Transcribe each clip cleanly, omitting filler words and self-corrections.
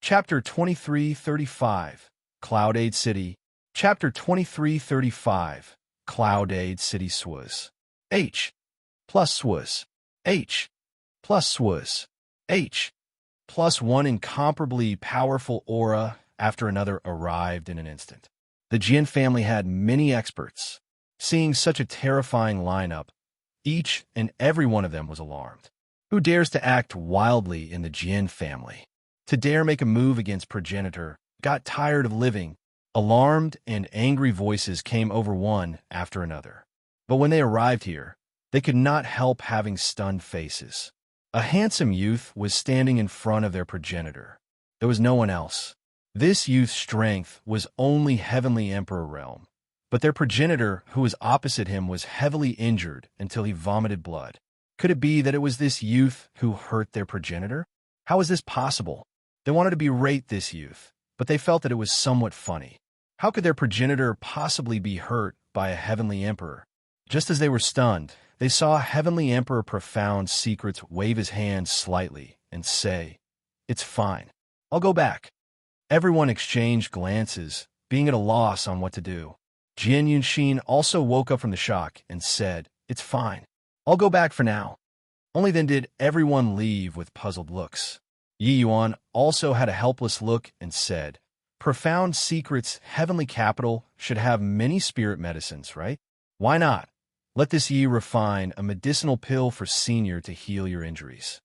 Chapter 2335, Cloud-Aid City. Chapter 2335, Cloud-Aid City Swaz. H plus Swaz. H plus Swaz. H plus one incomparably powerful aura after another arrived in an instant. The Jian family had many experts. Seeing such a terrifying lineup, each and every one of them was alarmed. Who dares to act wildly in the Jian family? To dare make a move against progenitor, got tired of living. Alarmed and angry voices came over one after another. But when they arrived here, they could not help having stunned faces. A handsome youth was standing in front of their progenitor. There was no one else. This youth's strength was only Heavenly Emperor realm, but their progenitor, who was opposite him, was heavily injured until he vomited blood. Could it be that it was this youth who hurt their progenitor? How is this possible? They wanted to berate this youth, but they felt that it was somewhat funny. How could their progenitor possibly be hurt by a Heavenly Emperor? Just as they were stunned, they saw Heavenly Emperor Profound Secrets wave his hand slightly and say, "It's fine. I'll go back." Everyone exchanged glances, being at a loss on what to do. Jian Yunshin also woke up from the shock and said, "It's fine. I'll go back for now." Only then did everyone leave with puzzled looks. Yi Yuan also had a helpless look and said, "Profound Secrets Heavenly Capital should have many spirit medicines, right? Why not? Let this Yi refine a medicinal pill for senior to heal your injuries."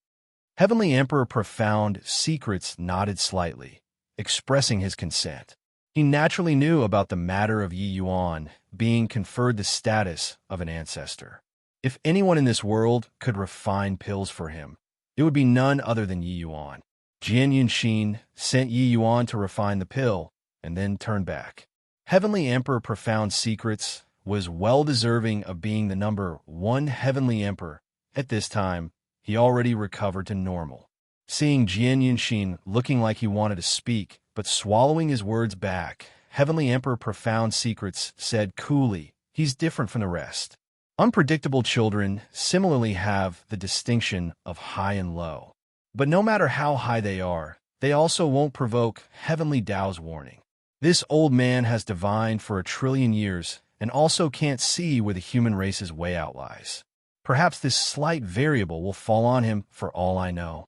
Heavenly Emperor Profound Secrets nodded slightly, expressing his consent. He naturally knew about the matter of Yi Yuan being conferred the status of an ancestor. If anyone in this world could refine pills for him, it would be none other than Yi Yuan. Jian Yunshin sent Yi Yuan to refine the pill and then turned back. Heavenly Emperor Profound Secrets was well deserving of being the number one Heavenly Emperor. At this time, he already recovered to normal. Seeing Jian Yunshin looking like he wanted to speak, but swallowing his words back, Heavenly Emperor Profound Secrets said coolly, "He's different from the rest." Unpredictable children similarly have the distinction of high and low. But no matter how high they are, they also won't provoke Heavenly Tao's warning. This old man has divined for 1,000,000,000 years and also can't see where the human race's way out lies. Perhaps this slight variable will fall on him for all I know.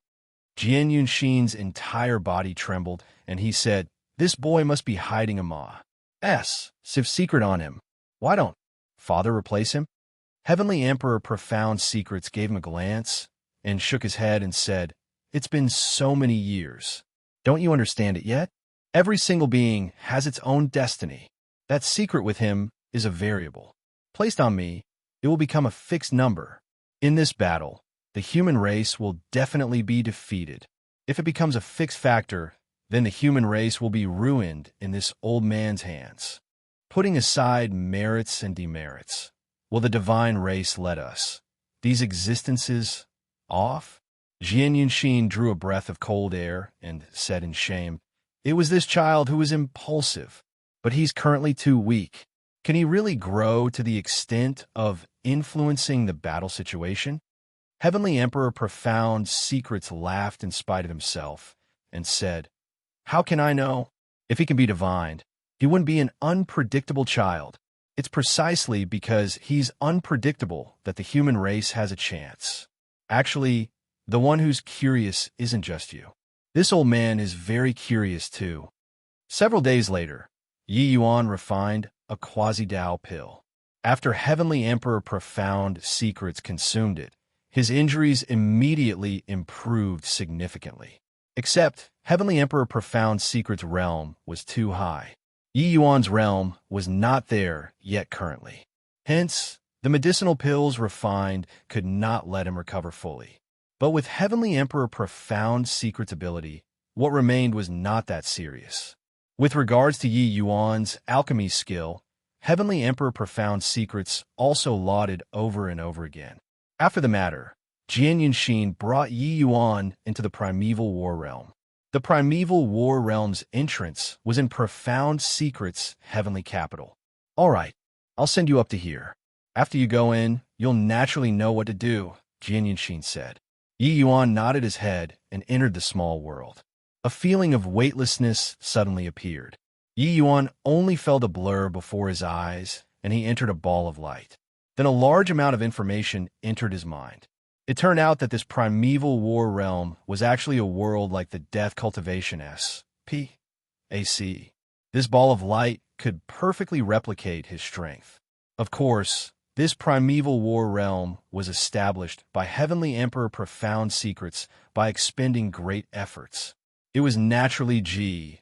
Jian Yunshin's entire body trembled, and he said, "This boy must be hiding a ma's secret on him. Why don't Father replace him?" Heavenly Emperor Profound Secrets gave him a glance and shook his head and said, "It's been so many years. Don't you understand it yet? Every single being has its own destiny. That secret with him is a variable. Placed on me, it will become a fixed number. In this battle, the human race will definitely be defeated. If it becomes a fixed factor, then the human race will be ruined in this old man's hands. Putting aside merits and demerits, will the divine race let us, these existences, off?" Jian Yunshin drew a breath of cold air and said in shame, "It was this child who was impulsive, but he's currently too weak. Can he really grow to the extent of influencing the battle situation?" Heavenly Emperor Profound Secrets laughed in spite of himself and said, "How can I know? If he can be divined, he wouldn't be an unpredictable child. It's precisely because he's unpredictable that the human race has a chance. Actually, the one who's curious isn't just you. This old man is very curious too." Several days later, Yi Yuan refined a quasi-Dao pill. After Heavenly Emperor Profound Secrets consumed it, his injuries immediately improved significantly. Except Heavenly Emperor Profound Secrets' realm was too high. Yi Yuan's realm was not there yet currently. Hence, the medicinal pills refined could not let him recover fully. But with Heavenly Emperor Profound Secrets' ability, what remained was not that serious. With regards to Yi Yuan's alchemy skill, Heavenly Emperor Profound Secrets also lauded over and over again. After the matter, Jian Yunshin brought Yi Yuan into the Primeval War Realm. The Primeval War Realm's entrance was in Profound Secrets' heavenly capital. "All right, I'll send you up to here. After you go in, you'll naturally know what to do," Jian Yunshin said. Yi Yuan nodded his head and entered the small world. A feeling of weightlessness suddenly appeared. Yi Yuan only felt a blur before his eyes, and he entered a ball of light. Then a large amount of information entered his mind. It turned out that this primeval war realm was actually a world like the Death Cultivation S.P.A.C. This ball of light could perfectly replicate his strength. Of course, this primeval war realm was established by Heavenly Emperor Profound Secrets by expending great efforts. It was naturally D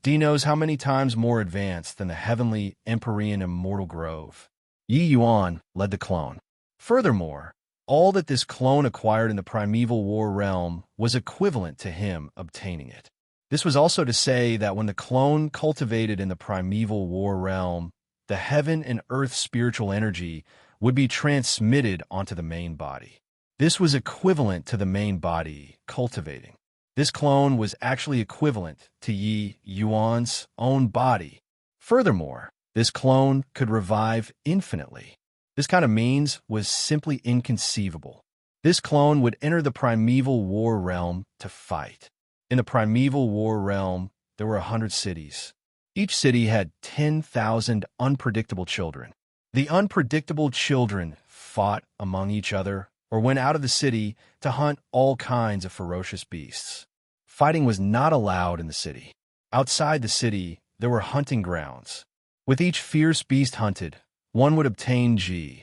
knows how many times more advanced than the Heavenly Empyrean Immortal Grove. Yi Yuan led the clone. Furthermore, all that this clone acquired in the primeval war realm was equivalent to him obtaining it. This was also to say that when the clone cultivated in the primeval war realm, the heaven and earth spiritual energy would be transmitted onto the main body. This was equivalent to the main body cultivating. This clone was actually equivalent to Yi Yuan's own body. Furthermore, this clone could revive infinitely. This kind of means was simply inconceivable. This clone would enter the primeval war realm to fight. In the primeval war realm, there were 100 cities. Each city had 10,000 unpredictable children. The unpredictable children fought among each other or went out of the city to hunt all kinds of ferocious beasts. Fighting was not allowed in the city. Outside the city, there were hunting grounds. With each fierce beast hunted, one would obtain G.O.D.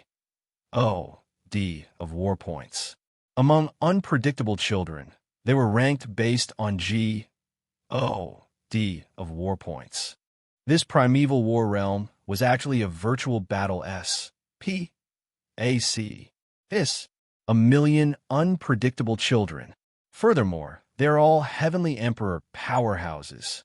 of war points. Among unpredictable children, they were ranked based on G.O.D. of war points. This primeval war realm was actually a virtual battle S.P.A.C. This, 1,000,000 unpredictable children. Furthermore, they're all Heavenly Emperor powerhouses.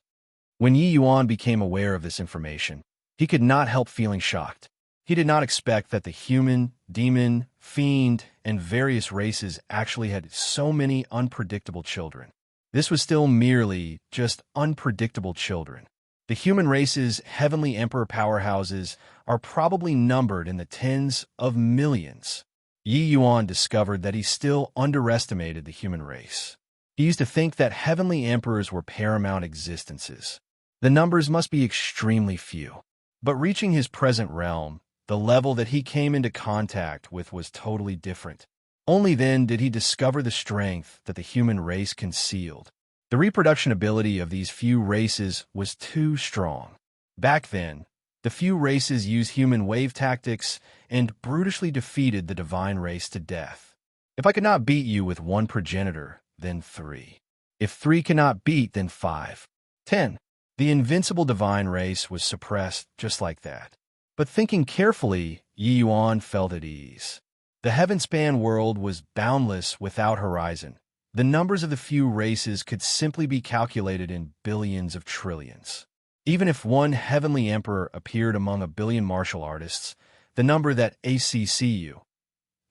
When Yi Yuan became aware of this information, he could not help feeling shocked. He did not expect that the human, demon, fiend, and various races actually had so many unpredictable children. This was still merely just unpredictable children. The human race's Heavenly Emperor powerhouses are probably numbered in the tens of millions. Yi Yuan discovered that he still underestimated the human race. He used to think that Heavenly Emperors were paramount existences. The numbers must be extremely few. But reaching his present realm, the level that he came into contact with was totally different. Only then did he discover the strength that the human race concealed. The reproduction ability of these few races was too strong. Back then, the few races used human wave tactics and brutally defeated the divine race to death. If I could not beat you with one progenitor, then 3. If 3 cannot beat, then 5. 10. The invincible divine race was suppressed just like that. But thinking carefully, Yi Yuan felt at ease. The heaven-span world was boundless without horizon. The numbers of the few races could simply be calculated in billions of trillions. Even if one Heavenly Emperor appeared among 1,000,000,000 martial artists, the number that ACCU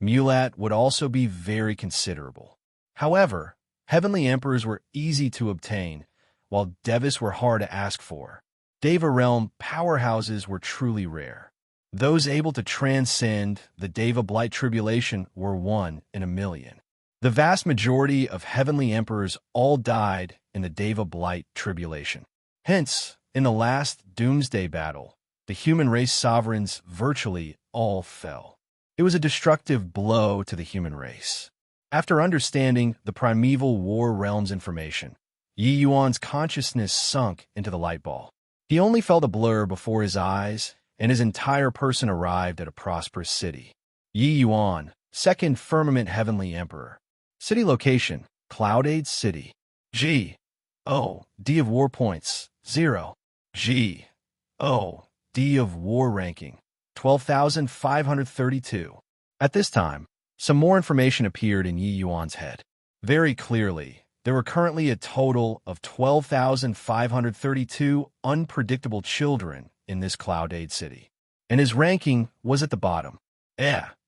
Mulat would also be very considerable. However, Heavenly Emperors were easy to obtain, while Devis were hard to ask for. Deva realm powerhouses were truly rare. Those able to transcend the Deva Blight Tribulation were 1 in 1,000,000. The vast majority of Heavenly Emperors all died in the Deva Blight Tribulation. Hence, in the last Doomsday battle, the human race sovereigns virtually all fell. It was a destructive blow to the human race. After understanding the primeval war realm's information, Yi Yuan's consciousness sunk into the light ball. He only felt a blur before his eyes, and his entire person arrived at a prosperous city. Yi Yuan, 2nd Firmament Heavenly Emperor. City location, Cloudade City. G.O.D. of war points, 0. G.O.D. of war ranking, 12,532. At this time, some more information appeared in Yi Yuan's head. Very clearly, there were currently a total of 12,532 unpredictable children in this Cloudade City. And his ranking was at the bottom.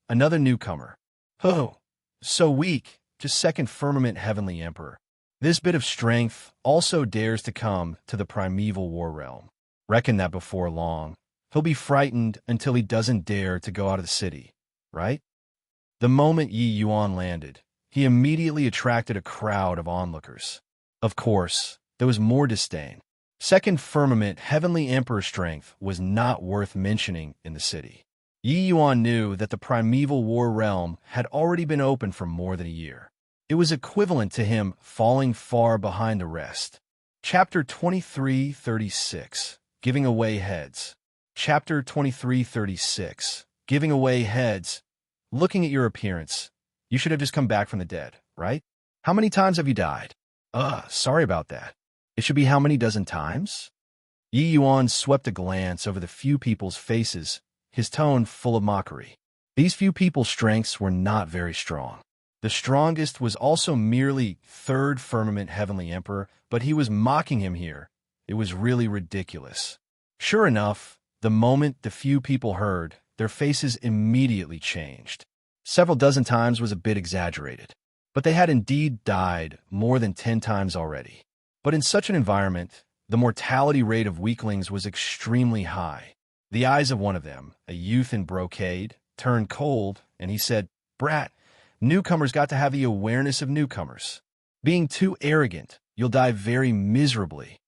Another newcomer. So weak, just 2nd Firmament Heavenly Emperor. This bit of strength also dares to come to the primeval war realm. Reckon that before long, he'll be frightened until he doesn't dare to go out of the city, right? The moment Yi Yuan landed, he immediately attracted a crowd of onlookers. Of course, there was more disdain. Second firmament heavenly emperor strength was not worth mentioning in the city. Yi Yuan knew that the primeval war realm had already been open for more than a year. It was equivalent to him falling far behind the rest. Chapter 23:36, Giving Away Heads. Chapter 23:36, Giving Away Heads. Looking at your appearance, you should have just come back from the dead, right? How many times have you died? Sorry about that. It should be how many dozen times? Yi Yuan swept a glance over the few people's faces, his tone full of mockery. These few people's strengths were not very strong. The strongest was also merely third firmament heavenly emperor, but he was mocking him here. It was really ridiculous. Sure enough, the moment the few people heard, their faces immediately changed. Several dozen times was a bit exaggerated, but they had indeed died more than 10 times already. But in such an environment, the mortality rate of weaklings was extremely high. The eyes of one of them, a youth in brocade, turned cold, and he said, "Brat, newcomers got to have the awareness of newcomers. Being too arrogant, you'll die very miserably."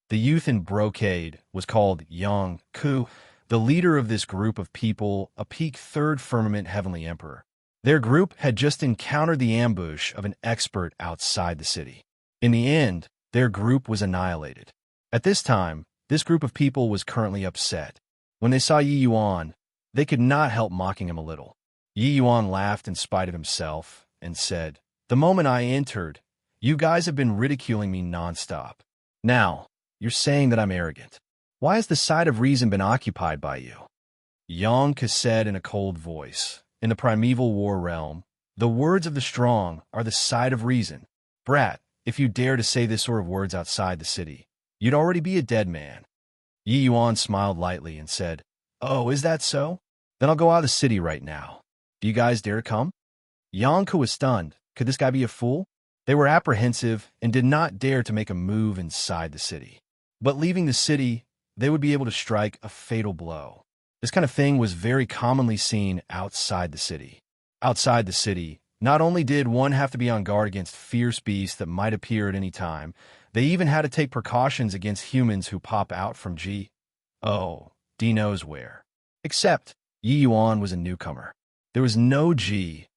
The youth in brocade was called Yang Ku, the leader of this group of people, a peak third firmament heavenly emperor. Their group had just encountered the ambush of an expert outside the city. In the end, their group was annihilated. At this time, this group of people was currently upset. When they saw Yi Yuan, they could not help mocking him a little. Yi Yuan laughed in spite of himself and said, "The moment I entered, you guys have been ridiculing me nonstop. Now, you're saying that I'm arrogant. Why has the side of reason been occupied by you?" Yang said in a cold voice, "In the primeval war realm, the words of the strong are the side of reason. Brat, if you dare to say this sort of words outside the city, you'd already be a dead man." Yi Yuan smiled lightly and said, "Oh, is that so? Then I'll go out of the city right now. Do you guys dare to come?" Yang was stunned. Could this guy be a fool? They were apprehensive and did not dare to make a move inside the city. But leaving the city, they would be able to strike a fatal blow. This kind of thing was very commonly seen outside the city. Outside the city, not only did one have to be on guard against fierce beasts that might appear at any time, they even had to take precautions against humans who pop out from D knows where. Except, Yi Yuan was a newcomer. There was no D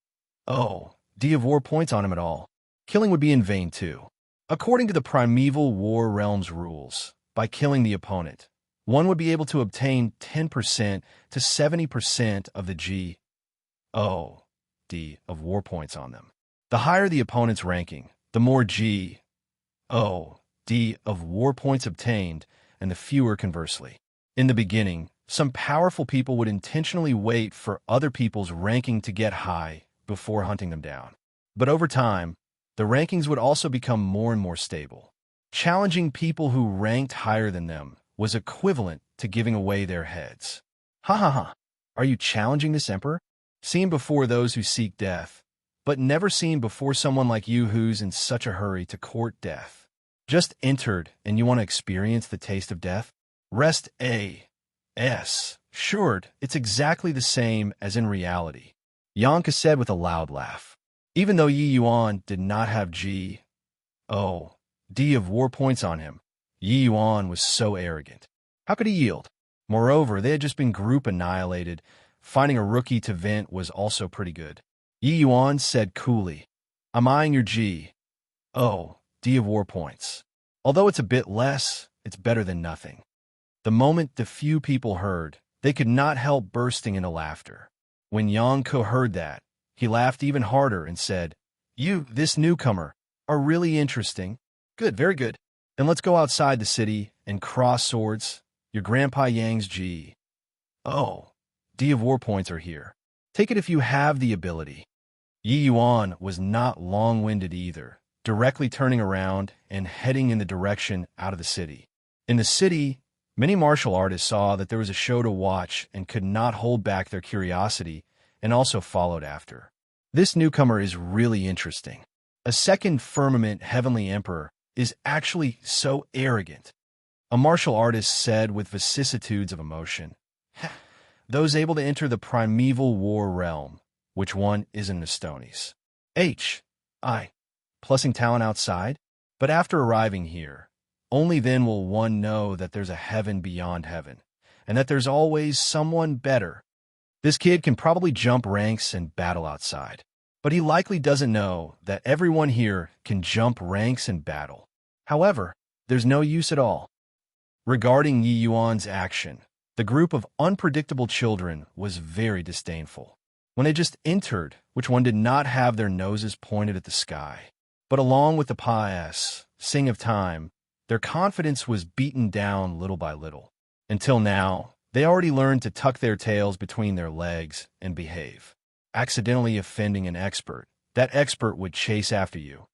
of war points on him at all. Killing would be in vain too. According to the primeval war realm's rules, by killing the opponent, one would be able to obtain 10% to 70% of the D of war points on them. The higher the opponent's ranking, the more D of war points obtained, and the fewer conversely. In the beginning, some powerful people would intentionally wait for other people's ranking to get high before hunting them down. But over time, the rankings would also become more and more stable. Challenging people who ranked higher than them was equivalent to giving away their heads. Ha ha ha! Are you challenging this emperor? Seen before those who seek death, but never seen before someone like you who's in such a hurry to court death. Just entered and you want to experience the taste of death? Rest assured, it's exactly the same as in reality. Yang said with a loud laugh. Even though Yi Yuan did not have D of war points on him, Yi Yuan was so arrogant. How could he yield? Moreover, they had just been group annihilated. Finding a rookie to vent was also pretty good. Yi Yuan said coolly, "I'm eyeing your D of war points. Although it's a bit less, it's better than nothing." The moment the few people heard, they could not help bursting into laughter. When Yang heard that, he laughed even harder and said, "You, this newcomer, are really interesting. Good, very good. Then let's go outside the city and cross swords. Your Grandpa Yang's D of war points are here. Take it if you have the ability." Yi Yuan was not long-winded either, directly turning around and heading in the direction out of the city. In the city, many martial artists saw that there was a show to watch and could not hold back their curiosity and also followed after. This newcomer is really interesting. A second firmament heavenly emperor is actually so arrogant. A martial artist said with vicissitudes of emotion. Those able to enter the primeval war realm, which one isn't Estonies? Plussing talent outside? But after arriving here, only then will one know that there's a heaven beyond heaven, and that there's always someone better. This kid can probably jump ranks and battle outside, but he likely doesn't know that everyone here can jump ranks and battle. However, there's no use at all. Regarding Yi Yuan's action, the group of unpredictable children was very disdainful. When they just entered, which one did not have their noses pointed at the sky. But along with the pious sing of time, their confidence was beaten down little by little. Until now, they already learned to tuck their tails between their legs and behave. Accidentally offending an expert, that expert would chase after you,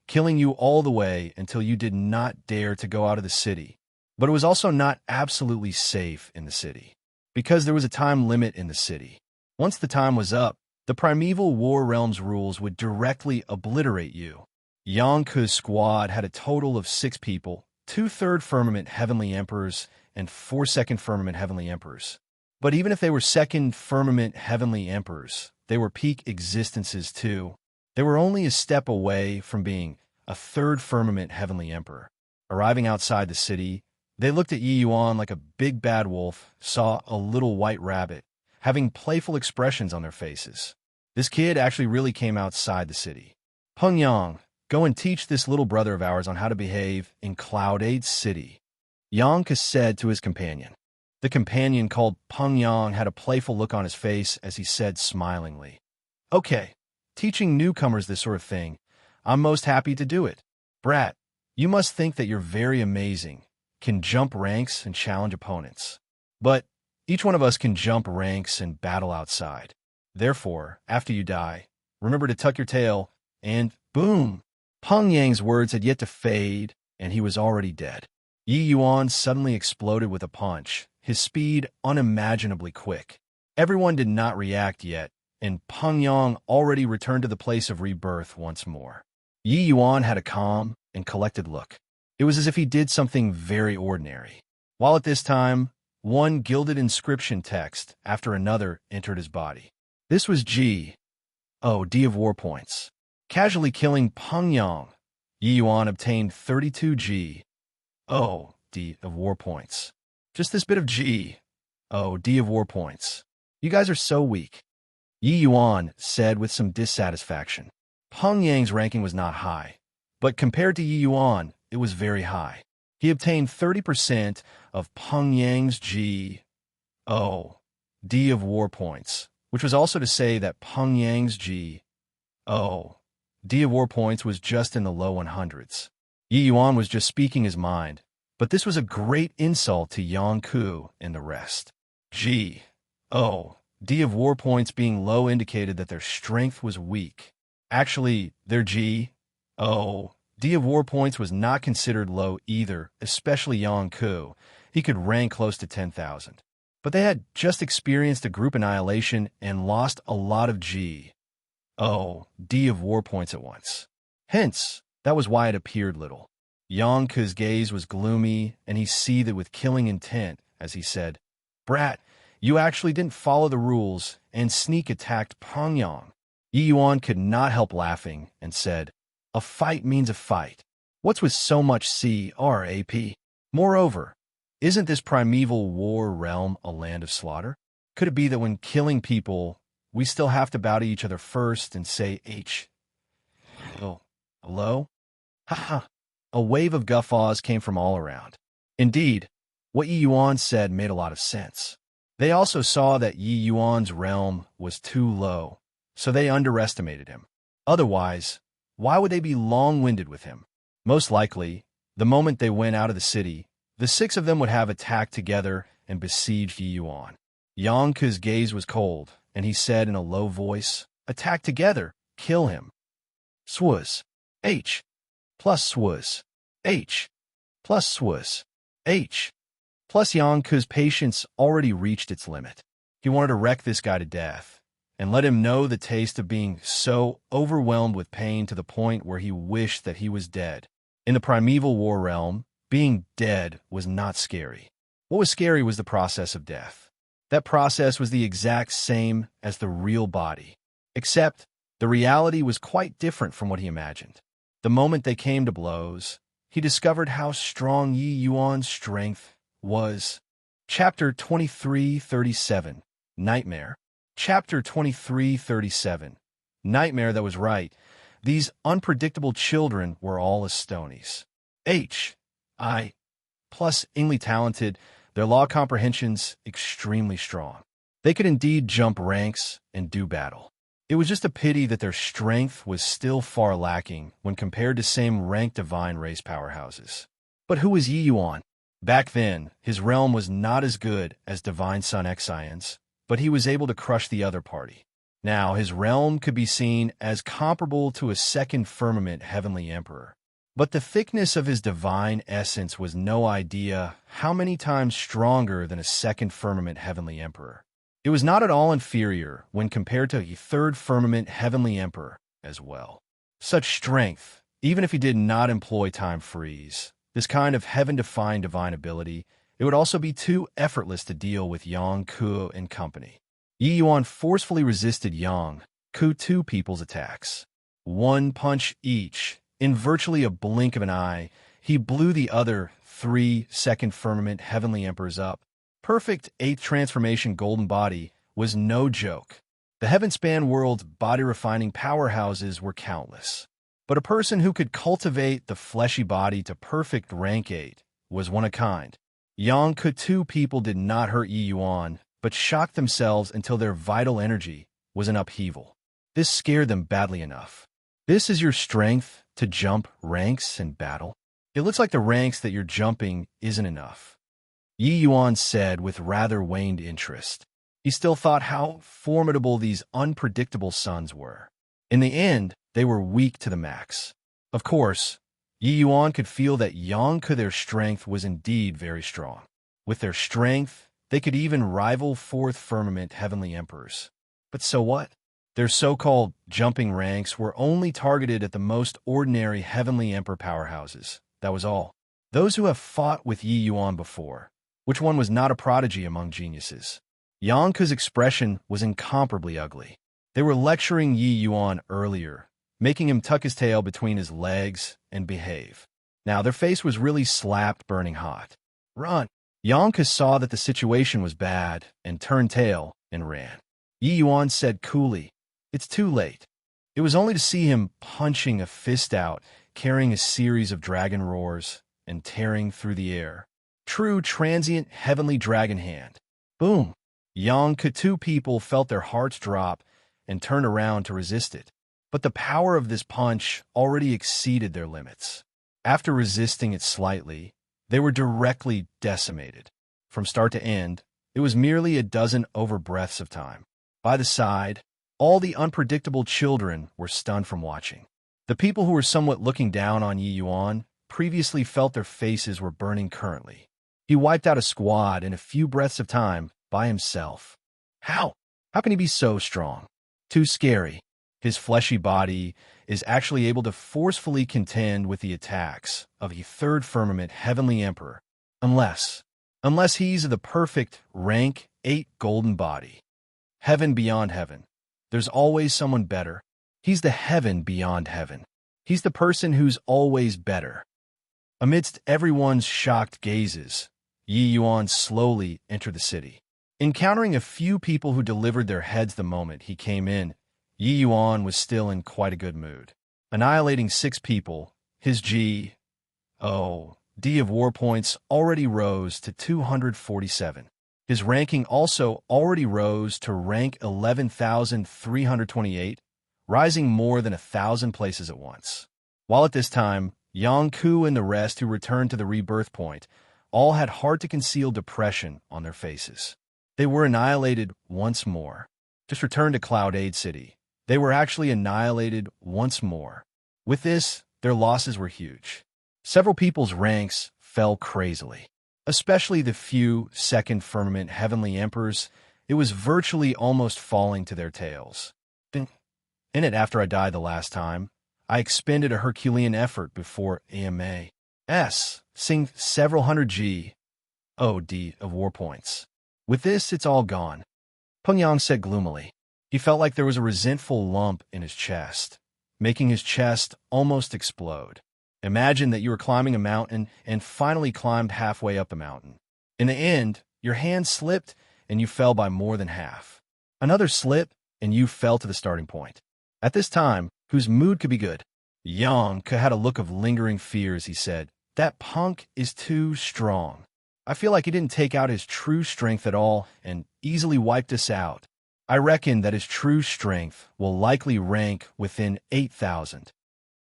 killing you all the way until you did not dare to go out of the city. But it was also not absolutely safe in the city, because there was a time limit in the city. Once the time was up, the primeval war realm's rules would directly obliterate you. Yang Ke's squad had a total of 6 people, 2 third firmament heavenly emperors and 4 second firmament heavenly emperors. But even if they were second firmament heavenly emperors, they were peak existences too. They were only a step away from being a third firmament heavenly emperor. Arriving outside the city, they looked at Yi Yuan like a big bad wolf saw a little white rabbit, having playful expressions on their faces. This kid actually really came outside the city. Peng Yang, go and teach this little brother of ours on how to behave in Cloud 8 City, Yang Ke said to his companion. The companion called Peng Yang had a playful look on his face as he said smilingly, "Okay, teaching newcomers this sort of thing, I'm most happy to do it. Brat, you must think that you're very amazing, can jump ranks and challenge opponents. But each one of us can jump ranks and battle outside. Therefore, after you die, remember to tuck your tail, and boom!" Peng Yang's words had yet to fade, and he was already dead. Yi Yuan suddenly exploded with a punch, his speed unimaginably quick. Everyone did not react yet, and Peng Yang already returned to the place of rebirth once more. Yi Yuan had a calm and collected look. It was as if he did something very ordinary. While at this time, one gilded inscription text after another entered his body. This was D of war points. Casually killing Peng Yang, Yi Yuan obtained 32 D of war points. Just this bit of D of war points. You guys are so weak, Yi Yuan said with some dissatisfaction. Peng Yang's ranking was not high, but compared to Yi Yuan, it was very high. He obtained 30% of Peng Yang's D of war points, which was also to say that Peng Yang's D of war points was just in the low 100s. Yi Yuan was just speaking his mind, but this was a great insult to Yang Ke and the rest. D of war points being low indicated that their strength was weak. Actually, their D of war points was not considered low either, especially Yang Ke. He could rank close to 10,000. But they had just experienced a group annihilation and lost a lot of D of war points at once. Hence, that was why it appeared little. Yang Ke's gaze was gloomy, and he seethed with killing intent as he said, "Brat, you actually didn't follow the rules and sneak attacked Peng Yang." Yi Yuan could not help laughing and said, "A fight means a fight. What's with so much CRAP? Moreover, isn't this primeval war realm a land of slaughter? Could it be that when killing people, we still have to bow to each other first and say hello?" Ha. A wave of guffaws came from all around. Indeed, what Yi Yuan said made a lot of sense. They also saw that Yi Yuan's realm was too low, so they underestimated him. Otherwise, why would they be long-winded with him? Most likely, the moment they went out of the city, the 6 of them would have attacked together and besieged Yi Yuan. Yang Ke's gaze was cold, and he said in a low voice, "Attack together, kill him. Swaz. H. Plus Swaz. H. Plus Swaz. H. Plus Yang Ke's patience already reached its limit. He wanted to wreck this guy to death, and let him know the taste of being so overwhelmed with pain to the point where he wished that he was dead. In the primeval war realm, being dead was not scary. What was scary was the process of death. That process was the exact same as the real body, except the reality was quite different from what he imagined. The moment they came to blows, he discovered how strong Yi Yuan's strength was. Chapter 2337, Nightmare. Chapter 2337, Nightmare that was right. These unpredictable children were all Estonies. H.I. plus Ingly talented, their law comprehensions extremely strong. They could indeed jump ranks and do battle. It was just a pity that their strength was still far lacking when compared to same rank divine race powerhouses. But who was Yi Yuan? Back then, his realm was not as good as Divine Sun Xian's, but he was able to crush the other party. Now, his realm could be seen as comparable to a second firmament heavenly emperor. But the thickness of his divine essence was no idea how many times stronger than a second firmament heavenly emperor. It was not at all inferior when compared to a third firmament heavenly emperor as well. Such strength, even if he did not employ time freeze, this kind of heaven-defying divine ability, it would also be too effortless to deal with Yang Ku and company. Yi Yuan forcefully resisted Yang Ku two people's attacks. One punch each. In virtually a blink of an eye, he blew the other 3 second firmament heavenly emperors up. Perfect 8th transformation golden body was no joke. The heaven-span world's body-refining powerhouses were countless. But a person who could cultivate the fleshy body to perfect rank 8 was one of a kind. Yang Kutu people did not hurt Yi Yuan, but shocked themselves until their vital energy was in upheaval. This scared them badly enough. This is your strength to jump ranks in battle? It looks like the ranks that you're jumping isn't enough. Yi Yuan said with rather waned interest. He still thought how formidable these unpredictable sons were. In the end, they were weak to the max. Of course, Yi Yuan could feel that Yang Ku their strength was indeed very strong. With their strength, they could even rival fourth firmament heavenly emperors. But so what? Their so-called jumping ranks were only targeted at the most ordinary heavenly emperor powerhouses. That was all. Those who have fought with Yi Yuan before, which one was not a prodigy among geniuses? Yang Ku's expression was incomparably ugly. They were lecturing Yi Yuan earlier, making him tuck his tail between his legs and behave. Now their face was really slapped burning hot. Run! Yang Ku saw that the situation was bad and turned tail and ran. Yi Yuan said coolly, "It's too late." It was only to see him punching a fist out, carrying a series of dragon roars, and tearing through the air. True transient heavenly dragon hand. Boom! Yang Kutu people felt their hearts drop and turned around to resist it. But the power of this punch already exceeded their limits. After resisting it slightly, they were directly decimated. From start to end, it was merely a dozen over-breaths of time. By the side, all the unpredictable children were stunned from watching. The people who were somewhat looking down on Yi Yuan previously felt their faces were burning currently. He wiped out a squad in a few breaths of time by himself. How? How can he be so strong? Too scary. His fleshy body is actually able to forcefully contend with the attacks of a third firmament heavenly emperor, unless he's the perfect rank 8 golden body. Heaven beyond heaven. There's always someone better. He's the heaven beyond heaven. He's the person who's always better. Amidst everyone's shocked gazes, Yi Yuan slowly entered the city. Encountering a few people who delivered their heads the moment he came in, Yi Yuan was still in quite a good mood. Annihilating 6 people, his G.O.D. of war points already rose to 247. His ranking also already rose to rank 11,328, rising more than 1,000 places at once. While at this time, Yang Ku and the rest who returned to the rebirth point all had hard-to-conceal depression on their faces. They were annihilated once more. Just returned to Cloud City. They were actually annihilated once more. With this, their losses were huge. Several people's ranks fell crazily. Especially the few second firmament heavenly emperors, it was virtually almost falling to their tails. In it, after I died the last time, I expended a Herculean effort before AMA's sing several hundred G.O.D. of war points. With this, it's all gone. Pengyang said gloomily. He felt like there was a resentful lump in his chest, making his chest almost explode. Imagine that you were climbing a mountain and finally climbed halfway up the mountain. In the end, your hand slipped and you fell by more than half. Another slip and you fell to the starting point. At this time, whose mood could be good? Yang had a look of lingering fear as he said, "That punk is too strong. I feel like he didn't take out his true strength at all and easily wiped us out. I reckon that his true strength will likely rank within 8,000.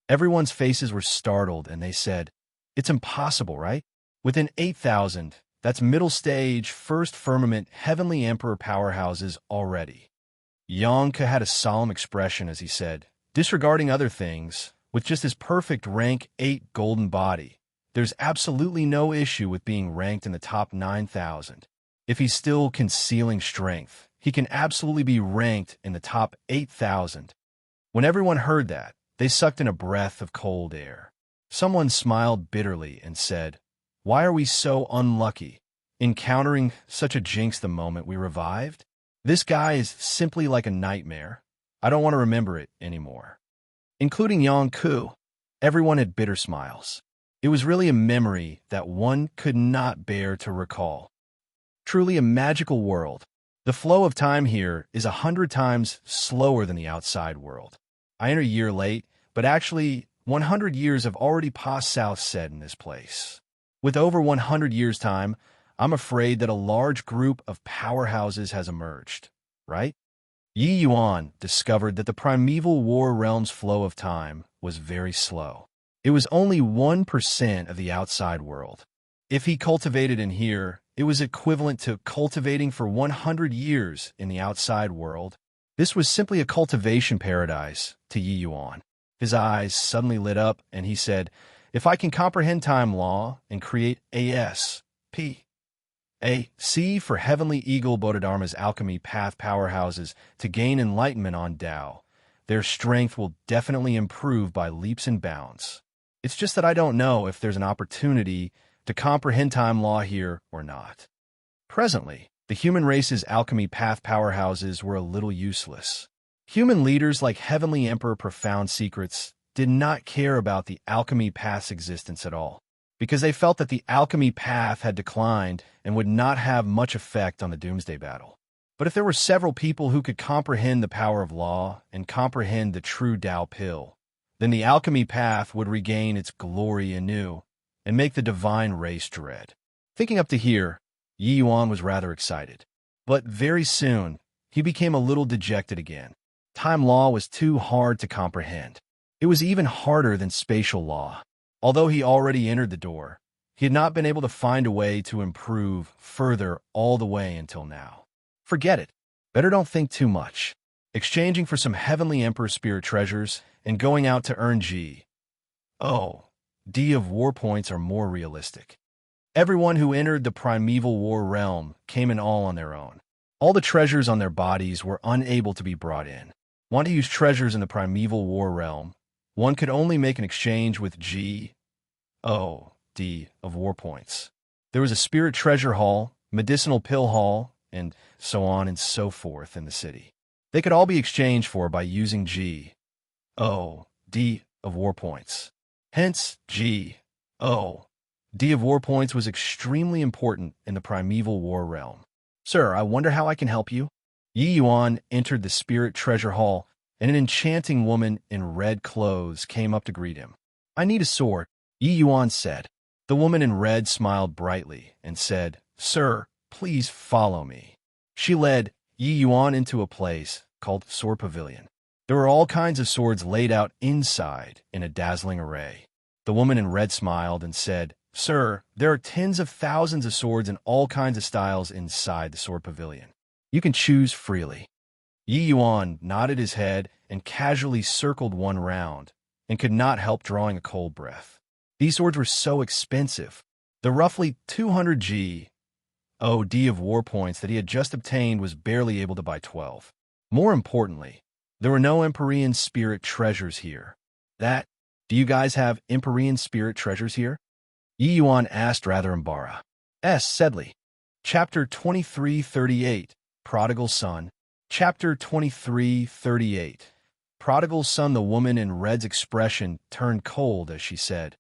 Everyone's faces were startled and they said, "It's impossible, right? Within 8,000, that's middle stage, first firmament, heavenly emperor powerhouses already." Yang had a solemn expression as he said, "Disregarding other things, with just his perfect rank 8 golden body, there's absolutely no issue with being ranked in the top 9,000. If he's still concealing strength, he can absolutely be ranked in the top 8,000. When everyone heard that, they sucked in a breath of cold air. Someone smiled bitterly and said, "Why are we so unlucky, encountering such a jinx the moment we revived? This guy is simply like a nightmare. I don't want to remember it anymore." Including Yang Ku, everyone had bitter smiles. It was really a memory that one could not bear to recall. Truly a magical world. The flow of time here is 100 times slower than the outside world. I enter a year late, but actually 100 years have already passed south said in this place. With over 100 years' time, I'm afraid that a large group of powerhouses has emerged, right? Yi Yuan discovered that the primeval war realm's flow of time was very slow. It was only 1% of the outside world. If he cultivated in here, it was equivalent to cultivating for 100 years in the outside world. This was simply a cultivation paradise to Yi Yuan. His eyes suddenly lit up, and he said, "If I can comprehend time law and create C for Heavenly Eagle Bodhidharma's alchemy path powerhouses to gain enlightenment on Tao, their strength will definitely improve by leaps and bounds. It's just that I don't know if there's an opportunity to comprehend time law here or not." Presently, the human race's alchemy path powerhouses were a little useless. Human leaders like Heavenly Emperor Profound Secrets did not care about the alchemy path's existence at all, because they felt that the alchemy path had declined and would not have much effect on the Doomsday Battle. But if there were several people who could comprehend the power of law and comprehend the true Tao pill, then the alchemy path would regain its glory anew and make the divine race dread. Thinking up to here, Yi Yuan was rather excited. But very soon, he became a little dejected again. Time law was too hard to comprehend. It was even harder than spatial law. Although he already entered the door, he had not been able to find a way to improve further all the way until now. Forget it. Better don't think too much. Exchanging for some Heavenly Emperor Spirit treasures and going out to earn D of war points are more realistic. Everyone who entered the primeval war realm came in all on their own. All the treasures on their bodies were unable to be brought in. Want to use treasures in the primeval war realm? One could only make an exchange with D of war points. There was a spirit treasure hall, medicinal pill hall, and so on and so forth in the city. They could all be exchanged for by using D of war points. Hence, D of war points was extremely important in the primeval war realm. "Sir, I wonder how I can help you?" Yi Yuan entered the spirit treasure hall, and an enchanting woman in red clothes came up to greet him. "I need a sword," Yi Yuan said. The woman in red smiled brightly and said, "Sir, please follow me." She led Yi Yuan into a place called Sword Pavilion. There were all kinds of swords laid out inside in a dazzling array. The woman in red smiled and said, "Sir, there are tens of thousands of swords in all kinds of styles inside the Sword Pavilion. You can choose freely." Yi Yuan nodded his head and casually circled one round and could not help drawing a cold breath. These swords were so expensive. The roughly 200 D of war points that he had just obtained was barely able to buy 12. More importantly, there were no Empyrean spirit treasures here. Do you guys have Empyrean spirit treasures here?" Yi Yuan asked rather embarrassed. Sedley. Chapter 2338, Prodigal Son. Chapter 2338, Prodigal Son. The woman in red's expression turned cold as she said,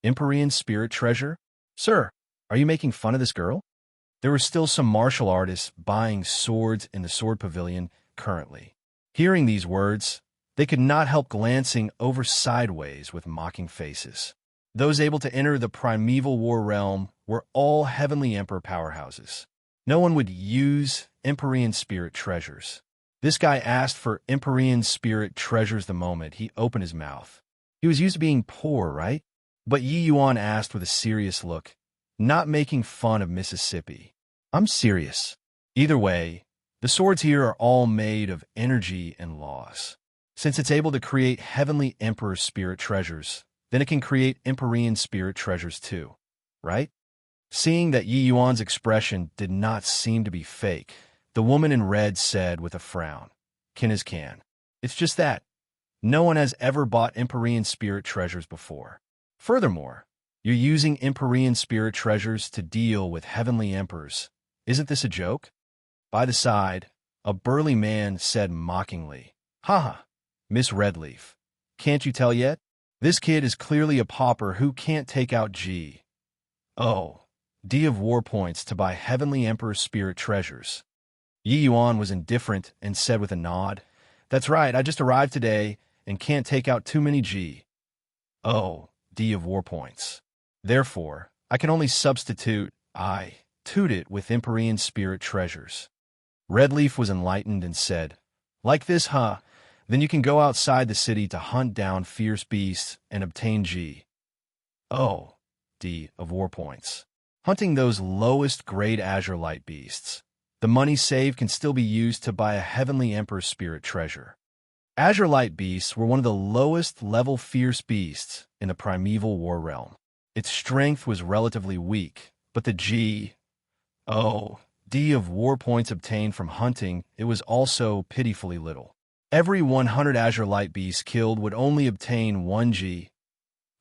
Empyrean spirit treasure? Sir, are you making fun of this girl? There were still some martial artists buying swords in the sword pavilion currently. Hearing these words, they could not help glancing over sideways with mocking faces. Those able to enter the primeval war realm were all heavenly emperor powerhouses. No one would use Empyrean spirit treasures. This guy asked for Empyrean spirit treasures the moment he opened his mouth. He was used to being poor, right? But Yi Yuan asked with a serious look, not making fun of Mississippi. I'm serious. Either way, the swords here are all made of energy and laws. Since it's able to create heavenly emperor spirit treasures, then it can create Empyrean spirit treasures too, right? Seeing that Yi Yuan's expression did not seem to be fake, the woman in red said with a frown, "Can is can. It's just that. No one has ever bought Empyrean spirit treasures before. Furthermore, you're using Empyrean spirit treasures to deal with heavenly emperors. Isn't this a joke?" By the side, a burly man said mockingly, "Haha, Miss Redleaf. Can't you tell yet? This kid is clearly a pauper who can't take out G. O. D of war points to buy heavenly emperor spirit treasures." Yi Yuan was indifferent and said with a nod, "That's right, I just arrived today and can't take out too many G. O. D of war points. Therefore, I can only substitute toot it with Empyrean spirit treasures." Redleaf was enlightened and said, "Like this, huh? Then you can go outside the city to hunt down fierce beasts and obtain G. O. D of war points. Hunting those lowest grade azure light beasts. The money saved can still be used to buy a heavenly emperor spirit treasure." Azure light beasts were one of the lowest level fierce beasts in the primeval war realm. Its strength was relatively weak, but the G. O. D of war points obtained from hunting it was also pitifully little. Every 100 azure light beasts killed would only obtain 1 G.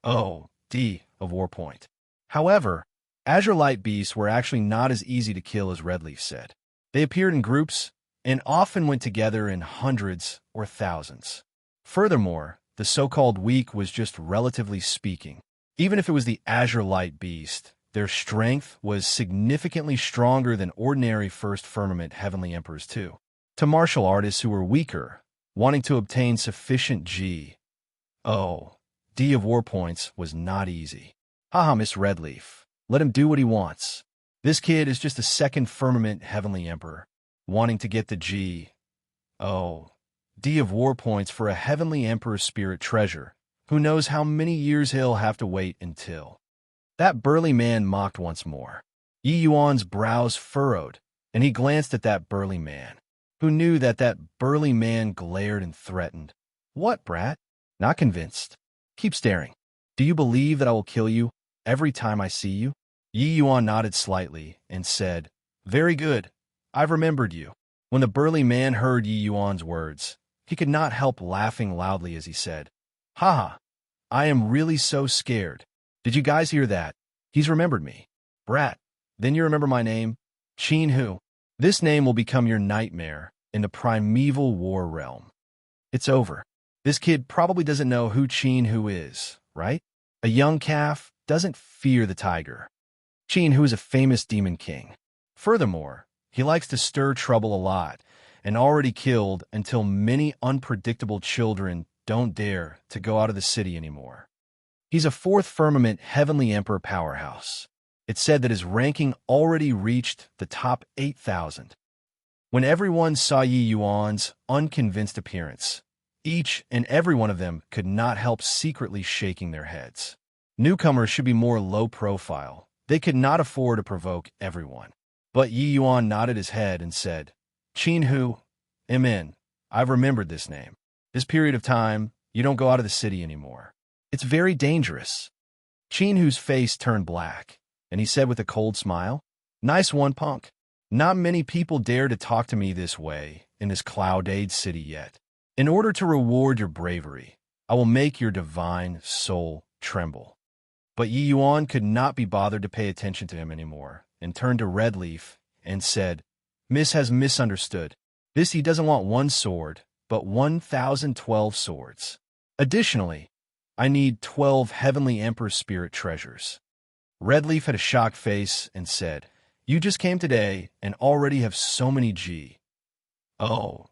O. D of war point. However, azure light beasts were actually not as easy to kill as Redleaf said. They appeared in groups and often went together in hundreds or thousands. Furthermore, the so-called weak was just relatively speaking. Even if it was the azure light beast, their strength was significantly stronger than ordinary first firmament heavenly emperors too. To martial artists who were weaker, wanting to obtain sufficient G. O. D of war points was not easy. Haha, Miss Redleaf. Let him do what he wants. This kid is just a second firmament heavenly emperor, wanting to get the G. O. D of war points for a heavenly emperor spirit treasure. Who knows how many years he'll have to wait until. That burly man mocked once more. Yi Yuan's brows furrowed, and he glanced at that burly man, who knew that that burly man glared and threatened. "What, brat? Not convinced? Keep staring. Do you believe that I will kill you every time I see you?" Yi Yuan nodded slightly and said, "Very good. I've remembered you." When the burly man heard Yi Yuan's words, he could not help laughing loudly as he said, "Haha, I am really so scared. Did you guys hear that? He's remembered me. Brat, then you remember my name? Qin Hu. This name will become your nightmare in the primeval war realm. It's over. This kid probably doesn't know who Qin Hu is, right? A young calf doesn't fear the tiger. Qin Hu is a famous demon king. Furthermore, he likes to stir trouble a lot and already killed until many unpredictable children don't dare to go out of the city anymore. He's a fourth firmament heavenly emperor powerhouse. It's said that his ranking already reached the top 8,000. When everyone saw Yi Yuan's unconvinced appearance, each and every one of them could not help secretly shaking their heads. Newcomers should be more low profile. They could not afford to provoke everyone. But Yi Yuan nodded his head and said, "Qin Hu, Amen. I've remembered this name. This period of time, you don't go out of the city anymore. It's very dangerous." Qin Hu's face turned black, and he said with a cold smile, "Nice one, punk. Not many people dare to talk to me this way in this clouded city yet. In order to reward your bravery, I will make your divine soul tremble." But Yi Yuan could not be bothered to pay attention to him anymore, and turned to Redleaf and said, "Miss has misunderstood. This he doesn't want one sword, but 1,012 swords. Additionally, I need 12 heavenly Emperor Spirit treasures. Redleaf had a shocked face and said, You just came today and already have so many of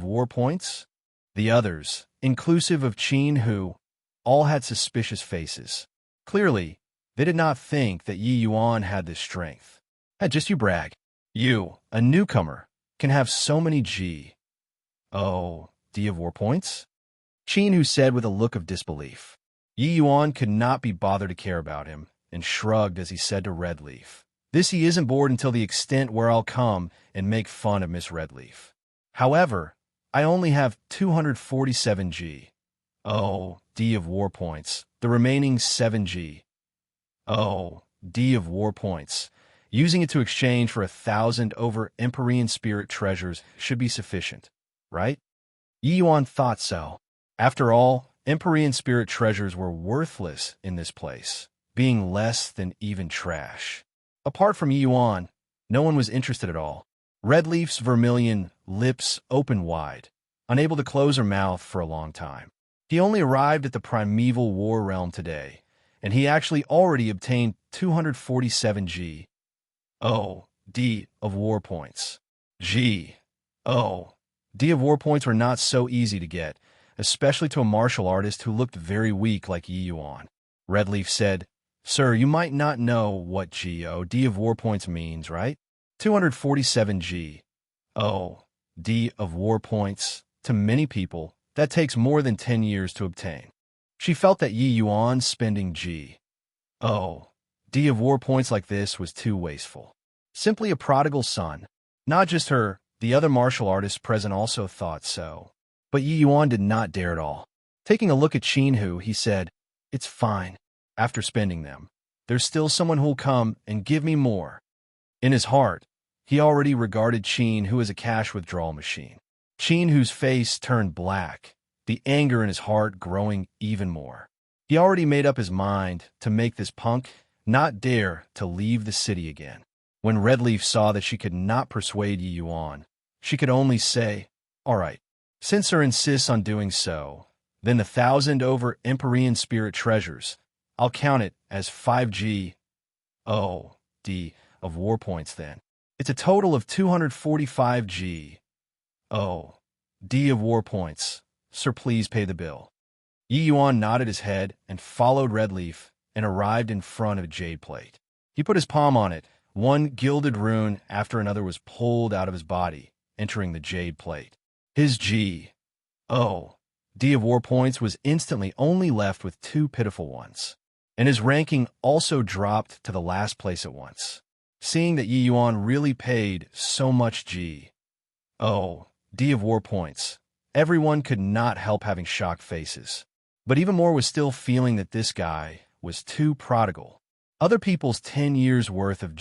war points? The others, inclusive of Qin Hu, all had suspicious faces. Clearly, they did not think that Yi Yuan had this strength. Just you brag. You, a newcomer, can have so many of war points? Qin Hu said with a look of disbelief. Yi Yuan could not be bothered to care about him, and shrugged as he said to Redleaf, This he isn't bored until the extent where I'll come and make fun of Miss Redleaf. However, I only have 247 of war points, the remaining 7 of war points. Using it to exchange for 1,000 over Empyrean Spirit treasures should be sufficient, right? Yi Yuan thought so. After all, Empyrean Spirit treasures were worthless in this place, being less than even trash. Apart from Yi Yuan, no one was interested at all. Redleaf's vermilion lips opened wide, unable to close her mouth for a long time. He only arrived at the primeval war realm today, and he actually already obtained 247 of war points. Of war points were not so easy to get, especially to a martial artist who looked very weak like Yi Yuan. Redleaf said, Sir, you might not know what of war points means, right? 247 of war points, to many people, that takes more than 10 years to obtain. She felt that Yi Yuan spending of war points like this was too wasteful. Simply a prodigal son. Not just her, the other martial artists present also thought so. But Yi Yuan did not dare at all. Taking a look at Qin Hu, he said, It's fine. After spending them, there's still someone who'll come and give me more. In his heart, he already regarded Qin Hu as a cash withdrawal machine. Qin Hu's face turned black, the anger in his heart growing even more. He already made up his mind to make this punk not dare to leave the city again. When Redleaf saw that she could not persuade Yi Yuan, she could only say, All right, since her insists on doing so, then the 1,000 over Empyrean Spirit treasures, I'll count it as 5 of war points then. It's a total of 245 of war points. Sir, please pay the bill. Yi Yuan nodded his head and followed Redleaf and arrived in front of a jade plate. He put his palm on it. One gilded rune after another was pulled out of his body, entering the jade plate. His of war points was instantly only left with 2 pitiful ones, and his ranking also dropped to the last place at once. Seeing that Yi Yuan really paid so much of war points, everyone could not help having shocked faces. But even more was still feeling that this guy was too prodigal. Other people's 10 years' worth of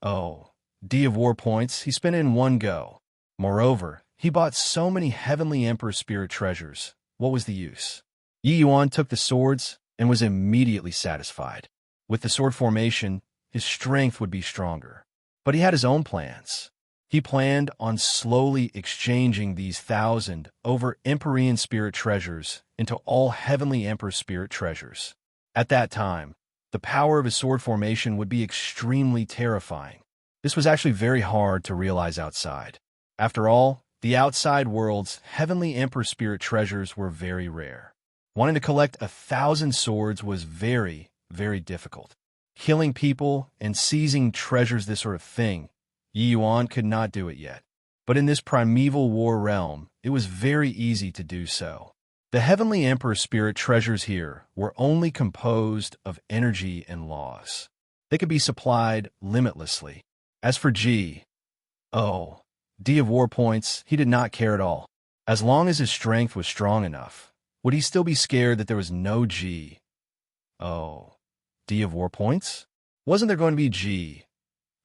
of war points he spent in one go. Moreover, he bought so many heavenly Emperor Spirit treasures. What was the use? Yi Yuan took the swords and was immediately satisfied. With the sword formation, his strength would be stronger. But he had his own plans. He planned on slowly exchanging these 1,000 over Empyrean Spirit treasures into all heavenly Emperor Spirit treasures. At that time, the power of his sword formation would be extremely terrifying. This was actually very hard to realize outside. After all, the outside world's heavenly Emperor Spirit treasures were very rare. Wanting to collect 1,000 swords was very, very difficult. Killing people and seizing treasures, this sort of thing, Yi Yuan could not do it yet. But in this primeval war realm, it was very easy to do so. The heavenly Emperor Spirit treasures here were only composed of energy and laws. They could be supplied limitlessly. As for of war points, he did not care at all. As long as his strength was strong enough, would he still be scared that there was no of war points? Wasn't there going to be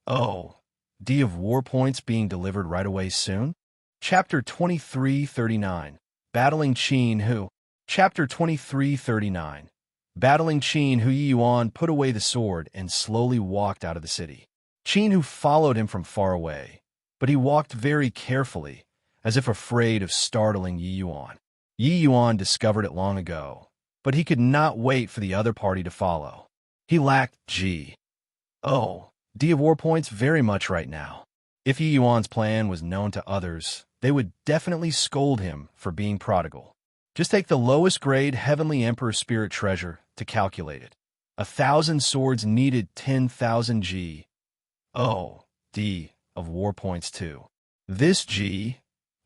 of war points being delivered right away soon? Chapter 2339, Battling Qin Hu. Chapter 2339, Battling Qin Hu. Yi Yuan put away the sword and slowly walked out of the city. Qin Hu followed him from far away, but he walked very carefully, as if afraid of startling Yi Yuan. Yi Yuan discovered it long ago. but he could not wait for the other party to follow. He lacked G. O. D of war points very much right now. If Yi Yuan's plan was known to others, they would definitely scold him for being prodigal. Just take the lowest grade Heavenly Emperor Spirit Treasure to calculate it. 1,000 swords needed 10,000 G. O. D of war points too. This G.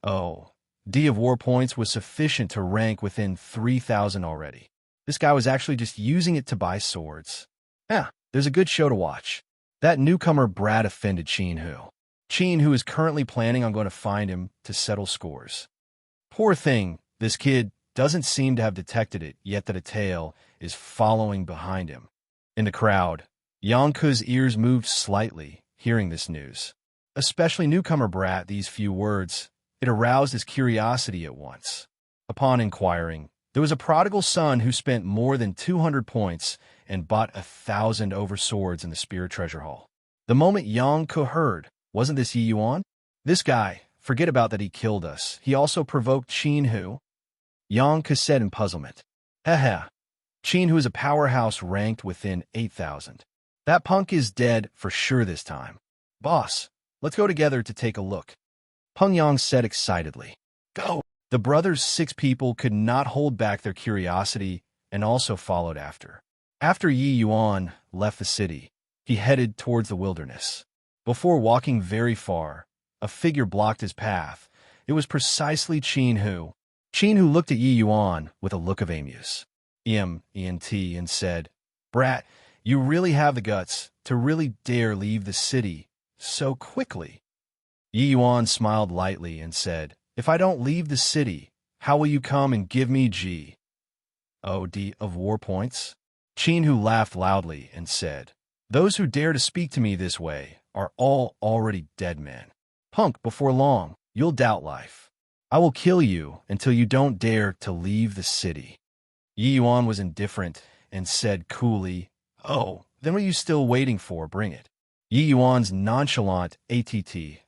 O. D of war points was sufficient to rank within 3,000 already. This guy was actually just using it to buy swords. Yeah, there's a good show to watch. That newcomer Brad offended Qin Hu is currently planning on going to find him to settle scores. Poor thing, this kid doesn't seem to have detected it yet that a tail is following behind him. In the crowd, Yangke's ears moved slightly, hearing this news. Especially newcomer Brat, these few words, it aroused his curiosity at once. Upon inquiring, there was a prodigal son who spent more than 200 points and bought 1,000 over swords in the Spirit Treasure Hall. The moment Yangke heard, wasn't this Yi Yuan? This guy, forget about that he killed us. He also provoked Qin Hu. Yangke said in puzzlement. Heh. Qin Hu is a powerhouse ranked within 8,000. That punk is dead for sure this time. Boss, let's go together to take a look. Peng Yang said excitedly. Go! The brothers' 6 people could not hold back their curiosity and also followed after. After Yi Yuan left the city, he headed towards the wilderness. Before walking very far, a figure blocked his path. It was precisely Qin Hu. Qin Hu looked at Yi Yuan with a look of amuse. ENT and said, Brat, you really have the guts to really dare leave the city so quickly. Yi Yuan smiled lightly and said, If I don't leave the city, how will you come and give me G. O. D of war points? Qin Hu laughed loudly and said, Those who dare to speak to me this way are all already dead men. Punk, before long, you'll doubt life. I will kill you until you don't dare to leave the city. Yi Yuan was indifferent and said coolly, Oh, then what are you still waiting for? Bring it. Yi Yuan's nonchalant attitude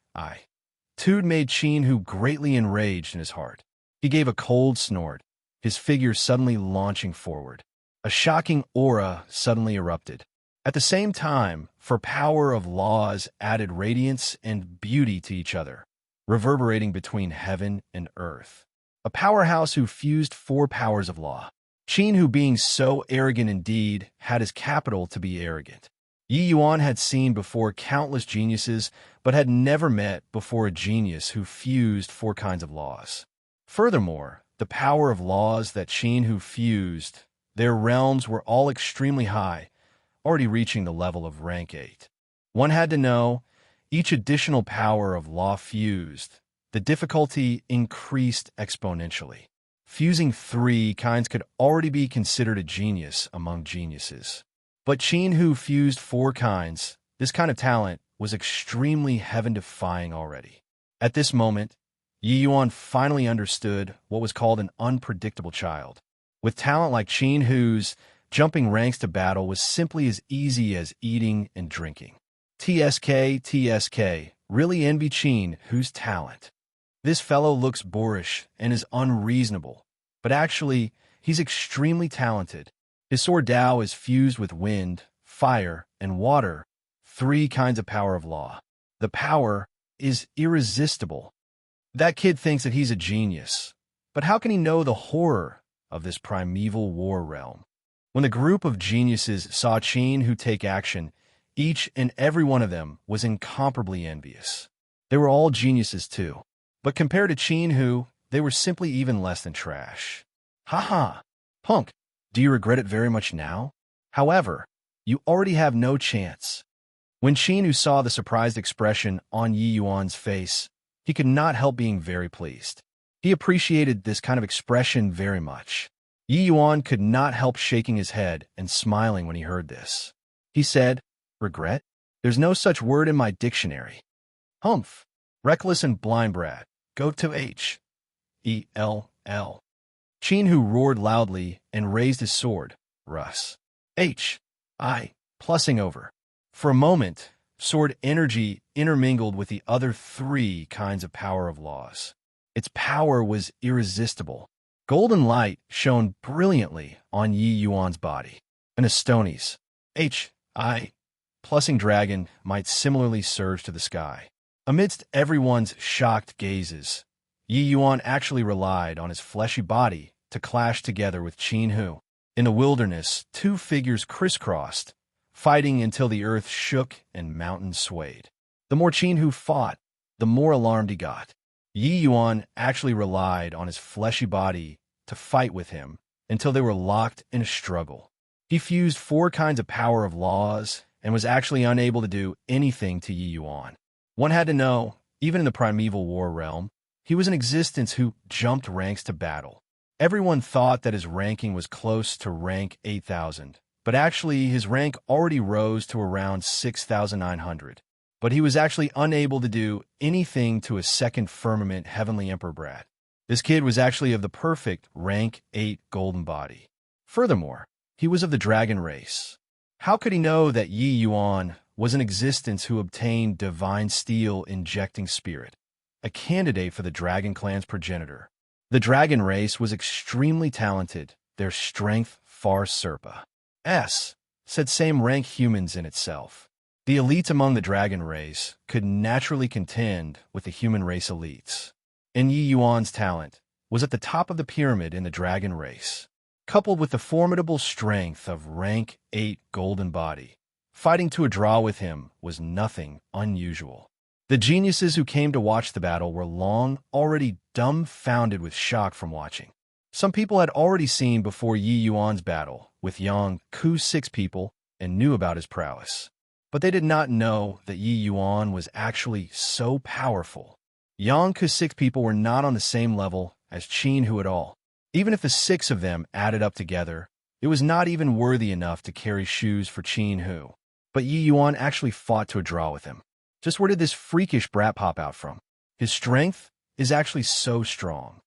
made Qin Hu greatly enraged in his heart. He gave a cold snort, his figure suddenly launching forward. A shocking aura suddenly erupted. At the same time, for power of laws added radiance and beauty to each other, reverberating between heaven and earth. A powerhouse who fused 4 powers of law. Qin Hu, being so arrogant indeed, had his capital to be arrogant. Yi Yuan had seen before countless geniuses, but had never met before a genius who fused 4 kinds of laws. Furthermore, the power of laws that Qin Hu fused, their realms were all extremely high, already reaching the level of rank 8. One had to know, each additional power of law fused, the difficulty increased exponentially. Fusing 3 kinds could already be considered a genius among geniuses. But Qin Hu fused 4 kinds. This kind of talent was extremely heaven-defying already. At this moment, Yi Yuan finally understood what was called an unpredictable child. With talent like Qin Hu's, jumping ranks to battle was simply as easy as eating and drinking. TSK, really envy Qin Hu's talent. This fellow looks boorish and is unreasonable, but actually, he's extremely talented. His sword Dao is fused with wind, fire, and water, 3 kinds of power of law. The power is irresistible. That kid thinks that he's a genius, but how can he know the horror of this primeval war realm? When the group of geniuses saw Qin Hu take action, each and every one of them was incomparably envious. They were all geniuses too, but compared to Qin Hu, they were simply even less than trash. Haha, punk, do you regret it very much now? However, you already have no chance. When Qin Hu saw the surprised expression on Yi Yuan's face, he could not help being very pleased. He appreciated this kind of expression very much. Yi Yuan could not help shaking his head and smiling when he heard this. He said, Regret? There's no such word in my dictionary. Humph. Reckless and blind brat. Go to H-E-L-L. Qin Hu roared loudly and raised his sword. Russ. H-I. Plussing over. For a moment, sword energy intermingled with the other 3 kinds of power of laws. Its power was irresistible. Golden light shone brilliantly on Yi Yuan's body. An Estoni's H.I. plusing dragon might similarly surge to the sky. Amidst everyone's shocked gazes, Yi Yuan actually relied on his fleshy body to clash together with Qin Hu. In the wilderness, two figures crisscrossed, fighting until the earth shook and mountains swayed. The more Qin Hu fought, the more alarmed he got. Yi Yuan actually relied on his fleshy body to fight with him until they were locked in a struggle. He fused 4 kinds of power of laws and was actually unable to do anything to Yi Yuan. One had to know, even in the primeval war realm, he was an existence who jumped ranks to battle. Everyone thought that his ranking was close to rank 8,000, but actually his rank already rose to around 6,900. But he was actually unable to do anything to a second firmament heavenly emperor brat. This kid was actually of the perfect rank 8 golden body. Furthermore, he was of the dragon race. How could he know that Yi Yuan was an existence who obtained divine steel injecting spirit, a candidate for the dragon clan's progenitor? The dragon race was extremely talented, their strength far surpassed said same rank humans in itself. The elites among the dragon race could naturally contend with the human race elites. And Yi Yuan's talent was at the top of the pyramid in the dragon race. Coupled with the formidable strength of rank 8 golden body, fighting to a draw with him was nothing unusual. The geniuses who came to watch the battle were long already dumbfounded with shock from watching. Some people had already seen before Yi Yuan's battle with Yang Ku's 6 people and knew about his prowess. But they did not know that Yi Yuan was actually so powerful. Yang Ku's 6 people were not on the same level as Qin Hu at all. Even if the 6 of them added up together, it was not even worthy enough to carry shoes for Qin Hu. But Yi Yuan actually fought to a draw with him. Just where did this freakish brat pop out from? His strength is actually so strong.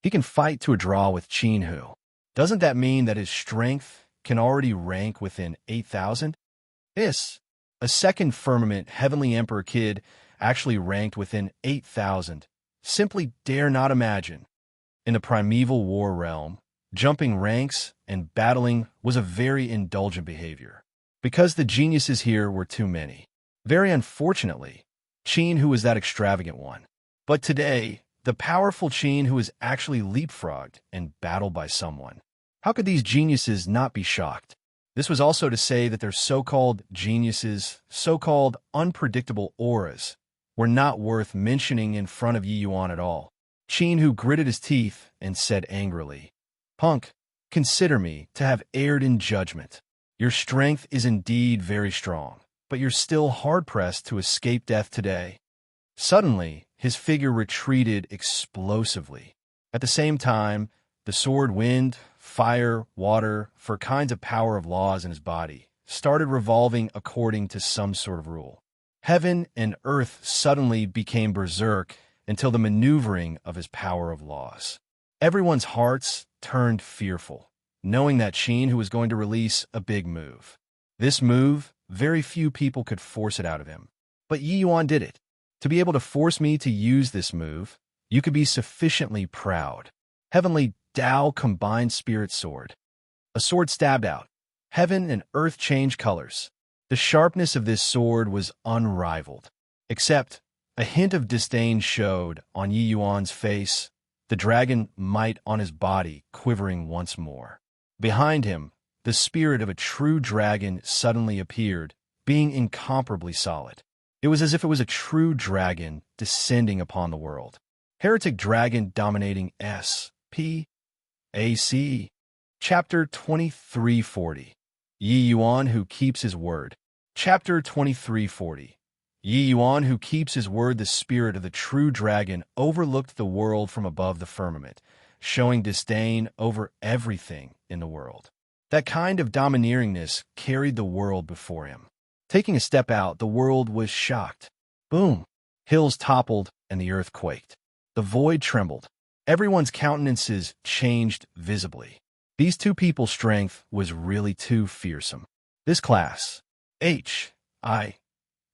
He can fight to a draw with Qin Hu. Doesn't that mean that his strength can already rank within 8,000? This, a second firmament heavenly emperor kid actually ranked within 8,000. Simply dare not imagine. In the primeval war realm, jumping ranks and battling was a very indulgent behavior, because the geniuses here were too many. Very unfortunately, Qin Hu was that extravagant one. But today, the powerful Qin Hu is actually leapfrogged and battled by someone. How could these geniuses not be shocked? This was also to say that their so-called geniuses, so-called unpredictable auras, were not worth mentioning in front of Yi Yuan at all. Qin Hu gritted his teeth and said angrily, "Punk, consider me to have erred in judgment. Your strength is indeed very strong, but you're still hard-pressed to escape death today." Suddenly, his figure retreated explosively. At the same time, the sword, wind, fire, water, 4 kinds of power of laws in his body, started revolving according to some sort of rule. Heaven and earth suddenly became berserk until the maneuvering of his power of laws. Everyone's hearts turned fearful, knowing that Qin Hu was going to release a big move. This move, very few people could force it out of him. But Yi Yuan did it. To be able to force me to use this move, you could be sufficiently proud. Heavenly Tao combined spirit sword. A sword stabbed out. Heaven and earth changed colors. The sharpness of this sword was unrivaled. Except a hint of disdain showed on Yi Yuan's face, the dragon might on his body quivering once more. Behind him, the spirit of a true dragon suddenly appeared, being incomparably solid. It was as if it was a true dragon descending upon the world. Heretic dragon dominating S.P.A.C. Chapter 2340. Yi Yuan who keeps his word. Chapter 2340. Yi Yuan who keeps his word. The spirit of the true dragon overlooked the world from above the firmament, showing disdain over everything in the world. That kind of domineeringness carried the world before him. Taking a step out, the world was shocked. Boom! Hills toppled and the earth quaked. The void trembled. Everyone's countenances changed visibly. These two people's strength was really too fearsome. This class, H.I.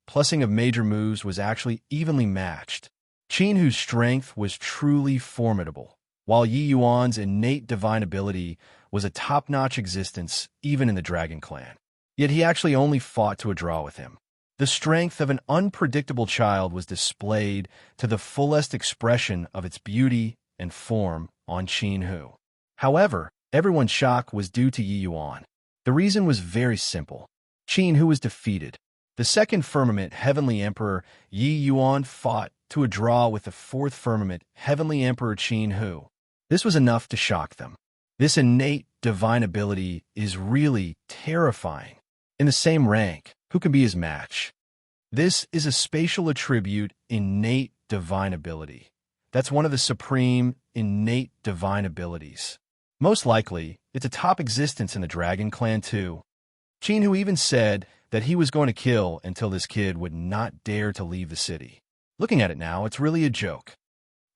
plusing of major moves was actually evenly matched. Qin Hu's strength was truly formidable, while Yi Yuan's innate divine ability was a top-notch existence even in the Dragon Clan. Yet he actually only fought to a draw with him. The strength of an unpredictable child was displayed to the fullest expression of its beauty and form on Qin Hu. However, everyone's shock was due to Yi Yuan. The reason was very simple. Qin Hu was defeated. The second firmament Heavenly Emperor Yi Yuan fought to a draw with the fourth firmament Heavenly Emperor Qin Hu. This was enough to shock them. This innate divine ability is really terrifying. In the same rank, who can be his match? This is a spatial attribute, innate divine ability. That's one of the supreme, innate divine abilities. Most likely, it's a top existence in the Dragon Clan too. Qin Hu even said that he was going to kill until this kid would not dare to leave the city. Looking at it now, it's really a joke.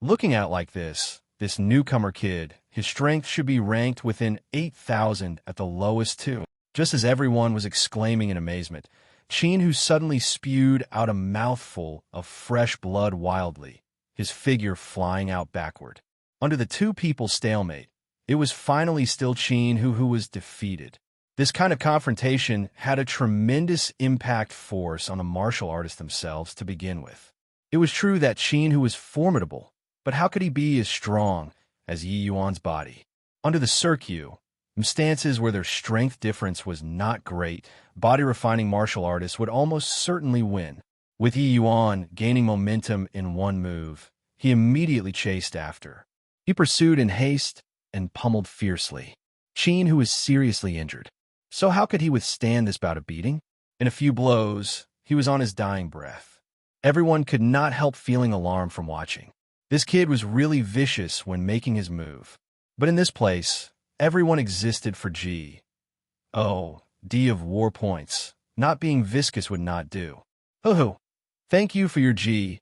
Looking at it like this newcomer kid, his strength should be ranked within 8,000 at the lowest too. Just as everyone was exclaiming in amazement, Qin Hu suddenly spewed out a mouthful of fresh blood wildly, his figure flying out backward. Under the two people's stalemate, it was finally still Qin Hu was defeated. This kind of confrontation had a tremendous impact force on the martial artists themselves to begin with. It was true that Qin Hu was formidable, but how could he be as strong as Yi Yuan's body? Under the circumstances where their strength difference was not great, body-refining martial artists would almost certainly win. With Yi Yuan gaining momentum in one move, he immediately chased after. He pursued in haste and pummeled fiercely. Qin Hu was seriously injured. So how could he withstand this bout of beating? In a few blows, he was on his dying breath. Everyone could not help feeling alarm from watching. This kid was really vicious when making his move. But in this place, everyone existed for G. Oh, D of war points. Not being viscous would not do. Hoo-hoo. Thank you for your G.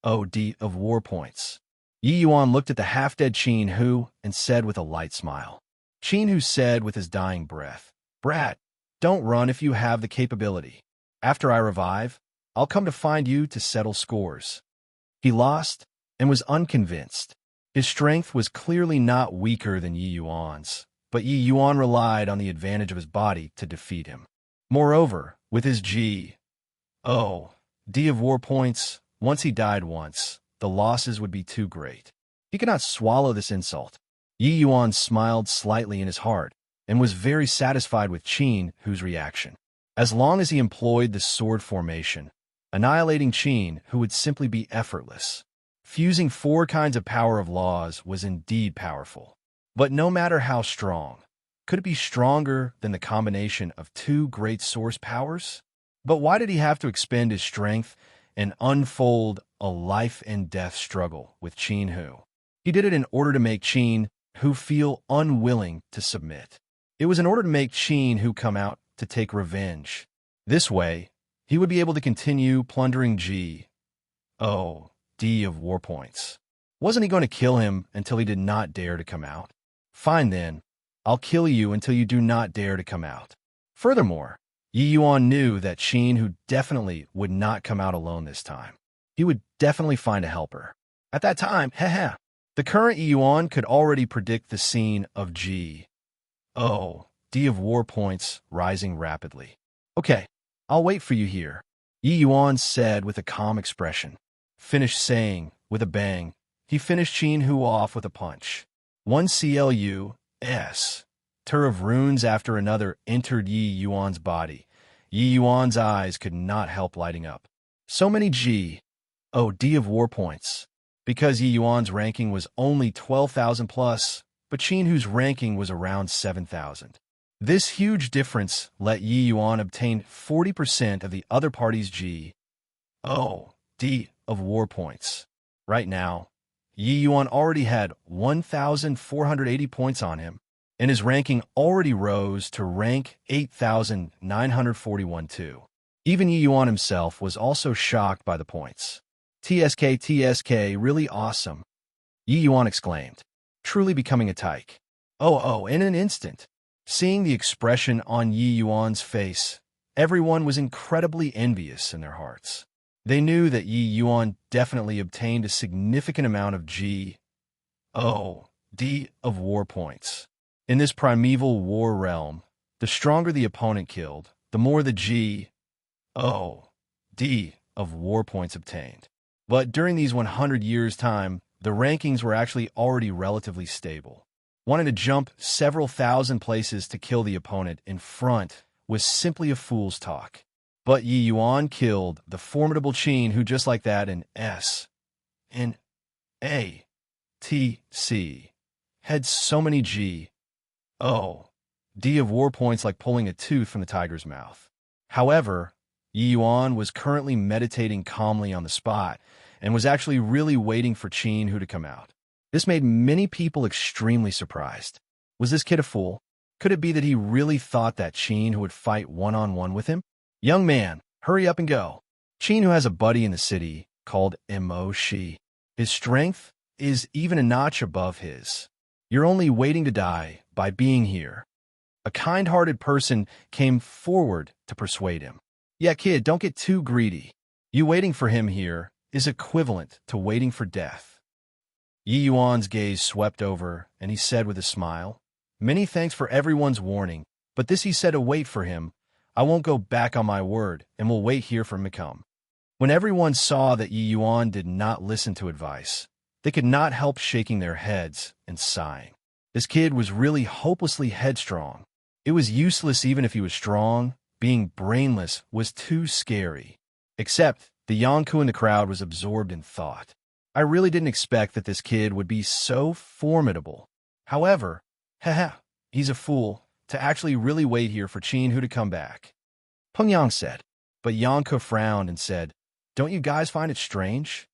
Oh, D of war points. Yi Yuan looked at the half-dead Qin Hu and said with a light smile. Qin Hu said with his dying breath, "Brat, don't run if you have the capability. After I revive, I'll come to find you to settle scores." He lost and was unconvinced. His strength was clearly not weaker than Yi Yuan's, but Yi Yuan relied on the advantage of his body to defeat him. Moreover, with his G. Oh, D of war points, once he died once, the losses would be too great. He could not swallow this insult. Yi Yuan smiled slightly in his heart and was very satisfied with Qin Hu's reaction. As long as he employed the sword formation, annihilating Qin Hu would simply be effortless. Fusing four kinds of power of laws was indeed powerful. But no matter how strong, could it be stronger than the combination of two great source powers? But why did he have to expend his strength and unfold a life-and-death struggle with Qin Hu? He did it in order to make Qin Hu feel unwilling to submit. It was in order to make Qin Hu come out to take revenge. This way, he would be able to continue plundering G. Oh, D of war points. Wasn't he going to kill him until he did not dare to come out? Fine then, I'll kill you until you do not dare to come out. Furthermore, Yi Yuan knew that Qin Hu definitely would not come out alone this time. He would definitely find a helper. At that time, the current Yi Yuan could already predict the scene of G. Oh, D of war points rising rapidly. Okay, I'll wait for you here, Yi Yuan said with a calm expression. Finished saying, with a bang, he finished Qin Hu off with a punch. One CLUS. Tur of runes after another entered Yi Yuan's body. Yi Yuan's eyes could not help lighting up. So many G. Oh, D of war points. Because Yi Yuan's ranking was only 12,000 plus, but Qin Hu's ranking was around 7,000. This huge difference let Yi Yuan obtain 40% of the other party's G. Oh, D of war points. Right now, Yi Yuan already had 1,480 points on him, and his ranking already rose to rank 8,941 too. Even Yi Yuan himself was also shocked by the points. TSK, really awesome, Yi Yuan exclaimed, truly becoming a tyke. Oh, in an instant. Seeing the expression on Yi Yuan's face, everyone was incredibly envious in their hearts. They knew that Yi Yuan definitely obtained a significant amount of G. Oh, D of war points. In this primeval war realm, the stronger the opponent killed, the more the D of war points obtained. But during these 100 years' time, the rankings were actually already relatively stable. Wanting to jump several thousand places to kill the opponent in front was simply a fool's talk. But Yi Yuan killed the formidable Qin, who just like that in S.N.A.T.C. had so many D of war points like pulling a tooth from the tiger's mouth. However, Yi Yuan was currently meditating calmly on the spot and was actually really waiting for Qin Hu to come out. This made many people extremely surprised. Was this kid a fool? Could it be that he really thought that Qin Hu would fight one-on-one with him? Young man, hurry up and go. Qin Hu has a buddy in the city called Shi. His strength is even a notch above his. You're only waiting to die by being here. A kind-hearted person came forward to persuade him. Yeah, kid, don't get too greedy. You waiting for him here is equivalent to waiting for death. Yi Yuan's gaze swept over, and he said with a smile, "Many thanks for everyone's warning, but this he said to wait for him. I won't go back on my word, and will wait here for him to come." When everyone saw that Yi Yuan did not listen to advice, they could not help shaking their heads and sighing. This kid was really hopelessly headstrong. It was useless even if he was strong. Being brainless was too scary. Except the Yonku in the crowd was absorbed in thought. I really didn't expect that this kid would be so formidable. However, he's a fool to actually really wait here for Qin Hu to come back. Peng Yang said, but Yonku frowned and said, "Don't you guys find it strange?"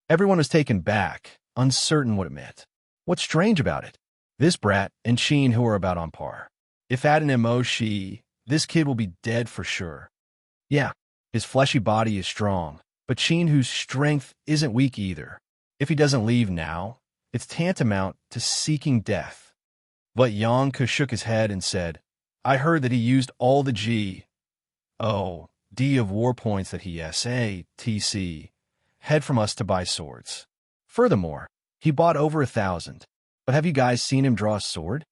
Everyone was taken back, uncertain what it meant. What's strange about it? This brat and Qin Hu are about on par. If at an Shi, this kid will be dead for sure. Yeah, his fleshy body is strong, but Qin Hu's strength isn't weak either. If he doesn't leave now, it's tantamount to seeking death. But Yonku shook his head and said, "I heard that he used all the D of war points that he had from us to buy swords. Furthermore, he bought over 1,000. But have you guys seen him draw a sword?"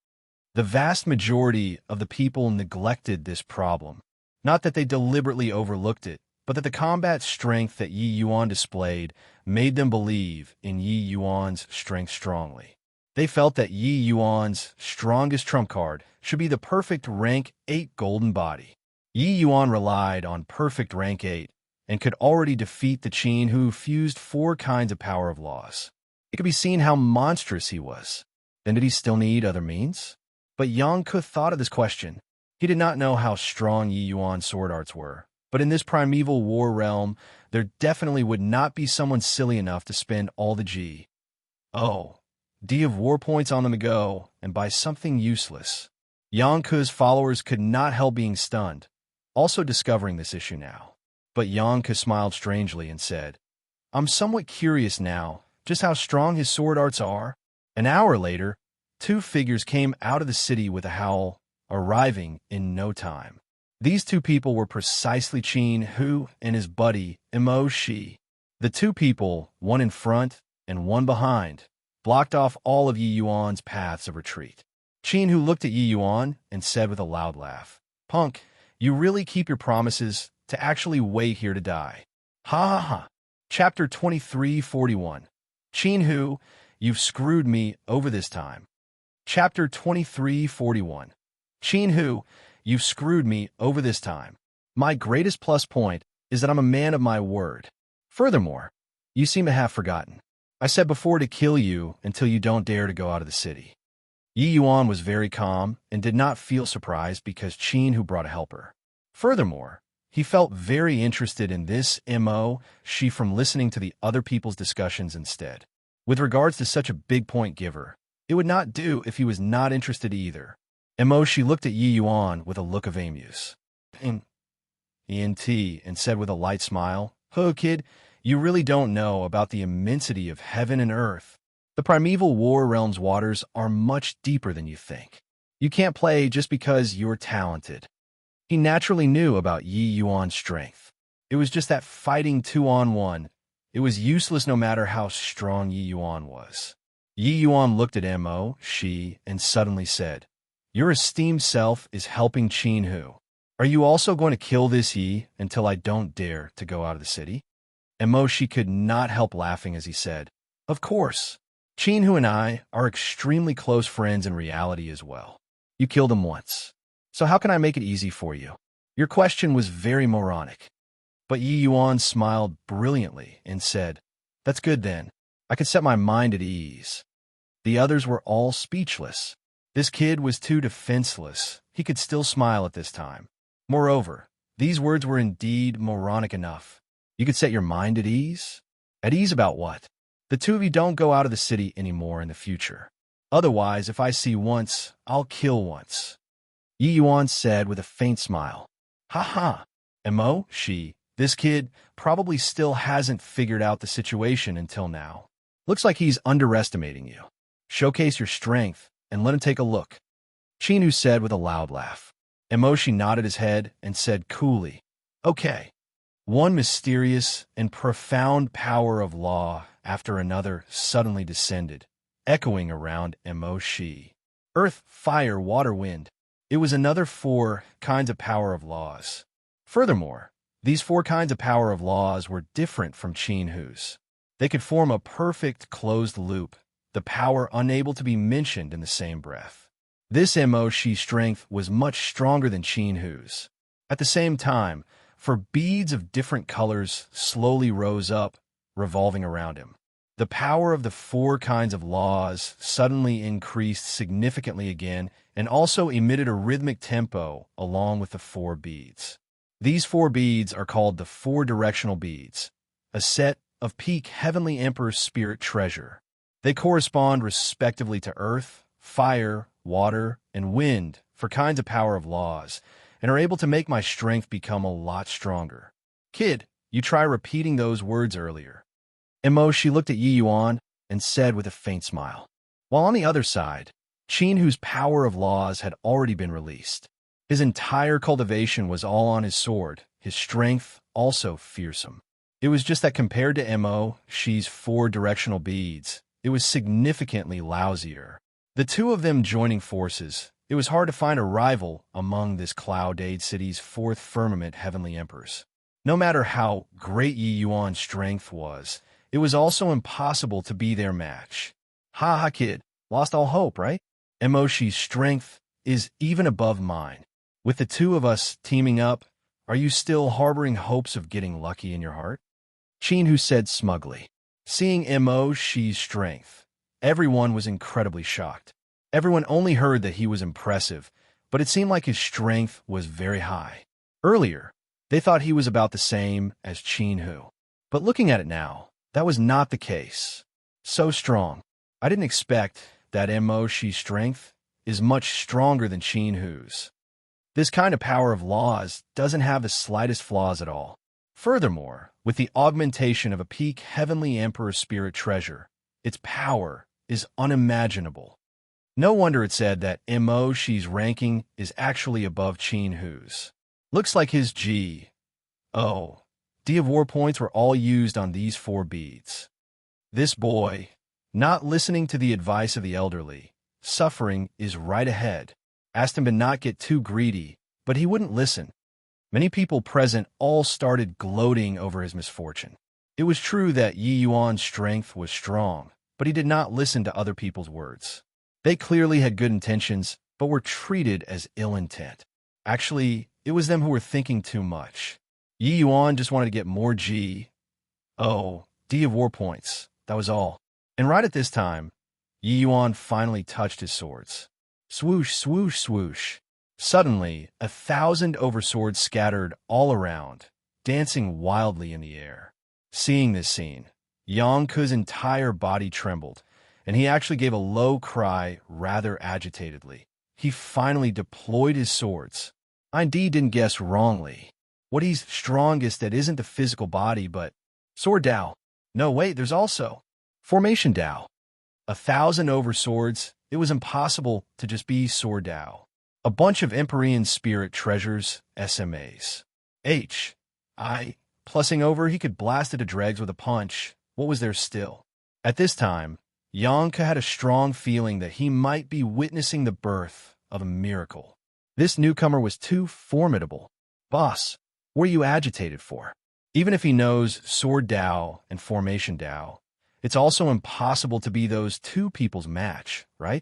The vast majority of the people neglected this problem. Not that they deliberately overlooked it, but that the combat strength that Yi Yuan displayed made them believe in Yi Yuan's strength strongly. They felt that Yi Yuan's strongest trump card should be the perfect rank 8 golden body. Yi Yuan relied on perfect rank 8 and could already defeat the Qin who fused 4 kinds of power of laws. It could be seen how monstrous he was. Then did he still need other means? But Yonku thought of this question. He did not know how strong Yi Yuan's sword arts were, but in this primeval war realm, there definitely would not be someone silly enough to spend all the D of war points on them to go and buy something useless. Yonku's followers could not help being stunned, also discovering this issue now. But Yonku smiled strangely and said, "I'm somewhat curious now just how strong his sword arts are." An hour later, 2 figures came out of the city with a howl, arriving in no time. These 2 people were precisely Qin Hu and his buddy, Shi. The 2 people, one in front and one behind, blocked off all of Yi Yuan's paths of retreat. Qin Hu looked at Yi Yuan and said with a loud laugh, "Punk, you really keep your promises to actually wait here to die." Ha ha ha. Chapter 2341. Qin Hu, you've screwed me over this time. Chapter 2341. Qin Hu, you've screwed me over this time. My greatest plus point is that I'm a man of my word. Furthermore, you seem to have forgotten. I said before to kill you until you don't dare to go out of the city. Yi Yuan was very calm and did not feel surprised because Qin Hu brought a helper. Furthermore, he felt very interested in this Shi from listening to the other people's discussions instead. With regards to such a big point giver, it would not do if he was not interested either. Shi looked at Yi Yuan with a look of amuse. And said with a light smile, "Oh, kid, you really don't know about the immensity of heaven and earth. The primeval war realm's waters are much deeper than you think. You can't play just because you're talented." He naturally knew about Yi Yuan's strength. It was just that fighting 2-on-1. It was useless no matter how strong Yi Yuan was. Yi Yuan looked at Mo, she, and suddenly said, "Your esteemed self is helping Qin Hu. Are you also going to kill this Yi until I don't dare to go out of the city?" Mo, she could not help laughing as he said, "Of course. Qin Hu and I are extremely close friends in reality as well. You killed him once. So how can I make it easy for you? Your question was very moronic." But Yi Yuan smiled brilliantly and said, "That's good then. I can set my mind at ease." The others were all speechless. This kid was too defenseless. He could still smile at this time. Moreover, these words were indeed moronic enough. You could set your mind at ease? At ease about what? The two of you don't go out of the city anymore in the future. Otherwise, if I see once, I'll kill once. Yi Yuan said with a faint smile. Ha ha. Mo, she, this kid probably still hasn't figured out the situation until now. Looks like he's underestimating you. Showcase your strength and let him take a look. Qin Hu said with a loud laugh. Mo, she nodded his head and said coolly, "Okay." One mysterious and profound power of law after another suddenly descended, echoing around Mo, she. Earth, fire, water, wind. It was another 4 kinds of power of laws. Furthermore, these 4 kinds of power of laws were different from Qin Hu's. They could form a perfect closed loop, the power unable to be mentioned in the same breath. This Mo, she's strength was much stronger than Qin Hu's. At the same time, for beads of different colors slowly rose up, revolving around him. The power of the 4 kinds of laws suddenly increased significantly again and also emitted a rhythmic tempo along with the 4 beads. These 4 beads are called the 4 directional beads, a set of peak Heavenly Emperor's spirit treasure. They correspond respectively to earth, fire, water, and wind for kinds of power of laws, and are able to make my strength become a lot stronger. Kid, you try repeating those words earlier. Mo, she looked at Yi Yuan and said with a faint smile. While on the other side, Qin Hu's power of laws had already been released. His entire cultivation was all on his sword, his strength also fearsome. It was just that compared to Mo, she's 4 directional beads, it was significantly lousier. The two of them joining forces, it was hard to find a rival among this Cloud-Aid City's 4th firmament Heavenly Emperors. No matter how great Yi Yuan's strength was, it was also impossible to be their match. Ha ha, kid, lost all hope, right? Moshi's strength is even above mine. With the two of us teaming up, are you still harboring hopes of getting lucky in your heart? Qin Hu said smugly. Seeing Moshi's strength, everyone was incredibly shocked. Everyone only heard that he was impressive, but it seemed like his strength was very high. Earlier, they thought he was about the same as Qin Hu. But looking at it now, that was not the case. So strong. I didn't expect that Moshi's strength is much stronger than Qin Hu's. This kind of power of laws doesn't have the slightest flaws at all. Furthermore, with the augmentation of a peak Heavenly Emperor spirit treasure, its power is unimaginable. No wonder it said that Moshi's ranking is actually above Qin Hu's. Looks like his G. O. D of war points were all used on these 4 beads. This boy, not listening to the advice of the elderly, suffering is right ahead. Asked him to not get too greedy, but he wouldn't listen. Many people present all started gloating over his misfortune. It was true that Yi Yuan's strength was strong, but he did not listen to other people's words. They clearly had good intentions, but were treated as ill intent. Actually, it was them who were thinking too much. Yi Yuan just wanted to get more G. O. D of war points. That was all. And right at this time, Yi Yuan finally touched his swords. Swoosh, swoosh, swoosh. Suddenly, 1,000 overswords scattered all around, dancing wildly in the air. Seeing this scene, Yang Ke's entire body trembled, and he actually gave a low cry rather agitatedly. He finally deployed his swords. Indeed didn't guess wrongly. What he's strongest at isn't the physical body, but sword Dao. No, wait, there's also formation Dao. 1,000 overswords, it was impossible to just be sword Dao. A bunch of Empyrean spirit treasures, SMAs. Plussing over, he could blast it to dregs with a punch. What was there still? At this time, Yang Ke had a strong feeling that he might be witnessing the birth of a miracle. This newcomer was too formidable. Boss, what are you agitated for? Even if he knows Sword Dao and Formation Dao, it's also impossible to be those two people's match, right?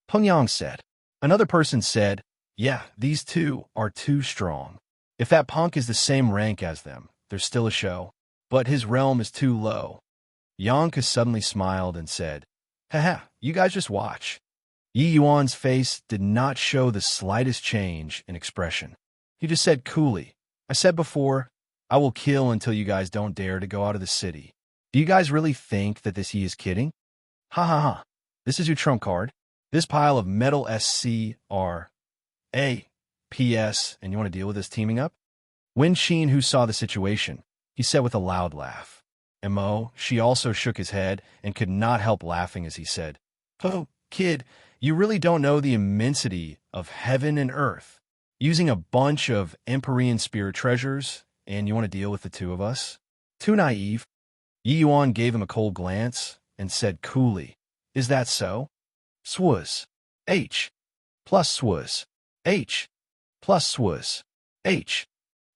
Peng Yang said. Another person said, yeah, these two are too strong. If that punk is the same rank as them, there's still a show, but his realm is too low. Yang Ke suddenly smiled and said, haha, you guys just watch. Yi Yuan's face did not show the slightest change in expression. He just said coolly, I said before, I will kill until you guys don't dare to go out of the city. Do you guys really think that this Yi is kidding? Ha ha ha. This is your trump card. This pile of metal SCR. PS, and you want to deal with this teaming up? Wen Qin, who saw the situation, he said with a loud laugh. Mo, she also shook his head and could not help laughing as he said, oh, kid, you really don't know the immensity of heaven and earth. Using a bunch of Empyrean spirit treasures, and you want to deal with the two of us? Too naive. Yi Yuan gave him a cold glance and said coolly, is that so? Swuz. H. Plus swuz. H. Plus swuz. H.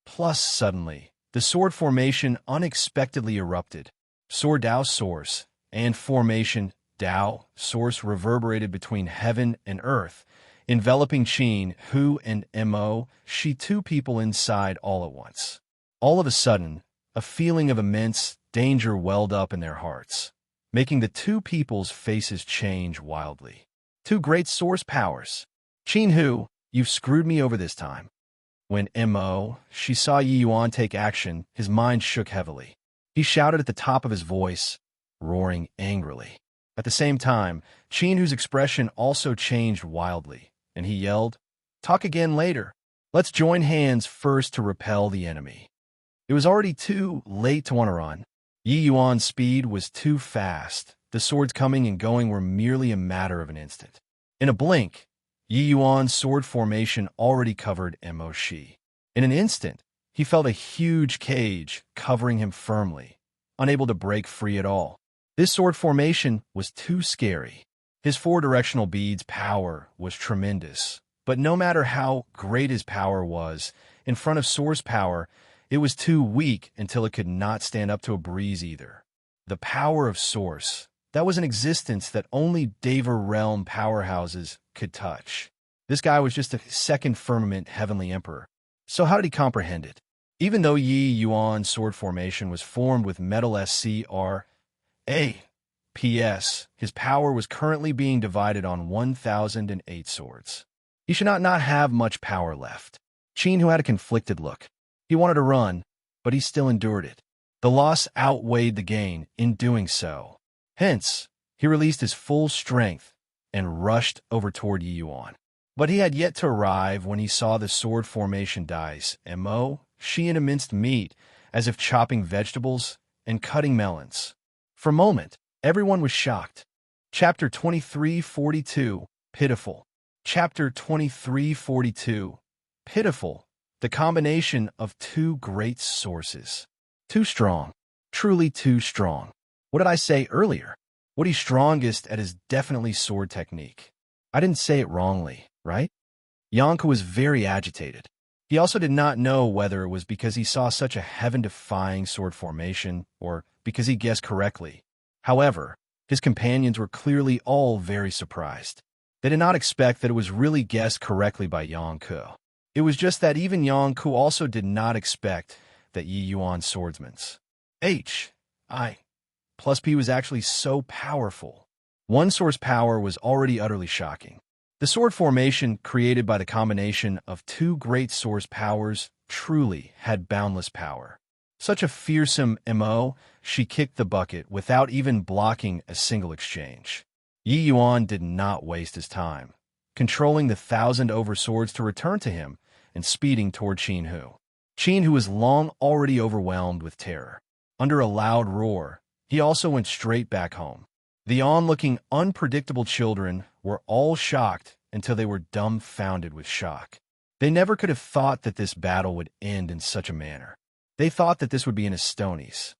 Plus suddenly, the sword formation unexpectedly erupted. Sword Dao source and formation Dao source reverberated between heaven and earth, enveloping Qin, Hu, and Mo, she two people inside all at once. All of a sudden, a feeling of immense danger welled up in their hearts, making the two people's faces change wildly. Two great source powers. Qin Hu, you've screwed me over this time. When Mo, she saw Yi Yuan take action, his mind shook heavily. He shouted at the top of his voice, roaring angrily. At the same time, Qin Hu's expression also changed wildly, and he yelled, talk again later. Let's join hands first to repel the enemy. It was already too late to want to run. Yi Yuan's speed was too fast. The swords coming and going were merely a matter of an instant. In a blink, Yi Yuan's sword formation already covered Mo Shi. In an instant, he felt a huge cage covering him firmly, unable to break free at all. This sword formation was too scary. His four-directional bead's power was tremendous, but no matter how great his power was, in front of source power, it was too weak until it could not stand up to a breeze either. The power of source, that was an existence that only Deva realm powerhouses could touch. This guy was just a second firmament heavenly emperor. So how did he comprehend it? Even though Yi Yuan's sword formation was formed with metal SCR, PS, his power was currently being divided on 1,008 swords. He should not have much power left. Qin, who had a conflicted look. He wanted to run, but he still endured it. The loss outweighed the gain in doing so. Hence, he released his full strength and rushed over toward Yi Yuan. But he had yet to arrive when he saw the sword formation dice, Mo, she in a minced meat, as if chopping vegetables and cutting melons. For a moment, everyone was shocked. Chapter 2342, Pitiful. Chapter 2342, Pitiful. The combination of two great sources. Too strong. Truly too strong. What did I say earlier? What he's strongest at is definitely sword technique. I didn't say it wrongly, right? Yang Ke was very agitated. He also did not know whether it was because he saw such a heaven-defying sword formation or because he guessed correctly. However, his companions were clearly all very surprised. They did not expect that it was really guessed correctly by Yang Ke. It was just that even Yang Ke also did not expect that Yi Yuan's swordsman's I plus P was actually so powerful. One source power was already utterly shocking. The sword formation created by the combination of two great source powers truly had boundless power. Such a fearsome Mo, she kicked the bucket without even blocking a single exchange. Yi Yuan did not waste his time, controlling the 1,000 over swords to return to him and speeding toward Qin Hu. Qin Hu was long already overwhelmed with terror. Under a loud roar, he also went straight back home. The on-looking, unpredictable children were all shocked until they were dumbfounded with shock. They never could have thought that this battle would end in such a manner. They thought that this would be an Estoni's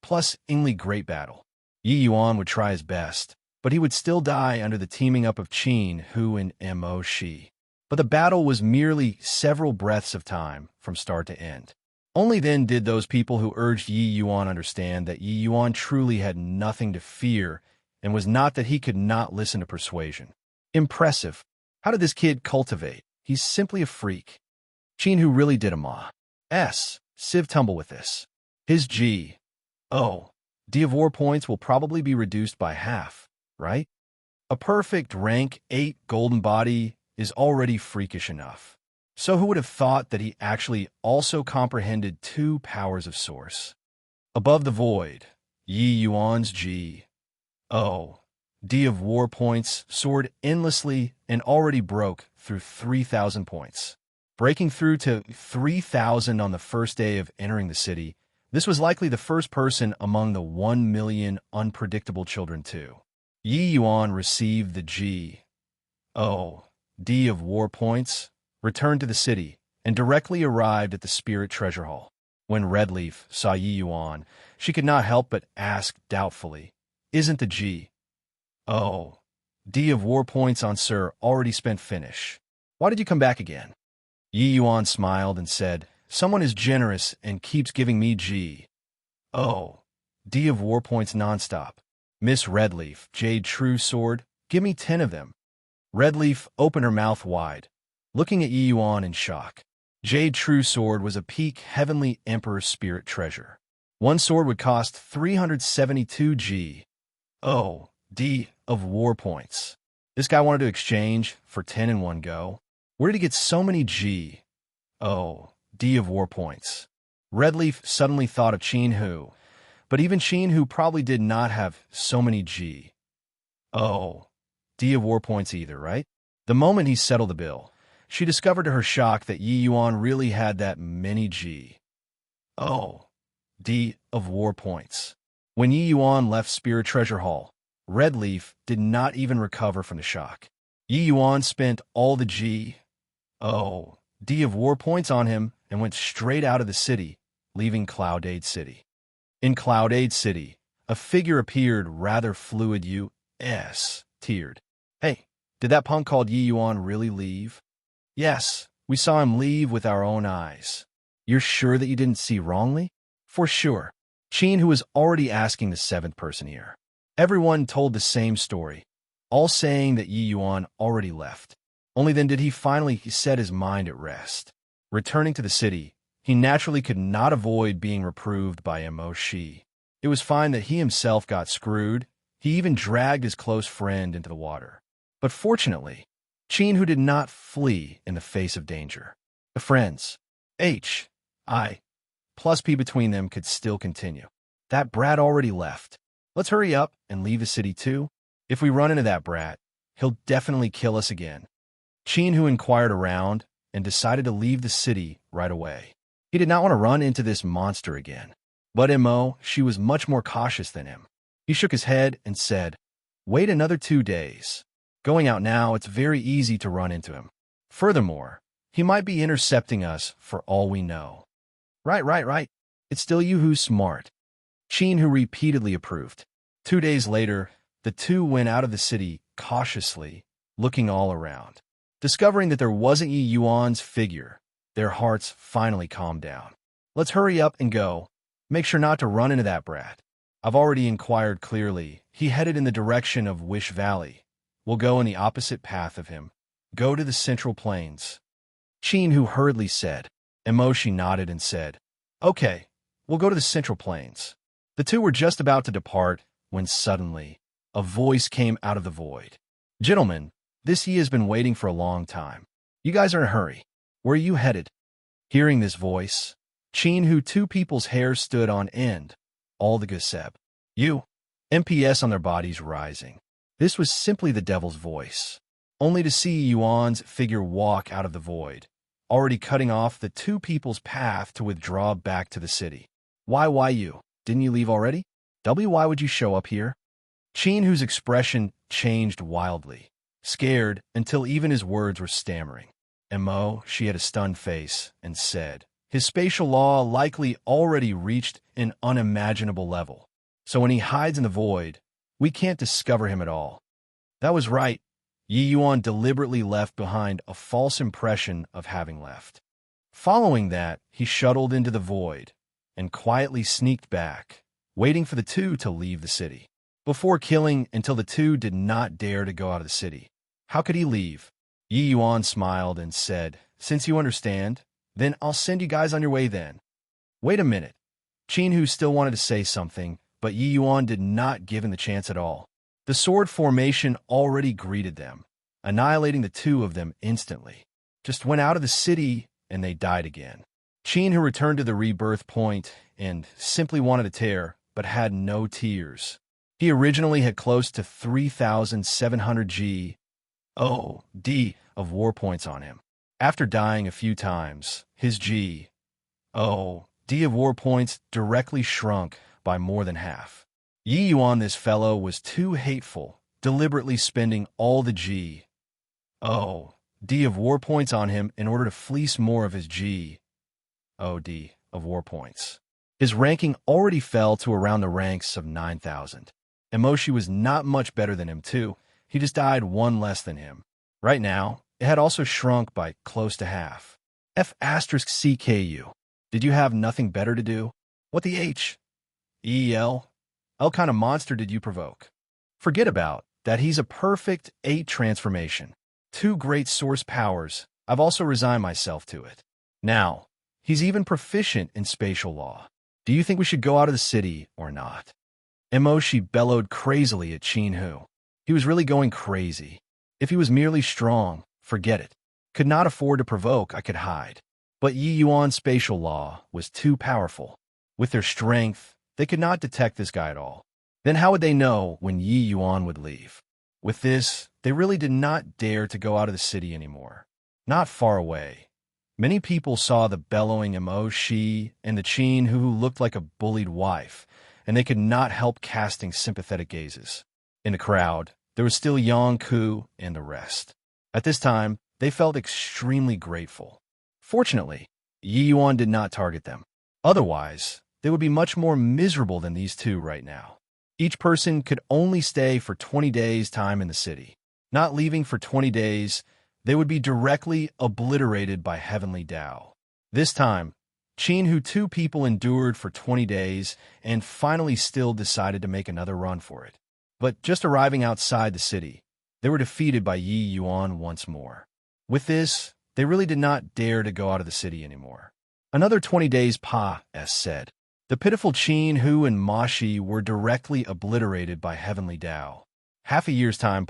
plus Ingli great battle. Yi Yuan would try his best, but he would still die under the teaming up of Qin, Hu, and Mo Shi. But the battle was merely several breaths of time from start to end. Only then did those people who urged Yi Yuan understand that Yi Yuan truly had nothing to fear and was not that he could not listen to persuasion. Impressive. How did this kid cultivate? He's simply a freak. Qin Hu really did a Civ tumble with this. His G. O. D of war points will probably be reduced by half, right? A perfect rank 8 golden body is already freakish enough. So who would have thought that he actually also comprehended 2 powers of source? Above the void, Yi Yuan's G. O. D of war points soared endlessly and already broke through 3,000 points. Breaking through to 3,000 on the first day of entering the city, this was likely the first person among the 1 million unpredictable children too. Yi Yuan received the G. O. D of war points, returned to the city, and directly arrived at the Spirit Treasure Hall. When Redleaf saw Yi Yuan, she could not help but ask doubtfully, "Isn't the G. O. D of war points on Sir already spent finish? Why did you come back again?" Yi Yuan smiled and said, "Someone is generous and keeps giving me G. O. D of war points nonstop. Miss Redleaf, Jade True Sword, give me 10 of them." Redleaf opened her mouth wide, looking at Yi Yuan in shock. Jade True Sword was a peak Heavenly Emperor Spirit treasure. One sword would cost 372 G. O. D of war points. This guy wanted to exchange for 10 in one go. Where did he get so many G. O. D of war points? Redleaf suddenly thought of Qin Hu, but even Qin Hu probably did not have so many G. O. D of war points either, right? The moment he settled the bill, she discovered to her shock that Yi Yuan really had that many G. O. D of war points. When Yi Yuan left Spirit Treasure Hall, Redleaf did not even recover from the shock. Yi Yuan spent all the G. O. D of war points on him and went straight out of the city, leaving Cloudade City. In Cloudade City, a figure appeared rather fluid. U.S. teared. "Hey, did that punk called Yi Yuan really leave?" "Yes, we saw him leave with our own eyes." "You're sure that you didn't see wrongly?" "For sure." Qin, who was already asking the 7th person here. Everyone told the same story, all saying that Yi Yuan already left. Only then did he finally set his mind at rest. Returning to the city, he naturally could not avoid being reproved by Mo Shi. It was fine that he himself got screwed. He even dragged his close friend into the water. But fortunately, Qin, who did not flee in the face of danger. The friends, H, I, plus P between them could still continue. That brat already left. Let's hurry up and leave the city too. If we run into that brat, he'll definitely kill us again. Qin, who inquired around and decided to leave the city right away. He did not want to run into this monster again. But Mo, she was much more cautious than him. He shook his head and said, "Wait another 2 days. Going out now, it's very easy to run into him. Furthermore, he might be intercepting us for all we know." Right. It's still you who's smart. Qin, who repeatedly approved. 2 days later, the two went out of the city cautiously, looking all around. Discovering that there wasn't Yi Yuan's figure, their hearts finally calmed down. "Let's hurry up and go. Make sure not to run into that brat. I've already inquired clearly. He headed in the direction of Wish Valley. We'll go in the opposite path of him. Go to the Central Plains." Qin, who hurriedly said. Mo Shi nodded and said, "Okay, we'll go to the Central Plains." The two were just about to depart when suddenly a voice came out of the void. "Gentlemen, this he has been waiting for a long time. You guys are in a hurry. Where are you headed?" Hearing this voice, Qin, who 2 people's hair stood on end, all the Guseb. MPS on their bodies rising. This was simply the devil's voice. Only to see Yuan's figure walk out of the void, already cutting off the 2 people's path to withdraw back to the city. Why you? Didn't you leave already? Why would you show up here?" Qin, whose expression changed wildly, scared until even his words were stammering. Mo, she had a stunned face and said, "His spatial law likely already reached an unimaginable level. So when he hides in the void, we can't discover him at all. That was right. Yi Yuan deliberately left behind a false impression of having left. Following that, he shuttled into the void and quietly sneaked back, waiting for the two to leave the city, before killing until the two did not dare to go out of the city. How could he leave? Yi Yuan smiled and said, "Since you understand, then I'll send you guys on your way then." Wait a minute. Qin Hu still wanted to say something, but Yi Yuan did not give him the chance at all. The sword formation already greeted them, annihilating the two of them instantly. Just went out of the city and they died again. Qin Hu returned to the rebirth point and simply wanted to tear, but had no tears. He originally had close to 3,700 G.O.D. of war points on him. After dying a few times, his G.O.D. of war points directly shrunk by more than half. Yi Yuan, this fellow, was too hateful, deliberately spending all the G.O.D. of war points on him in order to fleece more of his G.O.D. of war points. His ranking already fell to around the ranks of 9,000. Emoshi was not much better than him too. He just died one less than him. Right now, it had also shrunk by close to half. F***CKU. Did you have nothing better to do? What the H? E.L.? What kind of monster did you provoke? Forget about that. He's a perfect 8 transformation. 2 great source powers. I've also resigned myself to it. Now, he's even proficient in spatial law. Do you think we should go out of the city or not? Emoshi bellowed crazily at Qin Hu. He was really going crazy. If he was merely strong, forget it. Could not afford to provoke, I could hide. But Yi Yuan's spatial law was too powerful. With their strength, they could not detect this guy at all. Then how would they know when Yi Yuan would leave? With this, they really did not dare to go out of the city anymore. Not far away, many people saw the bellowing Emoshi and the Qin Hu looked like a bullied wife, and they could not help casting sympathetic gazes. In the crowd, there was still Yang Ku and the rest. At this time, they felt extremely grateful. Fortunately, Yi Yuan did not target them. Otherwise, they would be much more miserable than these two right now. Each person could only stay for 20 days' time in the city. Not leaving for 20 days, they would be directly obliterated by heavenly Tao. This time, Qin Hu 2 people endured for 20 days and finally still decided to make another run for it. But just arriving outside the city, they were defeated by Yi Yuan once more. With this, they really did not dare to go out of the city anymore. Another 20 days said. The pitiful Qin Hu and Mashi were directly obliterated by heavenly Tao. Half a year's time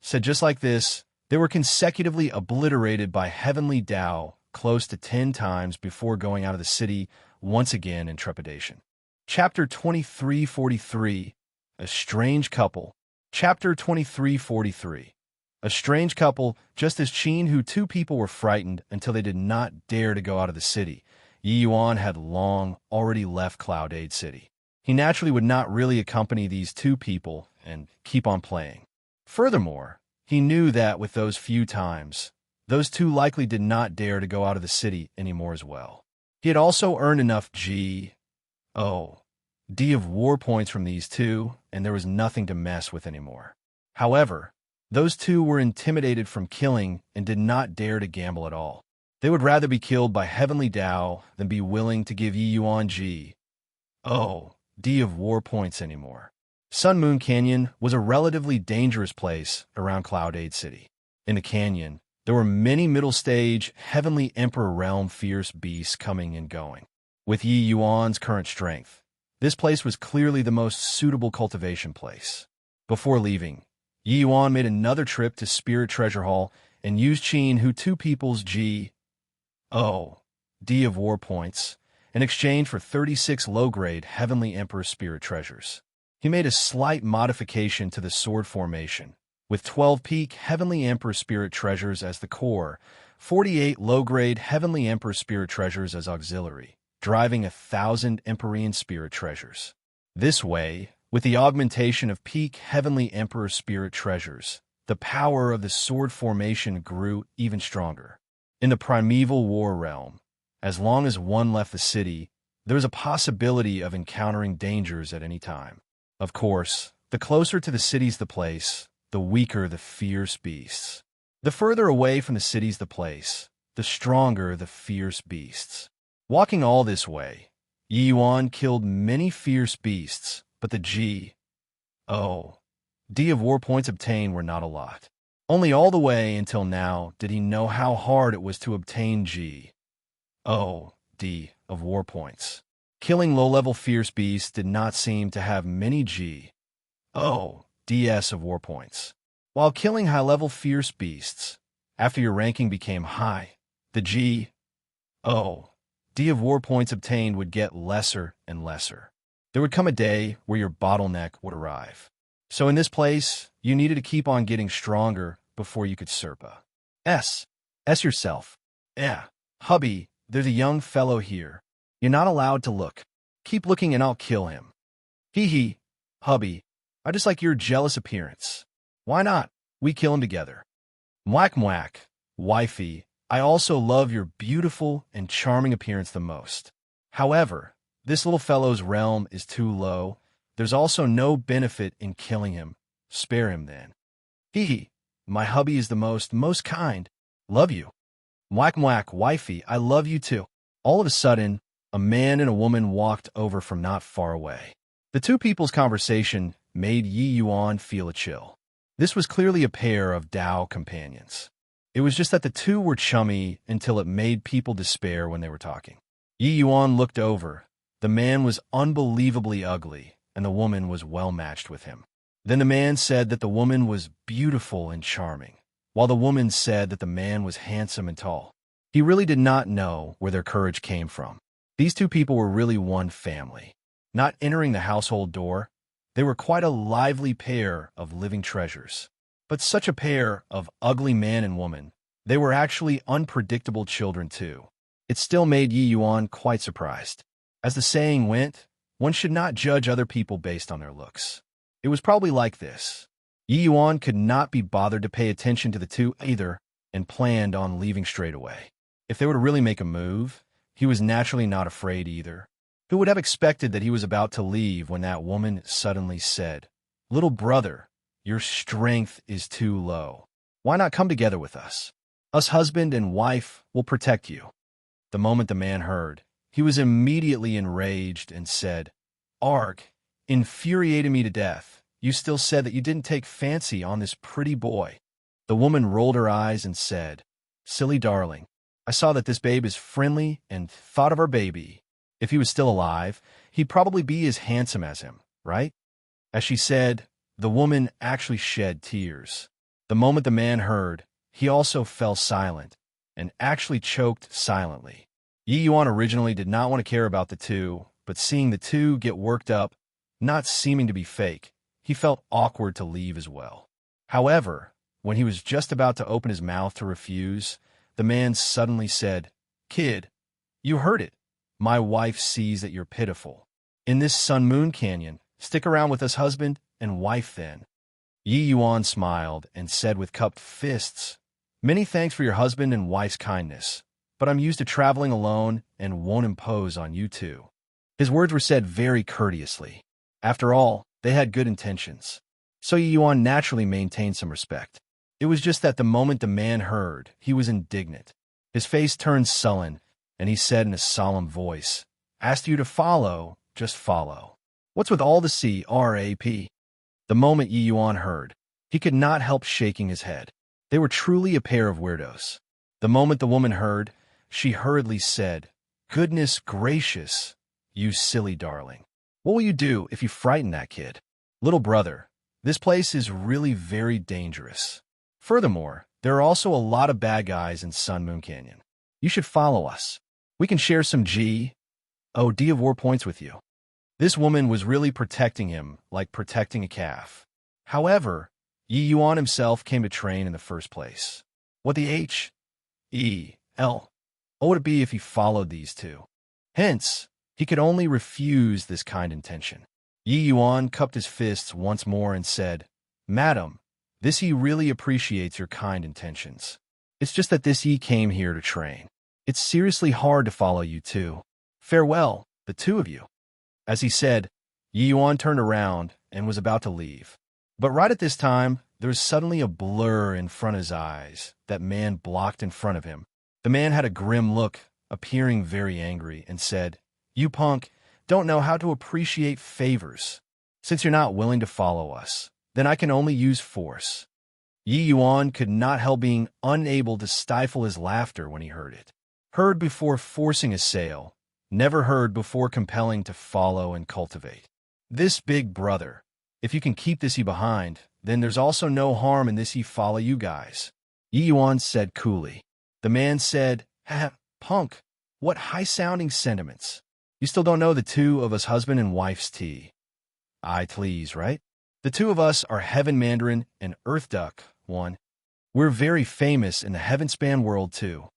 said just like this, they were consecutively obliterated by heavenly Tao close to 10 times before going out of the city once again in trepidation. Chapter 2343, A Strange Couple. Chapter 2343. A strange couple. Just as Qin Hu 2 people were frightened until they did not dare to go out of the city, Yi Yuan had long already left Cloud8 City. He naturally would not really accompany these 2 people and keep on playing. Furthermore, he knew that with those few times, those 2 likely did not dare to go out of the city anymore as well. He had also earned enough G.O.D. of war points from these 2, and there was nothing to mess with anymore. However, those 2 were intimidated from killing and did not dare to gamble at all. They would rather be killed by heavenly Tao than be willing to give Yi Yuan G.O.D. of war points anymore. Sun Moon Canyon was a relatively dangerous place around Cloud8 City. In the canyon, there were many middle-stage, Heavenly Emperor realm fierce beasts coming and going. With Yi Yuan's current strength, this place was clearly the most suitable cultivation place. Before leaving, Yi Yuan made another trip to Spirit Treasure Hall and used Qin Hu 2 people's G.O.D. of war points in exchange for 36 low-grade Heavenly Emperor Spirit Treasures. He made a slight modification to the sword formation, with 12 peak Heavenly Emperor Spirit Treasures as the core, 48 low-grade Heavenly Emperor Spirit Treasures as auxiliary, driving 1,000 Empyrean Spirit Treasures. This way, with the augmentation of peak Heavenly Emperor Spirit Treasures, the power of the sword formation grew even stronger. In the primeval war realm, as long as one left the city, There was a possibility of encountering dangers at any time. Of course, the closer to the cities the place, the weaker the fierce beasts. The further away from the cities the place, the stronger the fierce beasts. Walking all this way, Yi Yuan killed many fierce beasts, but the D of war points obtained were not a lot. Only all the way until now did he know how hard it was to obtain D of war points. Killing low-level fierce beasts did not seem to have many DS of war points. While killing high-level fierce beasts, after your ranking became high, the D of war points obtained would get lesser and lesser. There would come a day where your bottleneck would arrive. So in this place, you needed to keep on getting stronger before you could Serpa. S yourself. Hubby, there's a young fellow here. You're not allowed to look. Keep looking and I'll kill him. Hee, hubby, I just like your jealous appearance. Why not? We kill him together. Mwak, wifey, I also love your beautiful and charming appearance the most. However, this little fellow's realm is too low. There's also no benefit in killing him. Spare him then. Hee, my hubby is the most kind. Love you. Mwak, wifey, I love you too. All of a sudden, a man and a woman walked over from not far away. The two people's conversation made Yi Yuan feel a chill. This was clearly a pair of Dao companions. It was just that the two were chummy until it made people despair when they were talking. Yi Yuan looked over. The man was unbelievably ugly, and the woman was well matched with him. Then the man said that the woman was beautiful and charming, while the woman said that the man was handsome and tall. He really did not know where their courage came from. These two people were really one family. Not entering the household door, they were quite a lively pair of living treasures. But such a pair of ugly man and woman, they were actually unpredictable children too. It still made Yi Yuan quite surprised. As the saying went, one should not judge other people based on their looks. It was probably like this. Yi Yuan could not be bothered to pay attention to the two either and planned on leaving straight away. If they were to really make a move, he was naturally not afraid either. Who would have expected that he was about to leave when that woman suddenly said, "Little brother, your strength is too low. Why not come together with us? Us husband and wife will protect you." The moment the man heard, he was immediately enraged and said, "Arg, infuriated me to death. You still said that you didn't take fancy on this pretty boy." The woman rolled her eyes and said, "Silly darling, I saw that this babe is friendly and thought of our baby. If he was still alive, he'd probably be as handsome as him, right?" As she said, the woman actually shed tears. The moment the man heard, he also fell silent and actually choked silently. Yi Yuan originally did not want to care about the two, but seeing the two get worked up, not seeming to be fake, he felt awkward to leave as well. However, when he was just about to open his mouth to refuse, the man suddenly said, "Kid, you heard it. My wife sees that you're pitiful. In this sun-moon canyon, stick around with us husband and wife then." Yi Yuan smiled and said with cupped fists, "Many thanks for your husband and wife's kindness, but I'm used to traveling alone and won't impose on you two." His words were said very courteously. After all, they had good intentions. So Yi Yuan naturally maintained some respect. It was just that the moment the man heard, he was indignant. His face turned sullen, and he said in a solemn voice, "Asked you to follow, just follow. What's with all the crap?" The moment Yi Yuan heard, he could not help shaking his head. They were truly a pair of weirdos. The moment the woman heard, she hurriedly said, "Goodness gracious, you silly darling. What will you do if you frighten that kid? Little brother, this place is really very dangerous. Furthermore, there are also a lot of bad guys in Sun Moon Canyon. You should follow us. We can share some D of war points with you." This woman was really protecting him like protecting a calf. However, Yi Yuan himself came to train in the first place. What the would it be if he followed these two? Hence, he could only refuse this kind intention. Yi Yuan cupped his fists once more and said, "Madam, this he really appreciates your kind intentions. It's just that this he came here to train. It's seriously hard to follow you too. Farewell, the two of you. As he said, Yi Yuan turned around and was about to leave. But right at this time, there was suddenly a blur in front of his eyes. That man blocked in front of him. The man had a grim look, appearing very angry, and said, "You punk, don't know how to appreciate favors. Since you're not willing to follow us, then I can only use force." Yi Yuan could not help being unable to stifle his laughter when he heard it. Heard before forcing a sale, never heard before compelling to follow and cultivate. This big brother, if you can keep this behind, then there's also no harm in this follow you guys. Yi Yuan said coolly. The man said, "Ha, punk, what high-sounding sentiments. You still don't know the two of us husband and wife's tea. I please, right? The two of us are Heaven Mandarin and Earth Duck, one. We're very famous in the Heavenspan world, too."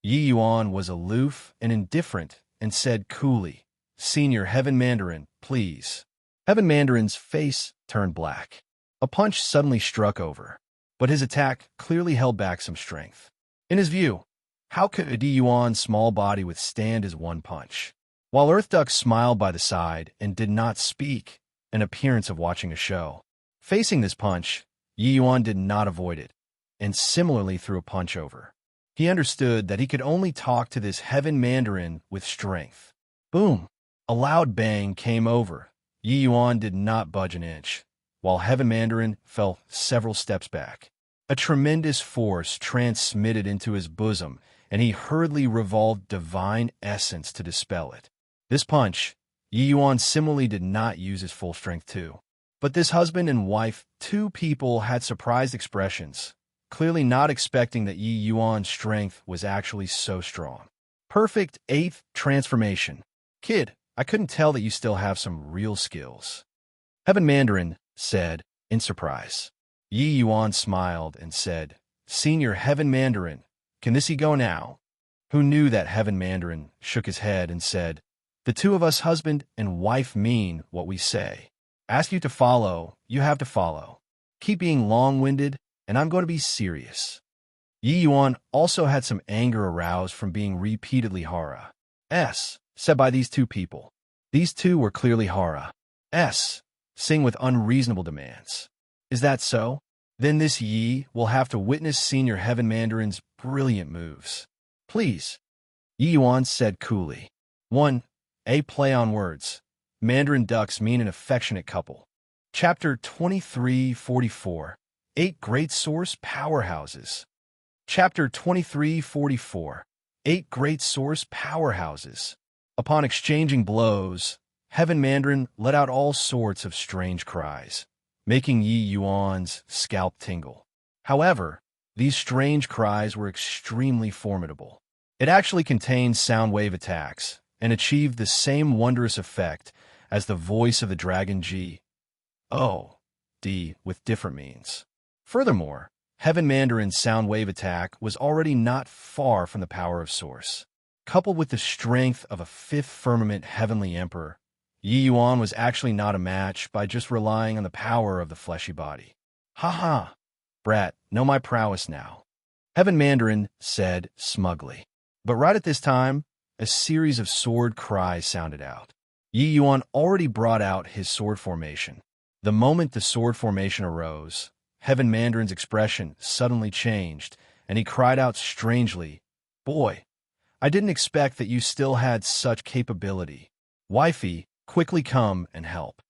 Yi Yuan was aloof and indifferent and said coolly, "Senior Heaven Mandarin, please." Heaven Mandarin's face turned black. A punch suddenly struck over, but his attack clearly held back some strength. In his view, how could Yi Yuan's small body withstand his one punch? While Earth Duck smiled by the side and did not speak, an appearance of watching a show. Facing this punch, Yi Yuan did not avoid it, and similarly threw a punch over. He understood that he could only talk to this Heaven Mandarin with strength. Boom! A loud bang came over. Yi Yuan did not budge an inch, while Heaven Mandarin fell several steps back. A tremendous force transmitted into his bosom, and he hurriedly revolved divine essence to dispel it. This punch, Yi Yuan similarly did not use his full strength too. But this husband and wife, two people, had surprised expressions, clearly not expecting that Yi Yuan's strength was actually so strong. Perfect eighth transformation. Kid, I couldn't tell that you still have some real skills. Heaven Mandarin said, in surprise. Yi Yuan smiled and said, "Senior Heaven Mandarin, can this go now?" Who knew that Heaven Mandarin shook his head and said, "The two of us husband and wife mean what we say. Ask you to follow, you have to follow. Keep being long-winded, and I'm going to be serious." Yi Yuan also had some anger aroused from being repeatedly Hara said by these two people. These two were clearly Hara saying with unreasonable demands. Is that so? Then this Yi will have to witness Senior Heaven Mandarin's brilliant moves. Please. Yi Yuan said coolly. 1. A play on words. Mandarin ducks mean an affectionate couple. Chapter 2344. 8 Great Source Powerhouses. Chapter 2344. 8 Great Source Powerhouses. Upon exchanging blows, Heaven Mandarin let out all sorts of strange cries, making Yi Yuan's scalp tingle. However, these strange cries were extremely formidable. It actually contained sound wave attacks and achieved the same wondrous effect as the voice of the dragon G-O-D with different means. Furthermore, Heaven Mandarin's sound wave attack was already not far from the power of Source. Coupled with the strength of a fifth firmament heavenly emperor, Yi Yuan was actually not a match by just relying on the power of the fleshy body. "Ha ha, brat, know my prowess now," Heaven Mandarin said smugly. But right at this time, a series of sword cries sounded out. Yi Yuan already brought out his sword formation. The moment the sword formation arose, Heaven Mandarin's expression suddenly changed, and he cried out strangely, "Boy, I didn't expect that you still had such capability. Wifey, quickly come and help."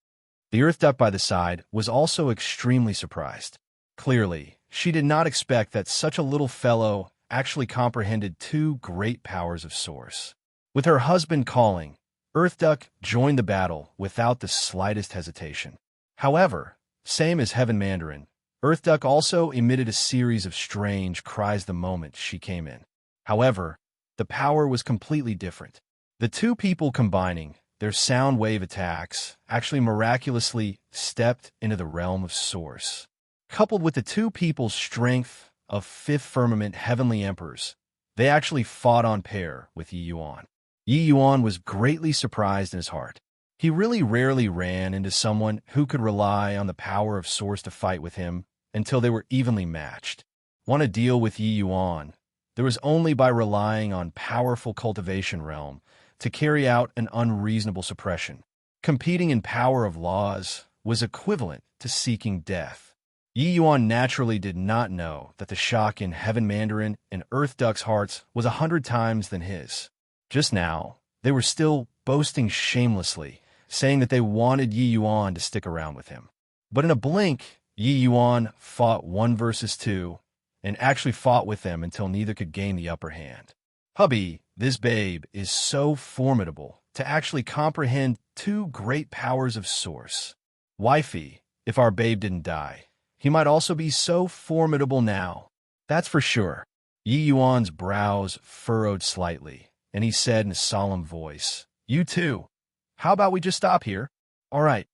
The Earth Duck by the side was also extremely surprised. Clearly, she did not expect that such a little fellow actually comprehended 2 great powers of Source. With her husband calling, Earth Duck joined the battle without the slightest hesitation. However, same as Heaven Mandarin, Earth Duck also emitted a series of strange cries the moment she came in. However, the power was completely different. The two people combining their sound wave attacks actually miraculously stepped into the realm of Source. Coupled with the two people's strength of fifth firmament heavenly emperors, they actually fought on pair with Yi Yuan. Yi Yuan was greatly surprised in his heart. He really rarely ran into someone who could rely on the power of Source to fight with him until they were evenly matched. Want to deal with Yi Yuan? There was only by relying on powerful cultivation realm to carry out an unreasonable suppression. Competing in power of laws was equivalent to seeking death. Yi Yuan naturally did not know that the shock in Heaven Mandarin and Earth Duck's hearts was 100 times than his. Just now, they were still boasting shamelessly, saying that they wanted Yi Yuan to stick around with him. But in a blink, Yi Yuan fought 1 versus 2, and actually fought with them until neither could gain the upper hand. Hubby, this babe is so formidable to actually comprehend 2 great powers of source. Wifey, if our babe didn't die, he might also be so formidable now. That's for sure. Yi Yuan's brows furrowed slightly, and he said in a solemn voice, "You too. How about we just stop here? All right,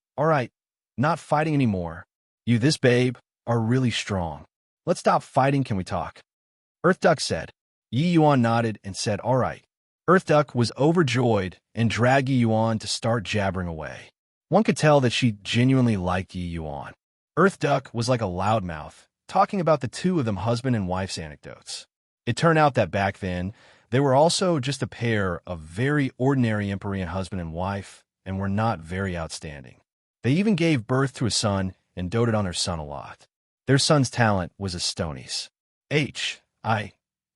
not fighting anymore. You, this babe, are really strong. Let's stop fighting, can we talk?" Earth Duck said. Yi Yuan nodded and said, "All right." Earth Duck was overjoyed and dragged Yi Yuan to start jabbering away. One could tell that she genuinely liked Yi Yuan. Earth Duck was like a loudmouth, talking about the 2 of them husband and wife's anecdotes. It turned out that back then, they were also just a pair of very ordinary Empyrean husband and wife, and were not very outstanding. They even gave birth to a son and doted on their son a lot. Their son's talent was Astoni's.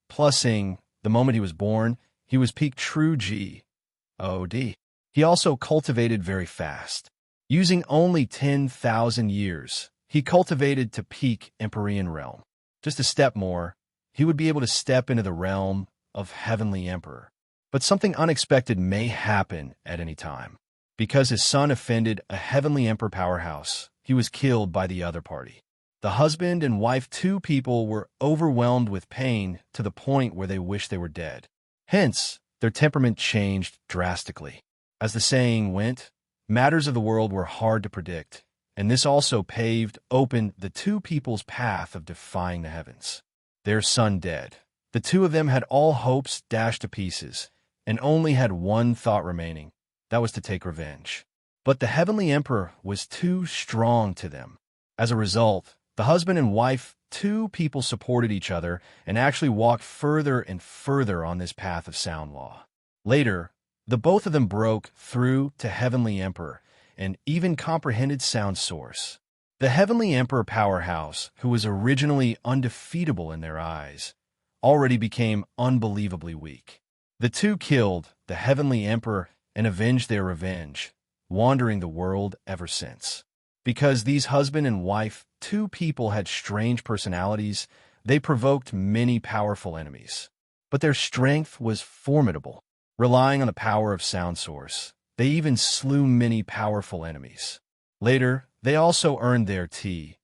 Plusing, the moment he was born, he was peak true God. He also cultivated very fast. Using only 10,000 years, he cultivated to peak Empyrean realm. Just a step more, he would be able to step into the realm of Heavenly Emperor. But something unexpected may happen at any time. Because his son offended a Heavenly Emperor powerhouse, he was killed by the other party. The husband and wife, 2 people, were overwhelmed with pain to the point where they wished they were dead. Hence, their temperament changed drastically. As the saying went, matters of the world were hard to predict, and this also paved open the 2 people's path of defying the heavens. Their son dead, the 2 of them had all hopes dashed to pieces, and only had one thought remaining, that was to take revenge. But the Heavenly Emperor was too strong to them. As a result, the husband and wife, 2 people, supported each other and actually walked further and further on this path of sound law. Later, the both of them broke through to Heavenly Emperor and even comprehended sound source. The Heavenly Emperor powerhouse, who was originally undefeatable in their eyes, already became unbelievably weak. The 2 killed the Heavenly Emperor and avenged their revenge, wandering the world ever since. Because these husband and wife, 2 people, had strange personalities, they provoked many powerful enemies. But their strength was formidable. Relying on the power of sound source, they even slew many powerful enemies. Later, they also earned their Tleas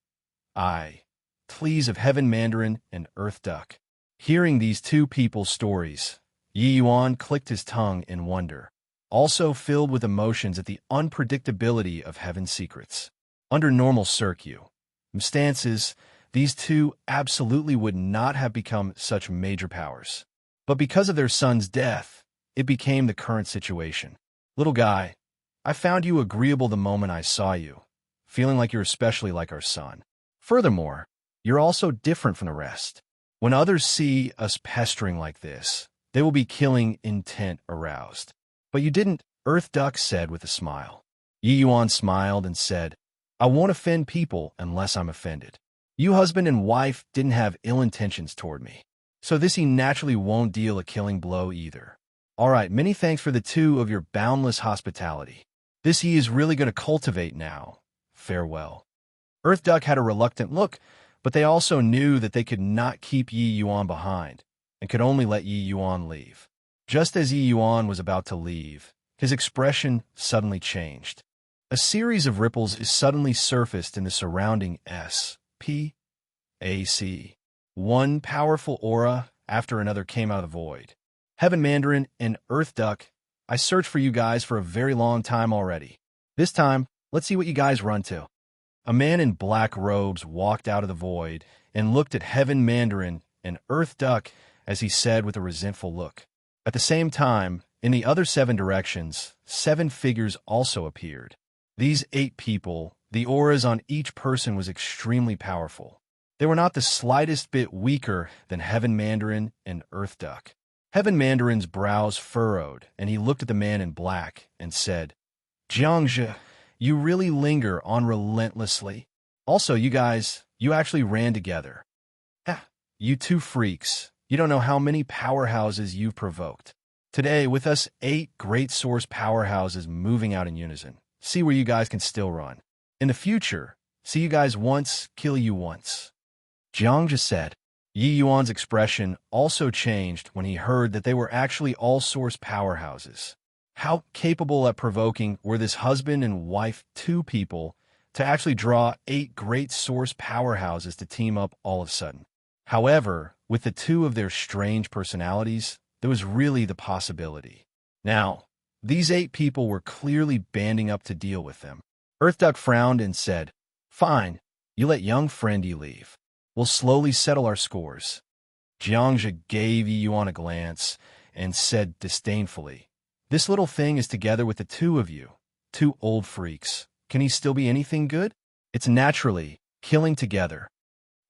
of Heaven Mandarin and Earth Duck. Hearing these 2 people's stories, Yi Yuan clicked his tongue in wonder, also filled with emotions at the unpredictability of Heaven's secrets. Under normal circumstances, these 2 absolutely would not have become such major powers. But because of their son's death, it became the current situation. Little guy, I found you agreeable the moment I saw you, feeling like you're especially like our son. Furthermore, you're also different from the rest. When others see us pestering like this, they will be killing intent aroused. But you didn't, Earth Duck said with a smile. Yi Yuan smiled and said, "I won't offend people unless I'm offended. You husband and wife didn't have ill intentions toward me, so this he naturally won't deal a killing blow either. All right, many thanks for the 2 of your boundless hospitality. This he is really going to cultivate now. Farewell." Earth Duck had a reluctant look, but they also knew that they could not keep Yi Yuan behind, and could only let Yi Yuan leave. Just as Yi Yuan was about to leave, his expression suddenly changed. A series of ripples suddenly surfaced in the surrounding space. One powerful aura after another came out of the void. Heaven Mandarin and Earth Duck, I searched for you guys for a very long time already. This time, let's see what you guys run to. A man in black robes walked out of the void and looked at Heaven Mandarin and Earth Duck as he said with a resentful look. At the same time, in the other 7 directions, 7 figures also appeared. These 8 people, the auras on each person was extremely powerful. They were not the slightest bit weaker than Heaven Mandarin and Earth Duck. Heaven Mandarin's brows furrowed, and he looked at the man in black and said, Jiangzhe, you really linger on relentlessly. Also, you actually ran together. Ah, you two freaks. You don't know how many powerhouses you've provoked. Today, with us 8 great source powerhouses moving out in unison, see where you guys can still run. In the future, see you guys once, kill you once. Jiangzhe said. Yi Yuan's expression also changed when he heard that they were actually all source powerhouses. How capable at provoking were this husband and wife, 2 people, to actually draw 8 great source powerhouses to team up all of a sudden. However, with the 2 of their strange personalities, there was really the possibility. Now, these 8 people were clearly banding up to deal with them. Earthduck frowned and said, Fine, you let young friendy leave. We'll slowly settle our scores. Jiangzhe gave Yi Yuan a glance and said disdainfully, This little thing is together with the 2 of you. 2 old freaks. Can he still be anything good? It's naturally killing together.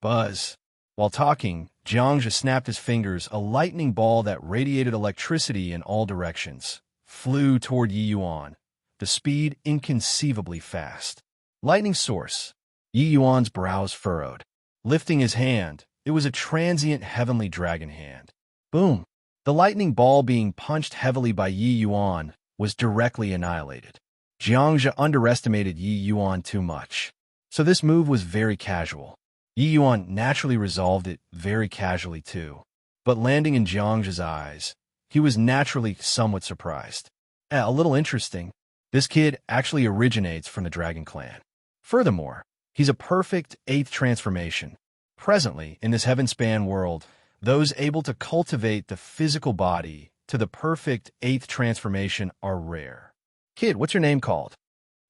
Buzz. While talking, Jiangzhe snapped his fingers. A lightning ball that radiated electricity in all directions flew toward Yi Yuan, the speed inconceivably fast. Lightning source. Yi Yuan's brows furrowed. Lifting his hand, it was a transient heavenly dragon hand. Boom! The lightning ball being punched heavily by Yi Yuan was directly annihilated. Jiangzhe underestimated Yi Yuan too much, so this move was very casual. Yi Yuan naturally resolved it very casually too, but landing in Jiangzhe's eyes, he was naturally somewhat surprised. A little interesting, this kid actually originates from the Dragon Clan. Furthermore, he's a perfect 8th transformation. Presently, in this heaven-span world, those able to cultivate the physical body to the perfect 8th transformation are rare. Kid, what's your name called?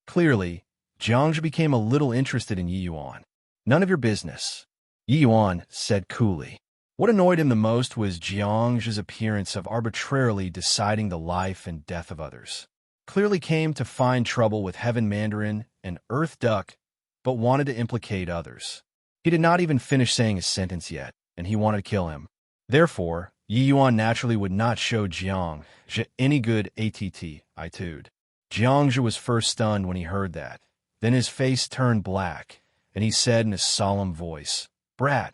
Clearly, Jiangzhe became a little interested in Yi Yuan. None of your business, Yi Yuan said coolly. What annoyed him the most was Jiangzhe's appearance of arbitrarily deciding the life and death of others. Clearly came to find trouble with Heaven Mandarin and Earth Duck, but wanted to implicate others. He did not even finish saying his sentence yet, and he wanted to kill him. Therefore, Yi Yuan naturally would not show Jiangzhe any good attitude. Jiangzhe was first stunned when he heard that. Then his face turned black, and he said in a solemn voice, Brat,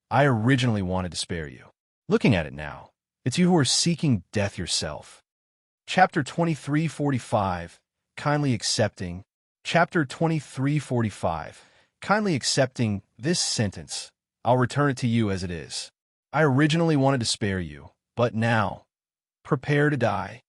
I originally wanted to spare you. Looking at it now, it's you who are seeking death yourself. Chapter 2345, Kindly Accepting. Chapter 2345, Kindly Accepting this sentence. I'll return it to you as it is. I originally wanted to spare you, but now, prepare to die.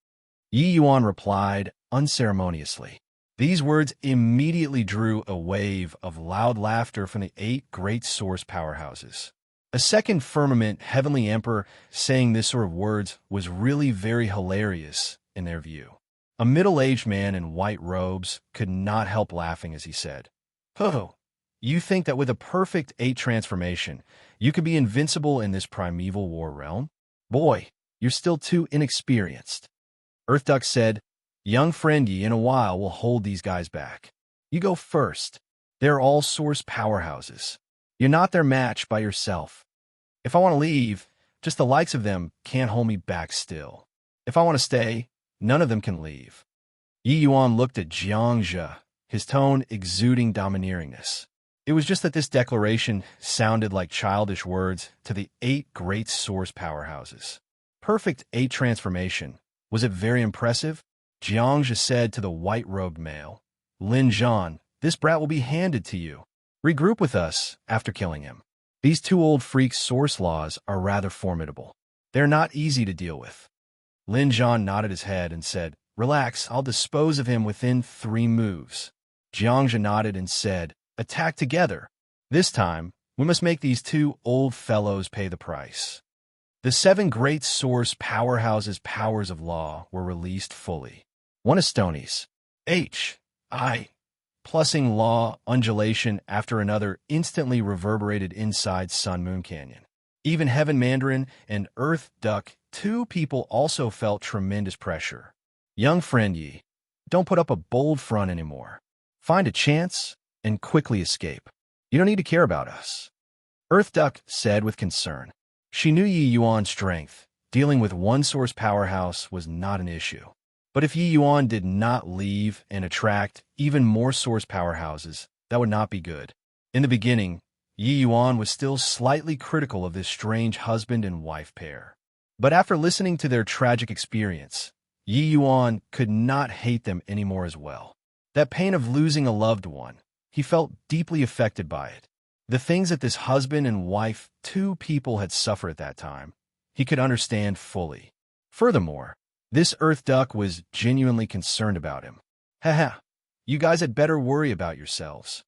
Yi Yuan replied unceremoniously. These words immediately drew a wave of loud laughter from the 8 great source powerhouses. A second firmament heavenly emperor saying this sort of words was really very hilarious in their view. A middle-aged man in white robes could not help laughing as he said, Ho, you think that with a perfect 8 transformation, you could be invincible in this primeval war realm? Boy, you're still too inexperienced. Earthduck said, Young friendy, in a while we'll hold these guys back. You go first. They're all source powerhouses. You're not their match by yourself. If I want to leave, just the likes of them can't hold me back still. If I want to stay, none of them can leave. Yi Yuan looked at Jiangzhe, his tone exuding domineeringness. It was just that this declaration sounded like childish words to the 8 great source powerhouses. Perfect 8 transformation. Was it very impressive? Jiangzhe said to the white-robed male. Lin Zhan, this brat will be handed to you. Regroup with us after killing him. These 2 old freaks' source laws are rather formidable. They're not easy to deal with. Lin Zhan nodded his head and said, Relax, I'll dispose of him within 3 moves. Jiangzhe nodded and said, Attack together. This time, we must make these 2 old fellows pay the price. The 7 great source powerhouses' powers of law were released fully. One Estonies. Plussing law undulation after another instantly reverberated inside Sun Moon Canyon. Even Heaven Mandarin and Earth Duck, 2 people also felt tremendous pressure. Young friend Yi, don't put up a bold front anymore. Find a chance and quickly escape. You don't need to care about us. Earth Duck said with concern. She knew Yi Yuan's strength, Dealing with one source powerhouse was not an issue. But if Yi Yuan did not leave and attract even more source powerhouses, that would not be good. In the beginning, Yi Yuan was still slightly critical of this strange husband and wife pair. But after listening to their tragic experience, Yi Yuan could not hate them anymore as well. That pain of losing a loved one, he felt deeply affected by it. The things that this husband and wife, two people, had suffered at that time, he could understand fully. Furthermore, this earth duck was genuinely concerned about him. Haha, you guys had better worry about yourselves,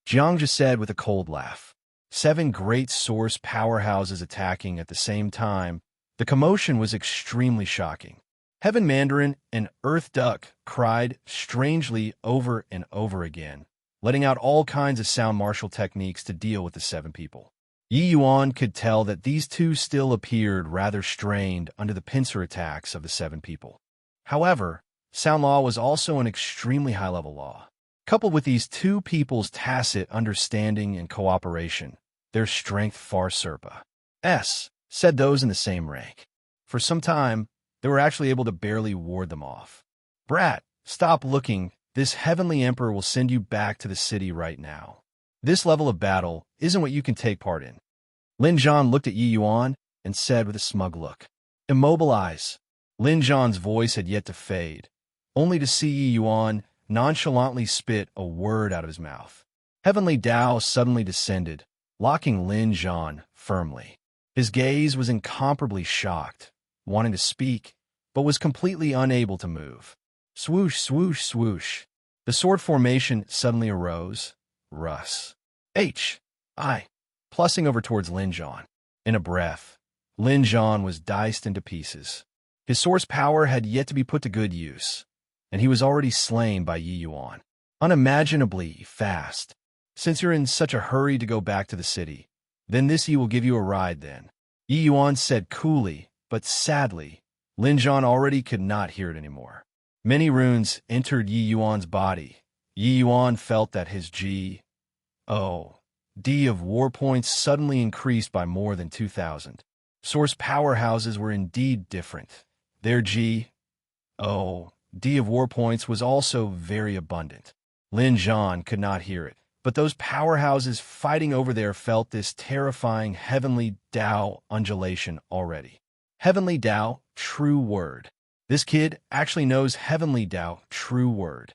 Jiangzhe said with a cold laugh. 7 great source powerhouses attacking at the same time, the commotion was extremely shocking. Heaven Mandarin and Earth Duck cried strangely over and over again, letting out all kinds of sound martial techniques to deal with the 7 people. Yi Yuan could tell that these two still appeared rather strained under the pincer attacks of the 7 people. However, sound law was also an extremely high-level law. Coupled with these two people's tacit understanding and cooperation, their strength far surpassed, said those in the same rank. For some time, they were actually able to barely ward them off. Brat, stop looking. This heavenly emperor will send you back to the city right now. This level of battle isn't what you can take part in. Lin Zhan looked at Yi Yuan and said with a smug look, "Immobilize." Lin Zhan's voice had yet to fade, only to see Yi Yuan nonchalantly spit a word out of his mouth. Heavenly Tao suddenly descended, locking Lin Zhan firmly. His gaze was incomparably shocked, wanting to speak, but was completely unable to move. Swoosh, swoosh, swoosh. The sword formation suddenly arose. Russ. Plussing over towards Lin Zhan. In a breath, Lin Zhan was diced into pieces. His source power had yet to be put to good use, and he was already slain by Yi Yuan. Unimaginably fast. Since you're in such a hurry to go back to the city, then this Yi will give you a ride then. Yi Yuan said coolly, but sadly, Lin Zhan already could not hear it anymore. Many runes entered Yi Yuan's body. Yi Yuan felt that his G.O.D. of war points suddenly increased by more than 2,000. Source powerhouses were indeed different. Their G.O.D. of war points was also very abundant. Lin Zhan could not hear it, but those powerhouses fighting over there felt this terrifying heavenly Tao undulation already. Heavenly Tao, true word. This kid actually knows heavenly Tao, true word.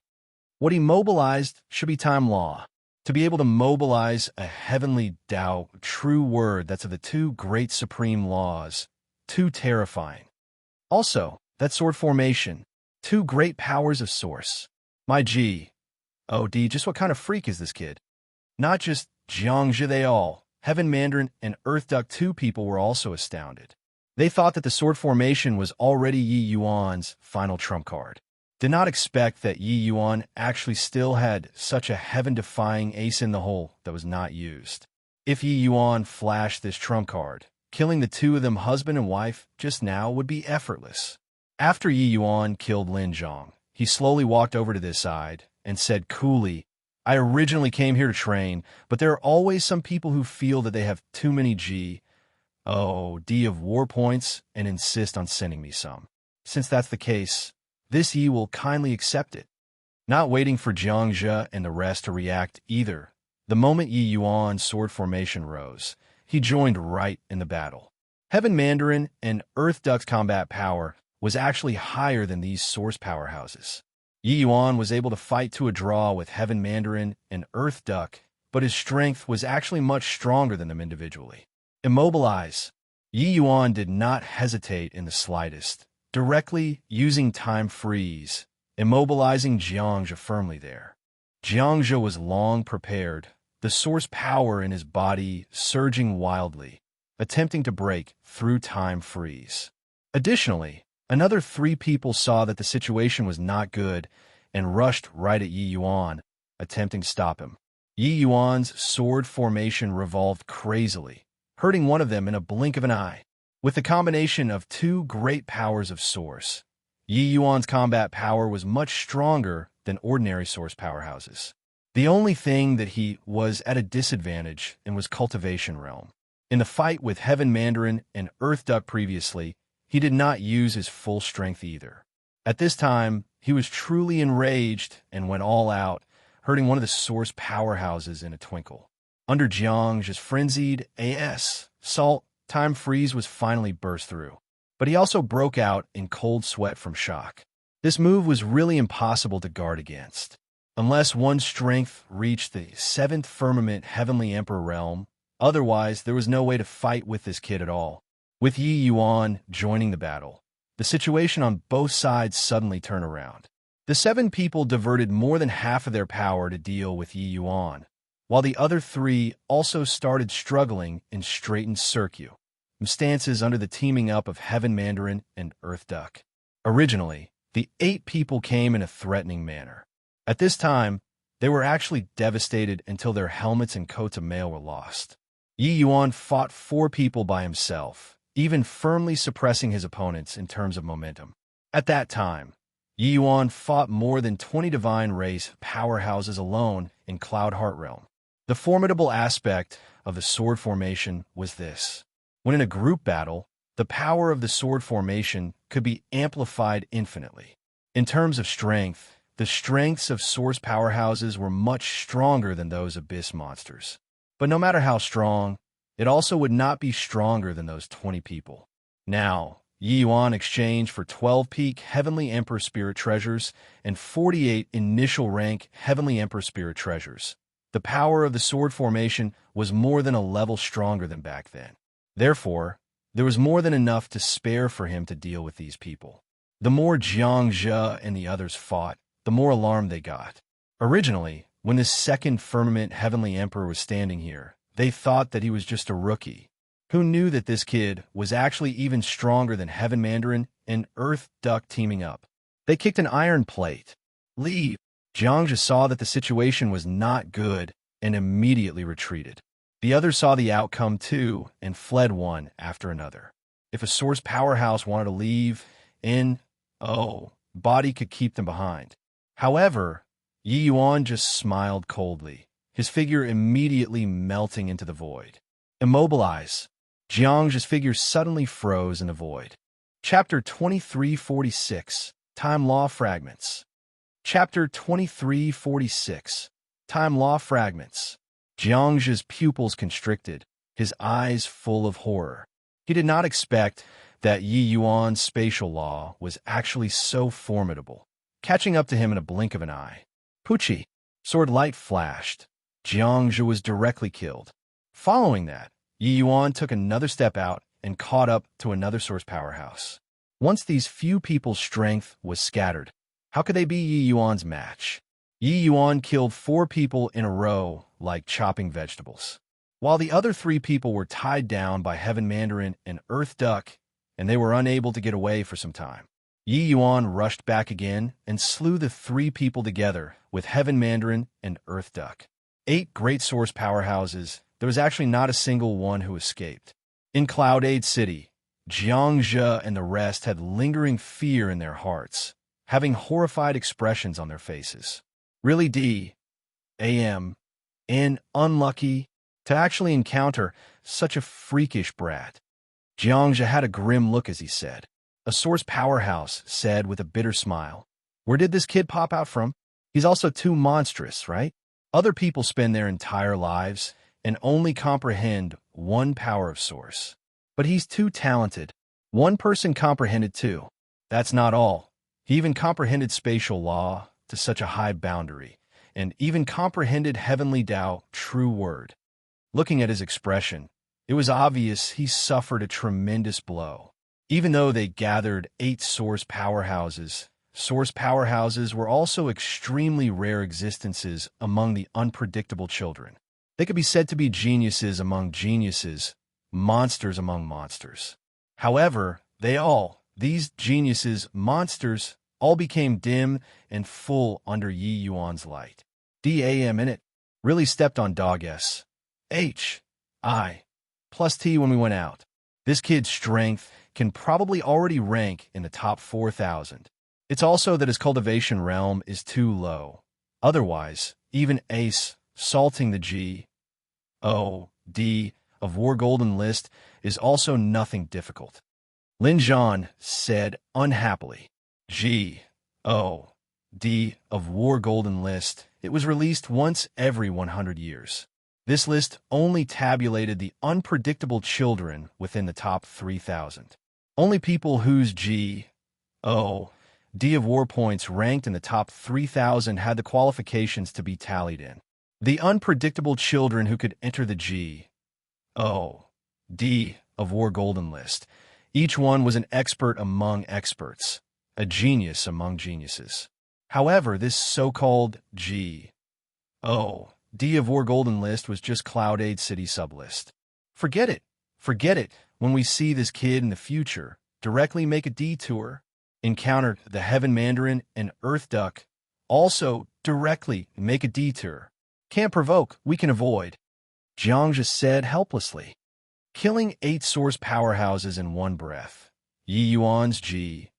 What he mobilized should be time law. To be able to mobilize a heavenly Tao, true word that's of the 2 great supreme laws, too terrifying. Also, that sword formation, 2 great powers of source. My G.O.D., just what kind of freak is this kid? Not just Jiangzhe, they all, Heaven Mandarin and Earth Duck 2 people were also astounded. They thought that the sword formation was already Yi Yuan's final trump card. Did not expect that Yi Yuan actually still had such a heaven-defying ace in the hole that was not used. If Yi Yuan flashed this trump card, killing the 2 of them husband and wife just now would be effortless. After Yi Yuan killed Lin Zhan, he slowly walked over to this side and said coolly, "I originally came here to train, but there are always some people who feel that they have too many G.O.D. of war points and insist on sending me some. Since that's the case, this Yi will kindly accept it." Not waiting for Jiangzhe and the rest to react either, the moment Yi Yuan's sword formation rose, he joined right in the battle. Heaven Mandarin and Earth Duck's combat power was actually higher than these source powerhouses. Yi Yuan was able to fight to a draw with Heaven Mandarin and Earth Duck, but his strength was actually much stronger than them individually. Immobilize. Yi Yuan did not hesitate in the slightest, directly using time freeze, immobilizing Jiangzhe firmly there. Jiangzhe was long prepared, the source power in his body surging wildly, attempting to break through time freeze. Additionally, another 3 people saw that the situation was not good and rushed right at Yi Yuan, attempting to stop him. Yi Yuan's sword formation revolved crazily, hurting one of them in a blink of an eye. With the combination of 2 great powers of source, Yi Yuan's combat power was much stronger than ordinary source powerhouses. The only thing that he was at a disadvantage in was cultivation realm. In the fight with Heaven Mandarin and Earth Duck previously, he He did not use his full strength either. At this time, he was truly enraged and went all out, hurting one of the source powerhouses in a twinkle. Under Jiang's frenzied assault, time freeze was finally burst through. But he also broke out in cold sweat from shock. This move was really impossible to guard against. Unless one's strength reached the 7th firmament heavenly emperor realm, otherwise there was no way to fight with this kid at all. With Yi Yuan joining the battle, the situation on both sides suddenly turned around. The 7 people diverted more than half of their power to deal with Yi Yuan, while the other 3 also started struggling in straightened circuit stances under the teaming up of Heaven Mandarin and Earth Duck. Originally, the 8 people came in a threatening manner. At this time, they were actually devastated until their helmets and coats of mail were lost. Yi Yuan fought 4 people by himself, even firmly suppressing his opponents in terms of momentum. At that time, Yi Yuan fought more than 20 divine race powerhouses alone in Cloud Heart Realm. The formidable aspect of the sword formation was this. When in a group battle, the power of the sword formation could be amplified infinitely. In terms of strength, the strengths of source powerhouses were much stronger than those abyss monsters. But no matter how strong, it also would not be stronger than those 20 people. Now, Yi Yuan exchanged for 12 peak Heavenly Emperor Spirit Treasures and 48 initial rank Heavenly Emperor Spirit Treasures. The power of the sword formation was more than a level stronger than back then. Therefore, there was more than enough to spare for him to deal with these people. The more Jiang Zhe and the others fought, the more alarmed they got. Originally, when this 2nd firmament Heavenly Emperor was standing here, they thought that he was just a rookie. Who knew that this kid was actually even stronger than Heaven Mandarin and Earth Duck teaming up? They kicked an iron plate. Leave. Jiang Zhe saw that the situation was not good and immediately retreated. The others saw the outcome too and fled one after another. If a source powerhouse wanted to leave, body could keep them behind. However, Yi Yuan just smiled coldly, his figure immediately melting into the void. Immobilize. Jiang's figure suddenly froze in the void. Chapter 2346, Time Law Fragments. Chapter 2346, Time Law Fragments. Jiang's pupils constricted, his eyes full of horror. He did not expect that Yi Yuan's spatial law was actually so formidable, catching up to him in a blink of an eye. Pucci. Sword light flashed. Jiang Zhe was directly killed. Following that, Yi Yuan took another step out and caught up to another source powerhouse. Once these few people's strength was scattered, how could they be Yi Yuan's match? Yi Yuan killed 4 people in a row like chopping vegetables, while the other 3 people were tied down by Heaven Mandarin and Earth Duck, and they were unable to get away for some time. Yi Yuan rushed back again and slew the 3 people together with Heaven Mandarin and Earth Duck. 8 great source powerhouses, there was actually not a single one who escaped. In Cloud City, Jiang Zhe and the rest had lingering fear in their hearts, having horrified expressions on their faces. Really unlucky to actually encounter such a freakish brat. Jiang Zhe had a grim look as he said. A source powerhouse said with a bitter smile, "Where did this kid pop out from? He's also too monstrous, right? Other people spend their entire lives and only comprehend one power of source. But he's too talented. One person comprehended 2. That's not all. He even comprehended spatial law to such a high boundary, and even comprehended heavenly Tao, true word." Looking at his expression, it was obvious he suffered a tremendous blow. Even though they gathered 8 source powerhouses were also extremely rare existences among the unpredictable children. They could be said to be geniuses among geniuses, monsters among monsters. However, these geniuses, monsters, all became dim and full under Yi Yuan's light. DAM in it really stepped on dog S. H. I. Plus T when we went out. This kid's strength can probably already rank in the top 4,000. It's also that his cultivation realm is too low. Otherwise, even Ace, salting the G.O.D. of War Golden list is also nothing difficult. Lin Zhan said unhappily. G.O.D. of War Golden List. It was released once every 100 years. This list only tabulated the unpredictable children within the top 3,000. Only people whose G.O.D. of war points ranked in the top 3,000 had the qualifications to be tallied in. The unpredictable children who could enter the G.O.D. of War Golden List. Each one was an expert among experts, a genius among geniuses. However, this so-called G.O.D. of War Golden List was just Cloud8 City sublist. Forget it. Forget it. When we see this kid in the future, directly make a detour. Encounter the Heaven Mandarin and Earth Duck. Also, directly make a detour. Can't provoke, we can avoid. Jiang just said helplessly. Killing 8 source powerhouses in one breath. Yi Yuan's G.O.D.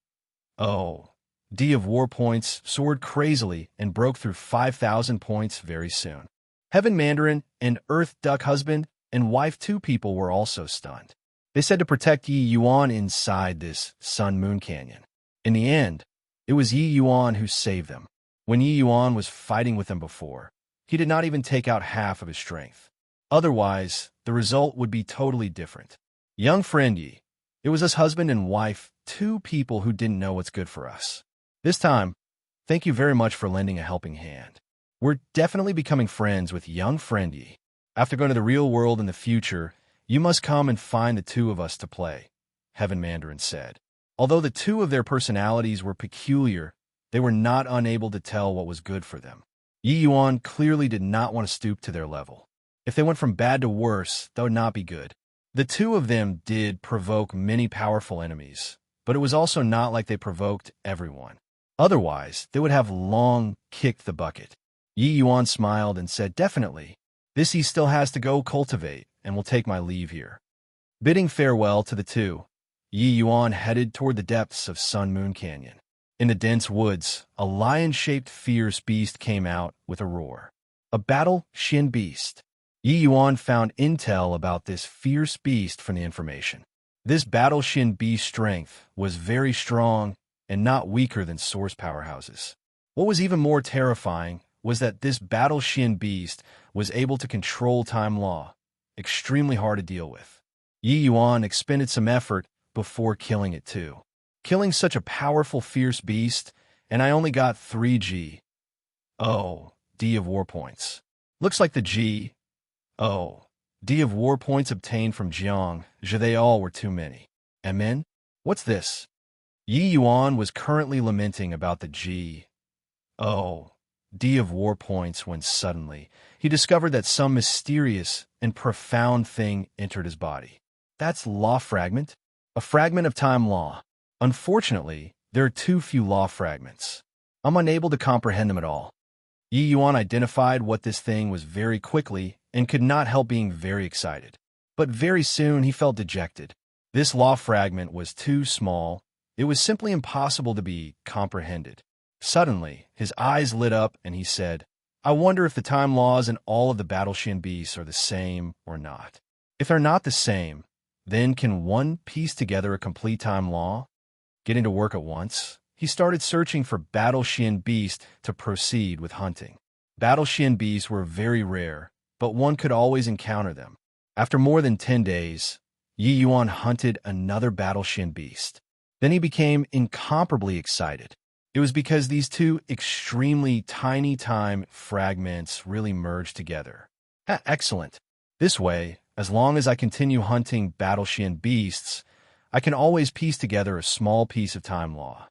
of war points soared crazily and broke through 5,000 points very soon. Heaven Mandarin and Earth Duck husband and wife 2 people were also stunned. They said to protect Yi Yuan inside this Sun-Moon Canyon. In the end, it was Yi Yuan who saved them. When Yi Yuan was fighting with them before, he did not even take out half of his strength. Otherwise, the result would be totally different. Young friend Yi, it was us husband and wife, 2 people who didn't know what's good for us. This time, thank you very much for lending a helping hand. We're definitely becoming friends with young friend Yi. After going to the real world in the future, you must come and find the 2 of us to play, Heaven Mandarin said. Although the 2 of their personalities were peculiar, they were not unable to tell what was good for them. Yi Yuan clearly did not want to stoop to their level. If they went from bad to worse, that would not be good. The 2 of them did provoke many powerful enemies, but it was also not like they provoked everyone. Otherwise, they would have long kicked the bucket. Yi Yuan smiled and said, definitely. This he still has to go cultivate, and will take my leave here. Bidding farewell to the 2, Yi Yuan headed toward the depths of Sun-Moon Canyon. In the dense woods, a lion-shaped fierce beast came out with a roar. A battle Shin beast. Yi Yuan found intel about this fierce beast from the information. This battle Shin beast strength was very strong and not weaker than source powerhouses. What was even more terrifying was that this battle Shin beast was able to control time law, extremely hard to deal with. Yi Yuan expended some effort before killing it too. Killing such a powerful fierce beast, and I only got 3 G.O.D. of war points. Looks like the G.O.D. of war points obtained from Jiang, they all were too many. Amen? What's this? Yi Yuan was currently lamenting about the G.O.D. of war points when suddenly he discovered that some mysterious and profound thing entered his body. That's law fragment, a fragment of time law. Unfortunately, there are too few law fragments. I'm unable to comprehend them at all. Yi Yuan identified what this thing was very quickly and could not help being very excited. But very soon he felt dejected. This law fragment was too small. It was simply impossible to be comprehended. Suddenly, his eyes lit up and he said, I wonder if the time laws in all of the Battle Shin beasts are the same or not. If they're not the same, then can one piece together a complete time law? Getting to work at once, he started searching for Battle Shin beasts to proceed with hunting. Battle Shin beasts were very rare, but one could always encounter them. After more than 10 days, Yi Yuan hunted another Battle Shin beast. Then he became incomparably excited. It was because these 2 extremely tiny time fragments really merged together. Excellent. This way, as long as I continue hunting Battle Shin beasts, I can always piece together a small piece of time law.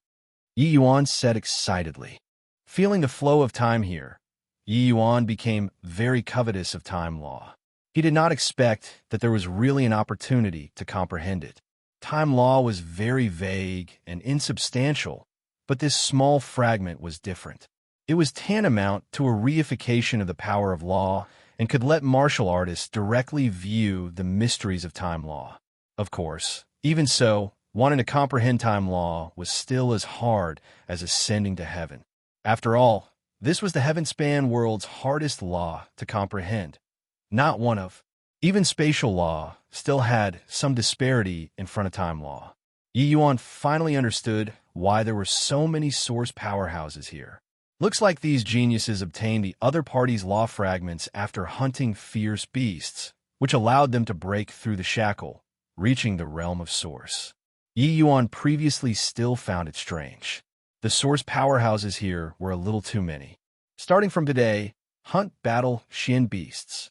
Yi Yuan said excitedly. Feeling the flow of time here, Yi Yuan became very covetous of time law. He did not expect that there was really an opportunity to comprehend it. Time law was very vague and insubstantial, but this small fragment was different. It was tantamount to a reification of the power of law and could let martial artists directly view the mysteries of time law. Of course, even so, wanting to comprehend time law was still as hard as ascending to heaven. After all, this was the heaven-span world's hardest law to comprehend. Not one of. Even spatial law still had some disparity in front of time law. Yi Yuan finally understood why there were so many source powerhouses here. Looks like these geniuses obtained the other party's law fragments after hunting fierce beasts, which allowed them to break through the shackle, reaching the realm of source. Yi Yuan previously still found it strange. The source powerhouses here were a little too many. Starting from today, hunt battle Xian beasts.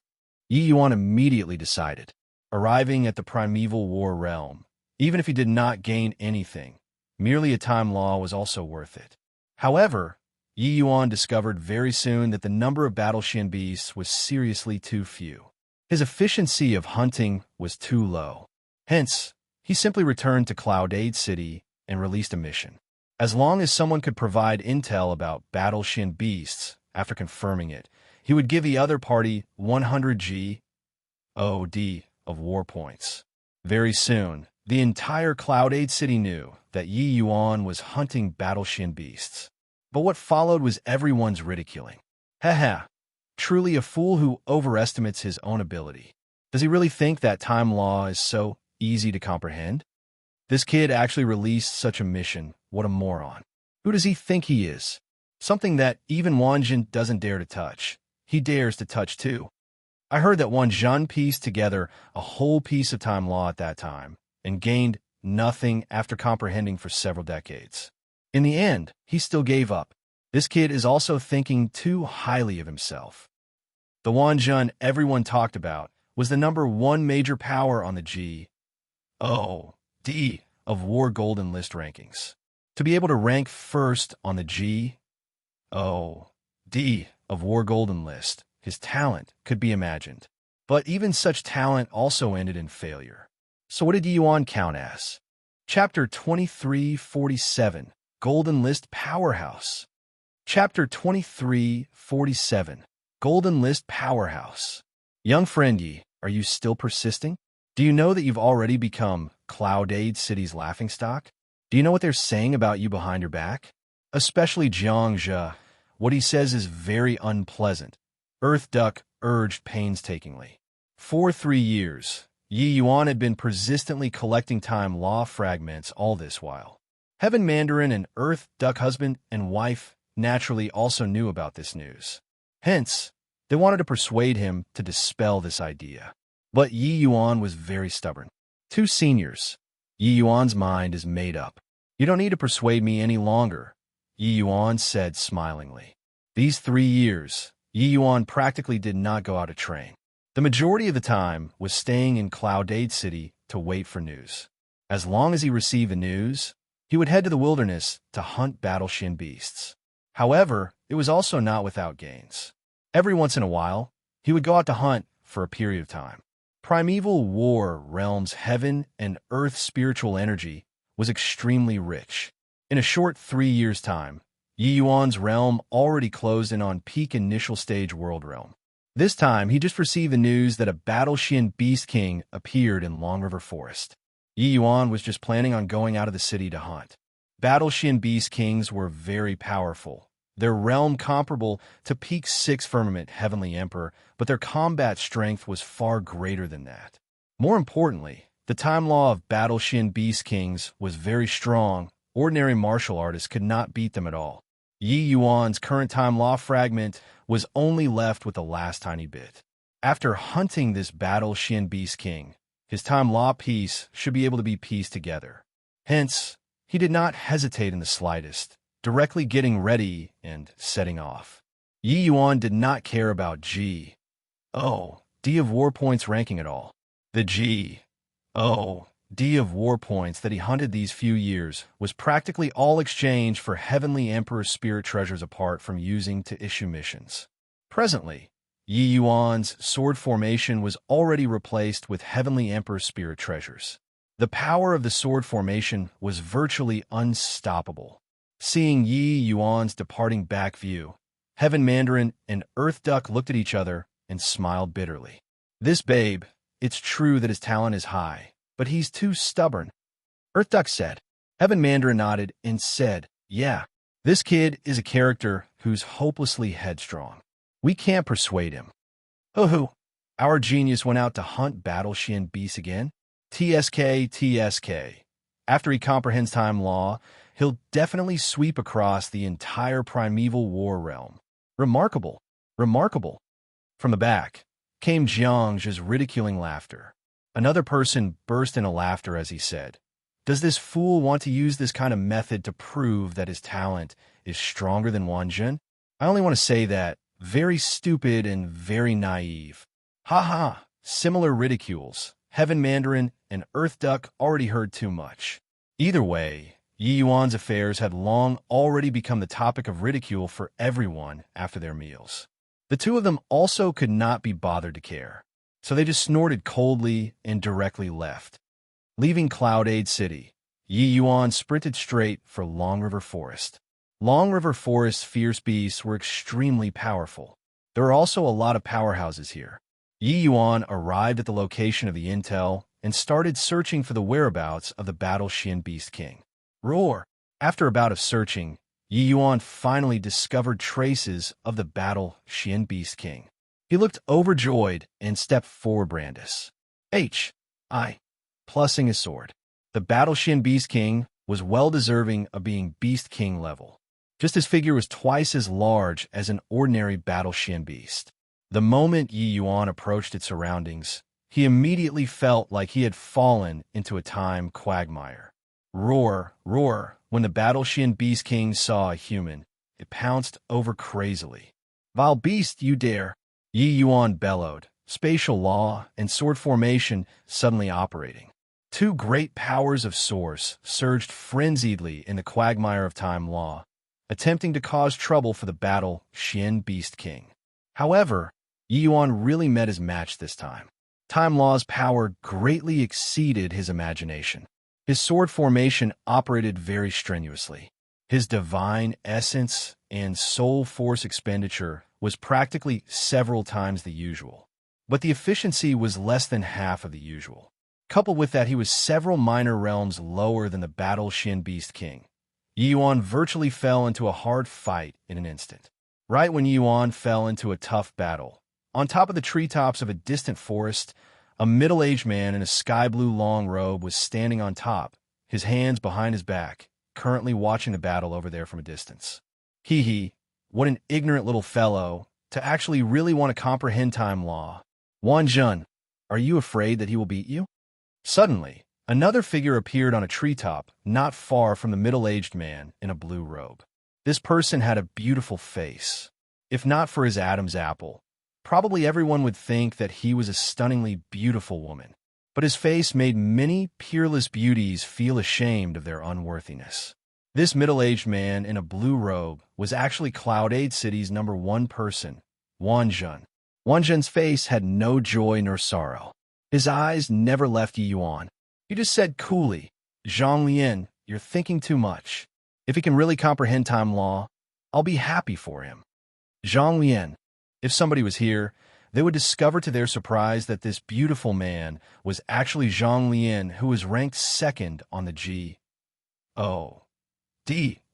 Yi Yuan immediately decided, arriving at the primeval war realm. Even if he did not gain anything, merely a time law was also worth it. However, Yi Yuan discovered very soon that the number of battle Xian beasts was seriously too few. His efficiency of hunting was too low. Hence, he simply returned to Cloud City and released a mission. As long as someone could provide intel about battle Xian beasts, after confirming it, he would give the other party 100 GOD of war points. Very soon, the entire Cloud City knew that Yi Yuan was hunting battle Xian beasts. But what followed was everyone's ridiculing. Haha, truly a fool who overestimates his own ability. Does he really think that time law is so easy to comprehend? This kid actually released such a mission. What a moron. Who does he think he is? Something that even Wanjin doesn't dare to touch. He dares to touch too. I heard that Wanjin pieced together a whole piece of time law at that time, and gained nothing after comprehending for several decades. In the end, he still gave up. This kid is also thinking too highly of himself. The Wanjin everyone talked about was the number one major power on the GOD of War Golden List rankings. To be able to rank first on the GOD of War Golden List, his talent could be imagined. But even such talent also ended in failure. So what did Yi Yuan count as? Chapter 2347, Golden List Powerhouse. Chapter 2347, Golden List Powerhouse. Young friend Yi, are you still persisting? Do you know that you've already become Cloud City's laughingstock? Do you know what they're saying about you behind your back? Especially Jiang Zhe. What he says is very unpleasant. Earth Duck urged painstakingly. For 3 years, Yi Yuan had been persistently collecting time law fragments all this while. Heaven Mandarin and Earth Duck husband and wife naturally also knew about this news. Hence, they wanted to persuade him to dispel this idea. But Yi Yuan was very stubborn. 2 seniors. Yi Yuan's mind is made up. You don't need to persuade me any longer, Yi Yuan said smilingly. These 3 years, Yi Yuan practically did not go out to train. The majority of the time was staying in Cloud City to wait for news. As long as he received the news, he would head to the wilderness to hunt battle Xian beasts. However, it was also not without gains. Every once in a while, he would go out to hunt for a period of time. Primeval War Realm's heaven and earth spiritual energy was extremely rich. In a short 3 years' time, Yi Yuan's realm already closed in on peak initial stage world realm. This time, he just received the news that a battle Xian Beast King appeared in Long River Forest. Yi Yuan was just planning on going out of the city to hunt. Battle Xian Beast Kings were very powerful. Their realm comparable to peak 6 Firmament Heavenly Emperor, but their combat strength was far greater than that. More importantly, the time law of Battle Xian Beast Kings was very strong. Ordinary martial artists could not beat them at all. Yi Yuan's current time law fragment was only left with the last tiny bit. After hunting this Battle Xian Beast King, his time law piece should be able to be pieced together. Hence, he did not hesitate in the slightest, directly getting ready and setting off. Yi Yuan did not care about GOD of war points ranking at all. The GOD of war points that he hunted these few years was practically all exchanged for Heavenly Emperor spirit treasures apart from using to issue missions. Presently, Yi Yuan's sword formation was already replaced with Heavenly Emperor spirit treasures. The power of the sword formation was virtually unstoppable. Seeing Yi Yuan's departing back view, Heaven Mandarin and Earth Duck looked at each other and smiled bitterly. This babe, it's true that his talent is high, but he's too stubborn, Earth Duck said. Heaven Mandarin nodded and said, yeah, this kid is a character who's hopelessly headstrong. We can't persuade him. Hoo-hoo, our genius went out to hunt battle Xian beasts again? TSK. After he comprehends time law, he'll definitely sweep across the entire primeval war realm. Remarkable, remarkable. From the back came Jiang's ridiculing laughter. Another person burst into laughter as he said, "Does this fool want to use this kind of method to prove that his talent is stronger than Wanjun? I only want to say that, very stupid and very naive." Ha ha, similar ridicules. Heaven Mandarin and Earth Duck already heard too much. Either way, Yi Yuan's affairs had long already become the topic of ridicule for everyone after their meals. The two of them also could not be bothered to care, so they just snorted coldly and directly left. Leaving Cloudade City, Yi Yuan sprinted straight for Long River Forest. Long River Forest's fierce beasts were extremely powerful. There are also a lot of powerhouses here. Yi Yuan arrived at the location of the intel and started searching for the whereabouts of the Battle Xian Beast King. Roar! After a bout of searching, Yi Yuan finally discovered traces of the Battle Xian Beast King. He looked overjoyed and stepped forward Brandis. Plussing his sword. The Battle Xian Beast King was well deserving of being Beast King level. Just his figure was twice as large as an ordinary Battle Xian Beast. The moment Yi Yuan approached its surroundings, he immediately felt like he had fallen into a time quagmire. Roar, roar, when the Battle Xian Beast King saw a human, it pounced over crazily. "Vile beast, you dare!" Yi Yuan bellowed, spatial law and sword formation suddenly operating. Two great powers of source surged frenziedly in the quagmire of time law, attempting to cause trouble for the Battle Xian Beast King. However, Yi Yuan really met his match this time. Time law's power greatly exceeded his imagination. His sword formation operated very strenuously. His divine essence and soul force expenditure was practically several times the usual. But the efficiency was less than half of the usual. Coupled with that, he was several minor realms lower than the Battle Xian Beast King. Yi Yuan virtually fell into a hard fight in an instant. Right when Yi Yuan fell into a tough battle, on top of the treetops of a distant forest, a middle-aged man in a sky-blue long robe was standing on top, his hands behind his back, currently watching the battle over there from a distance. Hee, what an ignorant little fellow, to actually really want to comprehend time law. Wanjun, are you afraid that he will beat you? Suddenly, another figure appeared on a treetop not far from the middle-aged man in a blue robe. This person had a beautiful face. If not for his Adam's apple, probably everyone would think that he was a stunningly beautiful woman. But his face made many peerless beauties feel ashamed of their unworthiness. This middle-aged man in a blue robe was actually Cloudade City's #1 person, Wanjun. Wanjun's face had no joy nor sorrow. His eyes never left Yi Yuan. He just said coolly, "Zhonglian, you're thinking too much. If he can really comprehend time law, I'll be happy for him." Zhonglian. If somebody was here, they would discover to their surprise that this beautiful man was actually Zhonglian, who was ranked second on the G.O.D.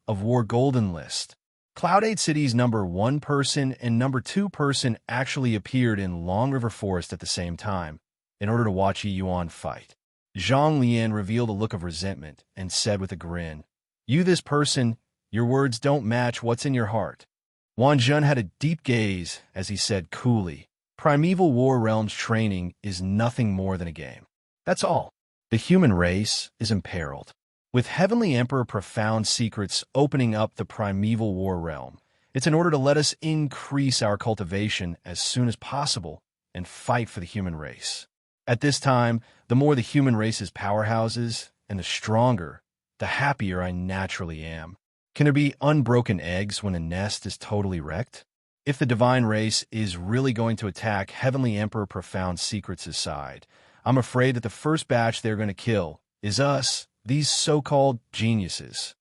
of War Golden list. Cloudade City's #1 person and #2 person actually appeared in Long River Forest at the same time, in order to watch Yi Yuan fight. Zhonglian revealed a look of resentment and said with a grin, "You this person, your words don't match what's in your heart." Wanjun had a deep gaze as he said coolly, "Primeval War Realms training is nothing more than a game. That's all. The human race is imperiled. With Heavenly Emperor profound secrets opening up the Primeval War Realm, it's in order to let us increase our cultivation as soon as possible and fight for the human race. At this time, the more the human race's powerhouses and the stronger, the happier I naturally am. Can there be unbroken eggs when a nest is totally wrecked? If the divine race is really going to attack Heavenly Emperor Profound Secrets' side, I'm afraid that the first batch they're going to kill is us, these so-called geniuses."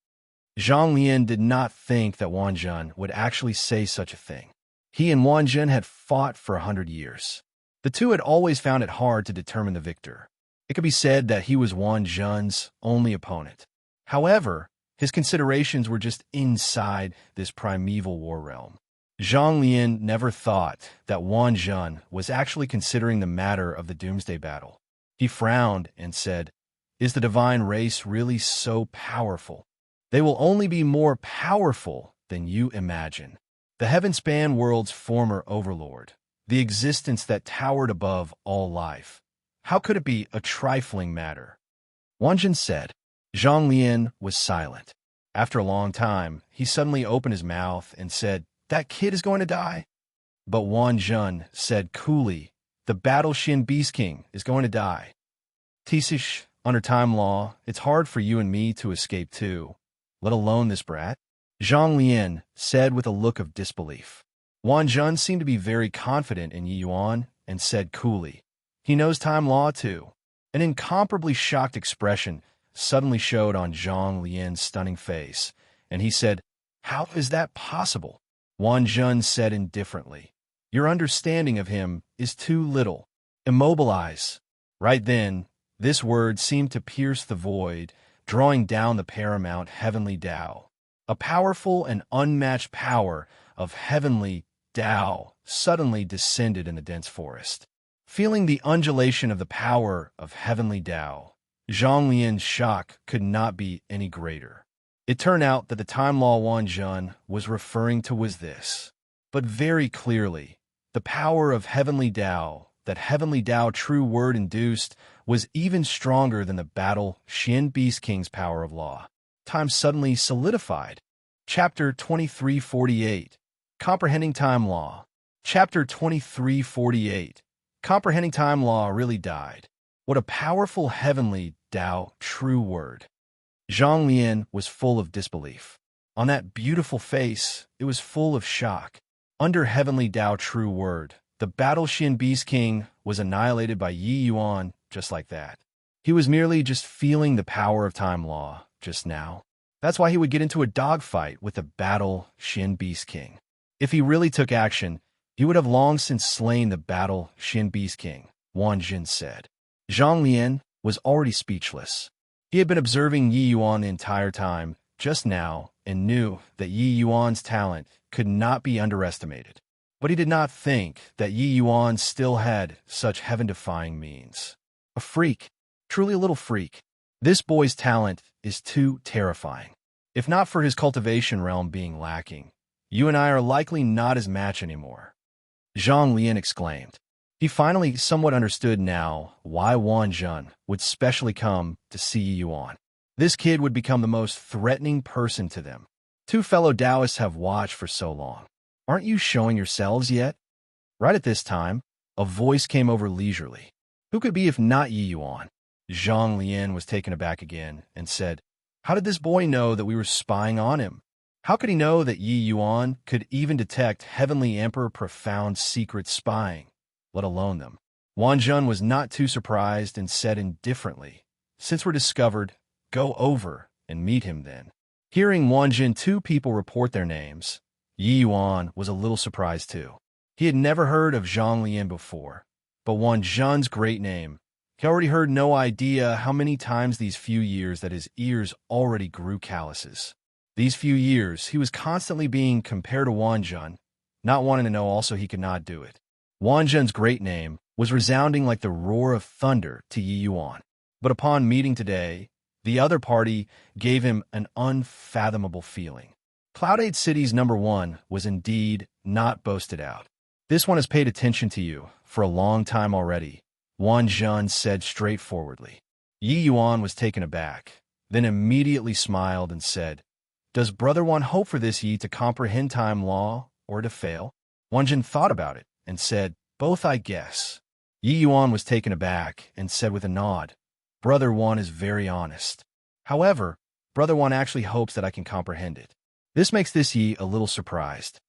Zhonglian did not think that Wanjun would actually say such a thing. He and Wanjun had fought for 100 years. The two had always found it hard to determine the victor. It could be said that he was Wanjun's only opponent. However, his considerations were just inside this primeval war realm. Zhonglian never thought that Wanjun was actually considering the matter of the Doomsday Battle. He frowned and said, Is the divine race really so powerful? They will only be more powerful than you imagine. The heaven-span world's former overlord, the existence that towered above all life. How could it be a trifling matter? Wanjin said. Zhang Lian was silent. After a long time, he suddenly opened his mouth and said, "That kid is going to die." But Wan Zhen said coolly, "The battle Xin Beast King is going to die. Tisish, under time law, it's hard for you and me to escape too, let alone this brat." Zhang Lian said with a look of disbelief. Wan Zhen seemed to be very confident in Yi Yuan and said coolly, "He knows time law too." An incomparably shocked expression suddenly showed on Zhang Lian's stunning face, and he said, "How is that possible?" Wan Zhen said indifferently, "Your understanding of him is too little. Immobilize." Right then, this word seemed to pierce the void, drawing down the paramount heavenly Tao. A powerful and unmatched power of heavenly Tao suddenly descended in the dense forest. Feeling the undulation of the power of heavenly Tao, Zhang Lian's shock could not be any greater. It turned out that the time law Wan Zhen was referring to was this. But very clearly, the power of heavenly Tao, that heavenly Tao true word induced, was even stronger than the battle Xin Beast King's power of law. Time suddenly solidified. Chapter 2348. Comprehending Time Law. Chapter 2348. Comprehending Time Law really died. What a powerful heavenly Tao true word. Zhang Lian was full of disbelief. On that beautiful face, it was full of shock. Under heavenly Tao true word, the battle Xin Beast King was annihilated by Yi Yuan just like that. He was merely just feeling the power of time law just now. That's why he would get into a dogfight with the battle Xin Beast King. If he really took action, he would have long since slain the battle Xin Beast King, Wan Zhen said. Zhang Lian was already speechless. He had been observing Yi Yuan the entire time, just now, and knew that Yi Yuan's talent could not be underestimated. But he did not think that Yi Yuan still had such heaven-defying means. A freak, truly a little freak. This boy's talent is too terrifying. If not for his cultivation realm being lacking, you and I are likely not his match anymore. Zhang Lian exclaimed. He finally somewhat understood now why Wan Zhen would specially come to see Yi Yuan. This kid would become the most threatening person to them. Two fellow Taoists have watched for so long. Aren't you showing yourselves yet? Right at this time, a voice came over leisurely. Who could be if not Yi Yuan? Zhang Lian was taken aback again and said, "How did this boy know that we were spying on him? How could he know that Yi Yuan could even detect Heavenly Emperor profound secret spying, let alone them?" Wan Zhen was not too surprised and said indifferently, "Since we're discovered, go over and meet him then." Hearing Wan Zhen two people report their names, Yi Yuan was a little surprised too. He had never heard of Zhang Lian before, but Wan Zhen's great name, he already heard no idea how many times these few years that his ears already grew calluses. These few years, he was constantly being compared to Wan Zhen, not wanting to know also he could not do it. Wan Zhen's great name was resounding like the roar of thunder to Yi Yuan. But upon meeting today, the other party gave him an unfathomable feeling. Cloud8 City's #1 was indeed not boasted out. This one has paid attention to you for a long time already, Wan Zhen said straightforwardly. Yi Yuan was taken aback, then immediately smiled and said, "Does Brother Wan hope for this Yi to comprehend time law or to fail?" Wan Zhen thought about it and said, "Both, I guess." Yi Yuan was taken aback and said with a nod, "Brother Wan is very honest. However, Brother Wan actually hopes that I can comprehend it." This makes this Yi a little surprised.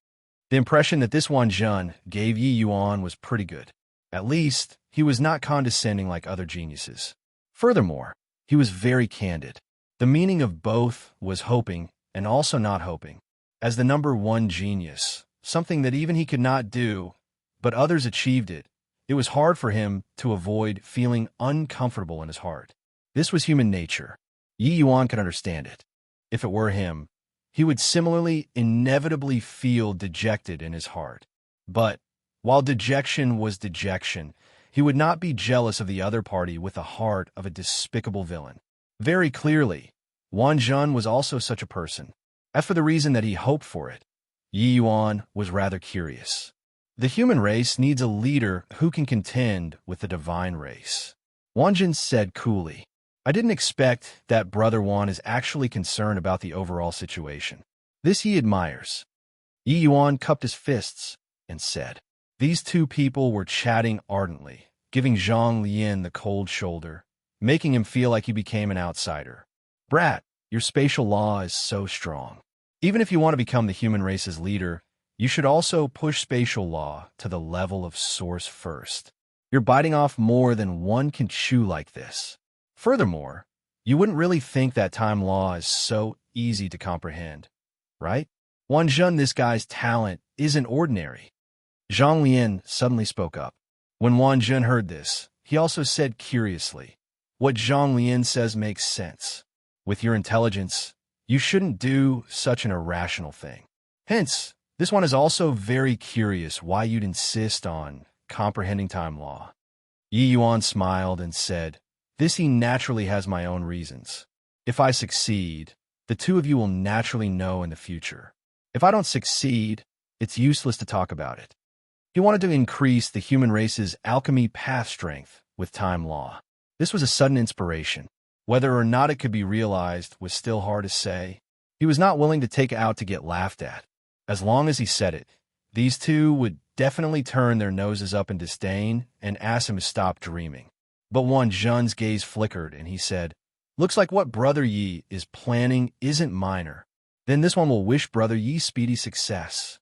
The impression that this Wan Zhen gave Yi Yuan was pretty good. At least, he was not condescending like other geniuses. Furthermore, he was very candid. The meaning of both was hoping and also not hoping. As the #1 genius, something that even he could not do, but others achieved it, it was hard for him to avoid feeling uncomfortable in his heart. This was human nature. Yi Yuan could understand it. If it were him, he would similarly inevitably feel dejected in his heart. But, while dejection was dejection, He would not be jealous of the other party with the heart of a despicable villain. Very clearly, Wan Zhen was also such a person. As for the reason that he hoped for it, Yi Yuan was rather curious. The human race needs a leader who can contend with the divine race. Wan Zhen said coolly, I didn't expect that Brother Wan is actually concerned about the overall situation. This he admires. Yi Yuan cupped his fists and said, These two people were chatting ardently, giving Zhang Lian the cold shoulder, making him feel like he became an outsider. Brat, your spatial law is so strong. Even if you want to become the human race's leader, you should also push spatial law to the level of source first. You're biting off more than one can chew like this. Furthermore, you wouldn't really think that time law is so easy to comprehend, right? Wan Zhen, this guy's talent isn't ordinary. Zhang Lian suddenly spoke up. When Wan Zhen heard this, he also said curiously, What Zhang Lian says makes sense. With your intelligence, you shouldn't do such an irrational thing. Hence, this one is also very curious why you'd insist on comprehending time law. Yi Yuan smiled and said, This he naturally has my own reasons. If I succeed, the two of you will naturally know in the future. If I don't succeed, it's useless to talk about it. He wanted to increase the human race's alchemy path strength with time law. This was a sudden inspiration. Whether or not it could be realized was still hard to say. He was not willing to take it out to get laughed at. As long as he said it, these two would definitely turn their noses up in disdain and ask him to stop dreaming. But Wan Zhen's gaze flickered and he said, Looks like what Brother Yi is planning isn't minor. Then this one will wish Brother Yi speedy success.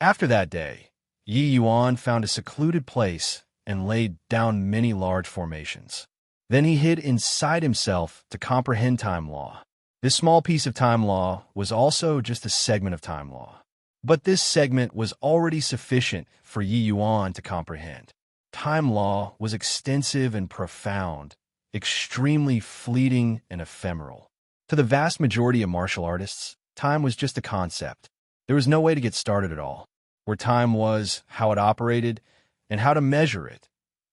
After that day, Yi Yuan found a secluded place and laid down many large formations. Then he hid inside himself to comprehend time law. This small piece of time law was also just a segment of time law. But this segment was already sufficient for Yi Yuan to comprehend. Time law was extensive and profound, extremely fleeting and ephemeral. To the vast majority of martial artists, time was just a concept. There was no way to get started at all. Where time was, how it operated, and how to measure it,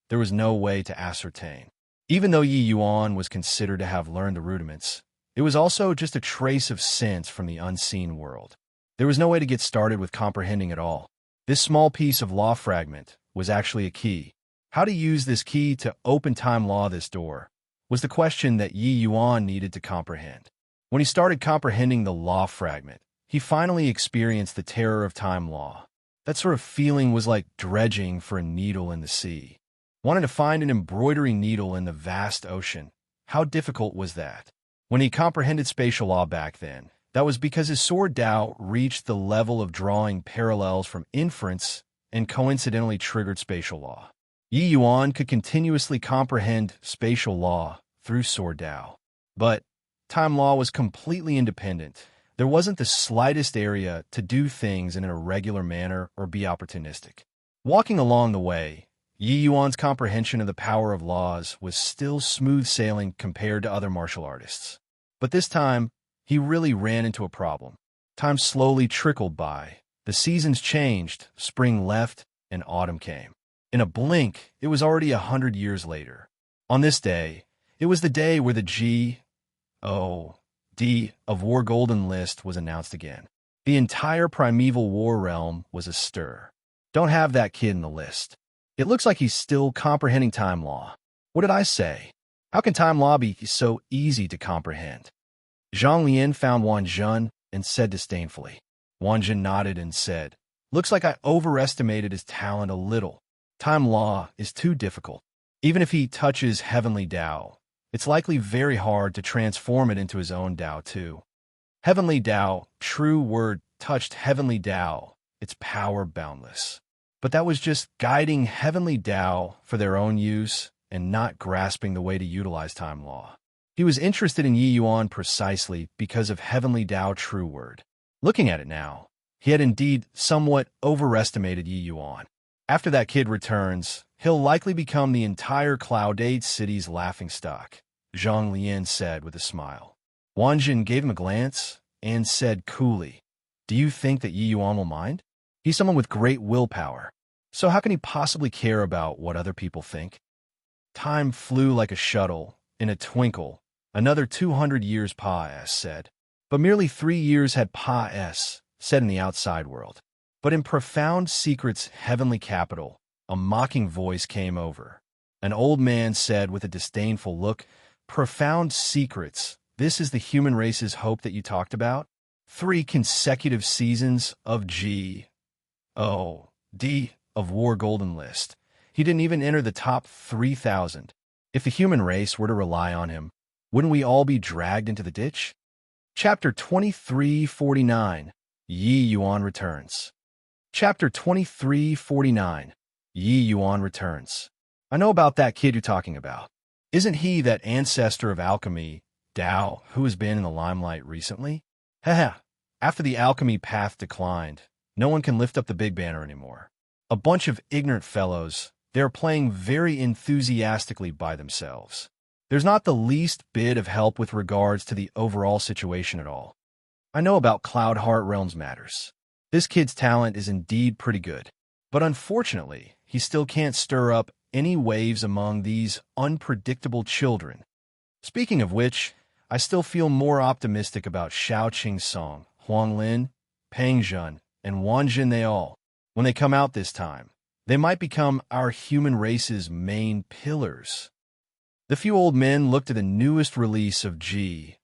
there was no way to ascertain. Even though Yi Yuan was considered to have learned the rudiments, it was also just a trace of sense from the unseen world. There was no way to get started with comprehending it all. This small piece of law fragment was actually a key. How to use this key to open time law this door was the question that Yi Yuan needed to comprehend. When he started comprehending the law fragment, he finally experienced the terror of time law. That sort of feeling was like dredging for a needle in the sea. Wanting to find an embroidery needle in the vast ocean. How difficult was that? When he comprehended spatial law back then, that was because his sword Dao reached the level of drawing parallels from inference and coincidentally triggered spatial law. Yi Yuan could continuously comprehend spatial law through sword Dao. But time law was completely independent. There wasn't the slightest area to do things in an irregular manner or be opportunistic. Walking along the way, Yi Yuan's comprehension of the power of laws was still smooth sailing compared to other martial artists. But this time, he really ran into a problem. Time slowly trickled by. The seasons changed, spring left, and autumn came. In a blink, it was already 100 years later. On this day, it was the day where the G.O.D. of War Golden List was announced again. The entire primeval war realm was astir. Don't have that kid in the list. It looks like he's still comprehending time law. What did I say? How can time law be so easy to comprehend? Zhang Lian found Wan Zhen and said disdainfully. Wan Zhen nodded and said, Looks like I overestimated his talent a little. Time law is too difficult. Even if he touches heavenly Dao, it's likely very hard to transform it into his own Dao too. Heavenly Dao, true word, touched heavenly Dao, its power boundless. But that was just guiding heavenly Dao for their own use and not grasping the way to utilize time law. He was interested in Yi Yuan precisely because of heavenly Dao true word. Looking at it now, he had indeed somewhat overestimated Yi Yuan. After that kid returns, he'll likely become the entire Cloud 8 city's laughingstock, Zhang Lian said with a smile. Wan Zhen gave him a glance and said coolly, Do you think that Yi Yuan will mind? He's someone with great willpower. So how can he possibly care about what other people think? Time flew like a shuttle. In a twinkle, another 200 years said. But merely 3 years had said in the outside world. But in profound secret's heavenly capital, a mocking voice came over. An old man said with a disdainful look, "Profound secrets, this is the human race's hope that you talked about? 3 consecutive seasons of G.O.D. of War Golden List. He didn't even enter the top 3,000. If the human race were to rely on him, wouldn't we all be dragged into the ditch?" Chapter 2349, Yi Yuan Returns. Chapter 2349, Yi Yuan Returns. I know about that kid you're talking about. Isn't he that ancestor of alchemy, Dao, who has been in the limelight recently? Haha, after the alchemy path declined, no one can lift up the big banner anymore. A bunch of ignorant fellows, they're playing very enthusiastically by themselves. There's not the least bit of help with regards to the overall situation at all. I know about Cloud Heart Realms matters. This kid's talent is indeed pretty good, but unfortunately, he still can't stir up any waves among these unpredictable children. Speaking of which, I still feel more optimistic about Xiao Qing-song, Huang Lin, Peng Zhen, and Wan Jin. They all, when they come out this time, they might become our human race's main pillars. The few old men looked at the newest release of G.O.D.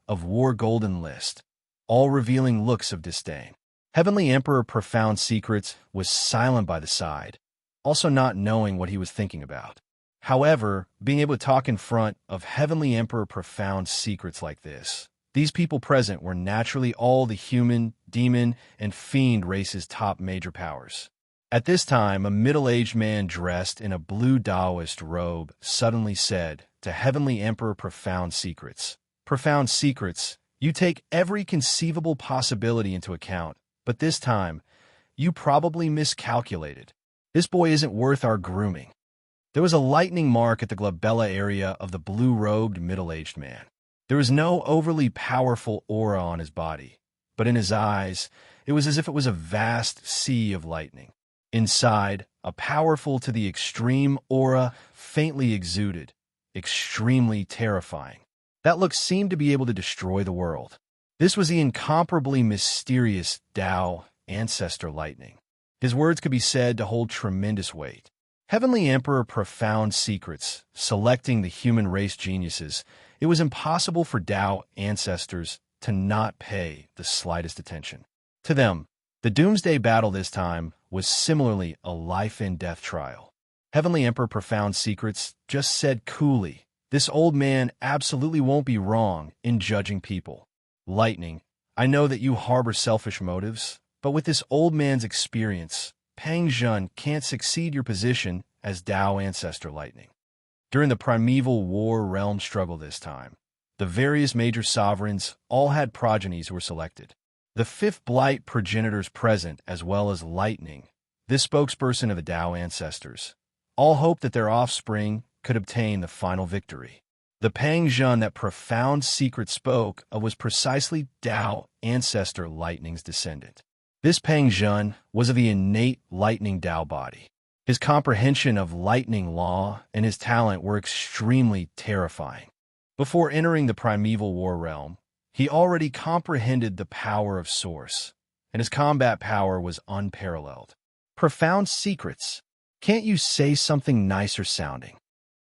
of War Golden List, all revealing looks of disdain. Heavenly Emperor Profound Secrets was silent by the side, also not knowing what he was thinking about. However, being able to talk in front of Heavenly Emperor Profound Secrets like this, these people present were naturally all the human, demon, and fiend race's top major powers. At this time, a middle-aged man dressed in a blue Taoist robe suddenly said to Heavenly Emperor Profound Secrets, "Profound Secrets, you take every conceivable possibility into account, but this time, you probably miscalculated. This boy isn't worth our grooming." There was a lightning mark at the glabella area of the blue-robed middle-aged man. There was no overly powerful aura on his body, but in his eyes, it was as if it was a vast sea of lightning. Inside, a powerful to the extreme aura faintly exuded, extremely terrifying. That look seemed to be able to destroy the world. This was the incomparably mysterious Tao ancestor lightning. His words could be said to hold tremendous weight. Heavenly Emperor Profound Secrets, selecting the human race geniuses, it was impossible for Tao ancestors to not pay the slightest attention. To them, the Doomsday Battle this time was similarly a life-and-death trial. Heavenly Emperor Profound Secrets just said coolly, "This old man absolutely won't be wrong in judging people. Lightning, I know that you harbor selfish motives, but with this old man's experience, Peng Zhen can't succeed your position as Tao Ancestor Lightning." During the primeval war realm struggle this time, the various major sovereigns all had progenies who were selected. The 5th Blight progenitors present, as well as Lightning, this spokesperson of the Tao ancestors, all hoped that their offspring could obtain the final victory. The Peng Zhen that Profound Secret spoke of was precisely Tao ancestor Lightning's descendant. This Peng Zhen was of the innate Lightning Tao body. His comprehension of lightning law and his talent were extremely terrifying. Before entering the primeval war realm, he already comprehended the power of Source, and his combat power was unparalleled. Profound Secrets, can't you say something nicer sounding?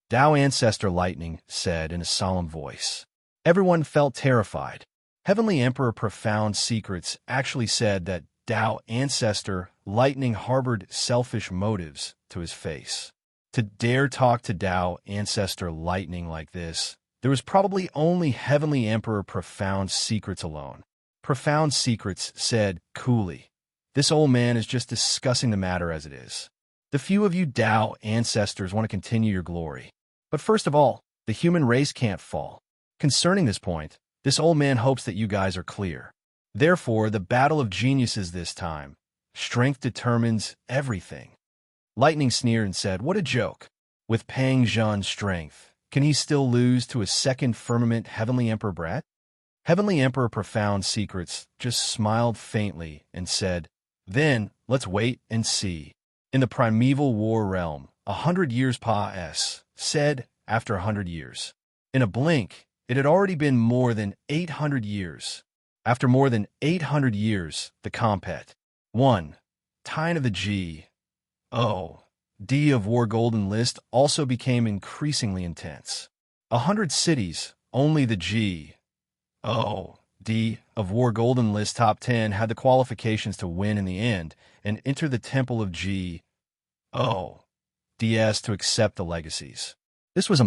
Tao Ancestor Lightning said in a solemn voice. Everyone felt terrified. Heavenly Emperor Profound Secrets actually said that Tao Ancestor Lightning harbored selfish motives to his face. To dare talk to Tao Ancestor Lightning like this, there was probably only Heavenly Emperor Profound Secrets alone. Profound Secrets said coolly, "This old man is just discussing the matter as it is. The few of you Tao ancestors want to continue your glory. But first of all, the human race can't fall. Concerning this point, this old man hopes that you guys are clear. Therefore, the battle of geniuses this time. Strength determines everything." Lightning sneered and said, "What a joke. With Peng Zhen's strength, can he still lose to a second firmament Heavenly Emperor brat?" Heavenly Emperor Profound Secrets just smiled faintly and said, "Then, let's wait and see. In the primeval war realm, 100 years said after 100 years. In a blink, it had already been more than 800 years. After more than 800 years, the compet. 1. Time of the G. O. D of War Golden List also became increasingly intense. 100 cities, only the G. O. D of War Golden List top 10 had the qualifications to win in the end and enter the Temple of G. O. DS to accept the legacies. This was a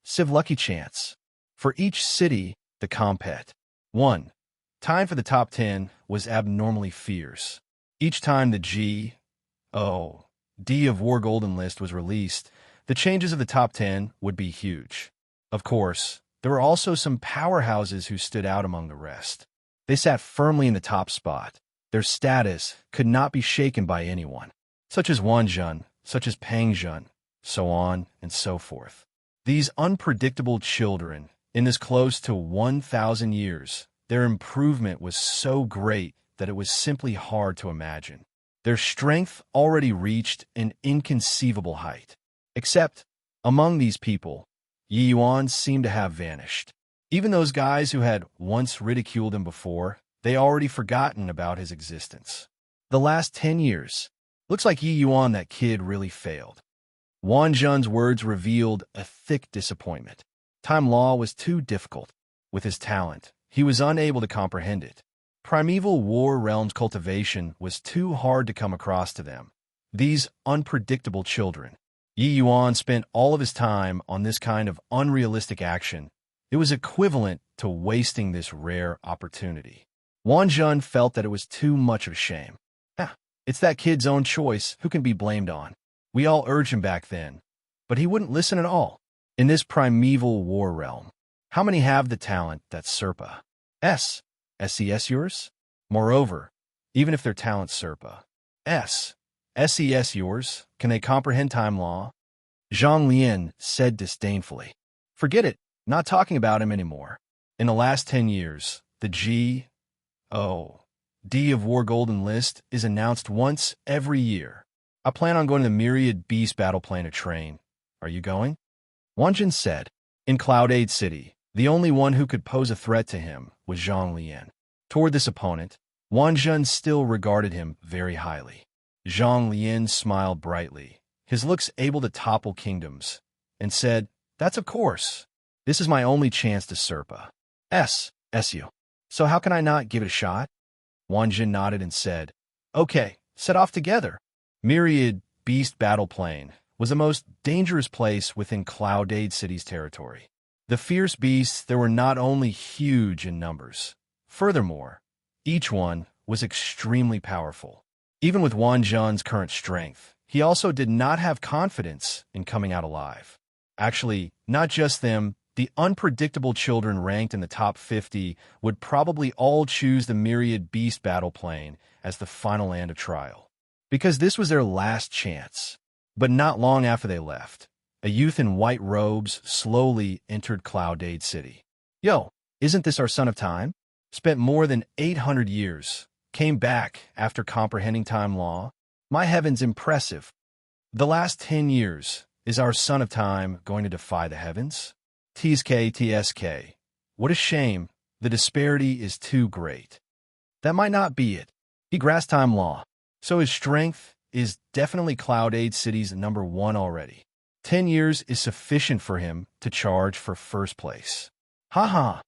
civ lucky chance. For each city, the compet. 1. Time for the top 10 was abnormally fierce. Each time the G. O. D of War Golden List was released, the changes of the top 10 would be huge. Of course, there were also some powerhouses who stood out among the rest. They sat firmly in the top spot. Their status could not be shaken by anyone, such as Wanjun, such as Pangjun, so on and so forth. These unpredictable children, in this close to 1,000 years, their improvement was so great that it was simply hard to imagine. Their strength already reached an inconceivable height. Except, among these people, Yi Yuan seemed to have vanished. Even those guys who had once ridiculed him before, they already forgotten about his existence. The last 10 years. Looks like Yi Yuan, that kid, really failed. Wan Zhen's words revealed a thick disappointment. Time law was too difficult. With his talent, he was unable to comprehend it. Primeval War Realms cultivation was too hard to come across to them. These unpredictable children. Yi Yuan spent all of his time on this kind of unrealistic action. It was equivalent to wasting this rare opportunity. Wan Zhen felt that it was too much of a shame. It's that kid's own choice, who can be blamed on. We all urged him back then, but he wouldn't listen at all. In this primeval war realm, how many have the talent that Serpa? SES yours? Moreover, even if their talent Serpa SES yours, can they comprehend time law? Zhang Lian said disdainfully. Forget it, not talking about him anymore. In the last 10 years, the G. O. D of War Golden List is announced once every year. I plan on going to the Myriad Beast battle plane to train. Are you going? Wanjin said. In Cloud City, the only one who could pose a threat to him was Zhang Lian. Toward this opponent, Wanjin still regarded him very highly. Zhang Lian smiled brightly, his looks able to topple kingdoms, and said, That's of course. This is my only chance to Serpa. SU. So how can I not give it a shot? Wanjin nodded and said, Okay, set off together. Myriad Beast battle plane was the most dangerous place within Cloud City's territory. The fierce beasts there were not only huge in numbers. Furthermore, each one was extremely powerful. Even with Wanjin's current strength, he also did not have confidence in coming out alive. Actually, not just them, the unpredictable children ranked in the top 50 would probably all choose the Myriad Beast battle plane as the final land of trial. Because this was their last chance. But not long after they left, a youth in white robes slowly entered Cloud City. Yo, isn't this our son of time? Spent more than 800 years, came back after comprehending time law. My heavens, impressive. The last 10 years, is our son of time going to defy the heavens? TSK. What a shame. The disparity is too great. That might not be it. He grasped time law, so his strength is definitely Cloud City's number 1 already. 10 years is sufficient for him to charge for first place. Haha.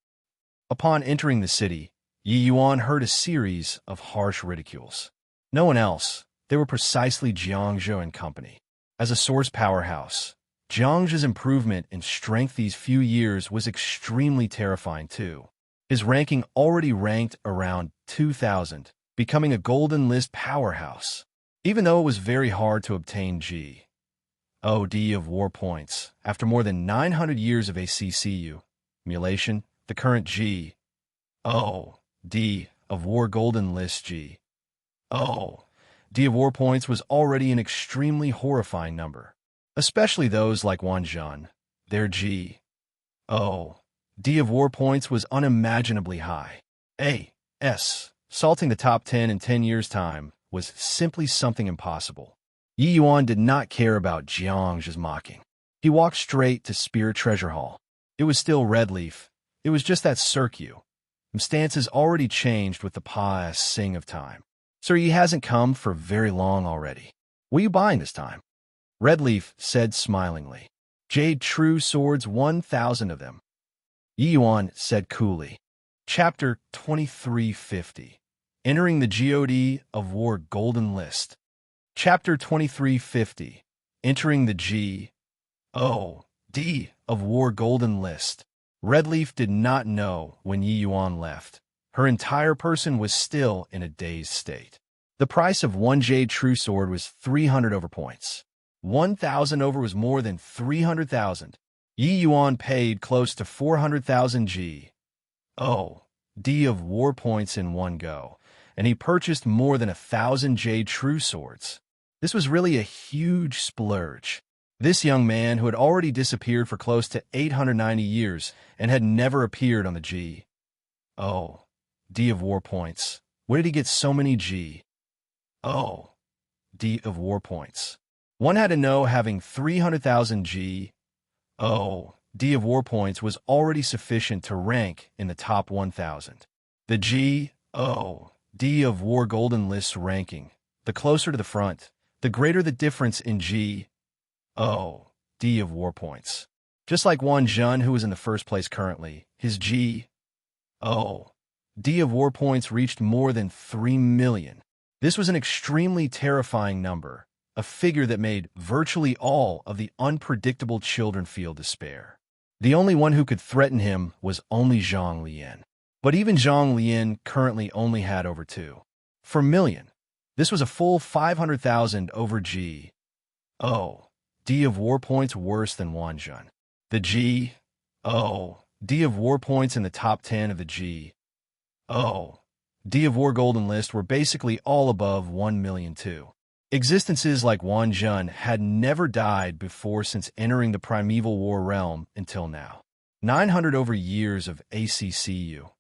Upon entering the city, Yi Yuan heard a series of harsh ridicules. No one else. They were precisely Jiangzhou and company. As a source powerhouse, Jiangzhou's improvement in strength these few years was extremely terrifying too. His ranking already ranked around 2,000, becoming a golden list powerhouse. Even though it was very hard to obtain G.O.D. of war points, after more than 900 years of ACCU emulation, the current G.O.D. of war golden list G.O.D. of war points was already an extremely horrifying number. Especially those like Wanjun, their G.O.D. of war points was unimaginably high. Salting the top 10 in 10 years' time was simply something impossible. Yi Yuan did not care about Jiang's mocking. He walked straight to Spirit Treasure Hall. It was still Red Leaf. It was just that Cirque. Stances already changed with the pious sing of time. Sir, he hasn't come for very long already. What are you buying this time? Red Leaf said smilingly. Jade true swords, 1,000 of them. Yi Yuan said coolly. Chapter 2350. Entering the God of War Golden List. Chapter 2350. Entering the God of War Golden List. Red Leaf did not know when Yi Yuan left. Her entire person was still in a dazed state. The price of one Jade True Sword was 300 over points. 1,000 over was more than 300,000. Yi Yuan paid close to 400,000 God of War points in one go, and he purchased more than 1,000 Jade True Swords. This was really a huge splurge. This young man, who had already disappeared for close to 890 years and had never appeared on the God of War points. Where did he get so many God of War points? One had to know having 300,000 God of War points was already sufficient to rank in the top 1,000. The God of War Golden List ranking. The closer to the front, the greater the difference in God of War points. Just like Wang Zhen, who was in the first place currently, his God of War points reached more than 3 million. This was an extremely terrifying number, a figure that made virtually all of the unpredictable children feel despair. The only one who could threaten him was only Zhang Lian. But even Zhang Lian currently only had over 2 per million. This was a full 500,000 over God of War points worse than Wang Zhen. The God of War points in the top 10 of the God of War Golden List were basically all above 1 million too. Existences like Wang Zhen had never died before since entering the primeval war realm until now. 900 over years of ACCU.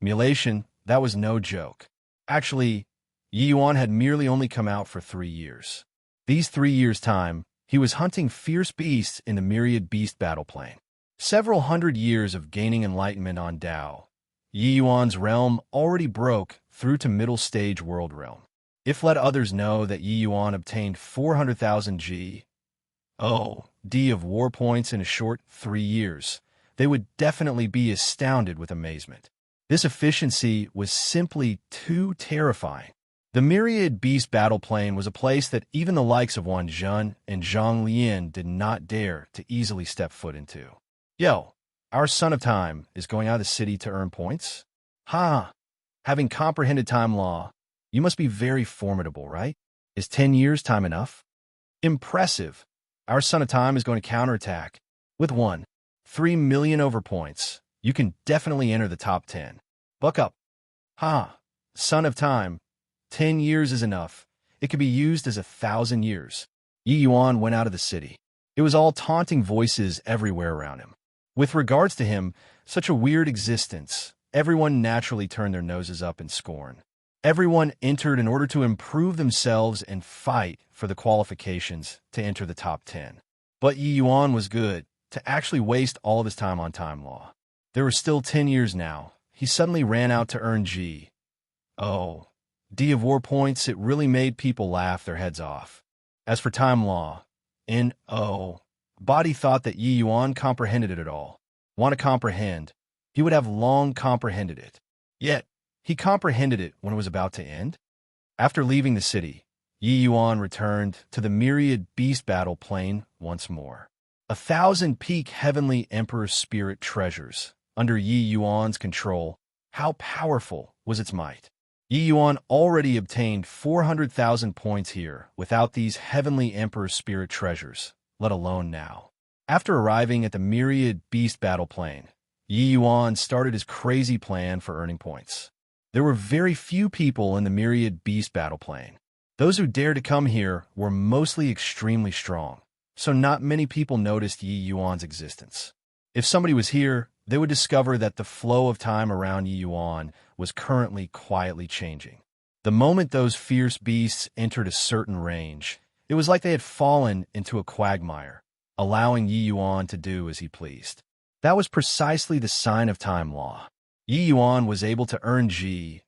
Mulation, that was no joke. Actually, Yi Yuan had merely only come out for 3 years. These 3 years' time, he was hunting fierce beasts in the myriad beast battle plane. Several hundred years of gaining enlightenment on Dao. Yi Yuan's realm already broke through to middle stage world realm. If let others know that Yi Yuan obtained 400,000 God of War points in a short 3 years, they would definitely be astounded with amazement. This efficiency was simply too terrifying. The myriad beast battle plane was a place that even the likes of Wang Zhen and Zhang Lian did not dare to easily step foot into. Yo, our son of time is going out of the city to earn points? Having comprehended time law, you must be very formidable, right? Is 10 years time enough? Impressive. Our son of time is going to counterattack. With 3 million over points, you can definitely enter the top 10. Buck up. Son of time. 10 years is enough. It could be used as 1,000 years. Yi Yuan went out of the city. It was all taunting voices everywhere around him. With regards to him, such a weird existence, everyone naturally turned their noses up in scorn. Everyone entered in order to improve themselves and fight for the qualifications to enter the top 10. But Yi Yuan was good to actually waste all of his time on time law. There were still 10 years now. He suddenly ran out to earn God of War points. It really made people laugh their heads off. As for time law, Body thought that Yi Yuan comprehended it at all. Want to comprehend, he would have long comprehended it. Yet, he comprehended it when it was about to end. After leaving the city, Yi Yuan returned to the myriad beast battle plane once more. 1,000 peak heavenly emperor spirit treasures under Yi Yuan's control. How powerful was its might? Yi Yuan already obtained 400,000 points here without these heavenly emperor spirit treasures, let alone now. After arriving at the myriad beast battle plane, Yi Yuan started his crazy plan for earning points. There were very few people in the myriad beast battle plane. Those who dared to come here were mostly extremely strong, so not many people noticed Yi Yuan's existence. If somebody was here, they would discover that the flow of time around Yi Yuan was currently quietly changing. The moment those fierce beasts entered a certain range, it was like they had fallen into a quagmire, allowing Yi Yuan to do as he pleased. That was precisely the sign of time law. Yi Yuan was able to earn D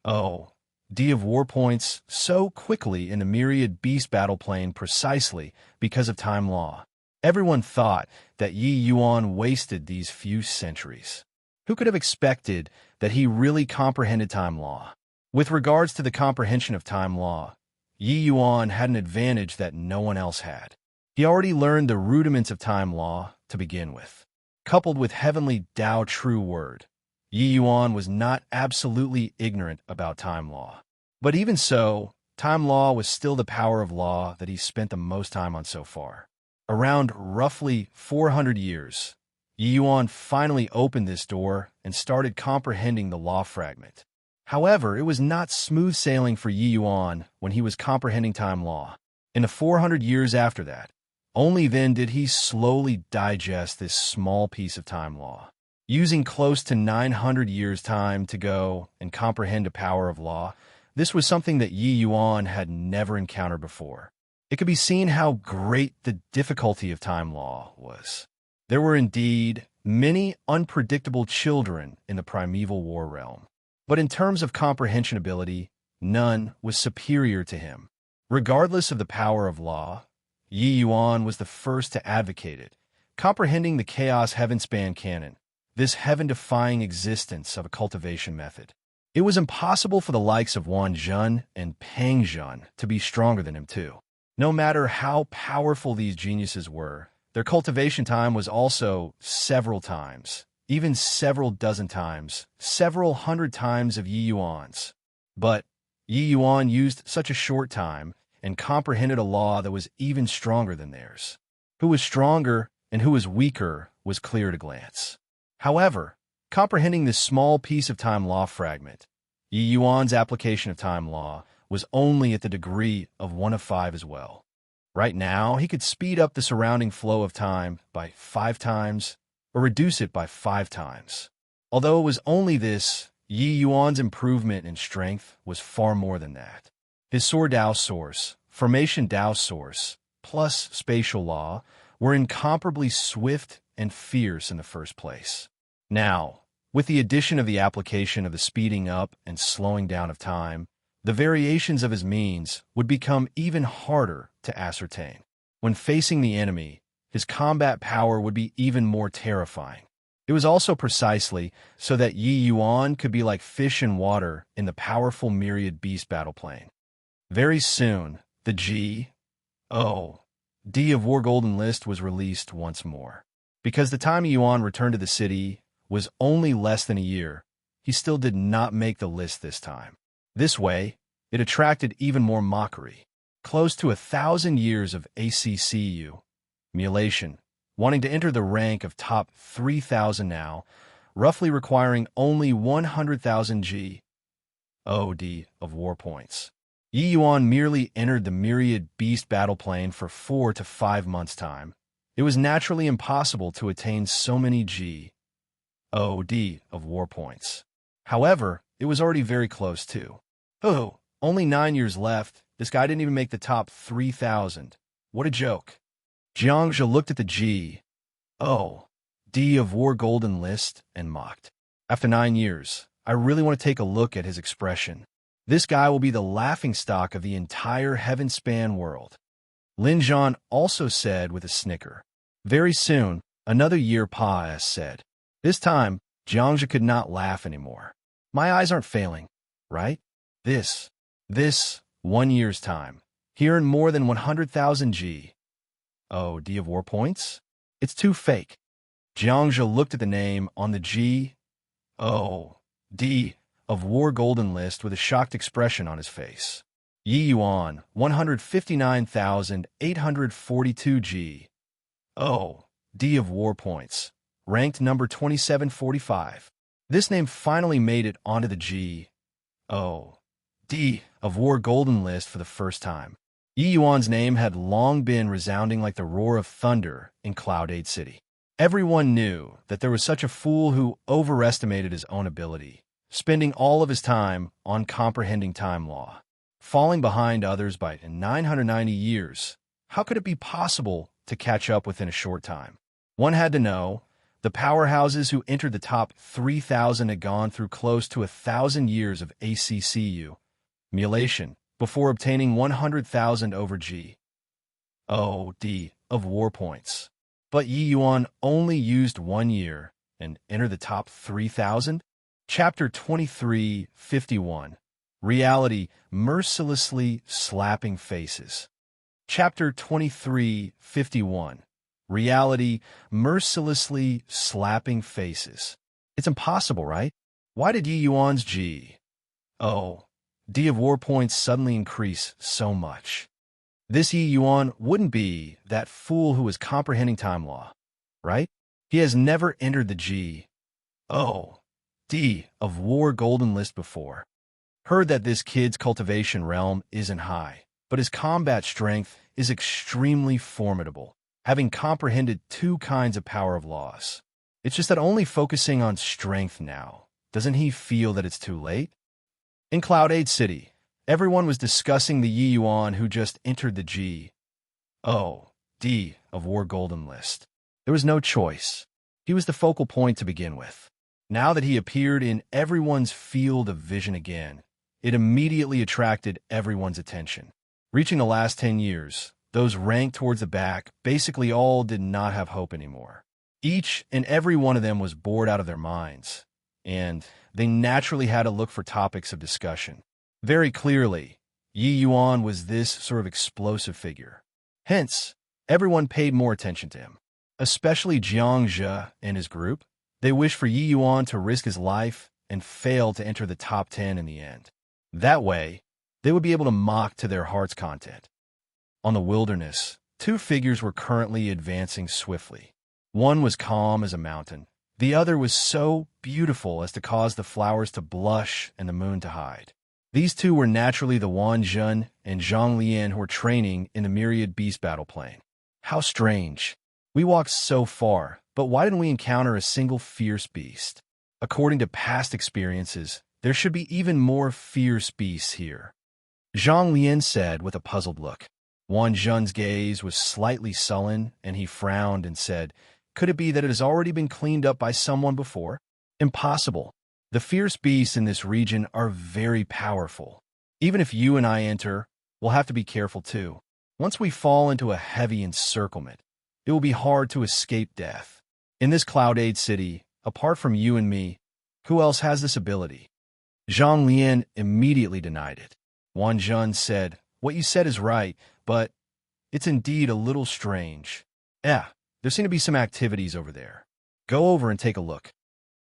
of war points so quickly in the myriad beast battle plane precisely because of time law. Everyone thought that Yi Yuan wasted these few centuries. Who could have expected that he really comprehended time law? With regards to the comprehension of time law, Yi Yuan had an advantage that no one else had. He already learned the rudiments of time law to begin with. Coupled with heavenly Tao true word, Yi Yuan was not absolutely ignorant about time law. But even so, time law was still the power of law that he spent the most time on so far. Around roughly 400 years, Yi Yuan finally opened this door and started comprehending the law fragment. However, it was not smooth sailing for Yi Yuan when he was comprehending time law. In the 400 years after that, only then did he slowly digest this small piece of time law. Using close to 900 years' time to go and comprehend the power of law, this was something that Yi Yuan had never encountered before. It could be seen how great the difficulty of time law was. There were indeed many unpredictable children in the primeval war realm. But in terms of comprehension ability, none was superior to him. Regardless of the power of law, Yi Yuan was the first to advocate it, comprehending the Chaos Heavenspan canon, this heaven-defying existence of a cultivation method. It was impossible for the likes of Wan Zhen and Pang Zhen to be stronger than him too. No matter how powerful these geniuses were, their cultivation time was also several times, even several dozen times, several hundred times of Yi Yuan's. But Yi Yuan used such a short time and comprehended a law that was even stronger than theirs. Who was stronger and who was weaker was clear at a glance. However, comprehending this small piece of time law fragment, Yi Yuan's application of time law was only at the degree of 1 of 5 as well. Right now, he could speed up the surrounding flow of time by 5 times, or reduce it by 5 times. Although it was only this, Yi Yuan's improvement in strength was far more than that. His Sword Dao source, Formation Dao source, plus spatial law were incomparably swift and fierce in the first place. Now, with the addition of the application of the speeding up and slowing down of time, the variations of his means would become even harder to ascertain. When facing the enemy, his combat power would be even more terrifying. It was also precisely so that Yi Yuan could be like fish in water in the powerful myriad beast battle plane. Very soon, the D of War Golden List was released once more. Because the time Yuan returned to the city was only less than a year, he still did not make the list this time. This way, it attracted even more mockery. Close to 1,000 years of ACCU, emulation, wanting to enter the rank of top 3,000 now, roughly requiring only 100,000 GOD of war points. Yi Yuan merely entered the myriad beast battle plane for 4 to 5 months' time. It was naturally impossible to attain so many GOD of war points. However, it was already very close too. Only 9 years left. This guy didn't even make the top 3,000. What a joke. Jiangzhe looked at the GOD of War Golden List and mocked. After 9 years, I really want to take a look at his expression. This guy will be the laughingstock of the entire Heavenspan world. Lin Zhan also said with a snicker. Very soon, another year said. This time, Jiangzhe could not laugh anymore. My eyes aren't failing, right? This 1 year's time. He earned more than 100,000 GOD of war points? It's too fake. Jiangzhe looked at the name on the GOD of War Golden List with a shocked expression on his face. Yi Yuan, 159,842 GOD of war points, ranked number 2745. This name finally made it onto the GOD of War Golden List for the first time. Yi Yuan's name had long been resounding like the roar of thunder in Cloud City. Everyone knew that there was such a fool who overestimated his own ability, spending all of his time on comprehending time law, falling behind others by 990 years. How could it be possible to catch up within a short time? One had to know. The powerhouses who entered the top 3,000 had gone through close to 1,000 years of ACCU emulation before obtaining 100,000 over G.O.D. of war points. But Yi Yuan only used 1 year and entered the top 3,000? Chapter 23:51. Reality mercilessly slapping faces. Chapter 23:51. Reality mercilessly slapping faces. It's impossible, right? Why did Yi Yuan's G.O.D. of war points suddenly increase so much? This Yi Yuan wouldn't be that fool who was comprehending time law, right? He has never entered the G.O.D. of war golden list before. Heard that this kid's cultivation realm isn't high, but his combat strength is extremely formidable, having comprehended 2 kinds of power of laws. It's just that only focusing on strength now, doesn't he feel that it's too late? In Cloud City, everyone was discussing the Yi Yuan who just entered the G.O.D. of war golden list. There was no choice. He was the focal point to begin with. Now that he appeared in everyone's field of vision again, it immediately attracted everyone's attention. Reaching the last 10 years, those ranked towards the back basically all did not have hope anymore. Each and every one of them was bored out of their minds, and they naturally had to look for topics of discussion. Very clearly, Yi Yuan was this sort of explosive figure. Hence, everyone paid more attention to him, especially Jiang Zhe and his group. They wished for Yi Yuan to risk his life and fail to enter the top 10 in the end. That way, they would be able to mock to their heart's content. On the wilderness, 2 figures were currently advancing swiftly. One was calm as a mountain. The other was so beautiful as to cause the flowers to blush and the moon to hide. These 2 were naturally the Wan Zhen and Zhang Lian who were training in the myriad beast battle plane. How strange. We walked so far, but why didn't we encounter a single fierce beast? According to past experiences, there should be even more fierce beasts here. Zhang Lian said with a puzzled look. Wan Zhen's gaze was slightly sullen, and he frowned and said, "Could it be that it has already been cleaned up by someone before?" Impossible. The fierce beasts in this region are very powerful. Even if you and I enter, we'll have to be careful too. Once we fall into a heavy encirclement, it will be hard to escape death. In this Cloud City, apart from you and me, who else has this ability? Zhang Lian immediately denied it. Wan Zhen said, "What you said is right, but it's indeed a little strange. There seem to be some activities over there. Go over and take a look."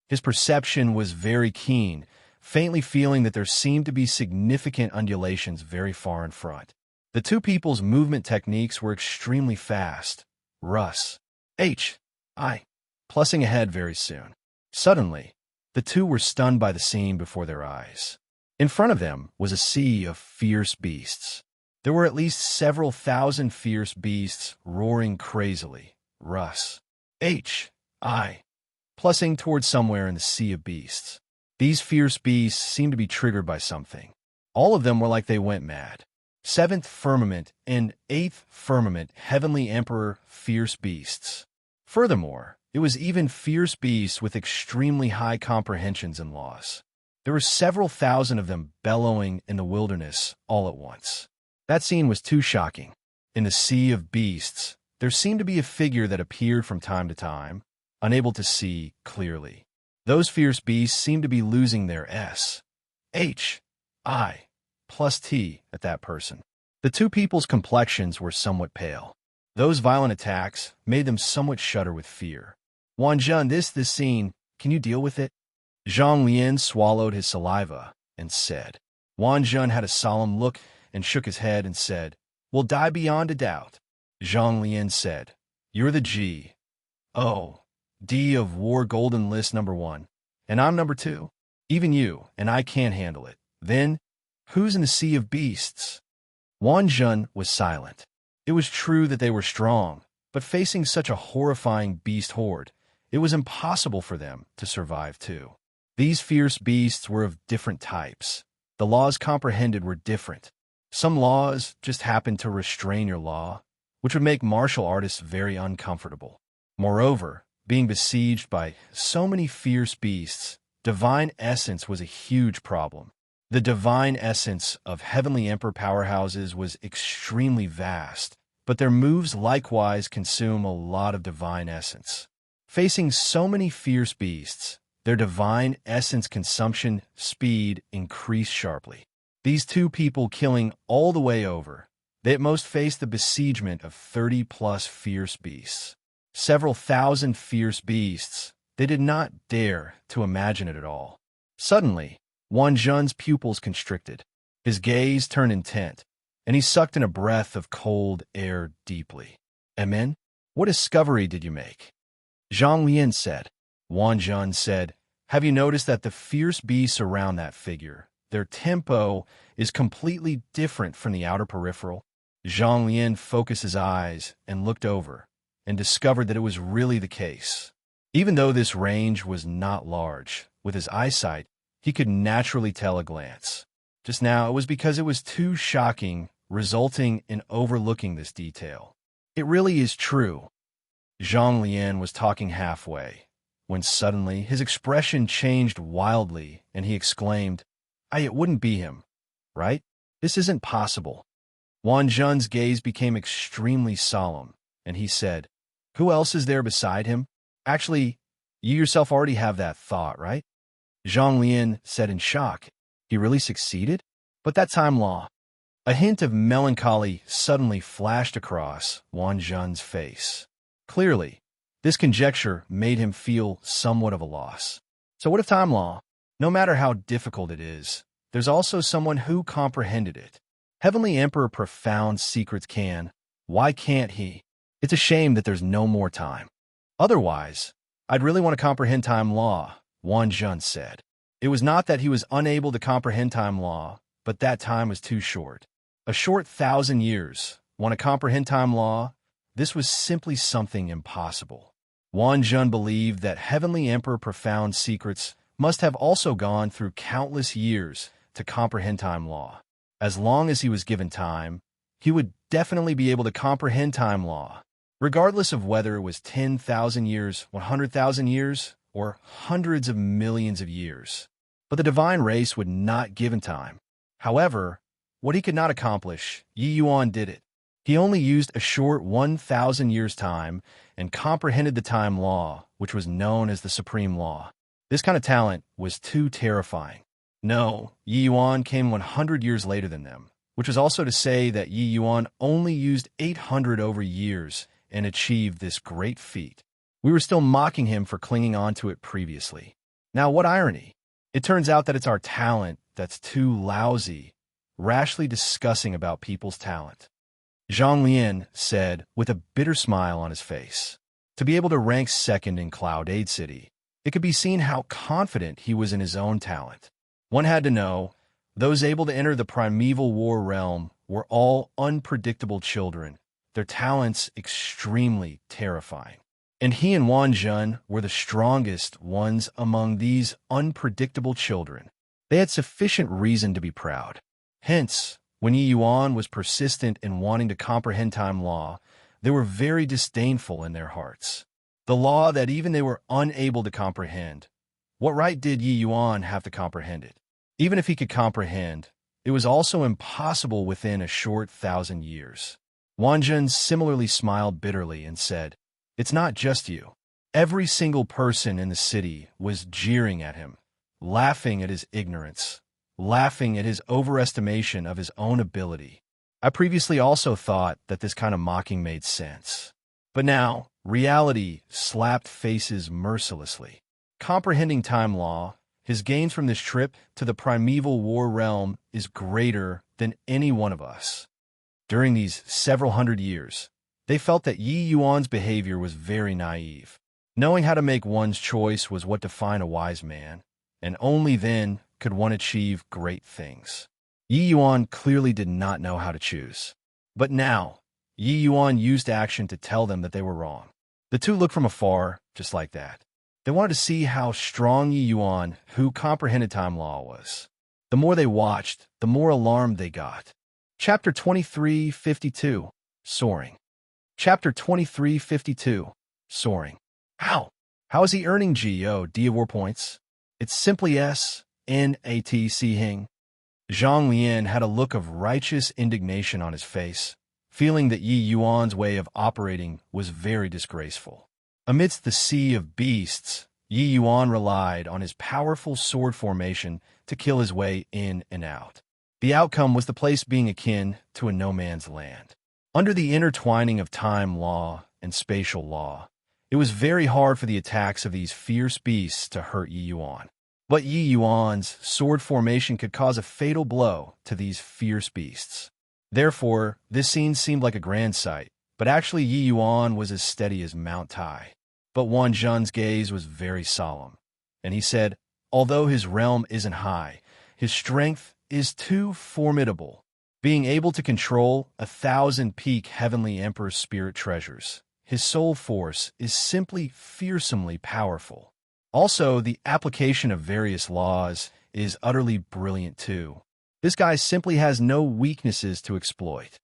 His perception was very keen, faintly feeling that there seemed to be significant undulations very far in front. The 2 people's movement techniques were extremely fast. Russ. Plussing ahead very soon. Suddenly, the 2 were stunned by the scene before their eyes. In front of them was a sea of fierce beasts. There were at least several thousand fierce beasts roaring crazily. Russ. Plussing towards somewhere in the sea of beasts. These fierce beasts seemed to be triggered by something. All of them were like they went mad. 7th firmament and 8th firmament, heavenly emperor, fierce beasts. Furthermore, it was even fierce beasts with extremely high comprehensions and laws. There were several thousand of them bellowing in the wilderness all at once. That scene was too shocking. In the sea of beasts, there seemed to be a figure that appeared from time to time, unable to see clearly. Those fierce beasts seemed to be losing their S.H.I.+T at that person. The 2 people's complexions were somewhat pale. Those violent attacks made them somewhat shudder with fear. Wan Zhen, this scene, can you deal with it? Zhang Lian swallowed his saliva and said. Wan Zhen had a solemn look and shook his head and said, "We'll die beyond a doubt." Zhang Lian said, "You're the G.O.D. of War Golden List number 1, and I'm number 2. Even you and I can't handle it. Then, who's in the sea of beasts?" Wan Zhen was silent. It was true that they were strong, but facing such a horrifying beast horde, it was impossible for them to survive too. These fierce beasts were of different types. The laws comprehended were different. Some laws just happened to restrain your law, which would make martial artists very uncomfortable. Moreover, being besieged by so many fierce beasts, divine essence was a huge problem. The divine essence of heavenly emperor powerhouses was extremely vast, but their moves likewise consume a lot of divine essence. Facing so many fierce beasts, their divine essence consumption speed increased sharply. These two people killing all the way over, they at most faced the besiegement of 30-plus fierce beasts. Several thousand fierce beasts, they did not dare to imagine it at all. Suddenly, Wan Zhen's pupils constricted. His gaze turned intent, and he sucked in a breath of cold air deeply. "Amen? What discovery did you make?" Zhang Lian said. Wan Zhen said, "Have you noticed that the fierce beasts around that figure, their tempo is completely different from the outer peripheral?" Zhang Lian focused his eyes and looked over, and discovered that it was really the case. Even though this range was not large, with his eyesight, he could naturally tell a glance. Just now, it was because it was too shocking, resulting in overlooking this detail. "It really is true." Zhang Lian was talking halfway, when suddenly his expression changed wildly, and he exclaimed, It wouldn't be him, right? This isn't possible." Wan Zhen's gaze became extremely solemn, and he said, "Who else is there beside him? Actually, you yourself already have that thought, right?" Zhang Lian said in shock, "He really succeeded? But that time law." A hint of melancholy suddenly flashed across Wan Zhen's face. Clearly, this conjecture made him feel somewhat of a loss. So what if time law? No matter how difficult it is, there's also someone who comprehended it. Heavenly Emperor profound secrets can. Why can't he? It's a shame that there's no more time. Otherwise, I'd really want to comprehend time law, Wan Zhen said. It was not that he was unable to comprehend time law, but that time was too short. A short 1,000 years. Want to comprehend time law? This was simply something impossible. Wan Zhen believed that Heavenly Emperor profound secrets must have also gone through countless years to comprehend time law. As long as he was given time, he would definitely be able to comprehend time law, regardless of whether it was 10,000 years, 100,000 years, or hundreds of millions of years. But the divine race would not give him time. However, what he could not accomplish, Yi Yuan did it. He only used a short 1,000 years' time and comprehended the time law, which was known as the supreme law. This kind of talent was too terrifying. No, Yi Yuan came 100 years later than them, which was also to say that Yi Yuan only used 800 over years and achieved this great feat. We were still mocking him for clinging on to it previously. Now, what irony! It turns out that it's our talent that's too lousy, rashly discussing about people's talent. Zhang Lian said with a bitter smile on his face. To be able to rank second in Cloud City, it could be seen how confident he was in his own talent. One had to know, those able to enter the primeval war realm were all unpredictable children, their talents extremely terrifying. And he and Wan Zhen were the strongest ones among these unpredictable children. They had sufficient reason to be proud. Hence, when Yi Yuan was persistent in wanting to comprehend time law, they were very disdainful in their hearts. The law that even they were unable to comprehend. What right did Yi Yuan have to comprehend it? Even if he could comprehend, it was also impossible within a short 1,000 years. Wan Zhen similarly smiled bitterly and said, "It's not just you. Every single person in the city was jeering at him, laughing at his ignorance, laughing at his overestimation of his own ability. I previously also thought that this kind of mocking made sense. But now, reality slapped faces mercilessly. Comprehending time law, his gains from this trip to the primeval war realm is greater than any one of us. During these several hundred years, they felt that Yi Yuan's behavior was very naive. Knowing how to make one's choice was what defined a wise man, and only then could one achieve great things. Yi Yuan clearly did not know how to choose. But now, Yi Yuan used action to tell them that they were wrong. The two looked from afar, just like that. They wanted to see how strong Yi Yuan, who comprehended time law, was. The more they watched, the more alarmed they got. Chapter 2352, Soaring. Chapter 2352, Soaring. How? How is he earning D of war points? It's simply S-N-A-T-C-ing. Zhang Lian had a look of righteous indignation on his face, feeling that Yi Yuan's way of operating was very disgraceful. Amidst the sea of beasts, Yi Yuan relied on his powerful sword formation to kill his way in and out. The outcome was the place being akin to a no-man's land. Under the intertwining of time law and spatial law, it was very hard for the attacks of these fierce beasts to hurt Yi Yuan. But Yi Yuan's sword formation could cause a fatal blow to these fierce beasts. Therefore, this scene seemed like a grand sight, but actually Yi Yuan was as steady as Mount Tai. But Wan Zhen's gaze was very solemn, and he said, although his realm isn't high, his strength is too formidable, being able to control 1,000-peak heavenly emperor spirit treasures. His soul force is simply fearsomely powerful. Also, the application of various laws is utterly brilliant too. This guy simply has no weaknesses to exploit.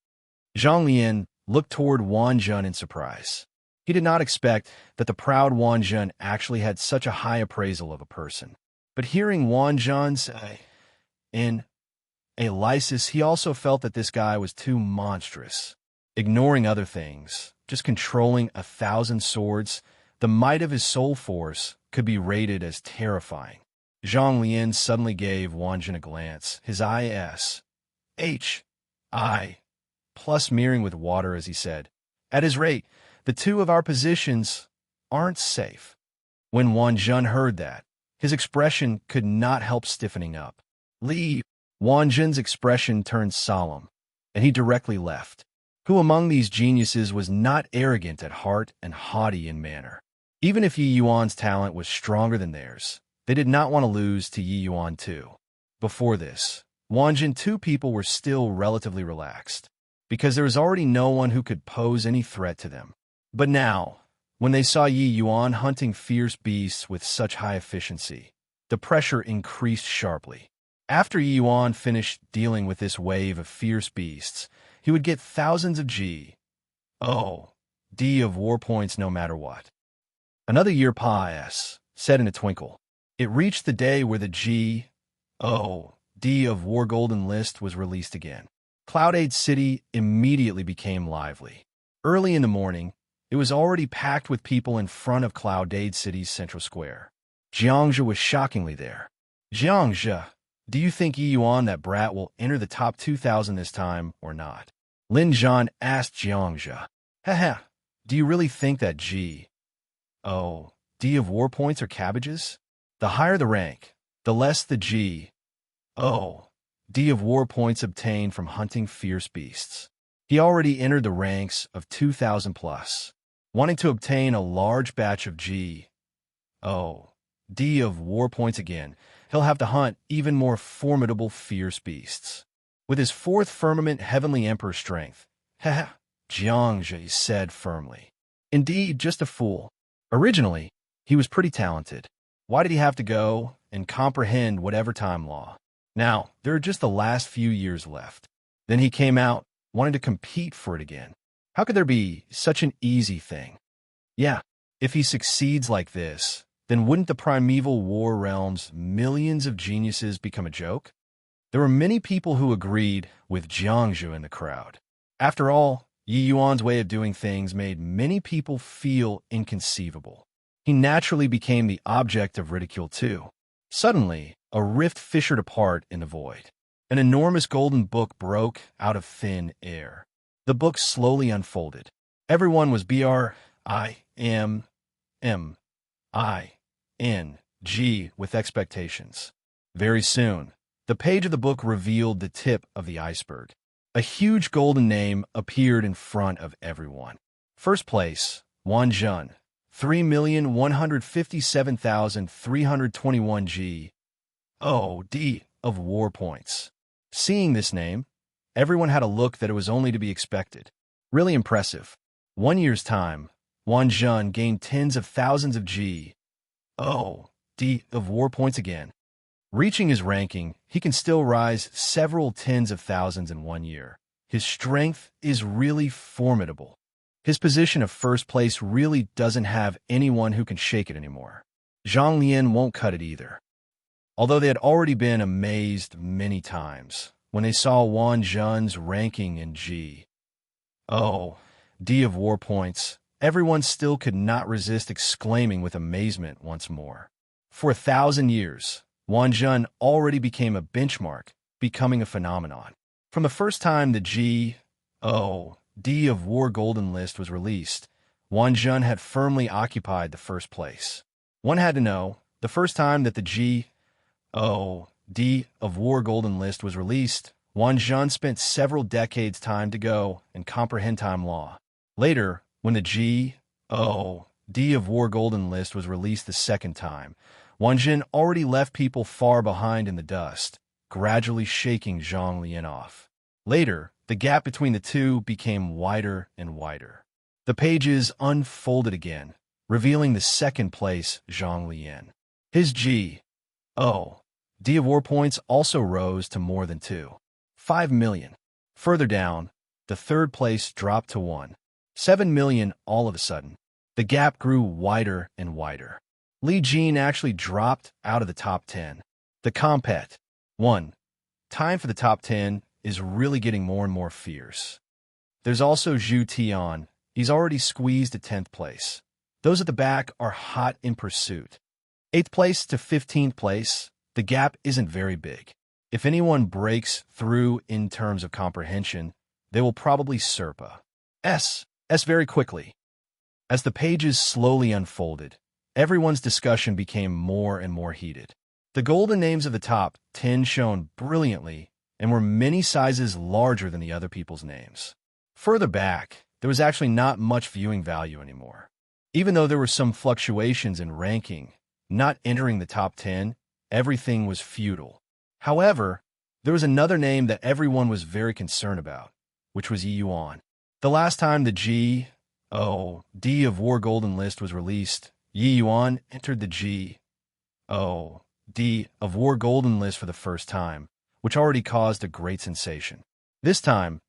Zhang Lian looked toward Wan Zhen in surprise. He did not expect that the proud Wan Zhen actually had such a high appraisal of a person. But hearing Wan Zhen's in a lysis, he also felt that this guy was too monstrous. Ignoring other things, just controlling 1,000 swords, the might of his soul force could be rated as terrifying. Zhang Lian suddenly gave Wan Zhen a glance, his eyes plus mirroring with water as he said, at his rate, the two of our positions aren't safe. When Wan Zhen heard that, his expression could not help stiffening up. Leave. Wan Zhen's expression turned solemn, and he directly left. Who among these geniuses was not arrogant at heart and haughty in manner? Even if Yi Yuan's talent was stronger than theirs, they did not want to lose to Yi Yuan too. Before this, Wan Zhen two people were still relatively relaxed, because there was already no one who could pose any threat to them. But now, when they saw Yi Yuan hunting fierce beasts with such high efficiency, the pressure increased sharply. After Yi Yuan finished dealing with this wave of fierce beasts, he would get thousands of D of war points no matter what. Another year passed, said in a twinkle. It reached the day where the D of war golden list was released again. Cloudade City immediately became lively. Early in the morning, it was already packed with people in front of Cloudade City's central square. Jiangzhe was shockingly there. Jiangzhe, do you think Yi Yuan, that brat, will enter the top 2,000 this time or not? Lin Zhan asked Jiangzhe. Haha, do you really think that D of war points are cabbages? The higher the rank, the less the D of war points obtained from hunting fierce beasts. He already entered the ranks of 2,000 plus. Wanting to obtain a large batch of D of war points again, he'll have to hunt even more formidable fierce beasts. With his fourth firmament heavenly emperor strength, Jiangzhe said firmly. Indeed, just a fool. Originally, he was pretty talented. Why did he have to go and comprehend whatever time law? Now, there are just the last few years left. Then he came out, wanting to compete for it again. How could there be such an easy thing? Yeah, if he succeeds like this, then wouldn't the primeval war realm's millions of geniuses become a joke? There were many people who agreed with Jiangzhe in the crowd. After all, Yi Yuan's way of doing things made many people feel inconceivable. He naturally became the object of ridicule too. Suddenly, a rift fissured apart in the void. An enormous golden book broke out of thin air. The book slowly unfolded. Everyone was BRIMMING with expectations. Very soon, the page of the book revealed the tip of the iceberg. A huge golden name appeared in front of everyone. First place, Wan Zhen, 3,157,321 D of war points. Seeing this name, everyone had a look that it was only to be expected. Really impressive. 1 year's time, Wan Zhen gained tens of thousands of O, D of war points again. Reaching his ranking, he can still rise several tens of thousands in 1 year. His strength is really formidable. His position of first place really doesn't have anyone who can shake it anymore. Zhang Lian won't cut it either. Although they had already been amazed many times when they saw Wang Zhen's ranking in G. O, D of war points, everyone still could not resist exclaiming with amazement once more. For 1,000 years, Wang Zhen already became a benchmark, becoming a phenomenon. From the first time the G. O. D of War Golden List was released, Wang Zhen had firmly occupied the first place. One had to know, the first time that the G. O. D of War Golden List was released, Wang Zhen spent several decades time to go and comprehend time law. Later, when the G. O. D of War Golden List was released the second time, Wang Zhen already left people far behind in the dust, gradually shaking Zhang Lian off. Later, the gap between the two became wider and wider. The pages unfolded again, revealing the second place Zhang Lian. His G. O. D of war points also rose to more than 2.5 million. Further down, the third place dropped to 1.7 million all of a sudden. The gap grew wider and wider. Li Jin actually dropped out of the top 10. The compet. 1. Time for the top 10 is really getting more and more fierce. There's also Zhu Tian. He's already squeezed to 10th place. Those at the back are hot in pursuit. 8th place to 15th place, the gap isn't very big. If anyone breaks through in terms of comprehension, they will probably Serpa S very quickly. As the pages slowly unfolded, everyone's discussion became more and more heated. The golden names of the top 10 shone brilliantly and were many sizes larger than the other people's names. Further back, there was actually not much viewing value anymore. Even though there were some fluctuations in ranking, not entering the top 10, everything was futile. However, there was another name that everyone was very concerned about, which was Yi Yuan. The last time the G. O. D of War Golden List was released, Yi Yuan entered the G. O. D of War Golden List for the first time, which already caused a great sensation. This time,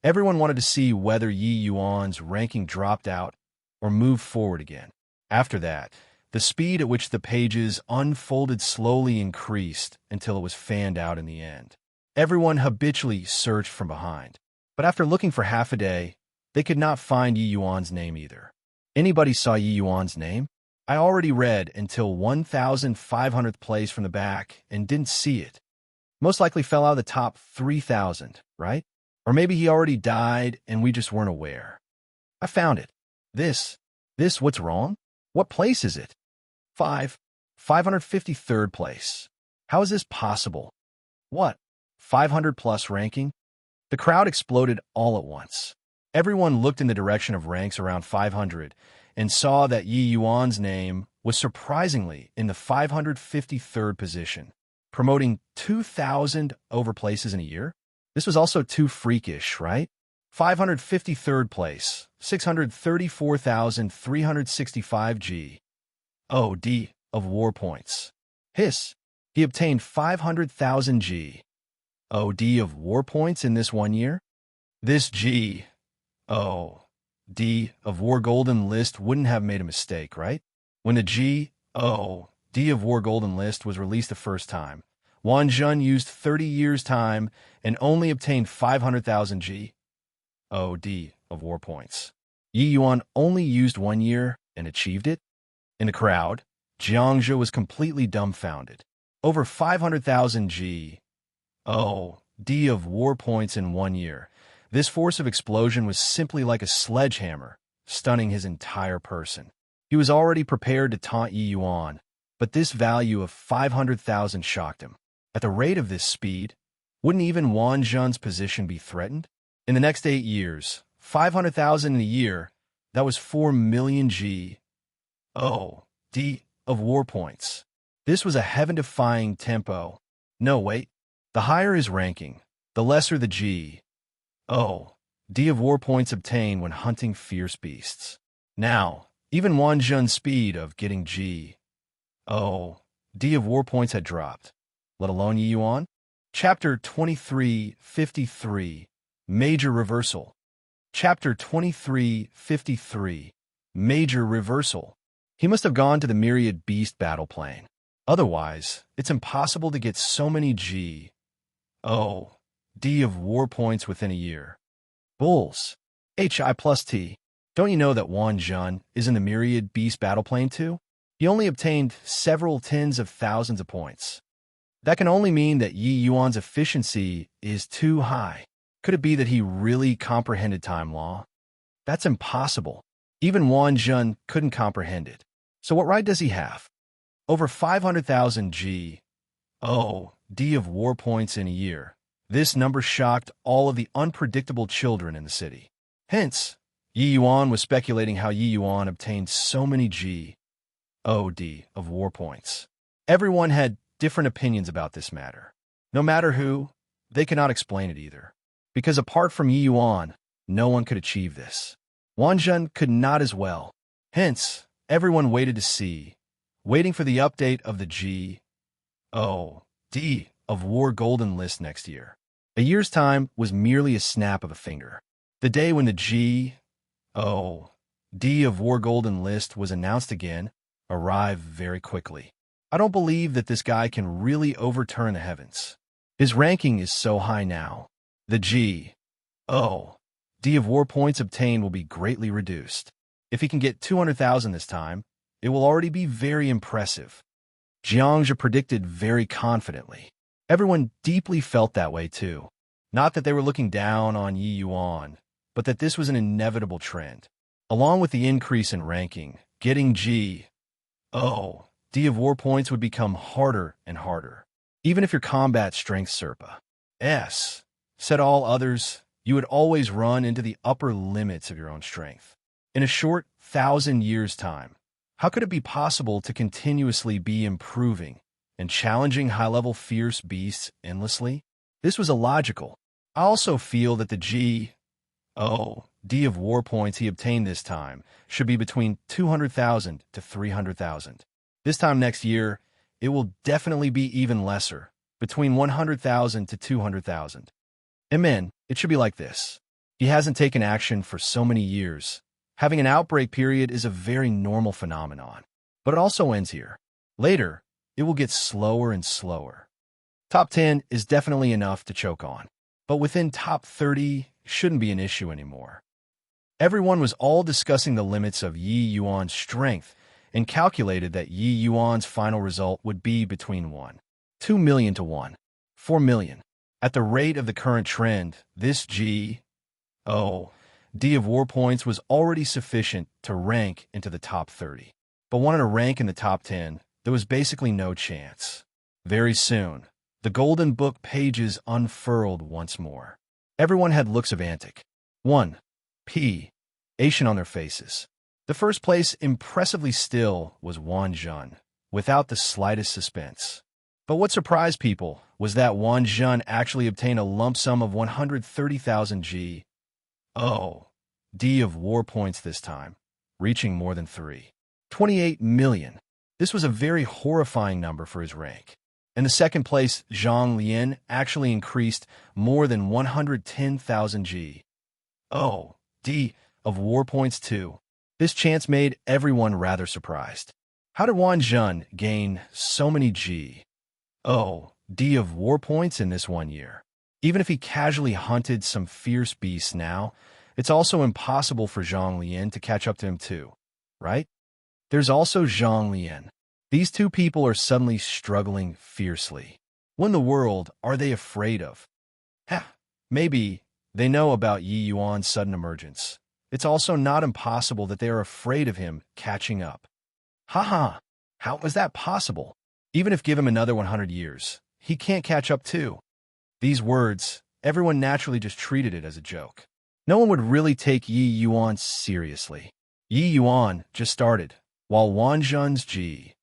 everyone wanted to see whether Yi Yuan's ranking dropped out or moved forward again. After that, the speed at which the pages unfolded slowly increased until it was fanned out in the end. Everyone habitually searched from behind, but after looking for half a day, they could not find Yi Yuan's name either. Anybody saw Yi Yuan's name? I already read until 1,500th place from the back and didn't see it. Most likely fell out of the top 3,000, right? Or maybe he already died and we just weren't aware. I found it. This, what's wrong? What place is it? 553rd place. How is this possible? What? 500 plus ranking? The crowd exploded all at once. Everyone looked in the direction of ranks around 500 and saw that Yi Yuan's name was surprisingly in the 553rd position, promoting 2,000 over places in a year. This was also too freakish, right? 553rd place, 634,365 G. O. D of war points. He obtained 500,000 G. O. D of war points in this 1 year. This G. O. D of War Golden List wouldn't have made a mistake, right? When the G. O. D of War Golden List was released the first time, Wang Zhen used 30 years' time and only obtained 500,000 G. O. D of War points. Yi Yuan only used 1 year and achieved it? In the crowd, Jiangzhou was completely dumbfounded. Over 500,000 G. O. D of War points in 1 year. This force of explosion was simply like a sledgehammer, stunning his entire person. He was already prepared to taunt Yi Yuan, but this value of 500,000 shocked him. At the rate of this speed, wouldn't even Wang Zhen's position be threatened? In the next 8 years, 500,000 in a year, that was 4 million G. O. D of war points. This was a heaven-defying tempo. No, wait. The higher his ranking, the lesser the G. O. D of war points obtained when hunting fierce beasts. Now, even Wang Zhen's speed of getting G. Oh, D of war points had dropped, let alone Yi Yuan. Chapter 2353, Major Reversal. Chapter 2353, Major Reversal. He must have gone to the myriad beast battle plane. Otherwise, it's impossible to get so many G, O, D of war points within a year. Bulls. HI plus T. Don't you know that Wan Zhen is in the myriad beast battle plane too? He only obtained several tens of thousands of points. That can only mean that Yi Yuan's efficiency is too high. Could it be that he really comprehended time law? That's impossible. Even Wan Zhen couldn't comprehend it. So what right does he have? Over 500,000 G, O, D of war points in a year. This number shocked all of the unpredictable children in the city. Hence, Yi Yuan was speculating how Yi Yuan obtained so many G, O, D of war points. Everyone had different opinions about this matter. No matter who, they cannot explain it either. Because apart from Yi Yuan, no one could achieve this. Wan Zhen could not as well. Hence, everyone waited to see, waiting for the update of the G, O, D of war golden list next year. A year's time was merely a snap of a finger. The day when the G, O, D of war golden list was announced again arrived very quickly. I don't believe that this guy can really overturn the heavens. His ranking is so high now. The G, O, D of war points obtained will be greatly reduced. If he can get 200,000 this time, it will already be very impressive. Jiangzhe predicted very confidently. Everyone deeply felt that way too. Not that they were looking down on Yi Yuan, but that this was an inevitable trend. Along with the increase in ranking, getting G, O, D of war points would become harder and harder. Even if your combat strength Serpa S, said all others, you would always run into the upper limits of your own strength. In a short 1,000 years' time, how could it be possible to continuously be improving and challenging high-level fierce beasts endlessly? This was illogical. I also feel that the G, O, D of war points he obtained this time should be between 200,000 to 300,000. This time next year, it will definitely be even lesser, between 100,000 to 200,000. Amen, it should be like this. He hasn't taken action for so many years. Having an outbreak period is a very normal phenomenon, but it also ends here. Later, it will get slower and slower. Top 10 is definitely enough to choke on, but within top 30 shouldn't be an issue anymore. Everyone was all discussing the limits of Yi Yuan's strength and calculated that Yi Yuan's final result would be between 2 million to 4 million. At the rate of the current trend, this G, O, D of war points was already sufficient to rank into the top 30. But wanted to rank in the top 10, there was basically no chance. Very soon, the golden book pages unfurled once more. Everyone had looks of antic. Ation on their faces. The first place, impressively still, was Wan Zhen, without the slightest suspense. But what surprised people was that Wan Zhen actually obtained a lump sum of 130,000 G, O, D of war points this time, reaching more than 28 million. This was a very horrifying number for his rank. In the second place, Zhang Lian actually increased more than 110,000 G, O, D of war points too. This chance made everyone rather surprised. How did Wan Zhen gain so many G, O, D of war points in this 1 year? Even if he casually hunted some fierce beasts now, it's also impossible for Zhang Lian to catch up to him too, right? There's also Zhang Lian. These two people are suddenly struggling fiercely. What in the world are they afraid of? Maybe they know about Yi Yuan's sudden emergence. It's also not impossible that they are afraid of him catching up. How is that possible? Even if give him another 100 years, he can't catch up too. These words, everyone naturally just treated it as a joke. No one would really take Yi Yuan seriously. Yi Yuan just started, while Wan Zhen's G,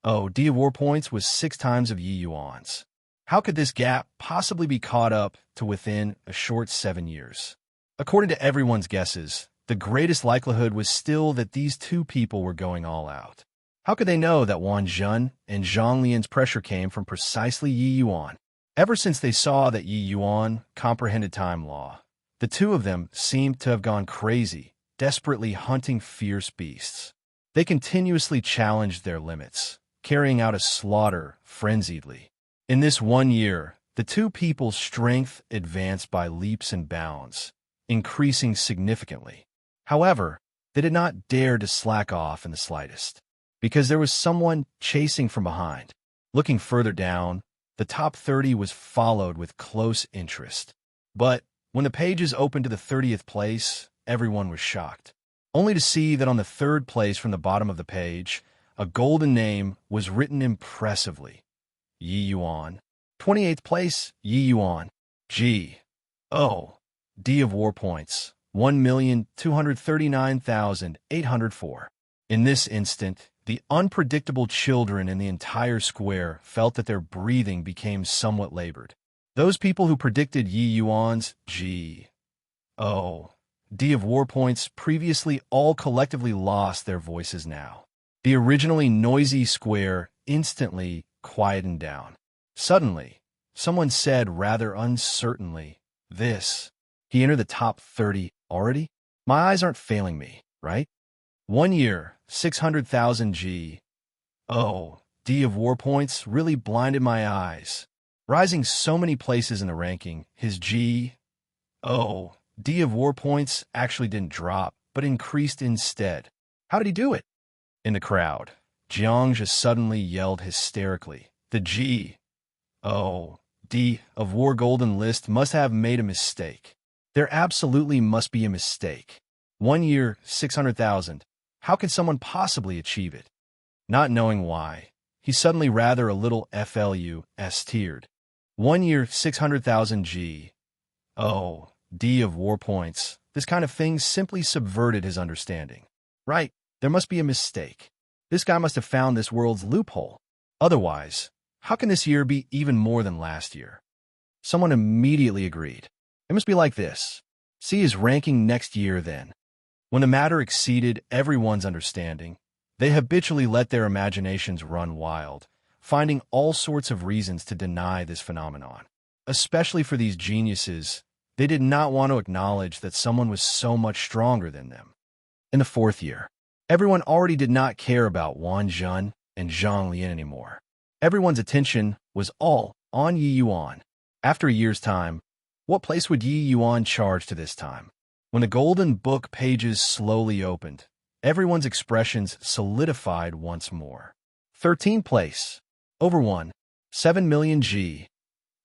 O, D of war points was 6 times of Yi Yuan's. How could this gap possibly be caught up to within a short 7 years? According to everyone's guesses, the greatest likelihood was still that these two people were going all out. How could they know that Wang Zhen and Zhang Lian's pressure came from precisely Yi Yuan? Ever since they saw that Yi Yuan comprehended time law, the two of them seemed to have gone crazy, desperately hunting fierce beasts. They continuously challenged their limits, carrying out a slaughter frenziedly. In this 1 year, the two people's strength advanced by leaps and bounds, increasing significantly. However, they did not dare to slack off in the slightest, because there was someone chasing from behind. Looking further down, the top 30 was followed with close interest. But when the pages opened to the 30th place, everyone was shocked, only to see that on the third place from the bottom of the page, a golden name was written impressively. Yi Yuan. 28th place, Yi Yuan. G. O. D of war points. 1,239,804. In this instant, the unpredictable children in the entire square felt that their breathing became somewhat labored. Those people who predicted Yi Yuan's G. O. D of war points previously all collectively lost their voices now. The originally noisy square instantly quietened down. Suddenly, someone said rather uncertainly, "This. He entered the top 30 already? My eyes aren't failing me, right? 1 year, 600,000 G. O. D of war points really blinded my eyes. Rising so many places in the ranking, his G. O. D of war points actually didn't drop, but increased instead. How did he do it?" In the crowd, Jiang just suddenly yelled hysterically, "The G. O. D of war golden list must have made a mistake. There absolutely must be a mistake. 1 year, 600,000. How could someone possibly achieve it?" Not knowing why, he suddenly rather a little flus-teared. 1 year, 600,000 G. O. D of war points. This kind of thing simply subverted his understanding. Right, there must be a mistake. This guy must have found this world's loophole. Otherwise, how can this year be even more than last year? Someone immediately agreed. It must be like this. See his ranking next year then. When the matter exceeded everyone's understanding, they habitually let their imaginations run wild, finding all sorts of reasons to deny this phenomenon. Especially for these geniuses, they did not want to acknowledge that someone was so much stronger than them. In the 4th year, everyone already did not care about Wang Zhen and Zhang Lian anymore. Everyone's attention was all on Yi Yuan. After a year's time, what place would Yi Yuan charge to this time? When the golden book pages slowly opened, everyone's expressions solidified once more. 13th place. Over 7 million G.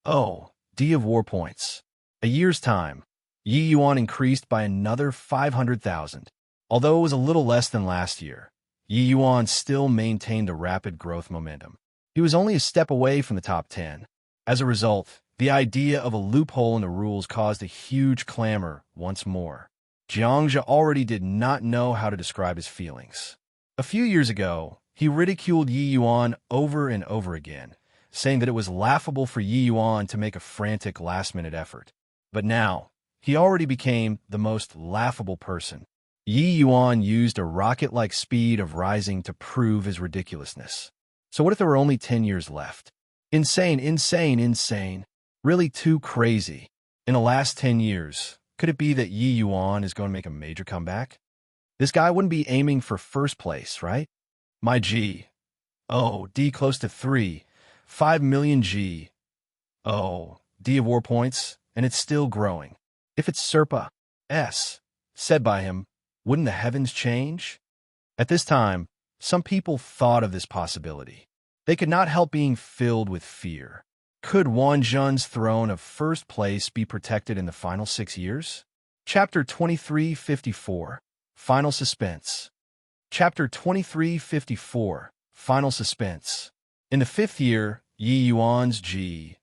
O. D of war points. A year's time, Yi Yuan increased by another 500,000. Although it was a little less than last year, Yi Yuan still maintained a rapid growth momentum. He was only a step away from the top 10. As a result, the idea of a loophole in the rules caused a huge clamor once more. Jiangzhe already did not know how to describe his feelings. A few years ago, he ridiculed Yi Yuan over and over again, saying that it was laughable for Yi Yuan to make a frantic last-minute effort. But now, he already became the most laughable person. Yi Yuan used a rocket-like speed of rising to prove his ridiculousness. So what if there were only 10 years left? Insane, insane, insane. Really too crazy. In the last 10 years, could it be that Yi Yuan is going to make a major comeback? This guy wouldn't be aiming for first place, right? My G. O. D close to 5 million G. O. D of war points, and it's still growing. If it's Serpa S. said by him, wouldn't the heavens change? At this time, some people thought of this possibility. They could not help being filled with fear. Could Wang Zhen's throne of first place be protected in the final 6 years? Chapter 2354, Final Suspense. Chapter 2354, Final Suspense. In the 5th year, Yi Yuan's G.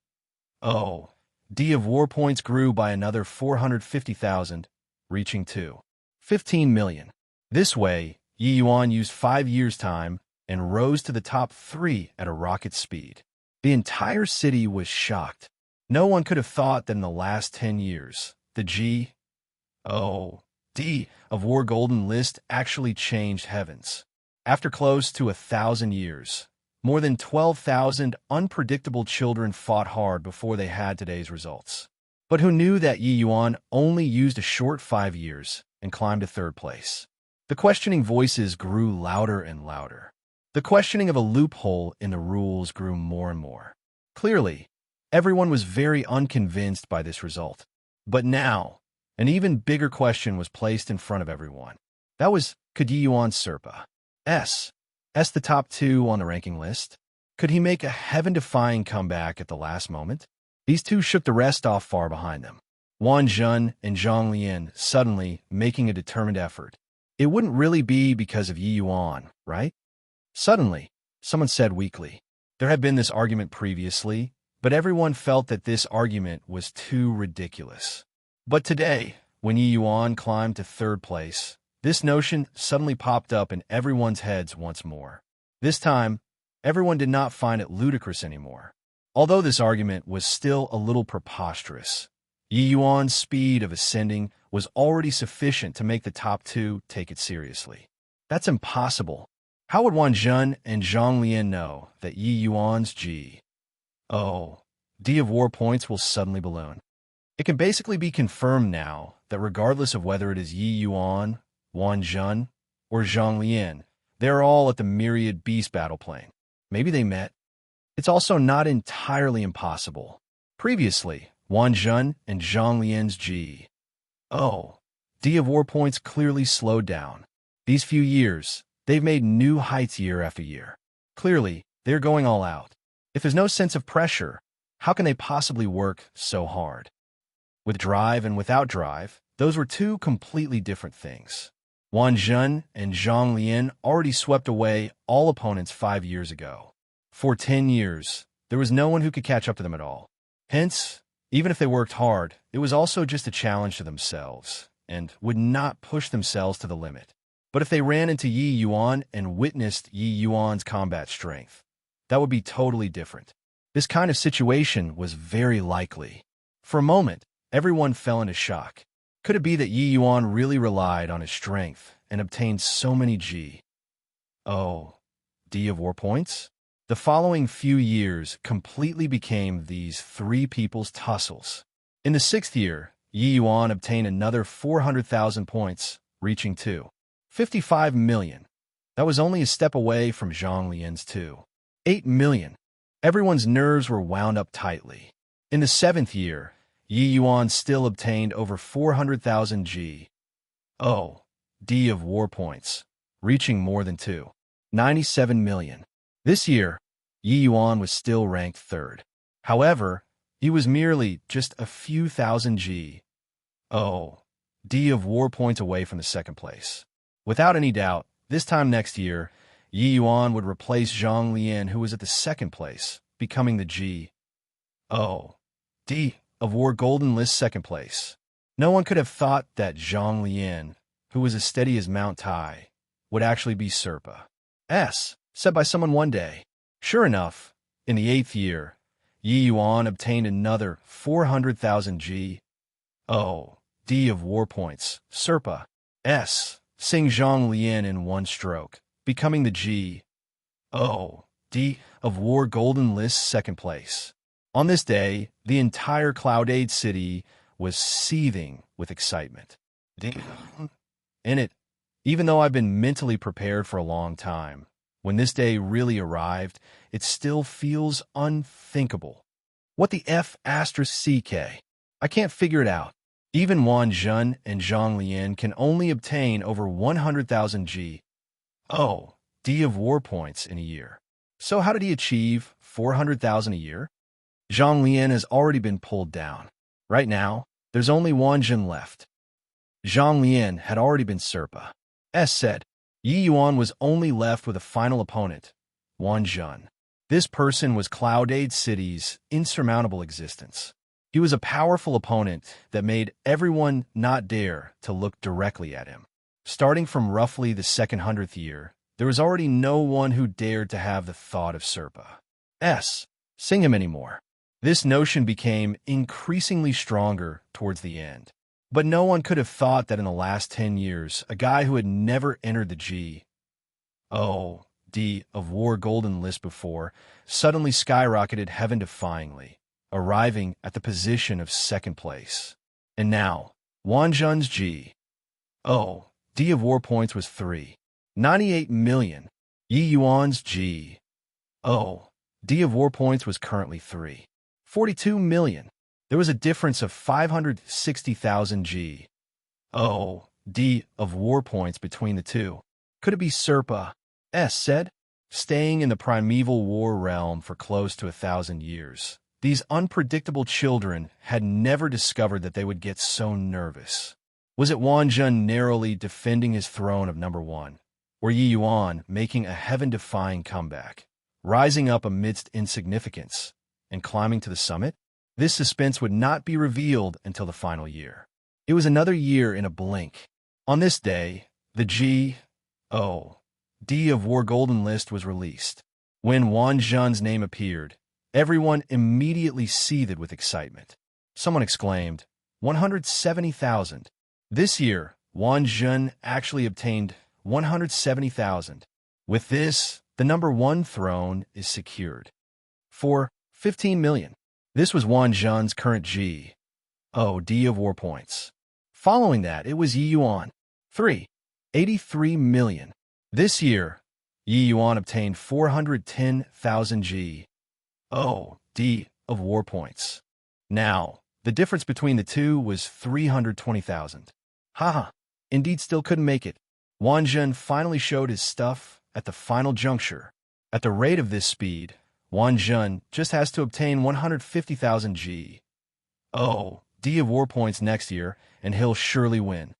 O. D of war points grew by another 450,000, reaching 15 million. This way, Yi Yuan used 5 years' time and rose to the top 3 at a rocket speed. The entire city was shocked. No one could have thought that in the last 10 years, the G. O. D of war golden list actually changed heavens. After close to 1,000 years, more than 12,000 unpredictable children fought hard before they had today's results. But who knew that Yi Yuan only used a short 5 years and climbed to third place? The questioning voices grew louder and louder. The questioning of a loophole in the rules grew more and more. Clearly, everyone was very unconvinced by this result. But now, an even bigger question was placed in front of everyone. That was, could Yi Yuan Serpa S the top 2 on the ranking list? Could he make a heaven-defying comeback at the last moment? These two shook the rest off far behind them. Wang Zhen and Zhang Lian suddenly making a determined effort. It wouldn't really be because of Yi Yuan, right? Suddenly, someone said weakly. There had been this argument previously, but everyone felt that this argument was too ridiculous. But today, when Yi Yuan climbed to third place, this notion suddenly popped up in everyone's heads once more. This time, everyone did not find it ludicrous anymore. Although this argument was still a little preposterous, Yi Yuan's speed of ascending was already sufficient to make the top 2 take it seriously. That's impossible. How would Wang Zhen and Zhang Lian know that Yi Yuan's D of war points will suddenly balloon? It can basically be confirmed now that regardless of whether it is Yi Yuan, Wang Zhen, or Zhang Lian, they're all at the myriad beast battle plane. Maybe they met. It's also not entirely impossible. Previously, Wang Zhen and Zhang Lian's D of war points clearly slowed down. These few years, they've made new heights year after year. Clearly, they're going all out. If there's no sense of pressure, how can they possibly work so hard? With drive and without drive, those were two completely different things. Wang Zhen and Zhang Lian already swept away all opponents 5 years ago. For 10 years, there was no one who could catch up to them at all. Hence, even if they worked hard, it was also just a challenge to themselves, and would not push themselves to the limit. But if they ran into Yi Yuan and witnessed Yi Yuan's combat strength, that would be totally different. This kind of situation was very likely. For a moment, everyone fell into shock. Could it be that Yi Yuan really relied on his strength and obtained so many D of war points? The following few years completely became these three people's tussles. In the 6th year, Yi Yuan obtained another 400,000 points, reaching 55 million. That was only a step away from Zhang Lian's 8 million. Everyone's nerves were wound up tightly. In the 7th year, Yi Yuan still obtained over 400,000 D of war points, reaching more than 97 million. This year, Yi Yuan was still ranked 3rd. However, he was merely just a few thousand D of war points away from the 2nd place. Without any doubt, this time next year, Yi Yuan would replace Zhang Lian, who was at the 2nd place, becoming the of war golden list 2nd place. No one could have thought that Zhang Lian, who was as steady as Mount Tai, would actually be Serpa said by someone one day. Sure enough, in the 8th year, Yi Yuan obtained another 400,000 D of war points, Serpa sing Zhang Lian in one stroke, becoming the of war golden list 2nd place. On this day, the entire Cloudade City was seething with excitement. In it, even though I've been mentally prepared for a long time, when this day really arrived, it still feels unthinkable. What the F***CK? I can't figure it out. Even Wang Zhen and Zhang Lian can only obtain over 100,000 D of war points in a year. So how did he achieve 400,000 a year? Zhang Lian has already been pulled down. Right now, there's only Wang Zhen left. Zhang Lian had already been Serpa said. Yi Yuan was only left with a final opponent, Wang Zhen. This person was Cloudade City's insurmountable existence. He was a powerful opponent that made everyone not dare to look directly at him. Starting from roughly the 200th year, there was already no one who dared to have the thought of Serpa sing him anymore. This notion became increasingly stronger towards the end. But no one could have thought that in the last 10 years, a guy who had never entered the D of War Golden List before, suddenly skyrocketed heaven-defyingly, arriving at the position of second place. And now, Wang Zhen's D of War points was 398 million. Yi Yuan's D of War points was currently 342 million. There was a difference of 560,000 D of War points between the two. Could it be Serpa? S said, staying in the primeval war realm for close to 1,000 years. These unpredictable children had never discovered that they would get so nervous. Was it Wang Zhen narrowly defending his throne of number one, or Yi Yuan making a heaven-defying comeback, rising up amidst insignificance and climbing to the summit? This suspense would not be revealed until the final year. It was another year in a blink. On this day, the D of War Golden List was released. When Wang Zhen's name appeared, everyone immediately seethed with excitement. Someone exclaimed, 170,000. This year, Wang Zhen actually obtained 170,000. With this, the number one throne is secured. For 15 million. This was Wang Zhen's current D of War points. Following that, it was Yi Yuan, 383 million. This year, Yi Yuan obtained 410,000 D of War points. Now, the difference between the two was 320,000. Haha, indeed still couldn't make it. Wang Zhen finally showed his stuff at the final juncture. At the rate of this speed, Wang Zhen just has to obtain 150,000 D of War points next year, and he'll surely win.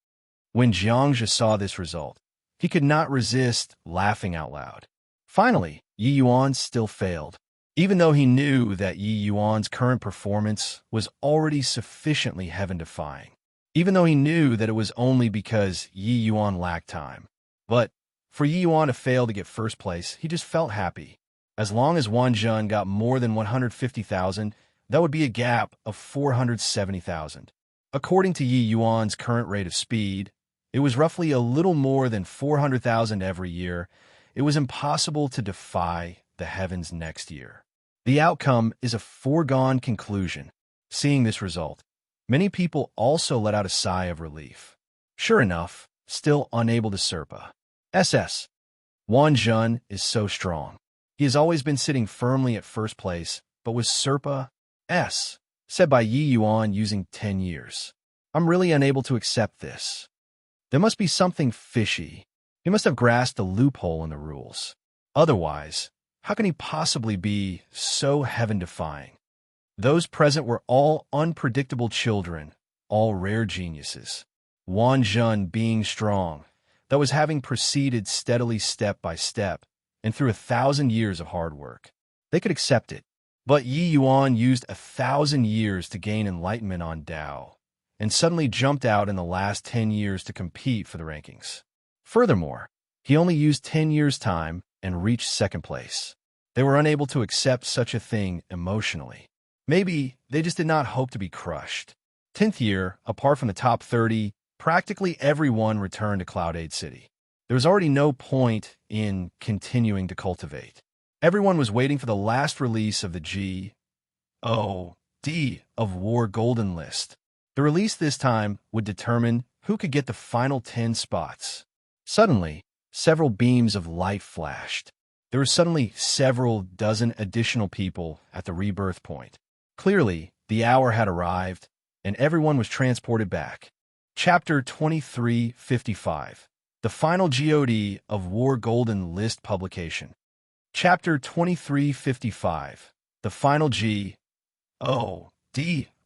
When Jiangzhe saw this result, he could not resist laughing out loud. Finally, Yi Yuan still failed. Even though he knew that Yi Yuan's current performance was already sufficiently heaven-defying. Even though he knew that it was only because Yi Yuan lacked time. But for Yi Yuan to fail to get first place, he just felt happy. As long as Wang Zhen got more than 150,000, that would be a gap of 470,000. According to Yi Yuan's current rate of speed, it was roughly a little more than 400,000 every year. It was impossible to defy the heavens next year. The outcome is a foregone conclusion. Seeing this result, many people also let out a sigh of relief. Sure enough, still unable to Serpa. Wang Zhen is so strong. He has always been sitting firmly at first place, but was Serpa said by Yi Yuan using 10 years. I'm really unable to accept this. There must be something fishy. He must have grasped a loophole in the rules. Otherwise, how can he possibly be so heaven-defying? Those present were all unpredictable children, all rare geniuses. Wang Zhen being strong, that was having proceeded steadily step by step, and through 1,000 years of hard work. They could accept it. But Yi Yuan used 1,000 years to gain enlightenment on Tao, and suddenly jumped out in the last 10 years to compete for the rankings. Furthermore, he only used 10 years' time and reached second place. They were unable to accept such a thing emotionally. Maybe they just did not hope to be crushed. 10th year, apart from the top 30, practically everyone returned to Cloud City. There was already no point in continuing to cultivate. Everyone was waiting for the last release of the D of War Golden List. The release this time would determine who could get the final 10 spots. Suddenly, several beams of light flashed. There were suddenly several dozen additional people at the rebirth point. Clearly, the hour had arrived, and everyone was transported back. Chapter 2355. The Final God of War Golden List Publication. Chapter 2355. The Final God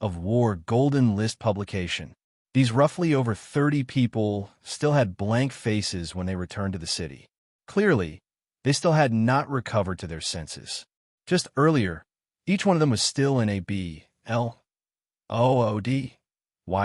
of War Golden List Publication. These roughly over 30 people still had blank faces when they returned to the city. Clearly, they still had not recovered to their senses. Just earlier, each one of them was still in a BLOODY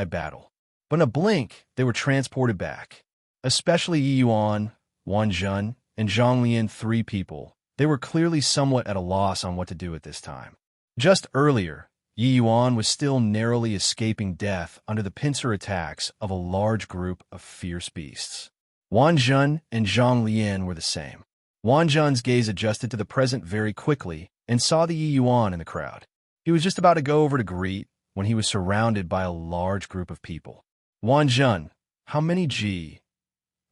battle. But in a blink, they were transported back. Especially Yi Yuan, Wang Zhen, and Zhang Lian, 3 people. They were clearly somewhat at a loss on what to do at this time. Just earlier, Yi Yuan was still narrowly escaping death under the pincer attacks of a large group of fierce beasts. Wang Zhen and Zhang Lian were the same. Wang Jun's gaze adjusted to the present very quickly and saw the Yi Yuan in the crowd. He was just about to go over to greet when he was surrounded by a large group of people. Wang Jun, how many D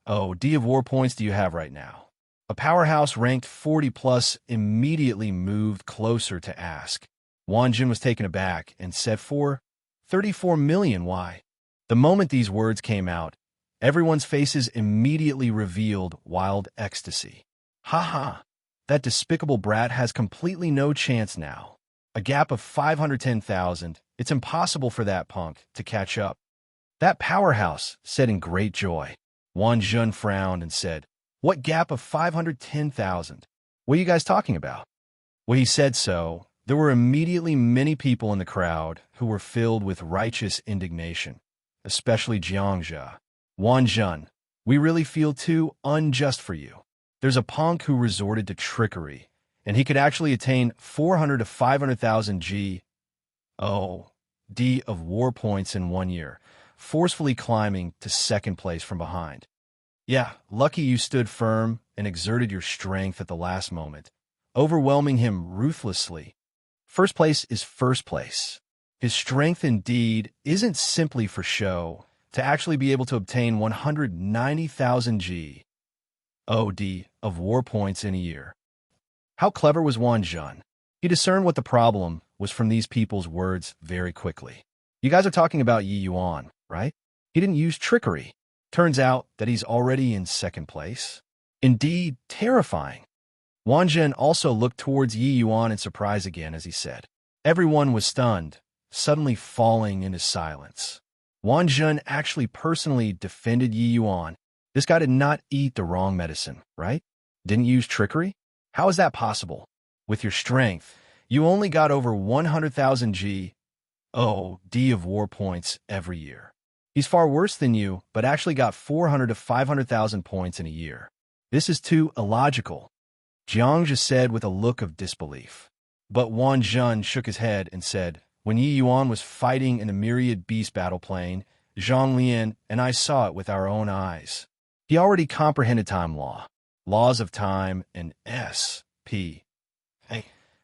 of war points do you have right now? A powerhouse ranked 40 plus immediately moved closer to ask. Wang Jun was taken aback and said 34 million. Why? The moment these words came out, everyone's faces immediately revealed wild ecstasy. Ha ha! That despicable brat has completely no chance now. A gap of 510,000, it's impossible for that punk to catch up. That powerhouse said in great joy. Wang Jun frowned and said, what gap of 510,000? What are you guys talking about? When he said so, there were immediately many people in the crowd who were filled with righteous indignation, especially Jiangxia. Wang Jun, we really feel too unjust for you. There's a punk who resorted to trickery, and he could actually attain 400 to 500,000 D of war points in 1 year, forcefully climbing to second place from behind. Yeah, lucky you stood firm and exerted your strength at the last moment, overwhelming him ruthlessly. First place is first place. His strength indeed isn't simply for show, to actually be able to obtain 190,000 D of war points in a year. How clever was Wang Jun? He discerned what the problem was from these people's words very quickly. You guys are talking about Yi Yuan, right? He didn't use trickery. Turns out that he's already in second place. Indeed, terrifying. Wang Jun also looked towards Yi Yuan in surprise again as he said. Everyone was stunned, suddenly falling into silence. Wang Jun actually personally defended Yi Yuan. This guy did not eat the wrong medicine, right? Didn't use trickery? How is that possible? With your strength, you only got over 100,000 D of war points every year. He's far worse than you, but actually got 400 to 500,000 points in a year. This is too illogical, Jiangxia said with a look of disbelief. But Wang Jun shook his head and said, when Yi Yuan was fighting in the myriad beast battle plane, Zhang Lian and I saw it with our own eyes. He already comprehended time law, laws of time, and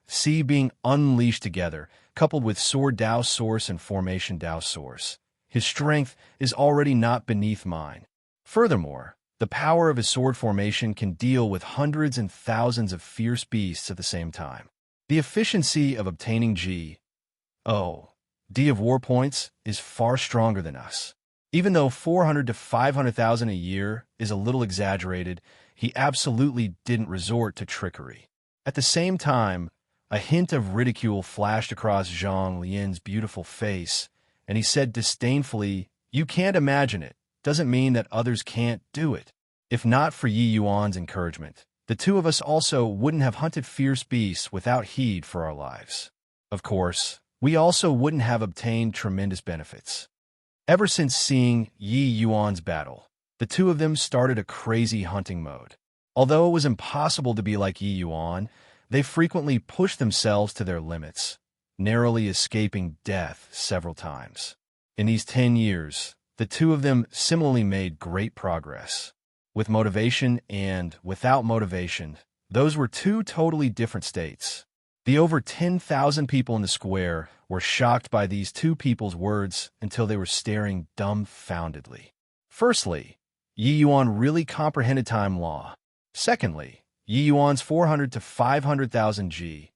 C being unleashed together, coupled with sword Dao source and formation Dao source. His strength is already not beneath mine. Furthermore, the power of his sword formation can deal with hundreds and thousands of fierce beasts at the same time. The efficiency of obtaining D of war points is far stronger than us. Even though 400 to 500,000 a year is a little exaggerated, he absolutely didn't resort to trickery. At the same time, a hint of ridicule flashed across Zhang Lian's beautiful face, and he said disdainfully, you can't imagine it. Doesn't mean that others can't do it. If not for Yi Yuan's encouragement, the two of us also wouldn't have hunted fierce beasts without heed for our lives. Of course, we also wouldn't have obtained tremendous benefits. Ever since seeing Yi Yuan's battle, the two of them started a crazy hunting mode. Although it was impossible to be like Yi Yuan, they frequently pushed themselves to their limits, narrowly escaping death several times. In these 10 years, the two of them similarly made great progress. With motivation and without motivation, those were two totally different states. The over 10,000 people in the square were shocked by these two people's words until they were staring dumbfoundedly. Firstly, Yi Yuan really comprehended time law. Secondly, Yi Yuan's 400 to 500,000 D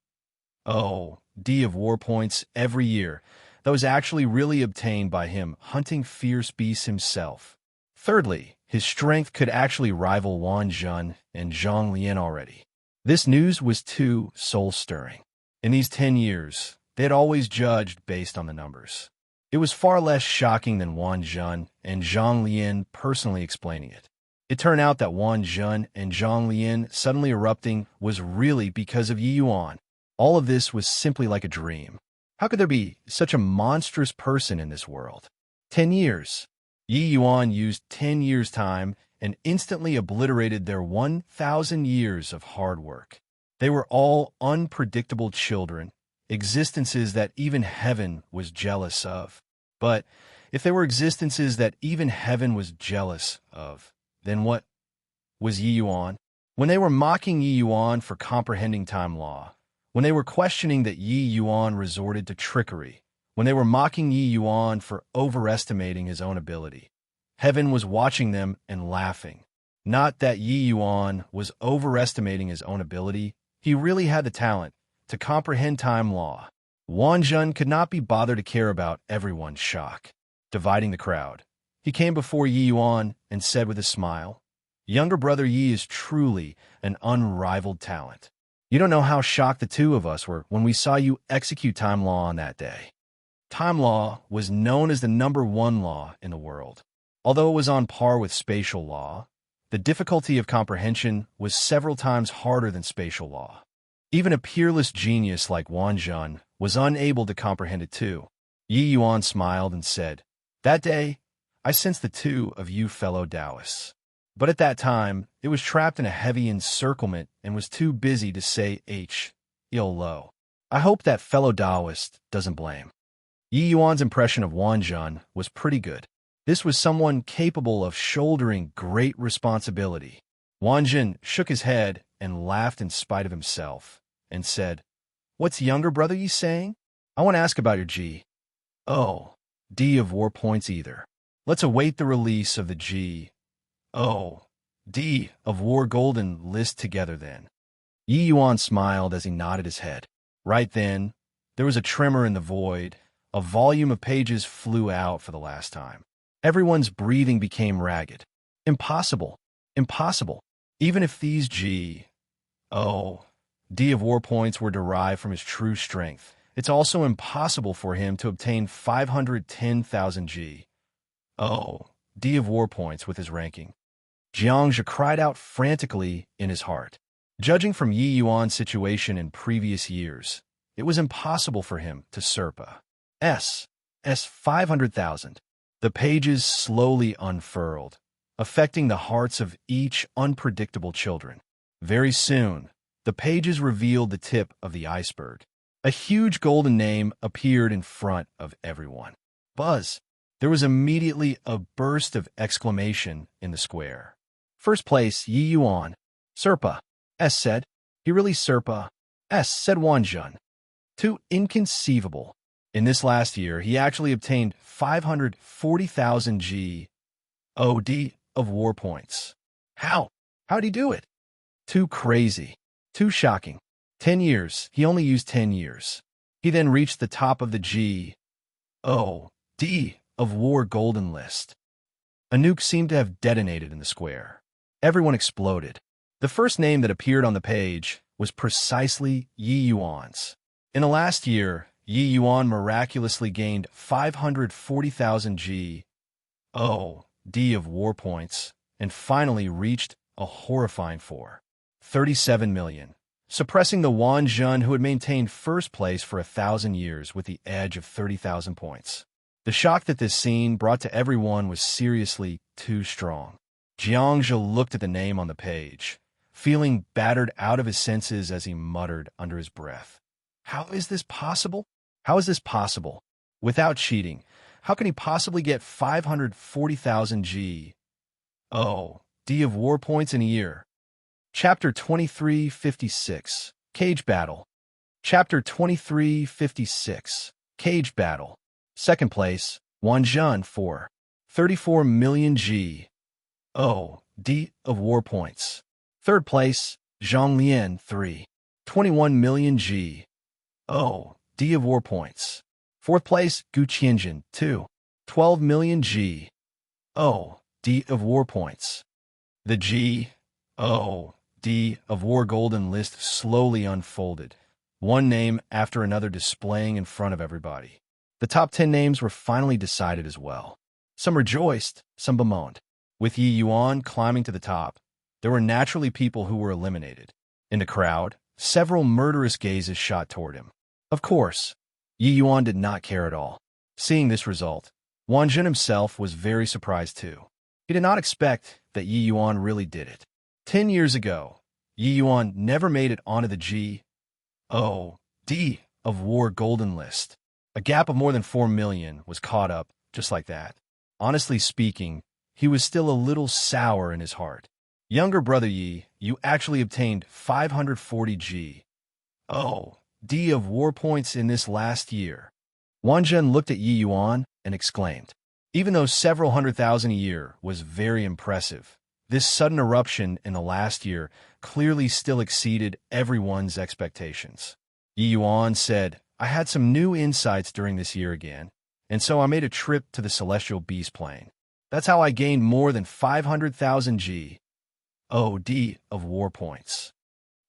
of war points every year, that was actually really obtained by him hunting fierce beasts himself. Thirdly, his strength could actually rival Wang Jun and Zhang Lian already. This news was too soul-stirring. In these 10 years, they had always judged based on the numbers. It was far less shocking than Wang Jun and Zhang Lian personally explaining it. It turned out that Wang Jun and Zhang Lian suddenly erupting was really because of Yi Yuan. All of this was simply like a dream. How could there be such a monstrous person in this world? 10 years. Yi Yuan used 10 years' time and instantly obliterated their 1,000 years of hard work. They were all unpredictable children, existences that even heaven was jealous of. But if they were existences that even heaven was jealous of, then what was Yi Yuan? When they were mocking Yi Yuan for comprehending time law, when they were questioning that Yi Yuan resorted to trickery, when they were mocking Yi Yuan for overestimating his own ability, heaven was watching them and laughing. Not that Yi Yuan was overestimating his own ability, he really had the talent to comprehend time law. Wanjun could not be bothered to care about everyone's shock. Dividing the crowd, he came before Yi Yuan and said with a smile, "Younger brother Yi is truly an unrivaled talent. You don't know how shocked the two of us were when we saw you execute time law on that day." Time law was known as the #1 law in the world. Although it was on par with spatial law, the difficulty of comprehension was several times harder than spatial law. Even a peerless genius like Wanjun was unable to comprehend it too. Yi Yuan smiled and said, "That day, I sensed the two of you fellow Taoists. But at that time, it was trapped in a heavy encirclement and was too busy to say ill low. I hope that fellow Taoist doesn't blame." Yi Yuan's impression of Wanjun was pretty good. This was someone capable of shouldering great responsibility. Wanjun shook his head and laughed in spite of himself, and said, "What's younger brother you saying? I want to ask about your G. O. D of war points either. Let's await the release of the G. O. D of war golden list together then." Yi Yuan smiled as he nodded his head. Right then, there was a tremor in the void. A volume of pages flew out for the last time. Everyone's breathing became ragged. Impossible. Impossible. Even if these G. O. D of war points were derived from his true strength, it's also impossible for him to obtain 510,000 G. O. D of war points with his ranking. Jiangzhe cried out frantically in his heart. Judging from Yi Yuan's situation in previous years, it was impossible for him to surpa S 500,000. The pages slowly unfurled, affecting the hearts of each unpredictable children. Very soon, the pages revealed the tip of the iceberg. A huge golden name appeared in front of everyone. Buzz! There was immediately a burst of exclamation in the square. "First place, Yi Yuan." "Serpa," S said. "He really Serpa," S said Wanjun. "Too inconceivable. In this last year, he actually obtained 540,000 G. O. D of war points. How? How'd he do it? Too crazy. Too shocking. 10 years. He only used 10 years. He then reached the top of the G. O. D of war golden list." A nuke seemed to have detonated in the square. Everyone exploded. The first name that appeared on the page was precisely Yi Yuan's. In the last year, Yi Yuan miraculously gained 540,000 G. O. D of war points, and finally reached a horrifying 37 million, suppressing the Wanjun who had maintained first place for 1,000 years with the edge of 30,000 points. The shock that this scene brought to everyone was seriously too strong. Jiangzhe looked at the name on the page, feeling battered out of his senses as he muttered under his breath, "How is this possible? How is this possible? Without cheating, how can he possibly get 540,000 G. O. D of war points in a year?" Chapter 2356, Cage Battle. Chapter 2356, Cage Battle. Second place, Wanjun 34 million G. O. D of war points. Third place, Zhang Lian 21 million G. O. D of war points. Fourth place, Gu Qianjin 12 million G. O. D of war points. The G. O. D of war golden list slowly unfolded, one name after another displaying in front of everybody. The top 10 names were finally decided as well. Some rejoiced, some bemoaned. With Yi Yuan climbing to the top, there were naturally people who were eliminated. In the crowd, several murderous gazes shot toward him. Of course, Yi Yuan did not care at all. Seeing this result, Wanjun himself was very surprised too. He did not expect that Yi Yuan really did it. 10 years ago, Yi Yuan never made it onto the G. O. D of war golden list. A gap of more than 4 million was caught up just like that. Honestly speaking, he was still a little sour in his heart. Younger brother Yi, you actually obtained 540 G. Oh, D of war points in this last year. Wang Zhen looked at Yi Yuan and exclaimed. Even though several 100,000 a year was very impressive, this sudden eruption in the last year clearly still exceeded everyone's expectations. Yi Yuan said, I had some new insights during this year again, and so I made a trip to the celestial beast plane. That's how I gained more than 500,000 G. OD of war points.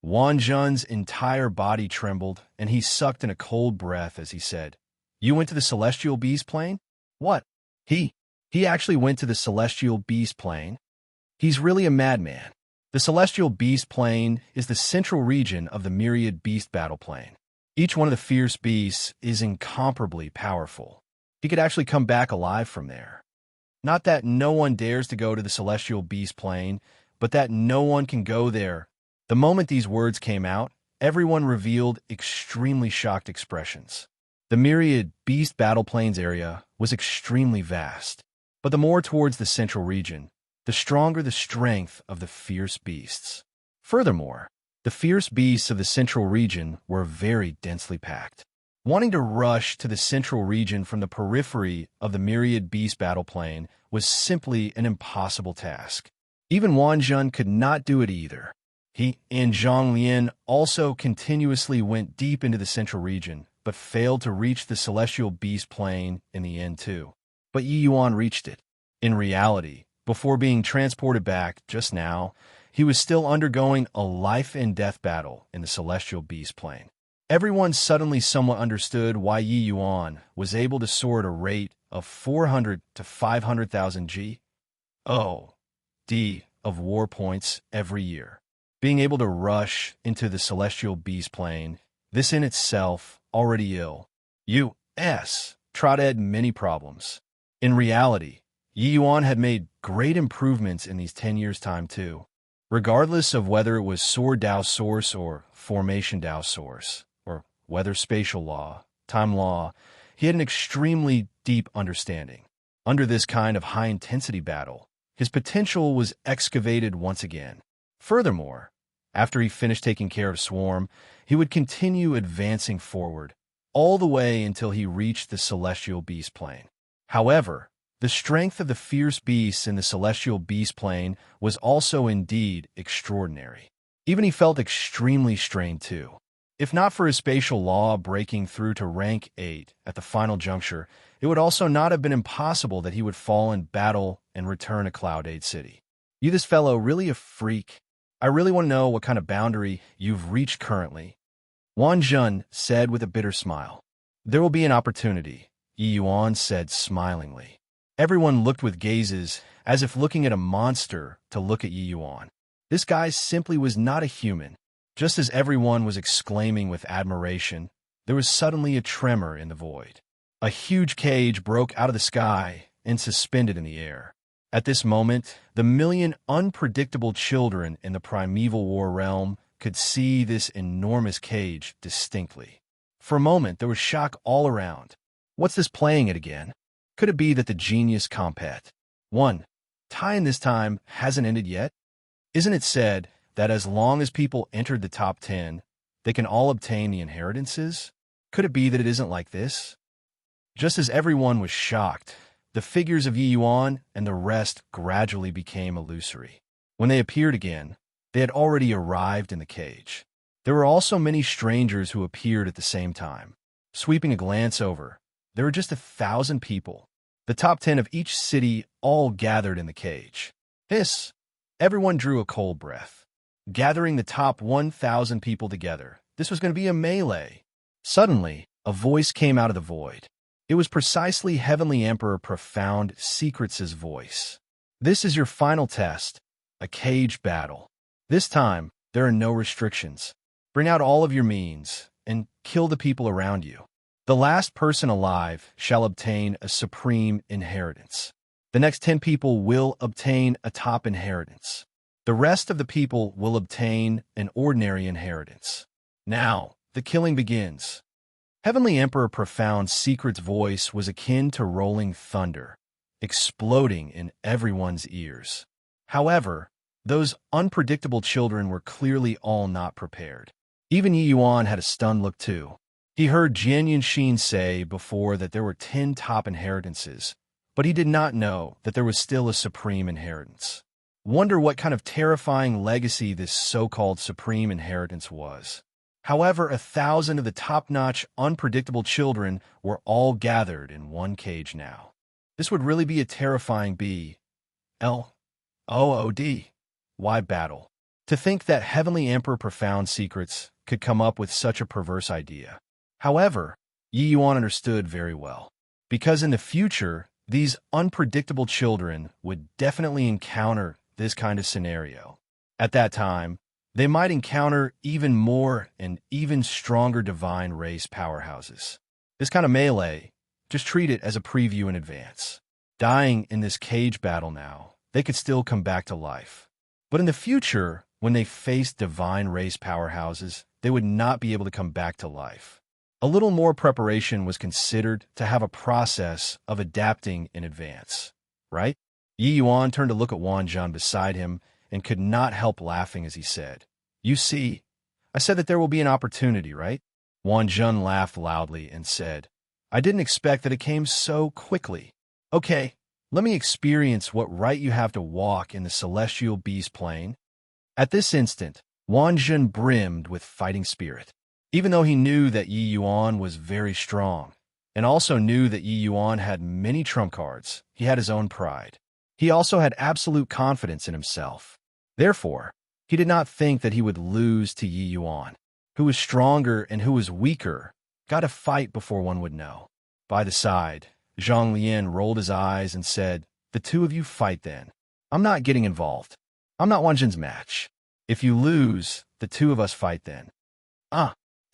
Wang Zhen's entire body trembled, and he sucked in a cold breath as he said, You went to the celestial beast plane? What? He actually went to the celestial beast plane? He's really a madman. The celestial beast plane is the central region of the myriad beast battle plane. Each one of the fierce beasts is incomparably powerful. He could actually come back alive from there. Not that no one dares to go to the celestial beast plane, but that no one can go there. The moment these words came out, everyone revealed extremely shocked expressions. The myriad beast battle planes area was extremely vast, but the more towards the central region, the stronger the strength of the fierce beasts. Furthermore, the fierce beasts of the central region were very densely packed. Wanting to rush to the central region from the periphery of the myriad beast battle plane was simply an impossible task. Even Wang Zhen could not do it either. He and Zhang Lian also continuously went deep into the central region, but failed to reach the celestial beast plane in the end too. But Yi Yuan reached it. In reality, before being transported back just now, he was still undergoing a life-and-death battle in the celestial beast plane. Everyone suddenly somewhat understood why Yi Yuan was able to soar at a rate of 400 to 500,000 G. D of war points every year. Being able to rush into the celestial beast plane, this in itself already ill. U.S. trotted many problems. In reality, Yi Yuan had made great improvements in these 10 years' time too. Regardless of whether it was sword Dao source or formation Dao source, or whether spatial law, time law, he had an extremely deep understanding. Under this kind of high-intensity battle, his potential was excavated once again. Furthermore, after he finished taking care of Swarm, he would continue advancing forward, all the way until he reached the celestial beast plane. However, the strength of the fierce beasts in the celestial beast plane was also indeed extraordinary. Even he felt extremely strained too. If not for his spatial law breaking through to rank 8 at the final juncture, it would also not have been impossible that he would fall in battle and return to Cloud 8 City. You this fellow really a freak? I really want to know what kind of boundary you've reached currently. Wang Zhen said with a bitter smile. There will be an opportunity, Yi Yuan said smilingly. Everyone looked with gazes as if looking at a monster to look at Yi Yuan. This guy simply was not a human. Just as everyone was exclaiming with admiration, there was suddenly a tremor in the void. A huge cage broke out of the sky and suspended in the air. At this moment, the million unpredictable children in the primeval war realm could see this enormous cage distinctly. For a moment, there was shock all around. What's this playing it again? Could it be that the genius compet? 1. Time this time hasn't ended yet? Isn't it said that as long as people entered the top 10, they can all obtain the inheritances? Could it be that it isn't like this? Just as everyone was shocked, the figures of Yi Yuan and the rest gradually became illusory. When they appeared again, they had already arrived in the cage. There were also many strangers who appeared at the same time. Sweeping a glance over, there were just 1,000 people. The top 10 of each city all gathered in the cage. Hiss! Everyone drew a cold breath. Gathering the top 1,000 people together, this was going to be a melee. Suddenly, a voice came out of the void. It was precisely Heavenly Emperor Profound Secrets' voice. This is your final test, a cage battle. This time, there are no restrictions. Bring out all of your means, and kill the people around you. The last person alive shall obtain a supreme inheritance. The next 10 people will obtain a top inheritance. The rest of the people will obtain an ordinary inheritance. Now, the killing begins. Heavenly Emperor Profound Secret's voice was akin to rolling thunder, exploding in everyone's ears. However, Those unpredictable children were clearly all not prepared. Even Yi Yuan had a stunned look too. He heard Jian Yunshin say before that there were 10 top inheritances, but he did not know that there was still a supreme inheritance. Wonder what kind of terrifying legacy this so-called supreme inheritance was. However, 1,000 of the top-notch, unpredictable children were all gathered in one cage now. This would really be a terrifying B-L-O-O-D-Y battle. To think that Heavenly Emperor Profound Secrets could come up with such a perverse idea. However, Yi Yuan understood very well. Because in the future, these unpredictable children would definitely encounter this kind of scenario. At that time, they might encounter even more and even stronger divine race powerhouses. This kind of melee, just treat it as a preview in advance. Dying in this cage battle now, they could still come back to life. But in the future, when they faced divine race powerhouses, they would not be able to come back to life. A little more preparation was considered to have a process of adapting in advance, right? Yi Yuan turned to look at Wang Zhen beside him and could not help laughing as he said, "You see, I said that there will be an opportunity, right?" Wang Zhen laughed loudly and said, "I didn't expect that it came so quickly. Okay, let me experience what right you have to walk in the celestial beast plane." At this instant, Wang Zhen brimmed with fighting spirit. Even though he knew that Yi Yuan was very strong, and also knew that Yi Yuan had many trump cards, he had his own pride. He also had absolute confidence in himself. Therefore, he did not think that he would lose to Yi Yuan. Who was stronger and who was weaker, got to fight before one would know. By the side, Zhang Lian rolled his eyes and said, "The two of you fight then. I'm not getting involved. I'm not Wang Zhen's match. If you lose, the two of us fight then."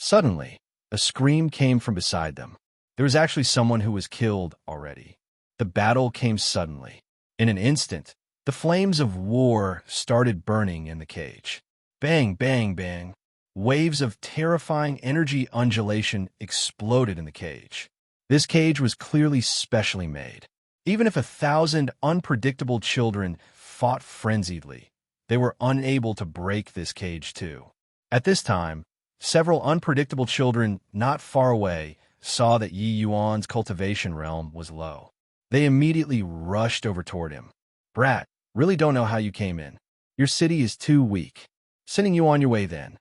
Suddenly, a scream came from beside them. There was actually someone who was killed already. The battle came suddenly. In an instant, the flames of war started burning in the cage. Bang, bang, bang. Waves of terrifying energy undulation exploded in the cage. This cage was clearly specially made. Even if 1,000 unpredictable children fought frenziedly, they were unable to break this cage too. At this time, several unpredictable children not far away saw that Yi Yuan's cultivation realm was low. They immediately rushed over toward him. "Brat, really don't know how you came in. Your city is too weak. Sending you on your way then."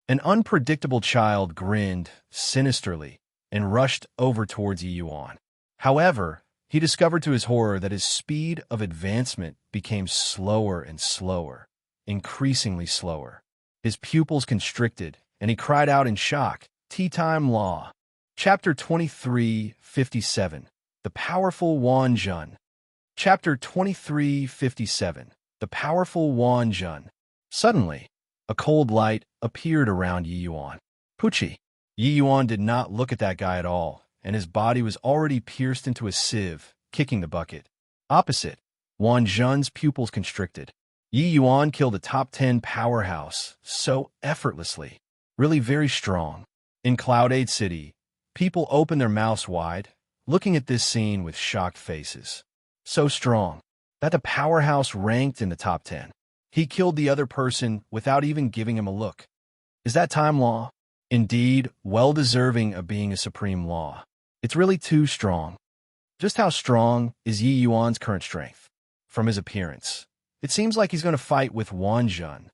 An unpredictable child grinned sinisterly and rushed over towards Yi Yuan. However, he discovered to his horror that his speed of advancement became slower and slower, increasingly slower. His pupils constricted, and he cried out in shock, "Tea time law." Chapter 23:57. The Powerful Wang Zhen. Chapter 23:57. The Powerful Wang Zhen. Suddenly, a cold light appeared around Yi Yuan. Pucci. Yi Yuan did not look at that guy at all, and his body was already pierced into a sieve, kicking the bucket. Opposite, Wang Zhen's pupils constricted. Yi Yuan killed a top 10 powerhouse so effortlessly. Really very strong. In Cloud 8 City, people opened their mouths wide, looking at this scene with shocked faces. So strong that the powerhouse ranked in the top 10. He killed the other person without even giving him a look. Is that time law? Indeed, well deserving of being a supreme law. It's really too strong. Just how strong is Yi Yuan's current strength? From his appearance, it seems like he's going to fight with Wang Zhen.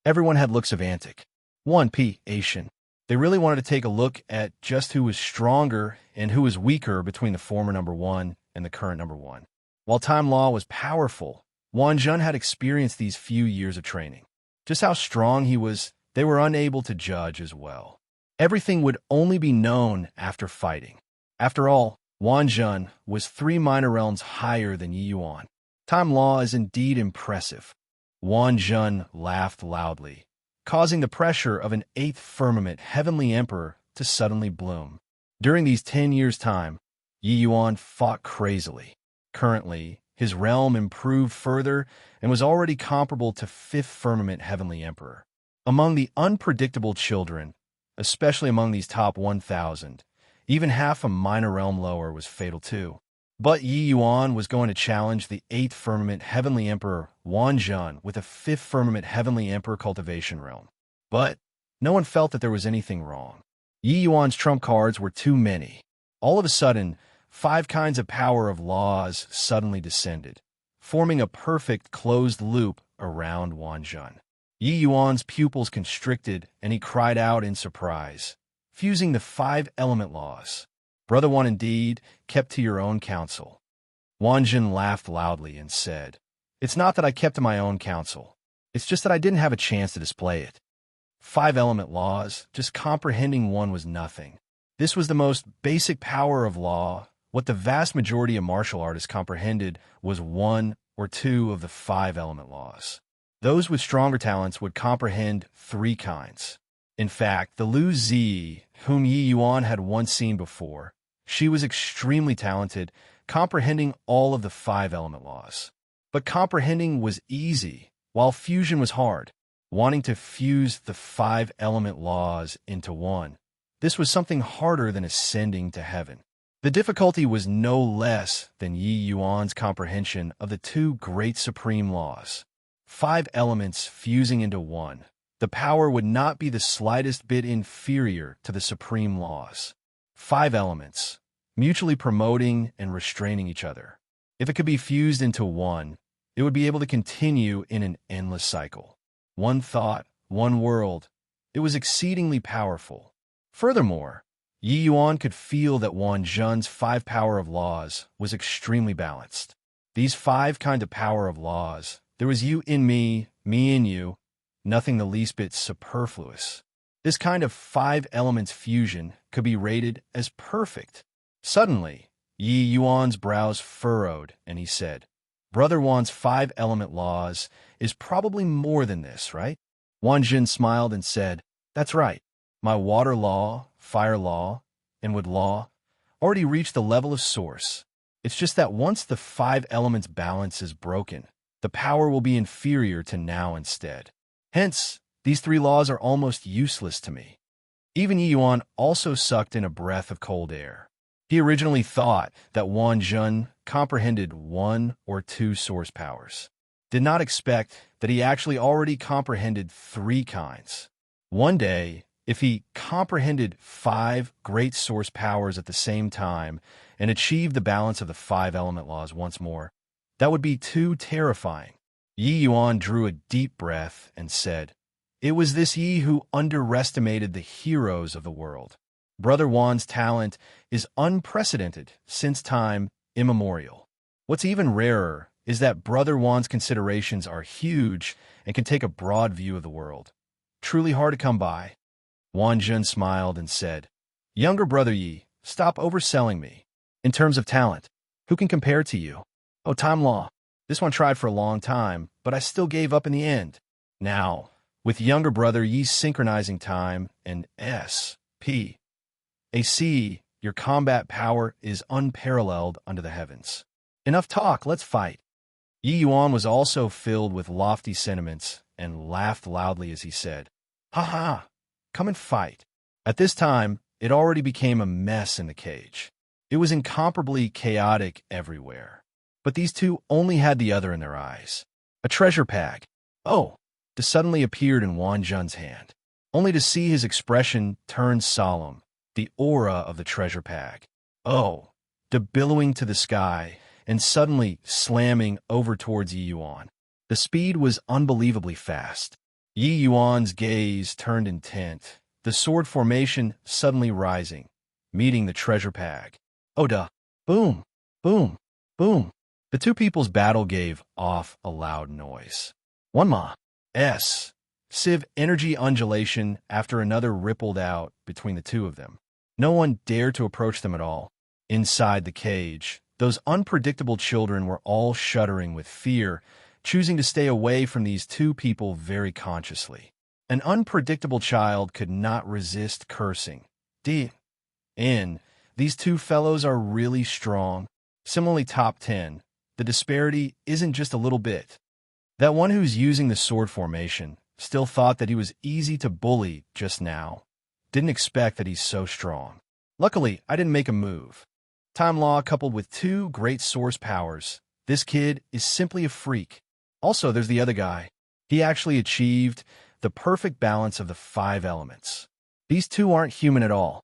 Everyone had looks of antic. 1P Asian. They really wanted to take a look at just who was stronger and who was weaker between the former number 1 and the current number 1. While Time Law was powerful, Wang Zhen had experienced these few years of training. Just how strong he was, they were unable to judge as well. Everything would only be known after fighting. After all, Wang Zhen was 3 minor realms higher than Yi Yuan. Time Law is indeed impressive. Wang Zhen laughed loudly, causing the pressure of an 8th firmament heavenly emperor to suddenly bloom. During these 10 years' time, Yi Yuan fought crazily. Currently, his realm improved further and was already comparable to 5th firmament heavenly emperor. Among the unpredictable children, especially among these top 1,000, even half a minor realm lower was fatal too. But Yi Yuan was going to challenge the 8th Firmament Heavenly Emperor Wan Zhen with a 5th Firmament Heavenly Emperor Cultivation Realm. But no one felt that there was anything wrong. Yi Yuan's trump cards were too many. All of a sudden, 5 kinds of power of laws suddenly descended, forming a perfect closed loop around Wan Zhen. Yi Yuan's pupils constricted, and he cried out in surprise, fusing the 5 element laws. Brother Wan indeed kept to your own counsel. Wan Zhen laughed loudly and said, It's not that I kept to my own counsel. It's just that I didn't have a chance to display it. 5 element laws, just comprehending one was nothing. This was the most basic power of law. What the vast majority of martial artists comprehended was 1 or 2 of the 5 element laws. Those with stronger talents would comprehend 3 kinds. In fact, the Lu Zi, whom Yi Yuan had once seen before, she was extremely talented, comprehending all of the 5 element laws. But comprehending was easy, while fusion was hard. Wanting to fuse the 5 element laws into one, this was something harder than ascending to heaven. The difficulty was no less than Yi Yuan's comprehension of the 2 great supreme laws. 5 elements fusing into one. The power would not be the slightest bit inferior to the supreme laws. 5 elements, mutually promoting and restraining each other. If it could be fused into one, it would be able to continue in an endless cycle. One thought, one world. It was exceedingly powerful. Furthermore, Yi Yuan could feel that Wan Zhen's 5 power of laws was extremely balanced. These 5 kind of power of laws, there was you in me in you, nothing the least bit superfluous. This kind of 5 elements fusion could be rated as perfect. Suddenly, Yi Yuan's brows furrowed, and he said, Brother Wan's 5 element laws is probably more than this, right? Wan Zhen smiled and said, That's right. My water law, fire law, and wood law already reached the level of source. It's just that once the 5 elements balance is broken, the power will be inferior to now instead. Hence, these 3 laws are almost useless to me. Even Yi Yuan also sucked in a breath of cold air. He originally thought that Wan Zhen comprehended 1 or 2 source powers. Did not expect that he actually already comprehended 3 kinds. One day, if he comprehended 5 great source powers at the same time and achieved the balance of the 5 element laws once more, that would be too terrifying. Yi Yuan drew a deep breath and said, It was this Yi who underestimated the heroes of the world. Brother Wan's talent is unprecedented since time immemorial. What's even rarer is that Brother Wan's considerations are huge and can take a broad view of the world. Truly hard to come by. Wan Zhen smiled and said, Younger brother Yi, stop overselling me. In terms of talent, who can compare to you? Oh, time law. This one tried for a long time, but I still gave up in the end. Now, with younger brother Yi's synchronizing time and S.P. AC, your combat power is unparalleled under the heavens. Enough talk, let's fight. Yi Yuan was also filled with lofty sentiments and laughed loudly as he said, Ha ha, come and fight. At this time, it already became a mess in the cage. It was incomparably chaotic everywhere. But these two only had the other in their eyes. A treasure pack. Oh, it suddenly appeared in Wan Zhen's hand, only to see his expression turn solemn. The aura of the treasure pack. Oh, billowing to the sky and suddenly slamming over towards Yi Yuan. The speed was unbelievably fast. Yi Yuan's gaze turned intent, the sword formation suddenly rising, meeting the treasure pack. Oh duh. Boom, boom, boom. The two people's battle gave off a loud noise. One ma. S. Civ energy undulation after another rippled out between the two of them. No one dared to approach them at all. Inside the cage, those unpredictable children were all shuddering with fear, choosing to stay away from these two people very consciously. An unpredictable child could not resist cursing. These two fellows are really strong. Similarly top 10. The disparity isn't just a little bit. That one who's using the sword formation still thought that he was easy to bully just now. Didn't expect that he's so strong. Luckily, I didn't make a move. Time law coupled with two great source powers. This kid is simply a freak. Also, there's the other guy. He actually achieved the perfect balance of the 5 elements. These two aren't human at all.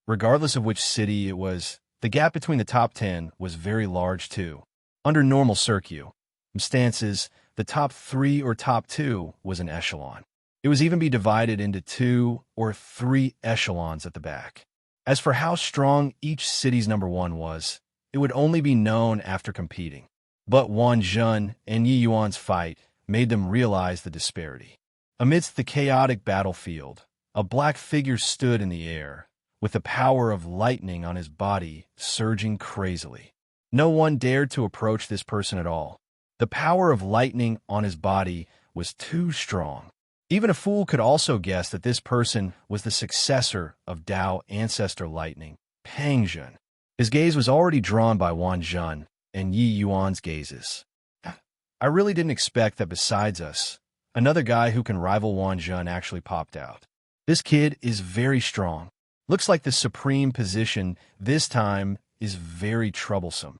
Regardless of which city it was, the gap between the top 10 was very large too. Under normal circumstances, the top 3 or top 2 was an echelon. It was even be divided into 2 or 3 echelons at the back. As for how strong each city's number 1 was, it would only be known after competing. But Wang Jun and Yi Yuan's fight made them realize the disparity. Amidst the chaotic battlefield, a black figure stood in the air, with the power of lightning on his body surging crazily. No one dared to approach this person at all. The power of lightning on his body was too strong. Even a fool could also guess that this person was the successor of Dao ancestor lightning, Pang Jun. His gaze was already drawn by Wang Jun and Yi Yuan's gazes. I really didn't expect that besides us, another guy who can rival Wang Jun actually popped out. This kid is very strong. Looks like the supreme position this time is very troublesome.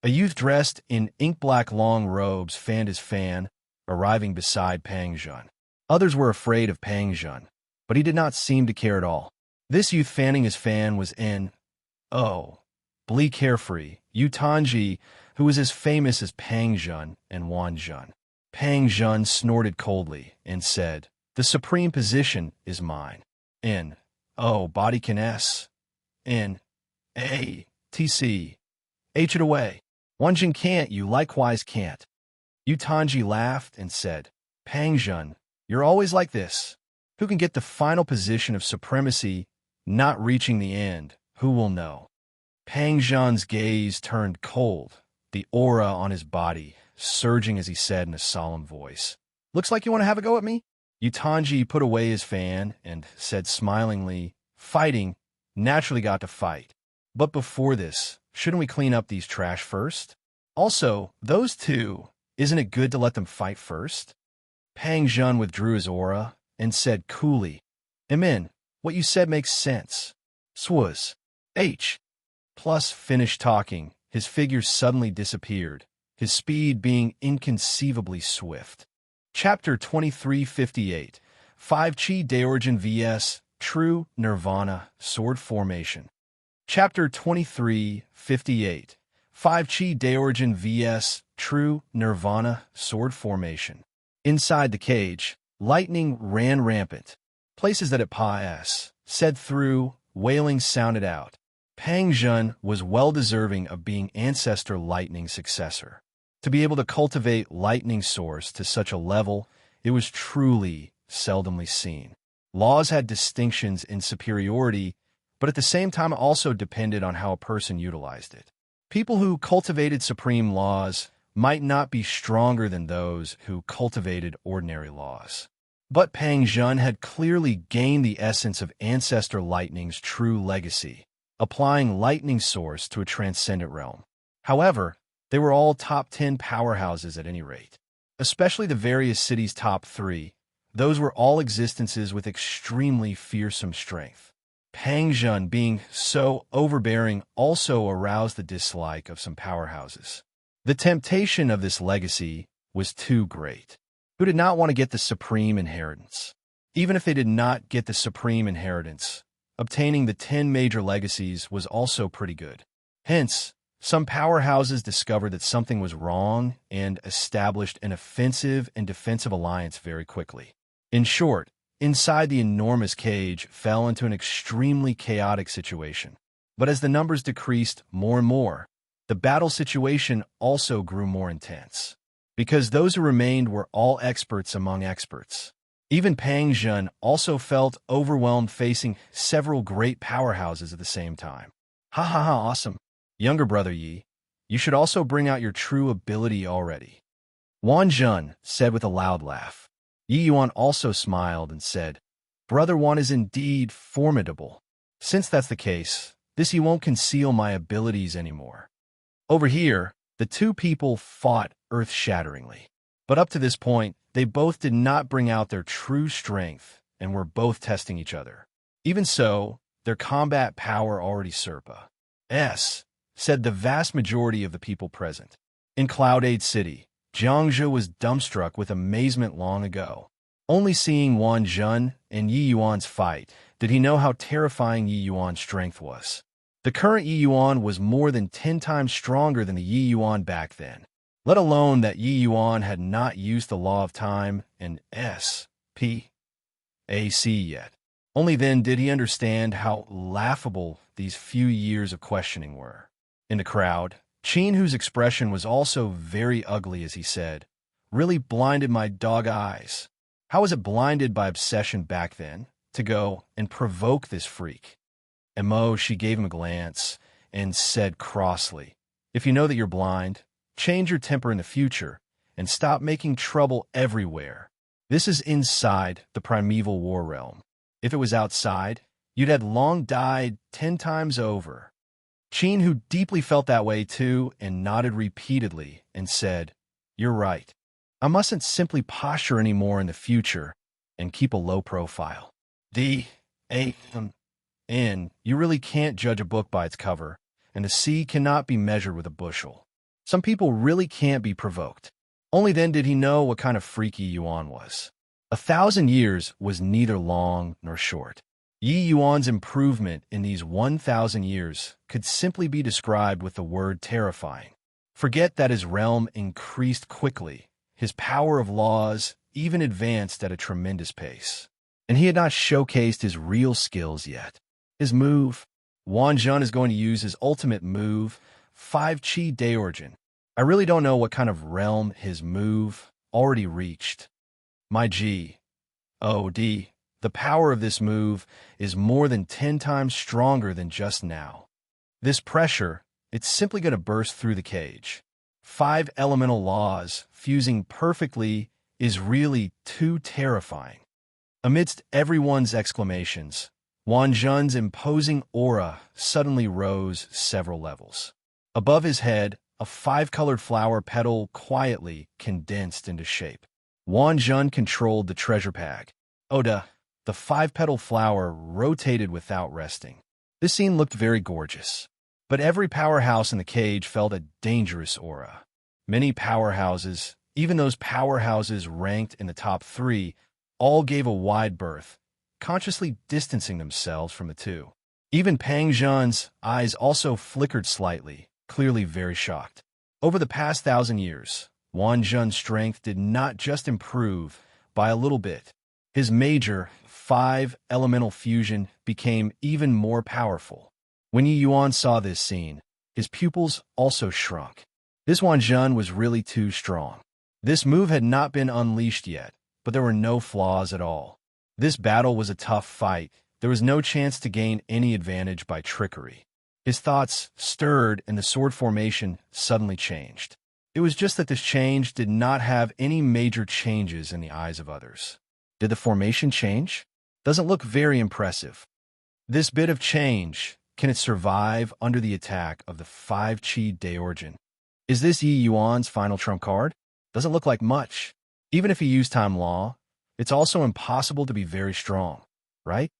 A youth dressed in ink-black long robes fanned his fan, arriving beside Pang Jun. Others were afraid of Pang Jun, but he did not seem to care at all. This youth fanning his fan was bleak carefree, Yu Tanji, who was as famous as Pang Jun and Wang Jun. Pang Jun snorted coldly and said, "The supreme position is mine. Body can S. TC. H it away. Wang Jun can't, you likewise can't." Yu Tanji laughed and said, "Pang Jun, you're always like this. Who can get the final position of supremacy, not reaching the end? Who will know?" Pang Jun's gaze turned cold, the aura on his body surging as he said in a solemn voice, "Looks like you want to have a go at me?" Yu Tanji put away his fan and said smilingly, "Fighting naturally got to fight. But before this, shouldn't we clean up these trash first? Also, those two, isn't it good to let them fight first?" Pang Jun withdrew his aura and said coolly, "Amen, what you said makes sense." Swaz. H. Plus finished talking, his figure suddenly disappeared, his speed being inconceivably swift. Chapter 2358, 5 Chi Daorjin vs. True Nirvana Sword Formation. Chapter 2358, 5 Chi Daorjin vs. True Nirvana Sword Formation. Inside the cage, lightning ran rampant. Places that it said through, wailing sounded out. Pang Jun was well-deserving of being Ancestor Lightning's successor. To be able to cultivate Lightning Source to such a level, it was truly seldomly seen. Laws had distinctions in superiority, but at the same time also depended on how a person utilized it. People who cultivated supreme laws might not be stronger than those who cultivated ordinary laws. But Pang Jun had clearly gained the essence of Ancestor Lightning's true legacy, applying Lightning Source to a transcendent realm. However, they were all top 10 powerhouses at any rate. Especially the various cities' top 3, those were all existences with extremely fearsome strength. Pang Jun being so overbearing also aroused the dislike of some powerhouses. The temptation of this legacy was too great. Who did not want to get the supreme inheritance? Even if they did not get the supreme inheritance, obtaining the 10 major legacies was also pretty good. Hence, some powerhouses discovered that something was wrong and established an offensive and defensive alliance very quickly. In short, inside the enormous cage fell into an extremely chaotic situation. But as the numbers decreased more and more, the battle situation also grew more intense. Because those who remained were all experts among experts. Even Pang Jun also felt overwhelmed facing several great powerhouses at the same time. Awesome. Younger brother Yi, you should also bring out your true ability already. Wang Jun said with a loud laugh. Yi Yuan also smiled and said, "Brother Wan is indeed formidable. Since that's the case, he won't conceal my abilities anymore." Over here, the two people fought earth-shatteringly. But up to this point, they both did not bring out their true strength and were both testing each other. Even so, their combat power already surpassed said the vast majority of the people present. In Cloud 8 City, Jiangzhou was dumbstruck with amazement long ago. Only seeing Wan Zhen and Yi Yuan's fight did he know how terrifying Yi Yuan's strength was. The current Yi Yuan was more than 10 times stronger than the Yi Yuan back then, let alone that Yi Yuan had not used the law of time and SPAC yet. Only then did he understand how laughable these few years of questioning were. In the crowd, Qin, whose expression was also very ugly as he said, really blinded my dog eyes. How was it blinded by obsession back then, to go and provoke this freak? And she gave him a glance and said crossly, "If you know that you're blind, change your temper in the future and stop making trouble everywhere. This is inside the primeval war realm. If it was outside, you'd had long died 10 times over." Qin, who deeply felt that way too, and nodded repeatedly and said, "You're right. I mustn't simply posture anymore in the future and keep a low profile. You really can't judge a book by its cover, and the sea cannot be measured with a bushel. Some people really can't be provoked." Only then did he know what kind of freak Yi Yuan was. 1,000 years was neither long nor short. Yi Yuan's improvement in these 1,000 years could simply be described with the word terrifying. Forget that his realm increased quickly. His power of laws even advanced at a tremendous pace. And he had not showcased his real skills yet. His move. Wan Zhen is going to use his ultimate move, 5 Qi Daorjin. I really don't know what kind of realm his move already reached. My G.O.D. The power of this move is more than 10 times stronger than just now. This pressure, it's simply going to burst through the cage. 5 elemental laws fusing perfectly is really too terrifying. Amidst everyone's exclamations, Wan Zhen's imposing aura suddenly rose several levels. Above his head, a 5-colored flower petal quietly condensed into shape. Wan Zhen controlled the treasure pack. Oda, the 5-petal flower rotated without resting. This scene looked very gorgeous. But every powerhouse in the cage felt a dangerous aura. Many powerhouses, even those powerhouses ranked in the top 3, all gave a wide berth, consciously distancing themselves from the two. Even Pang Zhen's eyes also flickered slightly, clearly very shocked. Over the past 1,000 years, Wan Zhen's strength did not just improve by a little bit. His major 5-elemental fusion became even more powerful. When Yi Yuan saw this scene, his pupils also shrunk. This Wan Zhen was really too strong. This move had not been unleashed yet, but there were no flaws at all. This battle was a tough fight. There was no chance to gain any advantage by trickery. His thoughts stirred and the sword formation suddenly changed. It was just that this change did not have any major changes in the eyes of others. Did the formation change? Doesn't look very impressive. This bit of change, can it survive under the attack of the 5 Qi Daorjin? Is this Yi Yuan's final trump card? Doesn't look like much. Even if he used time law, it's also impossible to be very strong, right?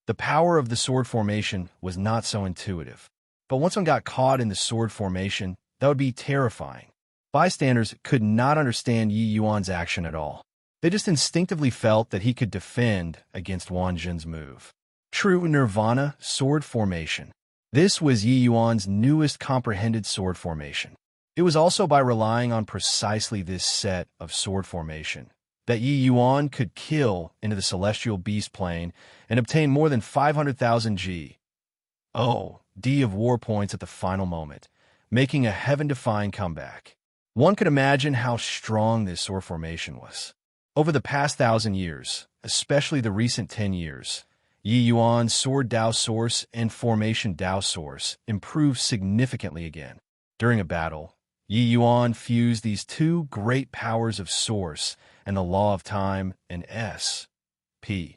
The power of the sword formation was not so intuitive. But once one got caught in the sword formation, that would be terrifying. Bystanders could not understand Yi Yuan's action at all. They just instinctively felt that he could defend against Wan Zhen's move. True Nirvana sword formation. This was Yi Yuan's newest comprehended sword formation. It was also by relying on precisely this set of sword formation that Yi Yuan could kill into the celestial beast plane and obtain more than 500,000 G.O.D. of war points at the final moment, making a heaven-defying comeback. One could imagine how strong this sword formation was. Over the past 1,000 years, especially the recent 10 years, Yi Yuan's sword Dao source and formation Dao source improved significantly again. During a battle, Yi Yuan fused these two great powers of source and the law of time and SPAC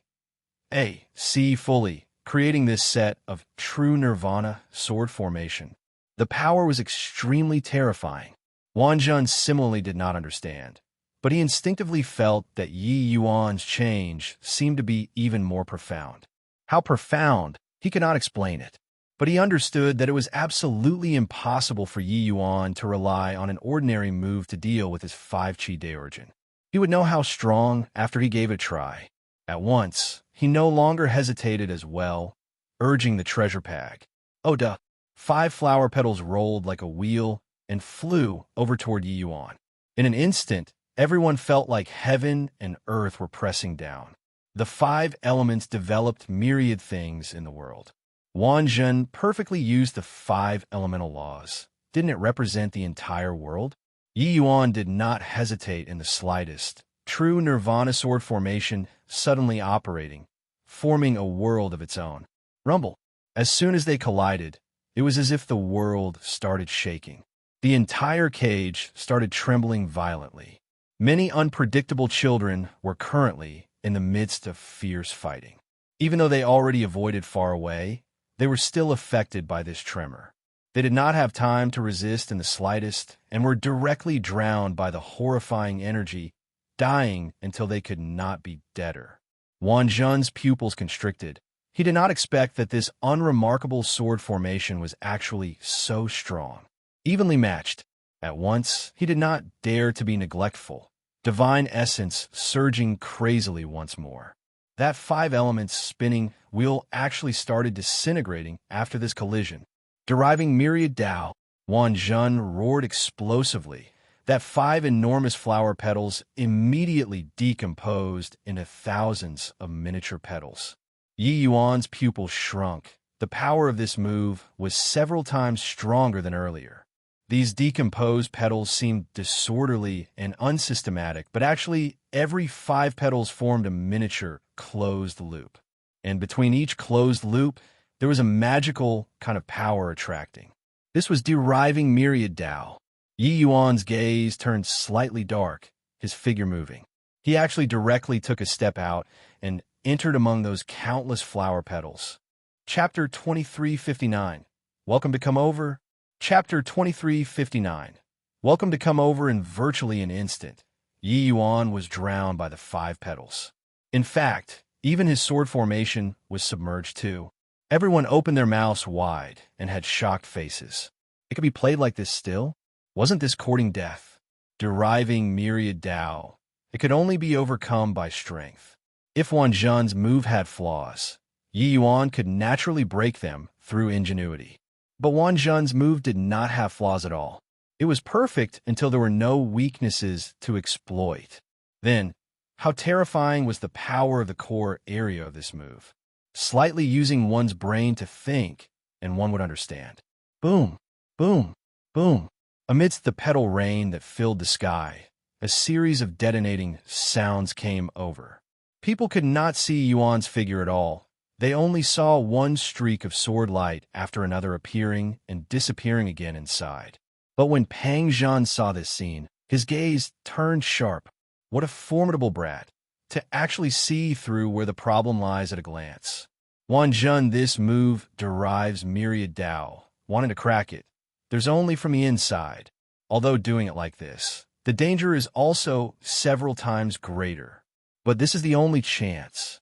fully, creating this set of true Nirvana sword formation. The power was extremely terrifying. Wan Zhen similarly did not understand, but he instinctively felt that Yi Yuan's change seemed to be even more profound. How profound, he could not explain it. But he understood that it was absolutely impossible for Yi Yuan to rely on an ordinary move to deal with his 5 Chi Daorjin. He would know how strong after he gave it a try. At once, he no longer hesitated as well, urging the treasure pack. Oh duh! 5 flower petals rolled like a wheel and flew over toward Yi Yuan. In an instant, everyone felt like heaven and earth were pressing down. The 5 elements developed myriad things in the world. Wan Zhen perfectly used the 5 elemental laws. Didn't it represent the entire world? Yi Yuan did not hesitate in the slightest. True nirvana sword formation suddenly operating, forming a world of its own. Rumble. As soon as they collided, it was as if the world started shaking. The entire cage started trembling violently. Many unpredictable children were currently in the midst of fierce fighting. Even though they already avoided far away, they were still affected by this tremor. They did not have time to resist in the slightest and were directly drowned by the horrifying energy, dying until they could not be deader. Wan Zhen's pupils constricted. He did not expect that this unremarkable sword formation was actually so strong. Evenly matched. At once, he did not dare to be neglectful. Divine essence surging crazily once more. That 5 elements spinning wheel actually started disintegrating after this collision. Deriving myriad Tao, Wan Zhen roared explosively. That 5 enormous flower petals immediately decomposed into thousands of miniature petals. Yi Yuan's pupil shrunk. The power of this move was several times stronger than earlier. These decomposed petals seemed disorderly and unsystematic, but actually every 5 petals formed a miniature closed loop. And between each closed loop, there was a magical kind of power attracting. This was deriving myriad Tao. Yi Yuan's gaze turned slightly dark, his figure moving. He actually directly took a step out and entered among those countless flower petals. Chapter 2359. Welcome to come over. Chapter 2359. Welcome to come over in virtually an instant. Yi Yuan was drowned by the 5 petals. In fact, even his sword formation was submerged too. Everyone opened their mouths wide and had shocked faces. It could be played like this still? Wasn't this courting death? Deriving myriad Tao. It could only be overcome by strength. If Wan Zhen's move had flaws, Yi Yuan could naturally break them through ingenuity. But Wan Zhen's move did not have flaws at all. It was perfect until there were no weaknesses to exploit. Then, how terrifying was the power of the core area of this move. Slightly using one's brain to think, and one would understand. Boom, boom, boom. Amidst the petal rain that filled the sky, a series of detonating sounds came over. People could not see Yuan's figure at all. They only saw one streak of sword light after another appearing and disappearing again inside. But when Pang Zhan saw this scene, his gaze turned sharp. What a formidable brat, to actually see through where the problem lies at a glance. Wan Zhen, this move derives myriad Tao. Wanting to crack it, there's only from the inside. Although doing it like this, the danger is also several times greater. But this is the only chance.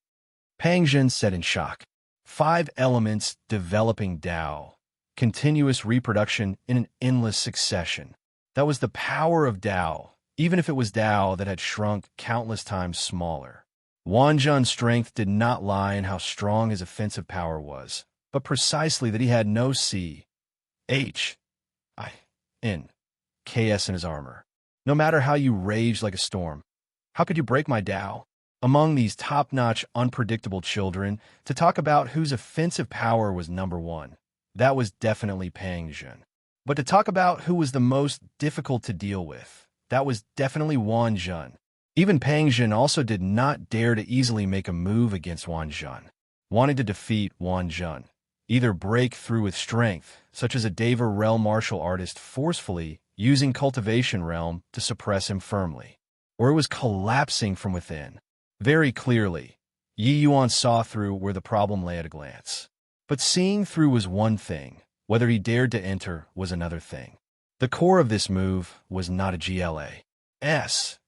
Pang Zhen said in shock. 5 elements developing Tao. Continuous reproduction in an endless succession. That was the power of Tao, even if it was Tao that had shrunk countless times smaller. Wan Zhen's strength did not lie in how strong his offensive power was, but precisely that he had no C, H, I, N, KS in his armor. No matter how you raged like a storm, how could you break my Tao? Among these top-notch, unpredictable children, to talk about whose offensive power was number 1, that was definitely Pang Zhen. But to talk about who was the most difficult to deal with, that was definitely Wan Zhen. Even Pang Zhen also did not dare to easily make a move against Wan Zhen. Wanting to defeat Wan Zhen, either break through with strength, such as a Deva realm martial artist forcefully using cultivation realm to suppress him firmly, or it was collapsing from within. Very clearly, Yi Yuan saw through where the problem lay at a glance. But seeing through was one thing, whether he dared to enter was another thing. The core of this move was not a GLA.S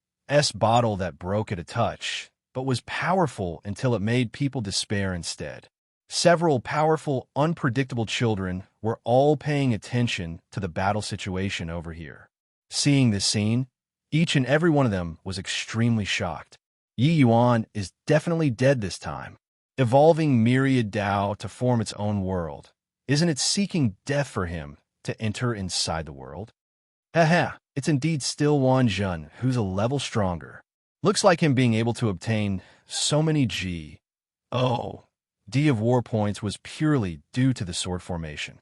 bottle that broke at a touch, but was powerful until it made people despair instead. Several powerful, unpredictable children were all paying attention to the battle situation over here. Seeing this scene, each and every one of them was extremely shocked. Yi Yuan is definitely dead this time. Evolving myriad Dao to form its own world. Isn't it seeking death for him to enter inside the world? Haha, it's indeed still Wan Zhen, who's a level stronger. Looks like him being able to obtain so many G. Oh, D of war points was purely due to the sword formation.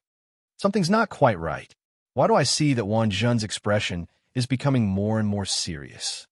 Something's not quite right. Why do I see that Wan Zhen's expression is becoming more and more serious?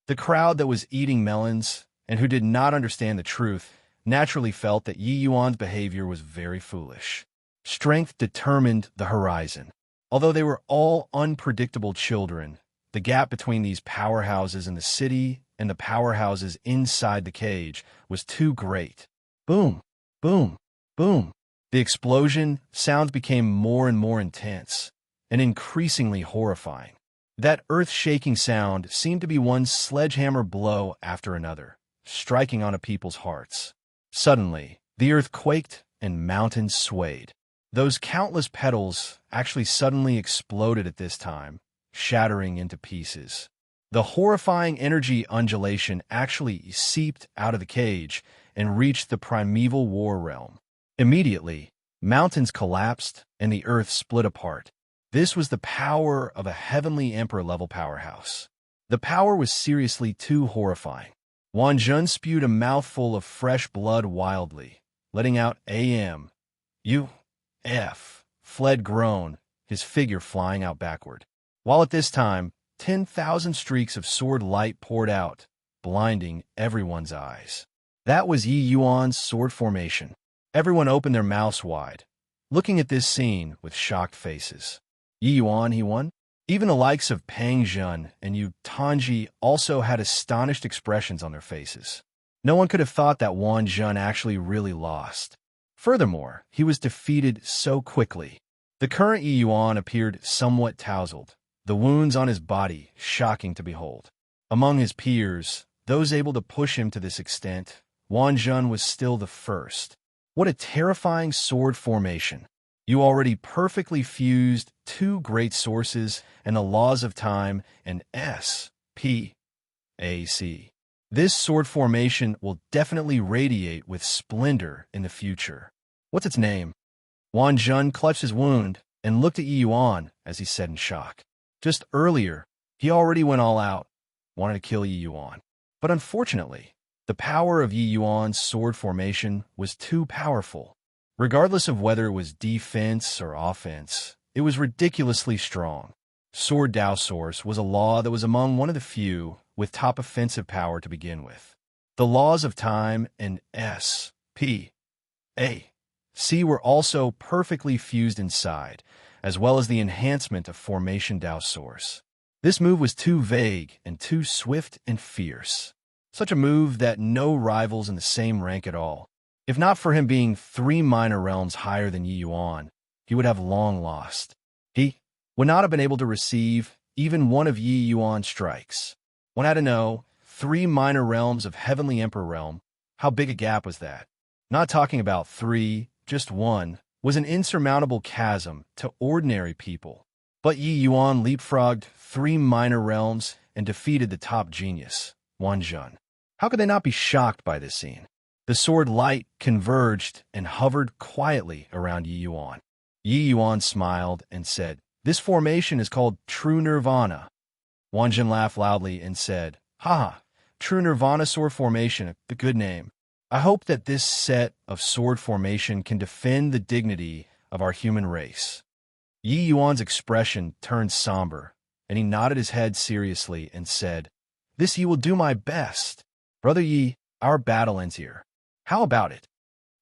The crowd that was eating melons and who did not understand the truth naturally felt that Yi Yuan's behavior was very foolish. Strength determined the horizon. Although they were all unpredictable children, the gap between these powerhouses in the city and the powerhouses inside the cage was too great. Boom, boom, boom. The explosion sounds became more and more intense and increasingly horrifying. That earth-shaking sound seemed to be one sledgehammer blow after another, striking onto people's hearts. Suddenly, the earth quaked and mountains swayed. Those countless petals actually suddenly exploded at this time, shattering into pieces. The horrifying energy undulation actually seeped out of the cage and reached the primeval war realm. Immediately, mountains collapsed and the earth split apart. This was the power of a heavenly emperor-level powerhouse. The power was seriously too horrifying. Wan Zhen spewed a mouthful of fresh blood wildly, letting out A.M.U.F. fled groan, his figure flying out backward. While at this time, 10,000 streaks of sword light poured out, blinding everyone's eyes. That was Yi Yuan's sword formation. Everyone opened their mouths wide, looking at this scene with shocked faces. Yi Yuan, he won? Even the likes of Pang Zhen and Yu Tanji also had astonished expressions on their faces. No one could have thought that Wan Zhen actually really lost. Furthermore, he was defeated so quickly. The current Yi Yuan appeared somewhat tousled, the wounds on his body shocking to behold. Among his peers, those able to push him to this extent, Wan Zhen was still the first. What a terrifying sword formation. You already perfectly fused two great sources and the laws of time and S.P.A.C. This sword formation will definitely radiate with splendor in the future. What's its name? Wan Zhen clutched his wound and looked at Yi Yuan as he said in shock. Just earlier, he already went all out, wanted to kill Yi Yuan. But unfortunately, the power of Yi Yuan's sword formation was too powerful. Regardless of whether it was defense or offense, it was ridiculously strong. Sword Dao Source was a law that was among one of the few with top offensive power to begin with. The laws of time and S.P.A.C. were also perfectly fused inside, as well as the enhancement of Formation Dao Source. This move was too vague and too swift and fierce. Such a move that no rivals in the same rank at all. If not for him being 3 minor realms higher than Yi Yuan, he would have long lost. He would not have been able to receive even one of Yi Yuan's strikes. One had to know, 3 minor realms of Heavenly Emperor Realm, how big a gap was that? Not talking about 3, just 1, was an insurmountable chasm to ordinary people. But Yi Yuan leapfrogged 3 minor realms and defeated the top genius, Wan Zhen. How could they not be shocked by this scene? The sword light converged and hovered quietly around Yi Yuan. Yi Yuan smiled and said, "This formation is called True Nirvana." Wan Zhen laughed loudly and said, "Haha, True Nirvana sword formation, a good name. I hope that this set of sword formation can defend the dignity of our human race." Yi Yuan's expression turned somber, and he nodded his head seriously and said, "This Yi will do my best. Brother Yi, our battle ends here. How about it?"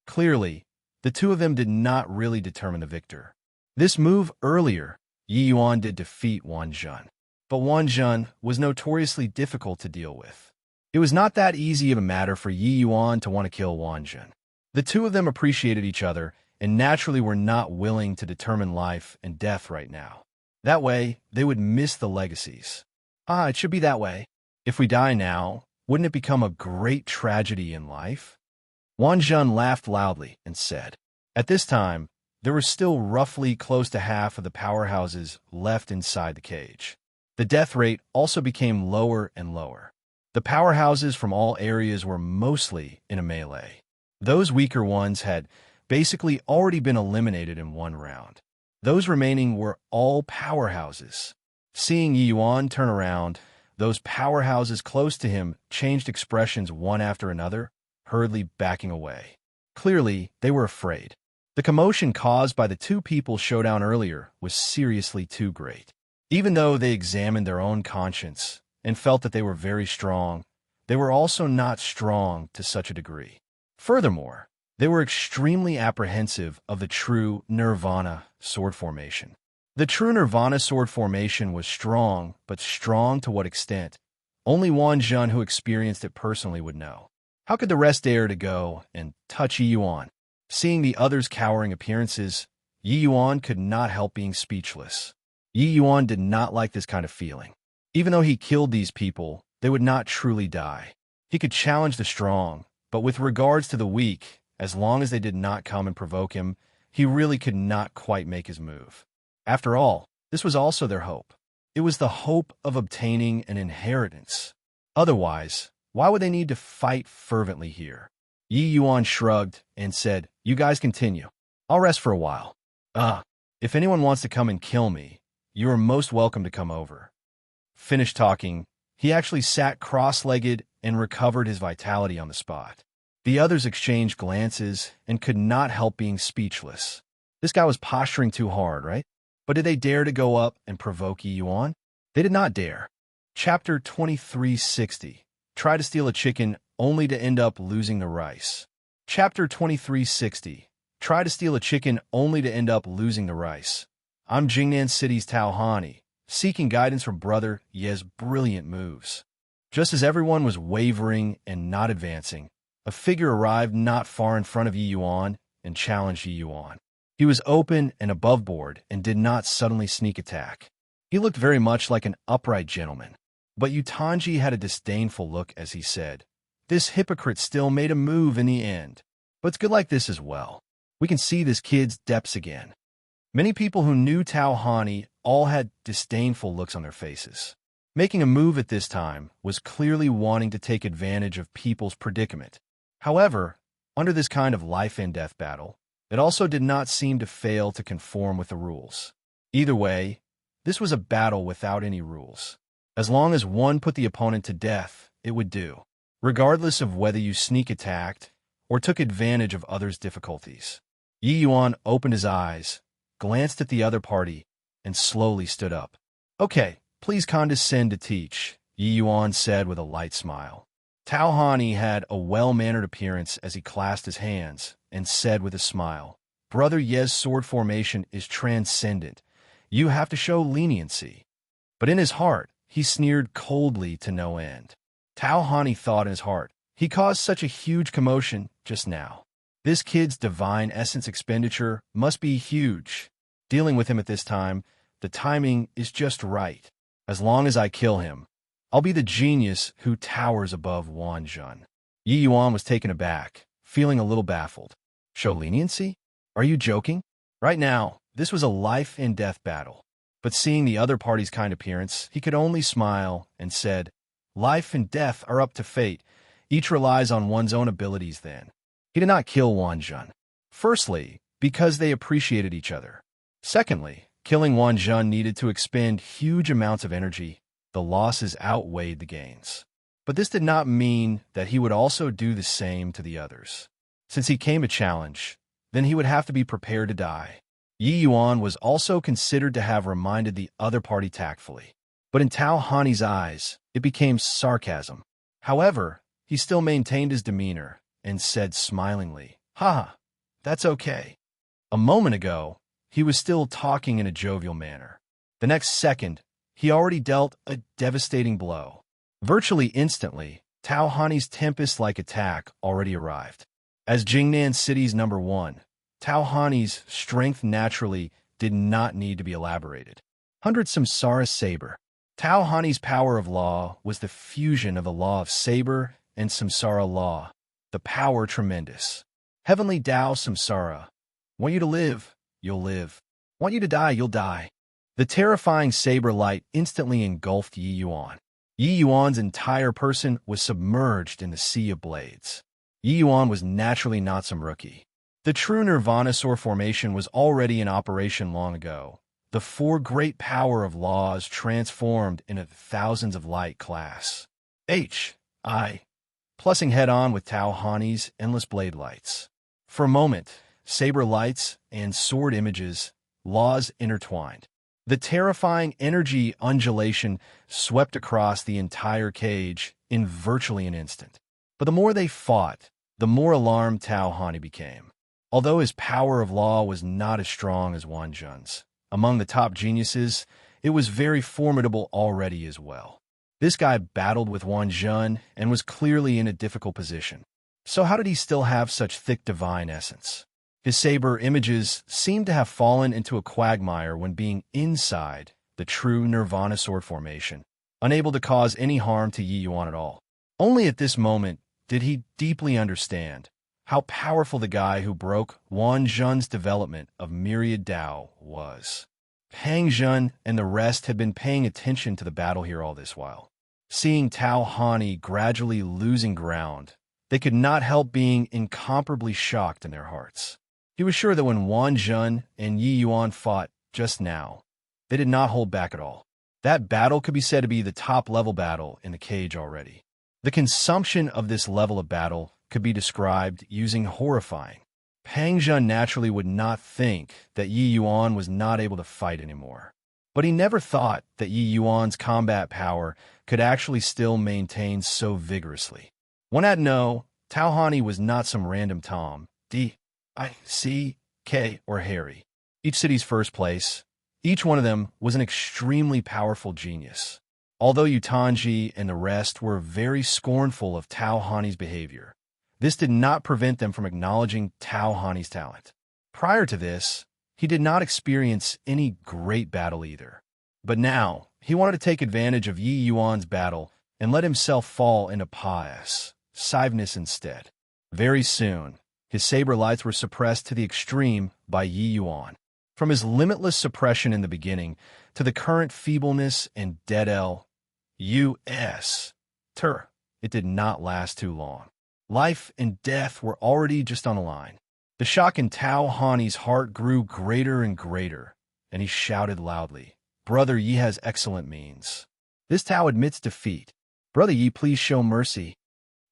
Clearly, the two of them did not really determine the victor. This move earlier, Yi Yuan did defeat Wan Zhen. But Wan Zhen was notoriously difficult to deal with. It was not that easy of a matter for Yi Yuan to want to kill Wan Zhen. The two of them appreciated each other and naturally were not willing to determine life and death right now. That way, they would miss the legacies. It should be that way. If we die now, wouldn't it become a great tragedy in life? Wan Zhen laughed loudly and said. At this time, there were still roughly close to half of the powerhouses left inside the cage. The death rate also became lower and lower. The powerhouses from all areas were mostly in a melee. Those weaker ones had basically already been eliminated in one round. Those remaining were all powerhouses. Seeing Yi Yuan turn around, those powerhouses close to him changed expressions one after another, hurriedly backing away. Clearly, they were afraid. The commotion caused by the two people showdown earlier was seriously too great. Even though they examined their own conscience and felt that they were very strong, they were also not strong to such a degree. Furthermore, they were extremely apprehensive of the true Nirvana sword formation. The true Nirvana sword formation was strong, but strong to what extent? Only Wan Zhen, who experienced it personally, would know. How could the rest dare to go and touch Yi Yuan? Seeing the others' cowering appearances, Yi Yuan could not help being speechless. Yi Yuan did not like this kind of feeling. Even though he killed these people, they would not truly die. He could challenge the strong, but with regards to the weak, as long as they did not come and provoke him, he really could not quite make his move. After all, this was also their hope. It was the hope of obtaining an inheritance. Otherwise, why would they need to fight fervently here? Yi Yuan shrugged and said, "You guys continue. I'll rest for a while. If anyone wants to come and kill me, you are most welcome to come over." Finished talking, he actually sat cross-legged and recovered his vitality on the spot. The others exchanged glances and could not help being speechless. This guy was posturing too hard, right? But did they dare to go up and provoke Yi Yuan? They did not dare. Chapter 2360. Try to steal a chicken only to end up losing the rice. Chapter 2360. Try to steal a chicken only to end up losing the rice. I'm Jingnan City's Tao Hani, seeking guidance from Brother Ye's brilliant moves. Just as everyone was wavering and not advancing, a figure arrived not far in front of Yi Yuan and challenged Yi Yuan. He was open and above board and did not suddenly sneak attack. He looked very much like an upright gentleman. But Yutanji had a disdainful look as he said, "This hypocrite still made a move in the end. But it's good like this as well. We can see this kid's depths again." Many people who knew Tao Hani all had disdainful looks on their faces. Making a move at this time was clearly wanting to take advantage of people's predicament. However, under this kind of life-and-death battle, it also did not seem to fail to conform with the rules. Either way, this was a battle without any rules. As long as one put the opponent to death, it would do, regardless of whether you sneak attacked or took advantage of others' difficulties. Yi Yuan opened his eyes, glanced at the other party, and slowly stood up. "Okay, please condescend to teach," Yi Yuan said with a light smile. Tao Hani had a well-mannered appearance as he clasped his hands and said with a smile, "Brother Ye's sword formation is transcendent. You have to show leniency." But in his heart, he sneered coldly to no end. Tao Hani thought in his heart, he caused such a huge commotion just now. This kid's divine essence expenditure must be huge. Dealing with him at this time, the timing is just right. As long as I kill him, I'll be the genius who towers above Wan Zhen. Yi Yuan was taken aback, feeling a little baffled. Show leniency? Are you joking? Right now, this was a life-and-death battle. But seeing the other party's kind appearance, he could only smile and said, "Life and death are up to fate. Each relies on one's own abilities then." He did not kill Wan Zhen. Firstly, because they appreciated each other. Secondly, killing Wan Zhen needed to expend huge amounts of energy. The losses outweighed the gains. But this did not mean that he would also do the same to the others. Since he came a challenge, then he would have to be prepared to die. Yi Yuan was also considered to have reminded the other party tactfully. But in Tao Hani's eyes, it became sarcasm. However, he still maintained his demeanor and said smilingly, "Ha, that's okay." A moment ago, he was still talking in a jovial manner. The next second, he already dealt a devastating blow. Virtually instantly, Tao Hani's tempest-like attack already arrived. As Jingnan City's #1, Tao Hani's strength naturally did not need to be elaborated. 100 Samsara Saber. Tao Hani's power of law was the fusion of the law of saber and samsara law. The power tremendous. Heavenly Tao Samsara. Want you to live, you'll live. Want you to die, you'll die. The terrifying saber light instantly engulfed Yi Yuan. Yi Yuan's entire person was submerged in the sea of blades. Yi Yuan was naturally not some rookie. The true Nirvana sword formation was already in operation long ago. The four great power of laws transformed into thousands of light class. H.I. Plussing head-on with Tao Hani's endless blade lights. For a moment, saber lights and sword images, laws intertwined. The terrifying energy undulation swept across the entire cage in virtually an instant. But the more they fought, the more alarmed Tao Hani became. Although his power of law was not as strong as Wan Zhen's, among the top geniuses, it was very formidable already as well. This guy battled with Wan Zhen and was clearly in a difficult position. So how did he still have such thick divine essence? His saber images seemed to have fallen into a quagmire when being inside the true Nirvana sword formation, unable to cause any harm to Yi Yuan at all. Only at this moment did he deeply understand how powerful the guy who broke Wan Zhen's development of myriad Dao was. Pang Zhen and the rest had been paying attention to the battle here all this while. Seeing Tao Hani gradually losing ground, they could not help being incomparably shocked in their hearts. He was sure that when Wan Zhen and Yi Yuan fought just now, they did not hold back at all. That battle could be said to be the top-level battle in the cage already. The consumption of this level of battle could be described using horrifying. Pang Zhen naturally would not think that Yi Yuan was not able to fight anymore. But he never thought that Yi Yuan's combat power could actually still maintain so vigorously. One had to know, Tao Hani was not some random Tom, D, I, C, K, or Harry. Each city's first place, each one of them was an extremely powerful genius. Although Yutanji and the rest were very scornful of Tao Hani's behavior, this did not prevent them from acknowledging Tao Hani's talent. Prior to this, he did not experience any great battle either. But now, he wanted to take advantage of Yi Yuan's battle and let himself fall into pious siveness instead. Very soon, his saber lights were suppressed to the extreme by Yi Yuan. From his limitless suppression in the beginning to the current feebleness and dead L.U.S. It did not last too long. Life and death were already just on the line. The shock in Tao Hani's heart grew greater and greater, and he shouted loudly, "Brother Yi has excellent means." This Tao admits defeat. "Brother Yi, please show mercy."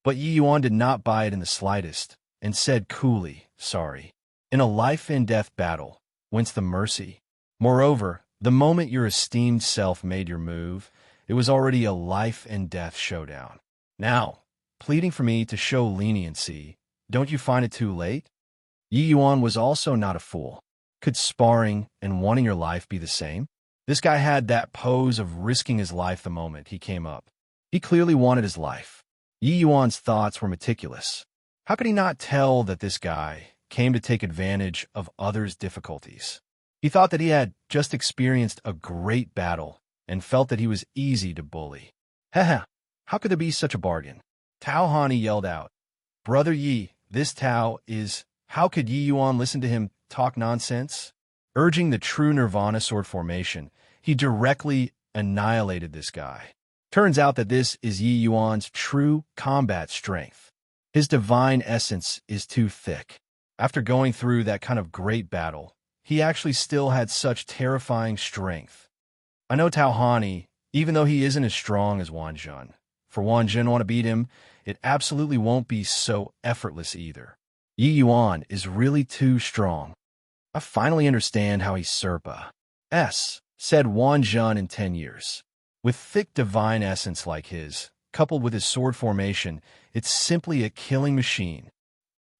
But Yi Yuan did not buy it in the slightest, and said coolly, "Sorry." In a life-and-death battle, whence the mercy? Moreover, the moment your esteemed self made your move, it was already a life-and-death showdown. Now, pleading for me to show leniency, don't you find it too late? Yi Yuan was also not a fool. Could sparring and wanting your life be the same? This guy had that pose of risking his life the moment he came up. He clearly wanted his life. Yi Yuan's thoughts were meticulous. How could he not tell that this guy came to take advantage of others' difficulties? He thought that he had just experienced a great battle and felt that he was easy to bully. Heh, how could there be such a bargain? Tao Hani yelled out, "Brother Yi, this Tao is..." How could Yi Yuan listen to him talk nonsense? Urging the true Nirvana sword formation, he directly annihilated this guy. Turns out that this is Yi Yuan's true combat strength. His divine essence is too thick. After going through that kind of great battle, he actually still had such terrifying strength. I know Tao Hani, even though he isn't as strong as Wan Zhen. For Wan Zhen want to beat him, it absolutely won't be so effortless either. Yi Yuan is really too strong. I finally understand how he's Serpa. Said Wan Zhen in 10 years. With thick divine essence like his, coupled with his sword formation, it's simply a killing machine.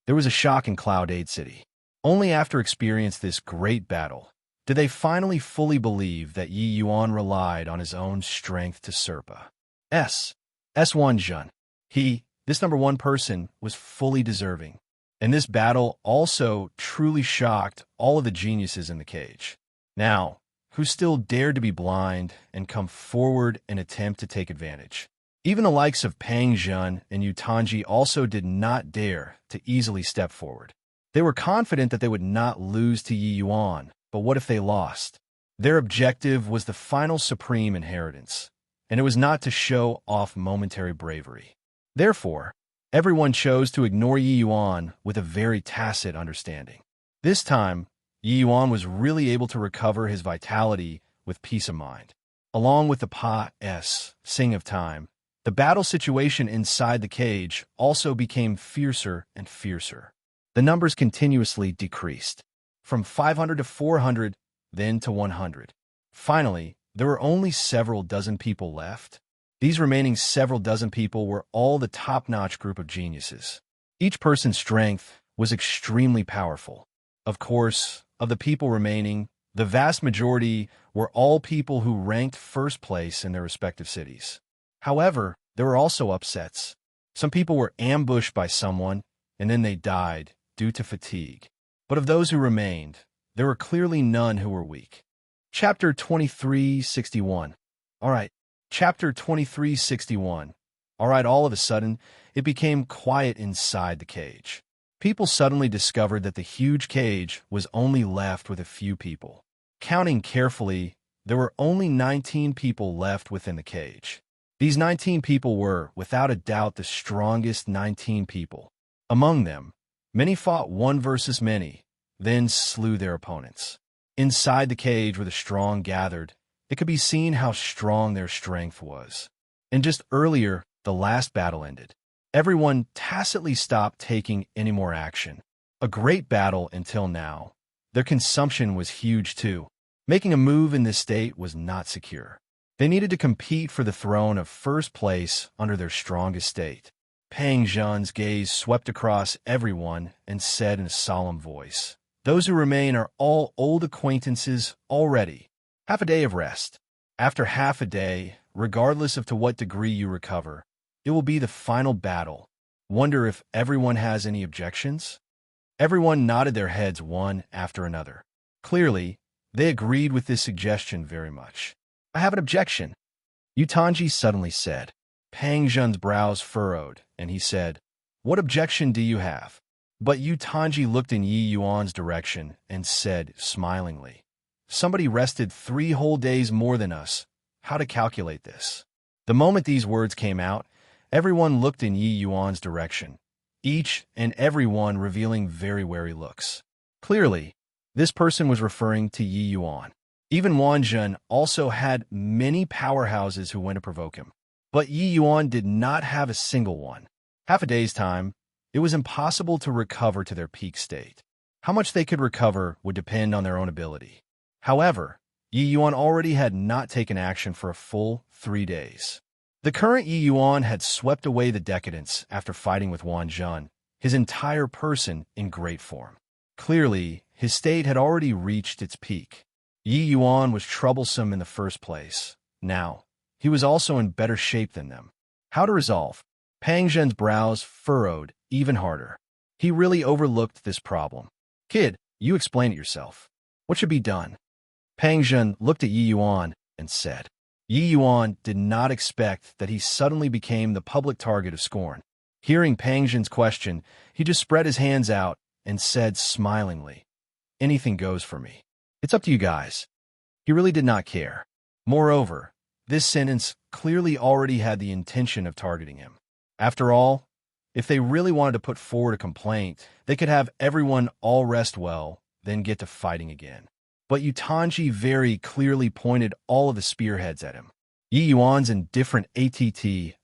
There was a shock in Cloud 8 City. Only after experiencing this great battle did they finally fully believe that Yi Yuan relied on his own strength to Serpa. Wan Zhen. This number one person, was fully deserving. And this battle also truly shocked all of the geniuses in the cage. Now, who still dared to be blind and come forward and attempt to take advantage? Even the likes of Pang Zhen and Yutanji also did not dare to easily step forward. They were confident that they would not lose to Yi Yuan, but what if they lost? Their objective was the final supreme inheritance, and it was not to show off momentary bravery. Therefore, everyone chose to ignore Yi Yuan with a very tacit understanding. This time, Yi Yuan was really able to recover his vitality with peace of mind. Along with the passing of time, the battle situation inside the cage also became fiercer and fiercer. The numbers continuously decreased, from 500 to 400, then to 100. Finally, there were only several dozen people left. These remaining several dozen people were all the top-notch group of geniuses. Each person's strength was extremely powerful. Of course, of the people remaining, the vast majority were all people who ranked first place in their respective cities. However, there were also upsets. Some people were ambushed by someone, and then they died due to fatigue. But of those who remained, there were clearly none who were weak. Chapter 2361. Alright, Chapter 2361. Alright, all of a sudden, it became quiet inside the cage. People suddenly discovered that the huge cage was only left with a few people. Counting carefully, there were only 19 people left within the cage. These 19 people were, without a doubt, the strongest 19 people. Among them, many fought one versus many, then slew their opponents. Inside the cage where the strong gathered, it could be seen how strong their strength was. And just earlier, the last battle ended. Everyone tacitly stopped taking any more action. A great battle until now. Their consumption was huge too. Making a move in this state was not secure. They needed to compete for the throne of first place under their strongest state. Pang Zhen's gaze swept across everyone and said in a solemn voice, "Those who remain are all old acquaintances already. Half a day of rest. After half a day, regardless of to what degree you recover, it will be the final battle. Wonder if everyone has any objections?" Everyone nodded their heads one after another. Clearly, they agreed with this suggestion very much. "I have an objection," Yutanji suddenly said. Pang Zhen's brows furrowed, and he said, "What objection do you have?" But Yutanji looked in Yi Yuan's direction and said smilingly, "Somebody rested 3 whole days more than us. How to calculate this?" The moment these words came out, everyone looked in Yi Yuan's direction, each and every one revealing very wary looks. Clearly, this person was referring to Yi Yuan. Even Wang Zhen also had many powerhouses who went to provoke him. But Yi Yuan did not have a single one. Half a day's time, it was impossible to recover to their peak state. How much they could recover would depend on their own ability. However, Yi Yuan already had not taken action for a full 3 days. The current Yi Yuan had swept away the decadence after fighting with Wang Zhen, his entire person in great form. Clearly, his state had already reached its peak. Yi Yuan was troublesome in the first place. Now, he was also in better shape than them. How to resolve? Pang Zhen's brows furrowed even harder. He really overlooked this problem. "Kid, you explain it yourself. What should be done?" Pang Zhen looked at Yi Yuan and said. Yi Yuan did not expect that he suddenly became the public target of scorn. Hearing Pang Zhen's question, he just spread his hands out and said smilingly, "Anything goes for me. It's up to you guys." He really did not care. Moreover, this sentence clearly already had the intention of targeting him. After all, if they really wanted to put forward a complaint, they could have everyone all rest well, then get to fighting again. But Yutanji very clearly pointed all of the spearheads at him. Yi Yuan's indifferent attitude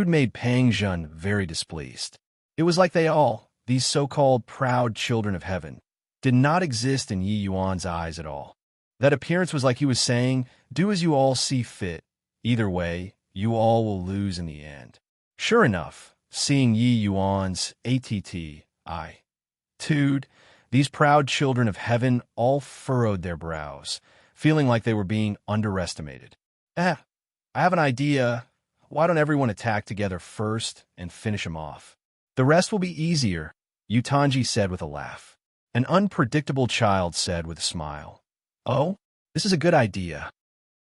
made Pang Zhen very displeased. It was like they all, these so-called proud children of heaven, did not exist in Yi Yuan's eyes at all. That appearance was like he was saying, "Do as you all see fit. Either way, you all will lose in the end." Sure enough, seeing Yi Yuan's attitude, these proud children of heaven all furrowed their brows, feeling like they were being underestimated. I have an idea. Why don't everyone attack together first and finish him off? The rest will be easier, Yutanji said with a laugh. An unpredictable child said with a smile. "Oh, this is a good idea."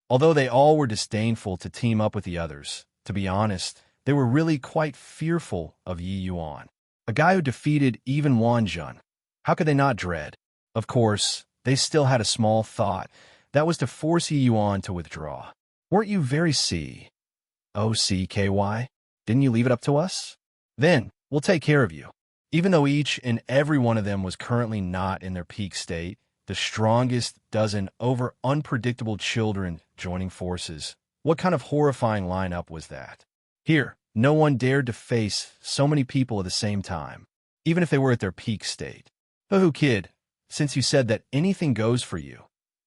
Although they all were disdainful to team up with the others, To be honest, they were really quite fearful of Yi Yuan, a guy who defeated even Wan Jun. How could they not dread? Of course, they still had a small thought. That was to force Yi Yuan to withdraw. Weren't you very C-O-C-K-Y? Didn't you leave it up to us? Then, we'll take care of you. Even though each and every one of them was currently not in their peak state, the strongest dozen over unpredictable children joining forces. What kind of horrifying lineup was that? Here, no one dared to face so many people at the same time, even if they were at their peak state. Oh, kid, since you said that anything goes for you,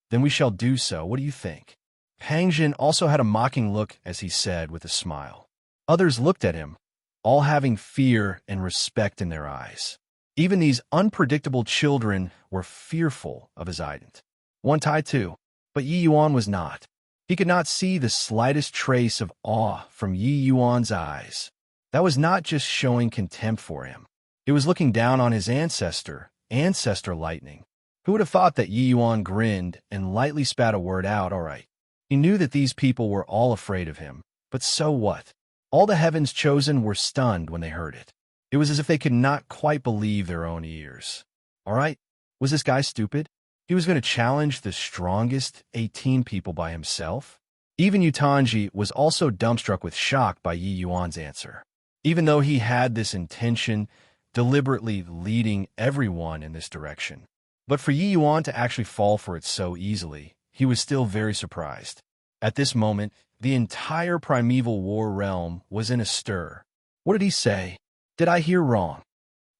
then we shall do so. What do you think? Pang Jin also had a mocking look as he said with a smile. Others looked at him, all having fear and respect in their eyes. Even these unpredictable children were fearful of his ident. Wan Tai too, but Yi Yuan was not. He could not see the slightest trace of awe from Yi Yuan's eyes. That was not just showing contempt for him. It was looking down on his ancestor Lightning. Who would have thought that Yi Yuan grinned and lightly spat a word out, all right. He knew that these people were all afraid of him, but so what? All the heavens chosen were stunned when they heard it. It was as if they could not quite believe their own ears. All right, was this guy stupid? He was going to challenge the strongest 18 people by himself? Even Yutanji was also dumbstruck with shock by Yi Yuan's answer. Even though he had this intention, deliberately leading everyone in this direction. But for Yi Yuan to actually fall for it so easily, he was still very surprised. At this moment, the entire primeval war realm was in a stir. What did he say? Did I hear wrong?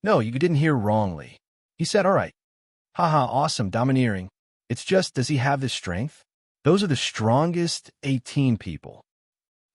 No, you didn't hear wrongly. He said, all right. Haha, awesome, domineering. It's just, does he have this strength? Those are the strongest 18 people.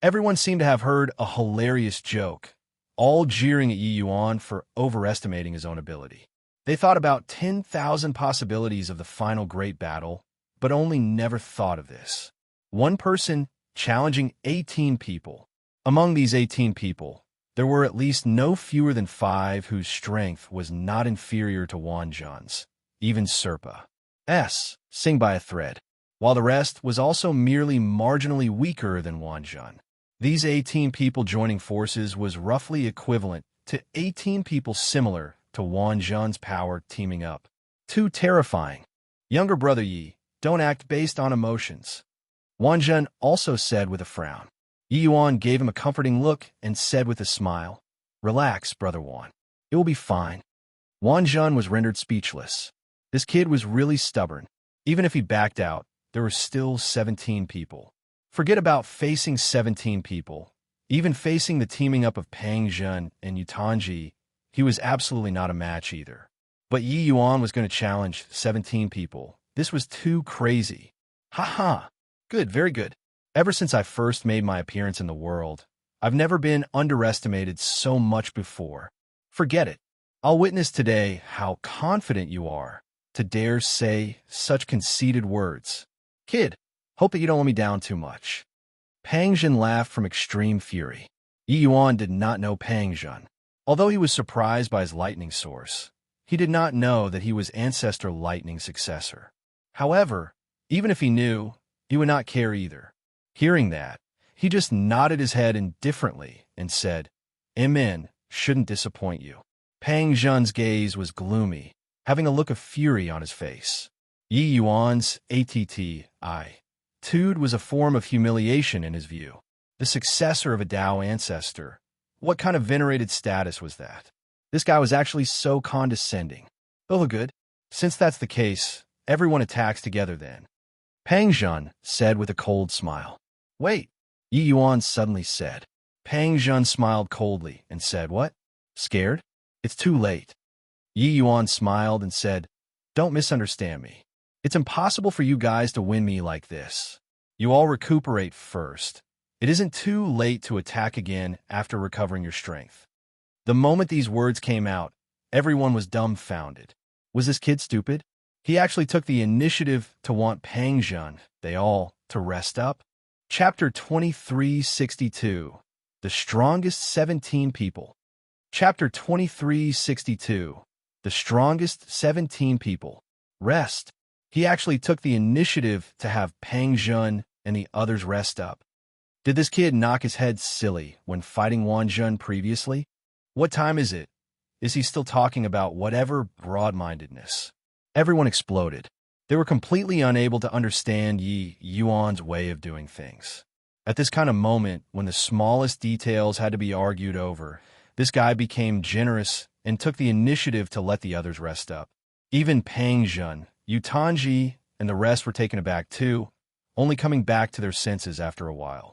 Everyone seemed to have heard a hilarious joke, all jeering at Yi Yuan for overestimating his own ability. They thought about 10,000 possibilities of the final great battle, but only never thought of this. One person challenging 18 people. Among these 18 people, there were at least no fewer than 5 whose strength was not inferior to Wan Jun's, even Serpa's, sing by a thread, while the rest was also merely marginally weaker than Wan Jun. These 18 people joining forces was roughly equivalent to 18 people similar to Wan Jun's power teaming up. Too terrifying. Younger brother Yi, don't act based on emotions. Wan Jun also said with a frown. Yi Yuan gave him a comforting look and said with a smile, relax, brother Wan. It will be fine. Wan Jun was rendered speechless. This kid was really stubborn. Even if he backed out, there were still 17 people. Forget about facing 17 people. Even facing the teaming up of Pang Jun and Yutanji, he was absolutely not a match either. But Yi Yuan was going to challenge 17 people. This was too crazy. Ha. Good, very good. Ever since I first made my appearance in the world, I've never been underestimated so much before. Forget it. I'll witness today how confident you are to dare say such conceited words. Kid, hope that you don't let me down too much. Pang Jun laughed from extreme fury. Yi Yuan did not know Pang Jun. Although he was surprised by his lightning source, he did not know that he was Ancestor Lightning's successor. However, even if he knew, he would not care either. Hearing that, he just nodded his head indifferently and said, Amen, shouldn't disappoint you. Pang Jun's gaze was gloomy, having a look of fury on his face. Yi Yuan's attitude was a form of humiliation in his view. The successor of a Tao ancestor. What kind of venerated status was that? This guy was actually so condescending. Oh, good. Since that's the case, everyone attacks together then. Pang Jun said with a cold smile. Wait, Yi Yuan suddenly said. Pang Jun smiled coldly and said, what? Scared? It's too late. Yi Yuan smiled and said, don't misunderstand me. It's impossible for you guys to win me like this. You all recuperate first. It isn't too late to attack again after recovering your strength. The moment these words came out, everyone was dumbfounded. Was this kid stupid? He actually took the initiative to want Pang Jun, to rest up. Chapter 2362. The Strongest 17 People. Chapter 2362. The Strongest 17 People. Rest. He actually took the initiative to have Pang Jun and the others rest up. Did this kid knock his head silly when fighting Wan Jun previously? What time is it? Is he still talking about whatever broad-mindedness? Everyone exploded. They were completely unable to understand Yi Yuan's way of doing things. At this kind of moment, when the smallest details had to be argued over, this guy became generous and took the initiative to let the others rest up. Even Pang Jun, Yu Tanji, and the rest were taken aback too, only coming back to their senses after a while.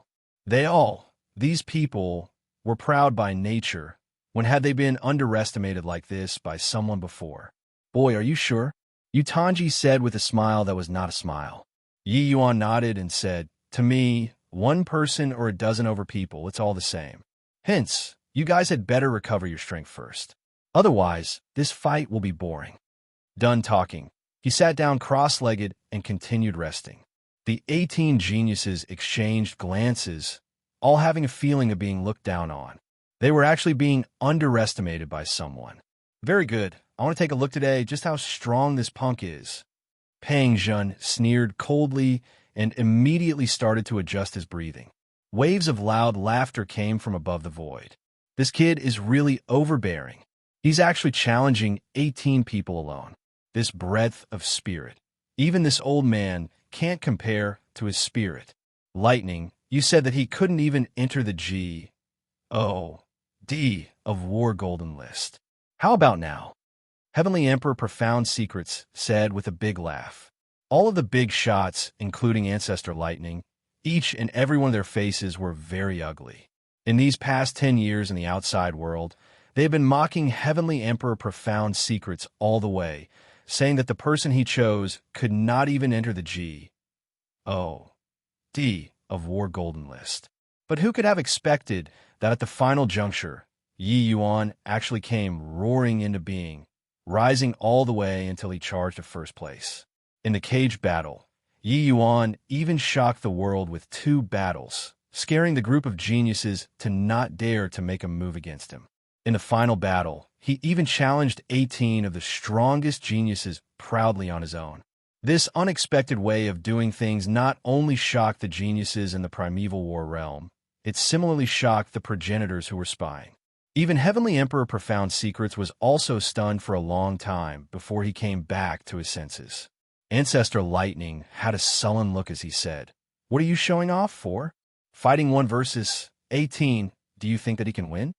These people, were proud by nature. When had they been underestimated like this by someone before? Boy, are you sure? Yutanji said with a smile that was not a smile. Yi Yuan nodded and said, to me, one person or a dozen over people, it's all the same. Hence, you guys had better recover your strength first. Otherwise, this fight will be boring. Done talking, he sat down cross-legged and continued resting. The 18 geniuses exchanged glances, all having a feeling of being looked down on. They were actually being underestimated by someone. Very good. I want to take a look today just how strong this punk is. Pang Jun sneered coldly and immediately started to adjust his breathing. Waves of loud laughter came from above the void. This kid is really overbearing. He's actually challenging 18 people alone. This breadth of spirit. Even this old man can't compare to his spirit. Lightning, you said that he couldn't even enter the G.O.D. of War Golden List. How about now? Heavenly Emperor Profound Secrets said with a big laugh. All of the big shots, including Ancestor Lightning, each and every one of their faces were very ugly. In these past 10 years in the outside world, they have been mocking Heavenly Emperor Profound Secrets all the way, saying that the person he chose could not even enter the G.O.D. of War Golden List. But who could have expected that at the final juncture, Yi Yuan actually came roaring into being, rising all the way until he charged to first place. In the cage battle, Yi Yuan even shocked the world with 2 battles, scaring the group of geniuses to not dare to make a move against him. In the final battle, he even challenged 18 of the strongest geniuses proudly on his own. This unexpected way of doing things not only shocked the geniuses in the primeval war realm, it similarly shocked the progenitors who were spying. Even Heavenly Emperor Profound Secrets was also stunned for a long time before he came back to his senses. Ancestor Lightning had a sullen look as he said, "What are you showing off for? Fighting 1 versus 18, do you think that he can win?"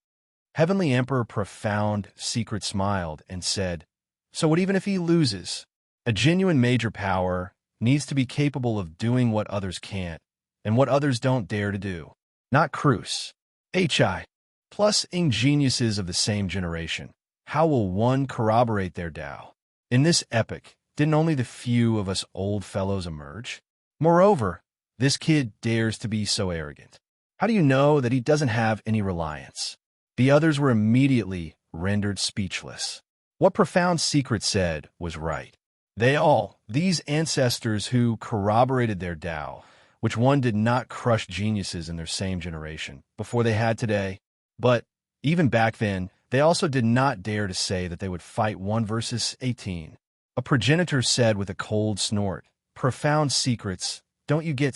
Heavenly Emperor Profound Secret smiled and said, "So what even if he loses? A genuine major power needs to be capable of doing what others can't, and what others don't dare to do. Not Cruz. HI. Plus geniuses of the same generation. How will one corroborate their Tao? In this epoch, didn't only the few of us old fellows emerge? Moreover, this kid dares to be so arrogant. How do you know that he doesn't have any reliance?" The others were immediately rendered speechless. What Profound Secret said was right. These ancestors who corroborated their Tao, which one did not crush geniuses in their same generation before they had today, but even back then, they also did not dare to say that they would fight 1 versus 18. A progenitor said with a cold snort, "Profound Secrets, don't you get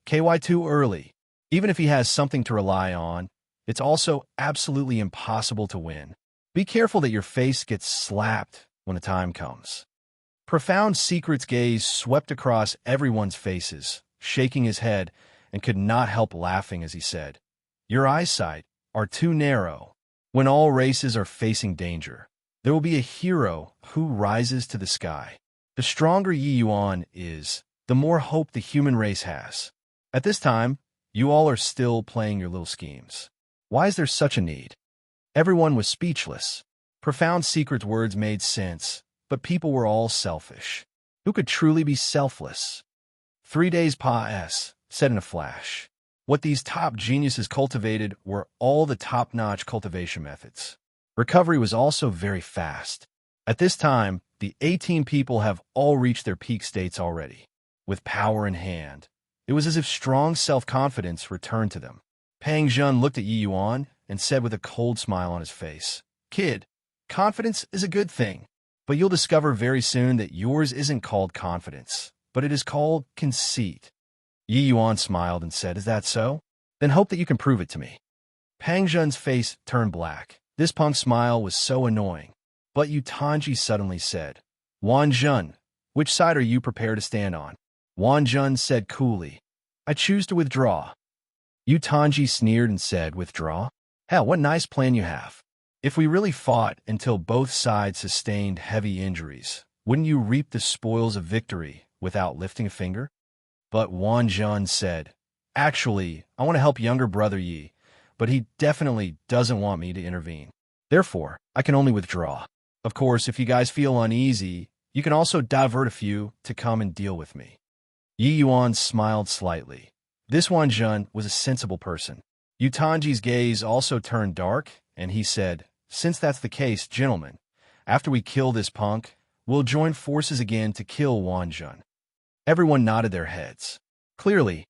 KY too early? Even if he has something to rely on, it's also absolutely impossible to win. Be careful that your face gets slapped when the time comes." Profound Secret's gaze swept across everyone's faces, shaking his head, and could not help laughing as he said, "Your eyesight are too narrow. When all races are facing danger, there will be a hero who rises to the sky. The stronger Yi Yuan is, the more hope the human race has. At this time, you all are still playing your little schemes. Why is there such a need?" Everyone was speechless. Profound Secret's words made sense, but people were all selfish. Who could truly be selfless? 3 days said in a flash. What these top geniuses cultivated were all the top-notch cultivation methods. Recovery was also very fast. At this time, the 18 people have all reached their peak states already. With power in hand, it was as if strong self-confidence returned to them. Pang Jun looked at Yi Yuan and said with a cold smile on his face, "Kid, confidence is a good thing, but you'll discover very soon that yours isn't called confidence, but it is called conceit." Yi Yuan smiled and said, "Is that so? Then hope that you can prove it to me." Pang Zhen's face turned black. This punk's smile was so annoying. But Yu Tanji suddenly said, "Wan Zhen, which side are you prepared to stand on?" Wan Zhen said coolly, "I choose to withdraw." Yu Tanji sneered and said, "Withdraw? Hell, what nice plan you have. If we really fought until both sides sustained heavy injuries, wouldn't you reap the spoils of victory without lifting a finger?" But Wan Zhen said, "Actually, I want to help younger brother Yi, but he definitely doesn't want me to intervene. Therefore, I can only withdraw. Of course, if you guys feel uneasy, you can also divert a few to come and deal with me." Yi Yuan smiled slightly. This Wan Zhen was a sensible person. Yu Tanji's gaze also turned dark, and he said, "Since that's the case, gentlemen, after we kill this punk, we'll join forces again to kill Wan Zhen." Everyone nodded their heads. Clearly,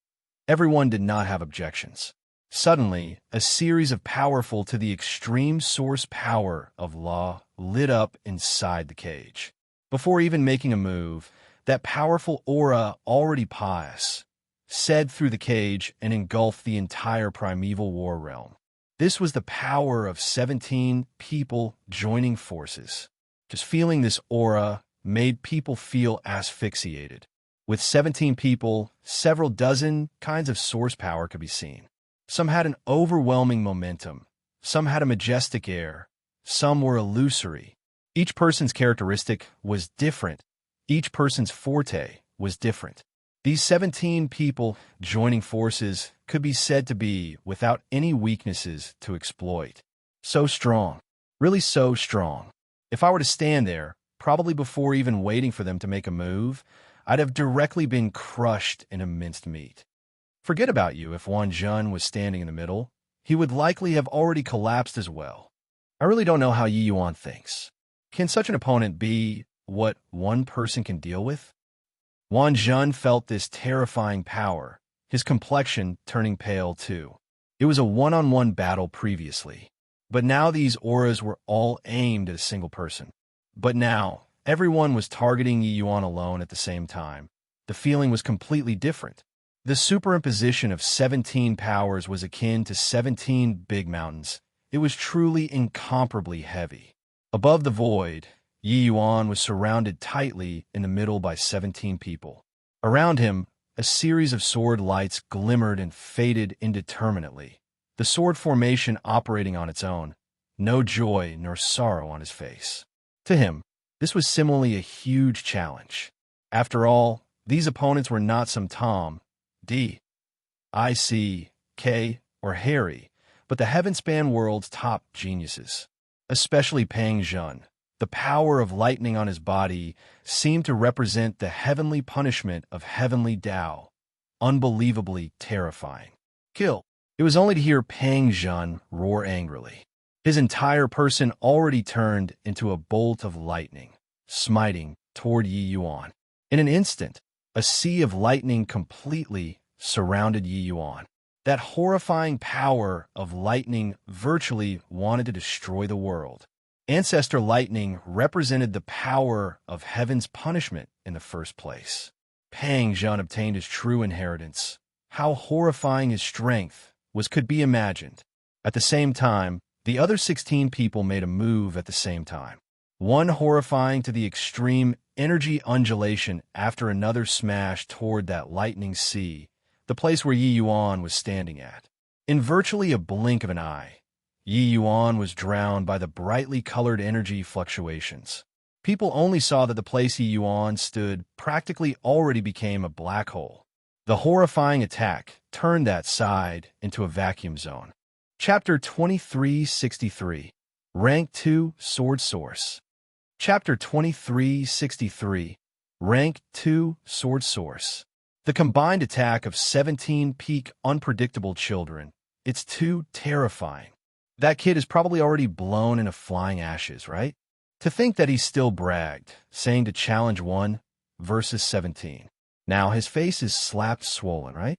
everyone did not have objections. Suddenly, a series of powerful to the extreme source power of law lit up inside the cage. Before even making a move, that powerful aura, already pious, said through the cage and engulfed the entire primeval war realm. This was the power of 17 people joining forces. Just feeling this aura made people feel asphyxiated. With 17 people, several dozen kinds of source power could be seen. Some had an overwhelming momentum, some had a majestic air, some were illusory. Each person's characteristic was different. Each person's forte was different. These 17 people joining forces could be said to be without any weaknesses to exploit. So strong, really so strong. If I were to stand there, probably before even waiting for them to make a move, I'd have directly been crushed into minced meat. Forget about you if Wan Zhen was standing in the middle. He would likely have already collapsed as well. I really don't know how Yi Yuan thinks. Can such an opponent be what one person can deal with? Wan Zhen felt this terrifying power, his complexion turning pale too. It was a one-on-one battle previously, but now these auras were all aimed at a single person. But now, everyone was targeting Yi Yuan alone at the same time. The feeling was completely different. The superimposition of 17 powers was akin to 17 big mountains. It was truly incomparably heavy. Above the void, Yi Yuan was surrounded tightly in the middle by 17 people. Around him, a series of sword lights glimmered and faded indeterminately, the sword formation operating on its own, no joy nor sorrow on his face. To him, this was similarly a huge challenge. After all, these opponents were not some Tom, D, I, C, K, or Harry, but the heaven-span world's top geniuses. Especially Pang Zhen. The power of lightning on his body seemed to represent the heavenly punishment of heavenly Tao. Unbelievably terrifying. Kill. It was only to hear Pang Zhen roar angrily. His entire person already turned into a bolt of lightning, smiting toward Yi Yuan. In an instant, a sea of lightning completely surrounded Yi Yuan. That horrifying power of lightning virtually wanted to destroy the world. Ancestor lightning represented the power of heaven's punishment in the first place. Pang Zhen obtained his true inheritance. How horrifying his strength could be imagined. At the same time, the other 16 people made a move at the same time. One horrifying to the extreme energy undulation after another smashed toward that lightning sea, the place where Yi Yuan was standing at. In virtually a blink of an eye, Yi Yuan was drowned by the brightly colored energy fluctuations. People only saw that the place Yi Yuan stood practically already became a black hole. The horrifying attack turned that side into a vacuum zone. Chapter 2363, Rank 2 Sword Source. Chapter 2363, Rank 2 Sword Source. The combined attack of 17 peak unpredictable children. It's too terrifying. That kid is probably already blown into flying ashes, right? To think that he still bragged, saying to challenge 1 versus 17. Now his face is slapped swollen, right?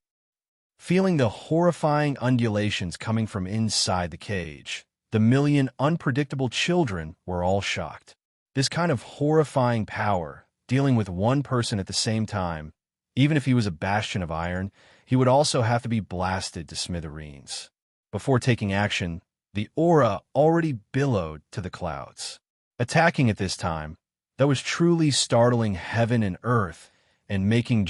Feeling the horrifying undulations coming from inside the cage, the million unpredictable children were all shocked. This kind of horrifying power, dealing with one person at the same time, even if he was a bastion of iron, he would also have to be blasted to smithereens. Before taking action, the aura already billowed to the clouds. Attacking at this time, that was truly startling heaven and earth and making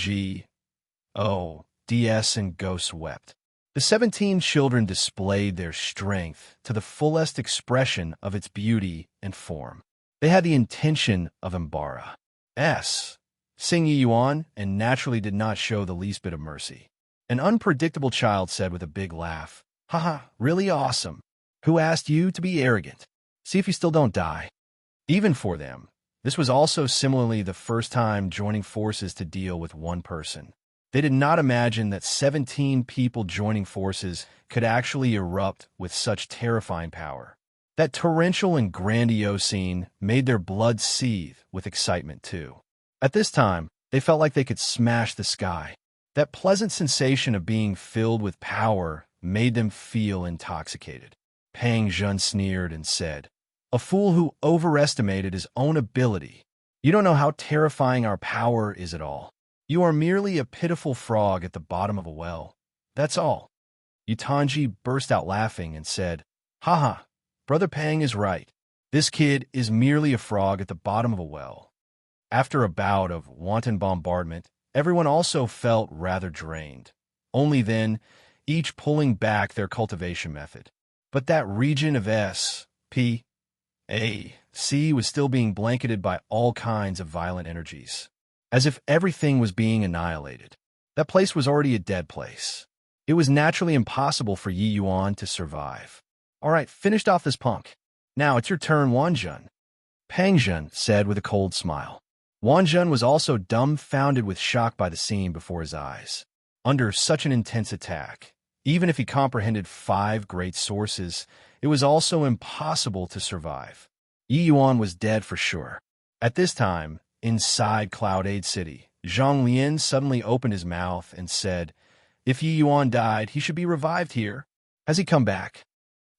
DS and ghosts wept. The 17 children displayed their strength to the fullest expression of its beauty and form. They had the intention of Imbara's Sing Yuan and naturally did not show the least bit of mercy. An unpredictable child said with a big laugh, "Haha, really awesome. Who asked you to be arrogant? See if you still don't die." Even for them, this was also similarly the first time joining forces to deal with one person. They did not imagine that 17 people joining forces could actually erupt with such terrifying power. That torrential and grandiose scene made their blood seethe with excitement too. At this time, they felt like they could smash the sky. That pleasant sensation of being filled with power made them feel intoxicated. Pang Jun sneered and said, "A fool who overestimated his own ability. You don't know how terrifying our power is at all. You are merely a pitiful frog at the bottom of a well. That's all." Yutanji burst out laughing and said, "Haha, Brother Pang is right. This kid is merely a frog at the bottom of a well." After a bout of wanton bombardment, everyone also felt rather drained. Only then, each pulling back their cultivation method. But that region of SPAC was still being blanketed by all kinds of violent energies, as if everything was being annihilated. That place was already a dead place. It was naturally impossible for Yi Yuan to survive. "All right, finished off this punk. Now it's your turn, Wanjun," Pang Jun said with a cold smile. Wanjun was also dumbfounded with shock by the scene before his eyes. Under such an intense attack, even if he comprehended 5 great sources, it was also impossible to survive. Yi Yuan was dead for sure. At this time, inside Cloud City, Zhang Lian suddenly opened his mouth and said, "If Yi Yuan died, he should be revived here. Has he come back?"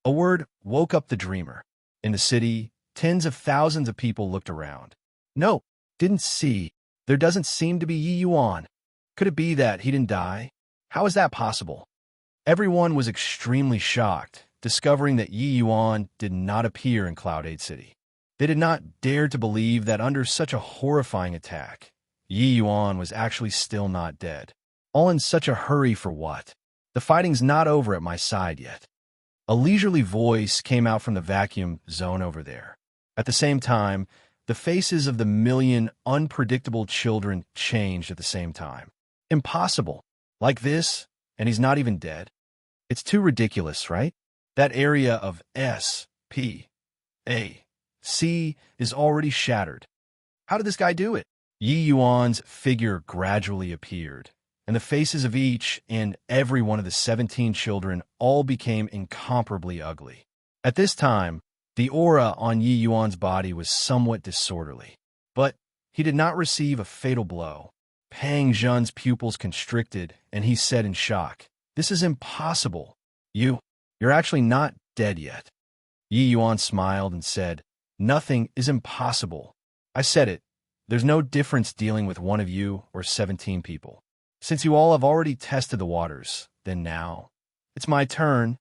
A word woke up the dreamer. In the city, tens of thousands of people looked around. "No, didn't see. There doesn't seem to be Yi Yuan. Could it be that he didn't die? How is that possible?" Everyone was extremely shocked, discovering that Yi Yuan did not appear in Cloud City. They did not dare to believe that under such a horrifying attack, Yi Yuan was actually still not dead. All in such a hurry for what? The fighting's not over at my side yet. A leisurely voice came out from the vacuum zone over there. At the same time, the faces of the million unpredictable children changed at the same time. Impossible. Like this, and he's not even dead? It's too ridiculous, right? That area of SPAC is already shattered. How did this guy do it? Yi Yuan's figure gradually appeared, and the faces of each and every one of the 17 children all became incomparably ugly. At this time, the aura on Yi Yuan's body was somewhat disorderly, but he did not receive a fatal blow. Pang Jun's pupils constricted, and he said in shock, "This is impossible. You're actually not dead yet." Yi Yuan smiled and said, "Nothing is impossible. I said it. There's no difference dealing with one of you or 17 people. Since you all have already tested the waters, then now, it's my turn."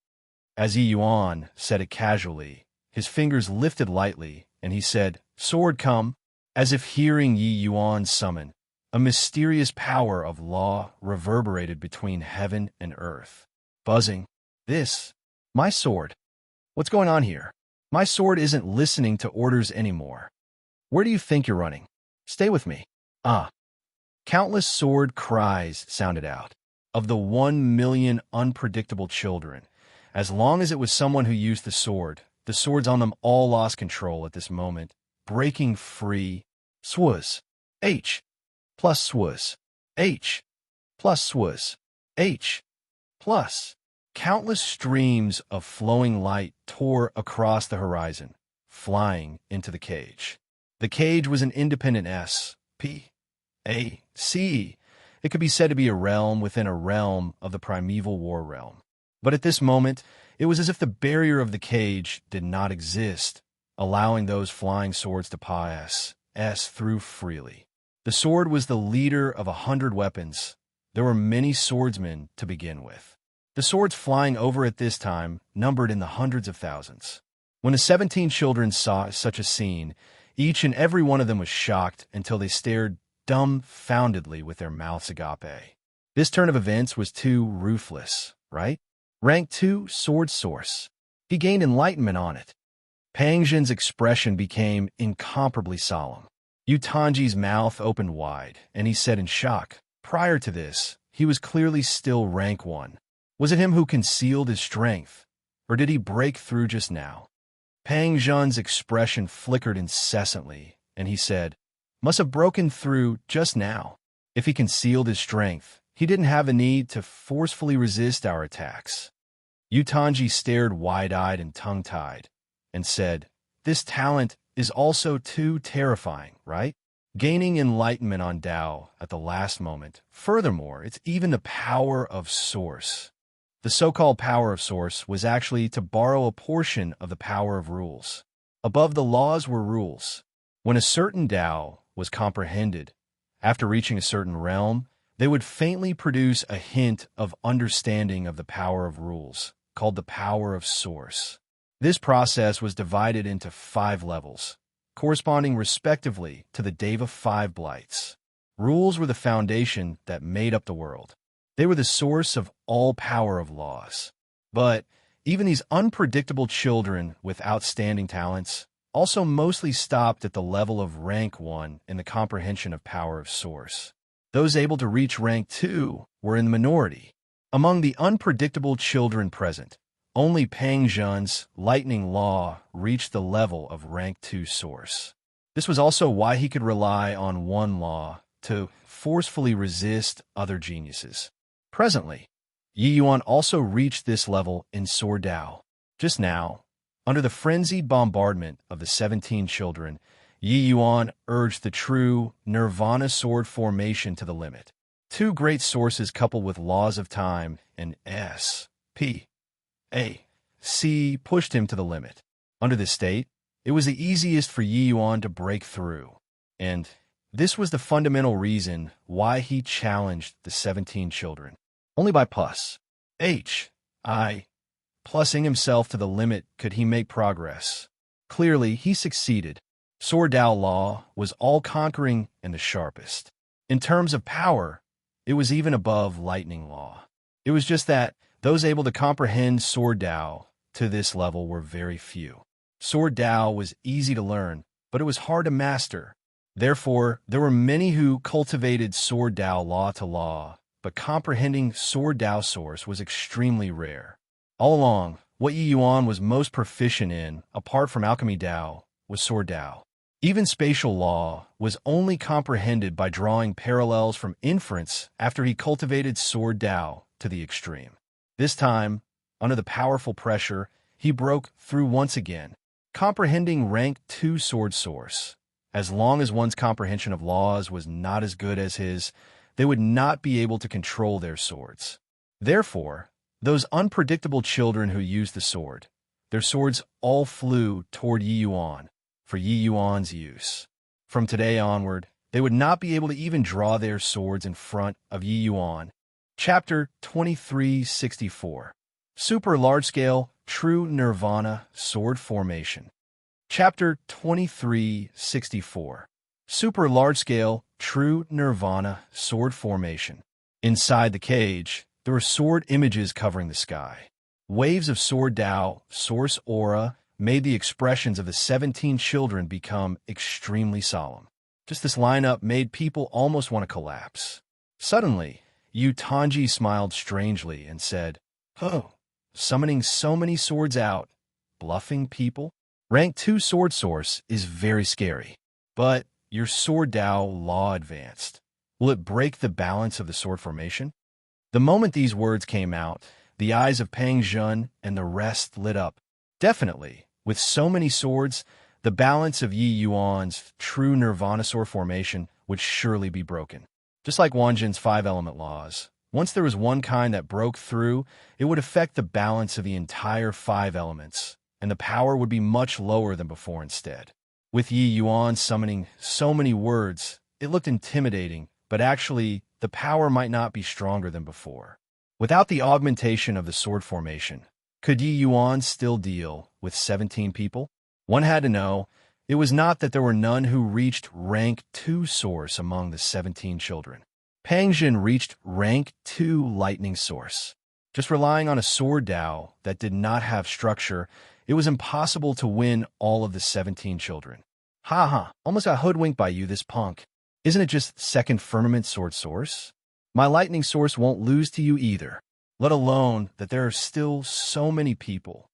As Yi Yuan said it casually, his fingers lifted lightly, and he said, "Sword come." As if hearing Yi Yuan's summon, a mysterious power of law reverberated between heaven and earth. Buzzing. My sword. What's going on here? My sword isn't listening to orders anymore. Where do you think you're running? Stay with me." Countless sword cries sounded out. Of the 1 million unpredictable children, as long as it was someone who used the swords on them all lost control at this moment, breaking free. Swaz. H. Plus swaz. H. Plus swaz. H. Plus. Countless streams of flowing light tore across the horizon, flying into the cage. The cage was an independent SPAC. It could be said to be a realm within a realm of the primeval war realm. But at this moment, it was as if the barrier of the cage did not exist, allowing those flying swords to pass through freely. The sword was the leader of 100 weapons, there were many swordsmen to begin with. The swords flying over at this time numbered in the hundreds of thousands. When the 17 children saw such a scene, each and every one of them was shocked until they stared dumbfoundedly with their mouths agape. This turn of events was too ruthless, right? Rank 2 sword source. He gained enlightenment on it. Pang Zhen's expression became incomparably solemn. Yu Tanji's mouth opened wide, and he said in shock, prior to this, he was clearly still rank 1. Was it him who concealed his strength, or did he break through just now? Pang Zhen's expression flickered incessantly, and he said, must have broken through just now. If he concealed his strength, he didn't have a need to forcefully resist our attacks. Yu Tanji stared wide-eyed and tongue-tied, and said, this talent is also too terrifying, right? Gaining enlightenment on Tao at the last moment. Furthermore, it's even the power of Source. The so-called power of Source was actually to borrow a portion of the power of rules. Above the laws were rules. When a certain Tao was comprehended, after reaching a certain realm, they would faintly produce a hint of understanding of the power of rules, called the power of Source. This process was divided into 5 levels, corresponding respectively to the Deva 5 blights. Rules were the foundation that made up the world. They were the source of all power of laws. But even these unpredictable children with outstanding talents also mostly stopped at the level of rank 1 in the comprehension of power of Source. Those able to reach rank 2 were in the minority. Among the unpredictable children present, only Pang Zhen's lightning law reached the level of rank 2 source. This was also why he could rely on one law to forcefully resist other geniuses. Presently, Yi Yuan also reached this level in Sword Dao. Just now, under the frenzied bombardment of the 17 children, Yi Yuan urged the true nirvana sword formation to the limit. 2 great sources coupled with laws of time and S.P. A.C. pushed him to the limit. Under this state, it was the easiest for Yi Yuan to break through, and this was the fundamental reason why he challenged the 17 children. Only by plussing himself to the limit could he make progress. Clearly, he succeeded. Sword Dao law was all-conquering and the sharpest. In terms of power, it was even above lightning law. It was just that those able to comprehend Sword Dao to this level were very few. Sword Dao was easy to learn, but it was hard to master. Therefore, there were many who cultivated Sword Dao law to law, but comprehending Sword Dao source was extremely rare. All along, what Yi Yuan was most proficient in, apart from alchemy Dao, was Sword Dao. Even spatial law was only comprehended by drawing parallels from inference after he cultivated Sword Dao to the extreme. This time, under the powerful pressure, he broke through once again, comprehending rank 2 sword source. As long as one's comprehension of laws was not as good as his, they would not be able to control their swords. Therefore, those unpredictable children who used the sword, their swords all flew toward Yi Yuan for Yi Yuan's use. From today onward, they would not be able to even draw their swords in front of Yi Yuan. Chapter 2364. Super Large-Scale True Nirvana Sword Formation. Chapter 2364. Super Large-Scale True Nirvana Sword Formation. Inside the cage, there were sword images covering the sky. Waves of Sword Dao, Source Aura, made the expressions of the 17 children become extremely solemn. Just this lineup made people almost want to collapse. Suddenly, Yu Tanji smiled strangely and said, "Oh, summoning so many swords out, bluffing people? Rank 2 sword source is very scary. But your Sword Dao law advanced. Will it break the balance of the sword formation?" The moment these words came out, the eyes of Pang Zhen and the rest lit up. Definitely, with so many swords, the balance of Yi Yuan's true Nirvana sword formation would surely be broken. Just like Wanjin's 5-element laws, once there was one kind that broke through, it would affect the balance of the entire 5 elements, and the power would be much lower than before instead. With Yi Yuan summoning so many words, it looked intimidating but actually, the power might not be stronger than before. Without the augmentation of the sword formation, could Yi Yuan still deal with 17 people? One had to know. It was not that there were none who reached rank 2 source among the 17 children. Pang Jin reached rank 2 lightning source. Just relying on a sword Dao that did not have structure, it was impossible to win all of the 17 children. Ha ha, almost got hoodwinked by you, this punk. Isn't it just second firmament sword source? My lightning source won't lose to you either, let alone that there are still so many people.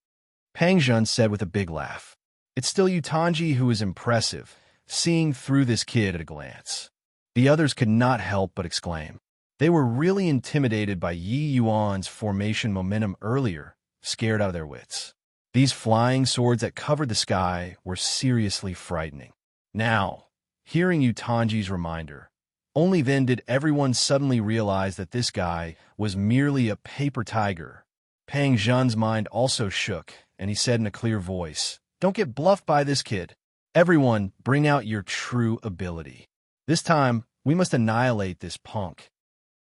Pang Jun said with a big laugh. It's still you, Tanji, who is impressive, seeing through this kid at a glance. The others could not help but exclaim. They were really intimidated by Yi Yuan's formation momentum earlier, scared out of their wits. These flying swords that covered the sky were seriously frightening. Now, hearing Yu Tanji's reminder, only then did everyone suddenly realize that this guy was merely a paper tiger. Pang Jun's mind also shook, and he said in a clear voice, "Don't get bluffed by this kid. Everyone, bring out your true ability. This time, we must annihilate this punk."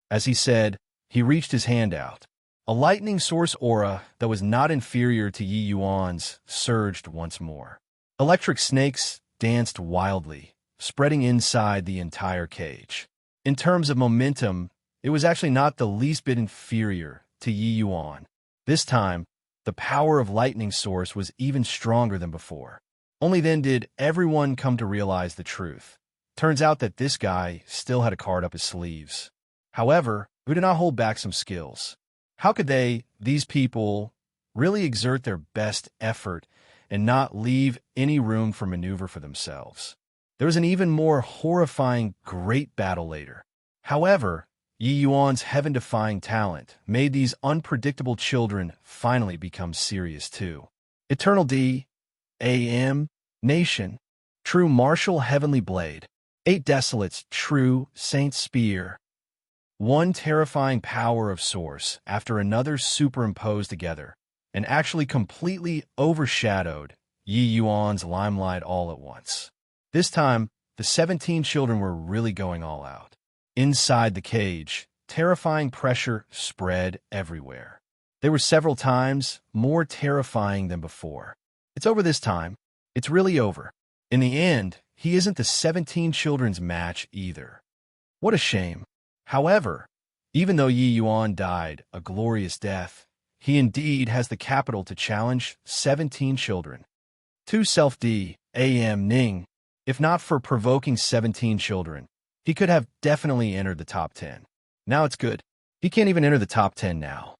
As he said, he reached his hand out. A lightning source aura that was not inferior to Yi Yuan's surged once more. Electric snakes danced wildly, spreading inside the entire cage. In terms of momentum, it was actually not the least bit inferior to Yi Yuan. This time, the power of lightning source was even stronger than before. Only then did everyone come to realize the truth. Turns out that this guy still had a card up his sleeves. However, who did not hold back some skills. How could these people, really exert their best effort and not leave any room for maneuver for themselves? There was an even more horrifying great battle later. However, Yi Yuan's heaven-defying talent made these unpredictable children finally become serious too. Eternal D, A.M., Nation, True Martial Heavenly Blade, 8 Desolates, True Saint Spear. One terrifying power of source after another superimposed together, and actually completely overshadowed Yi Yuan's limelight all at once. This time, the 17 children were really going all out. Inside the cage, terrifying pressure spread everywhere. They were several times more terrifying than before. It's over this time. It's really over. In the end, he isn't the 17 children's match either. What a shame. However, even though Yi Yuan died a glorious death, he indeed has the capital to challenge 17 children. 2 Self-D, A.M. Ning. If not for provoking 17 children, he could have definitely entered the top 10. Now it's good. He can't even enter the top 10 now.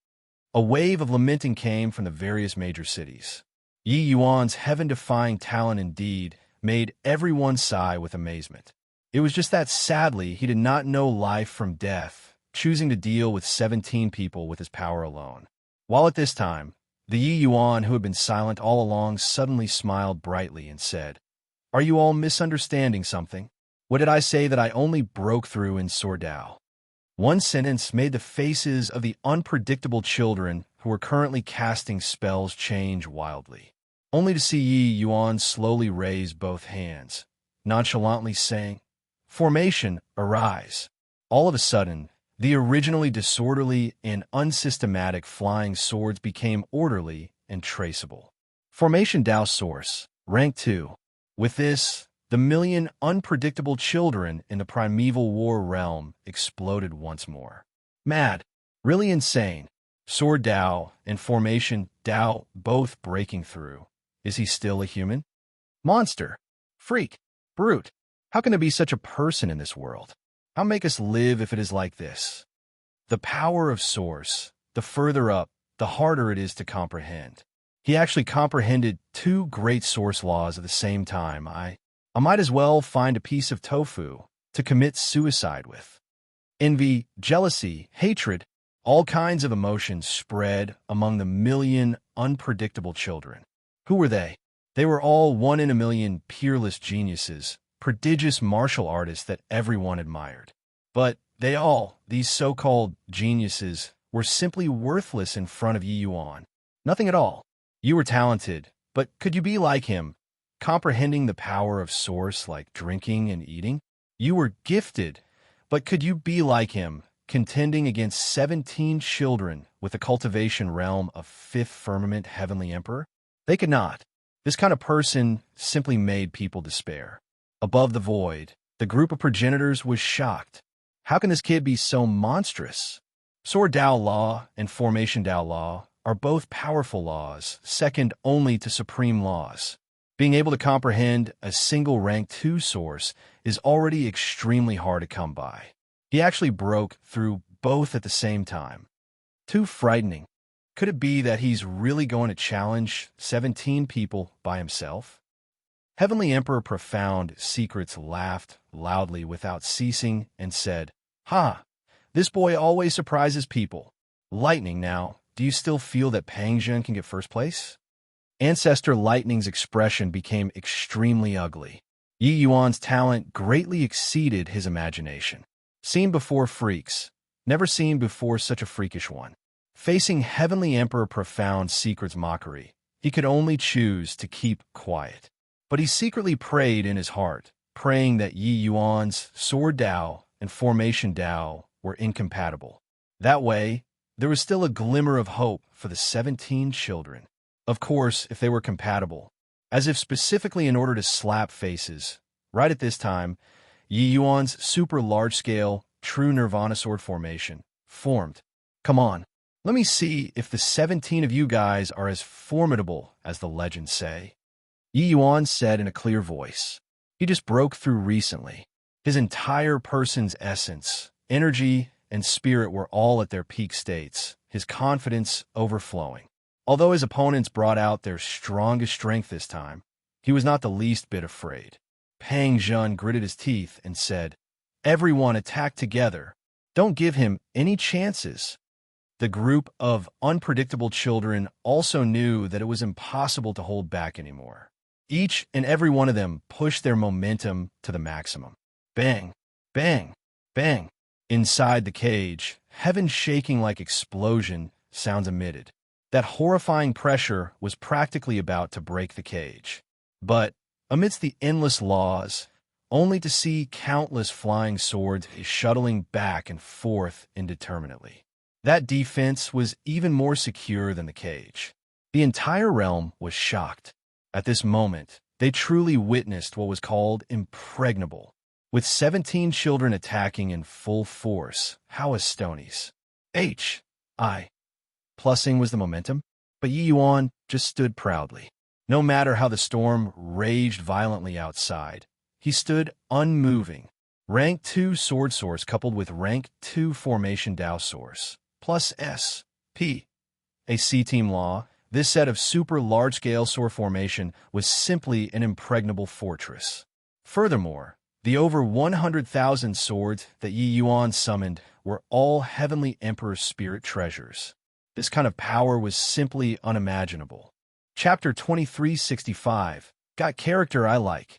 A wave of lamenting came from the various major cities. Yi Yuan's heaven-defying talent indeed made everyone sigh with amazement. It was just that sadly he did not know life from death, choosing to deal with 17 people with his power alone. While at this time, the Yi Yuan who had been silent all along suddenly smiled brightly and said, "Are you all misunderstanding something? What did I say that I only broke through in Sword Dao?" One sentence made the faces of the unpredictable children who were currently casting spells change wildly, only to see Yi Yuan slowly raise both hands, nonchalantly saying, "Formation, arise." All of a sudden, the originally disorderly and unsystematic flying swords became orderly and traceable. Formation Dao Source, Rank 2. With this, the million unpredictable children in the primeval war realm exploded once more. Mad. Really insane. Sword Dao and Formation Dao both breaking through. Is he still a human? Monster. Freak. Brute. How can there be such a person in this world? How make us live if it is like this? The power of Source, the further up, the harder it is to comprehend. He actually comprehended 2 great source laws at the same time. I might as well find a piece of tofu to commit suicide with. Envy, jealousy, hatred, all kinds of emotions spread among the million unpredictable children. Who were they? They were all 1 in a million peerless geniuses, prodigious martial artists that everyone admired. But they all, these so-called geniuses, were simply worthless in front of Yi Yuan. Nothing at all. You were talented, but could you be like him, comprehending the power of Source like drinking and eating? You were gifted, But could you be like him, contending against 17 children with the cultivation realm of fifth firmament heavenly emperor? They could not. This kind of person simply made people despair. Above the void, the group of progenitors was shocked. How can this kid be so monstrous? Sword Dao law and formation Dao law are both powerful laws, second only to supreme laws. Being able to comprehend a single rank 2 source is already extremely hard to come by. He actually broke through both at the same time. Too frightening. Could it be that he's really going to challenge 17 people by himself? Heavenly Emperor Profound Secrets laughed loudly without ceasing and said, "Ha! This boy always surprises people. Lightning now, do you still feel that Pangzhen can get first place?" Ancestor Lightning's expression became extremely ugly. Yi Yuan's talent greatly exceeded his imagination. Seen before freaks, never seen before such a freakish one. Facing Heavenly Emperor Profound Secret's mockery, he could only choose to keep quiet. But he secretly prayed in his heart, praying that Yi Yuan's Sword Dao and Formation Dao were incompatible. That way, there was still a glimmer of hope for the 17 children. Of course, if they were compatible, as if specifically in order to slap faces. Right at this time, Yi Yuan's super large-scale, true Nirvana sword formation formed. Come on, let me see if the 17 of you guys are as formidable as the legends say. Yi Yuan said in a clear voice. He just broke through recently. His entire person's essence, energy, and spirit were all at their peak states, his confidence overflowing. Although his opponents brought out their strongest strength this time, he was not the least bit afraid. Pangzhen gritted his teeth and said, "Everyone attack together. Don't give him any chances." The group of unpredictable children also knew that it was impossible to hold back anymore. Each and every one of them pushed their momentum to the maximum. Bang, bang, bang. Inside the cage, heaven shaking like explosion sounds emitted. That horrifying pressure was practically about to break the cage. But amidst the endless laws, only to see countless flying swords shuttling back and forth indeterminately. That defense was even more secure than the cage. The entire realm was shocked. At this moment, they truly witnessed what was called impregnable. With 17 children attacking in full force, how Astonies. Plussing was the momentum, but Yi Yuan just stood proudly. No matter how the storm raged violently outside, he stood unmoving. Rank 2 sword source coupled with rank 2 formation Dao source, plus SP. A C-team law, this set of super large-scale sword formation was simply an impregnable fortress. Furthermore, the over 100,000 swords that Yi Yuan summoned were all Heavenly Emperor's spirit treasures. This kind of power was simply unimaginable. Chapter 2365, Got Character I Like.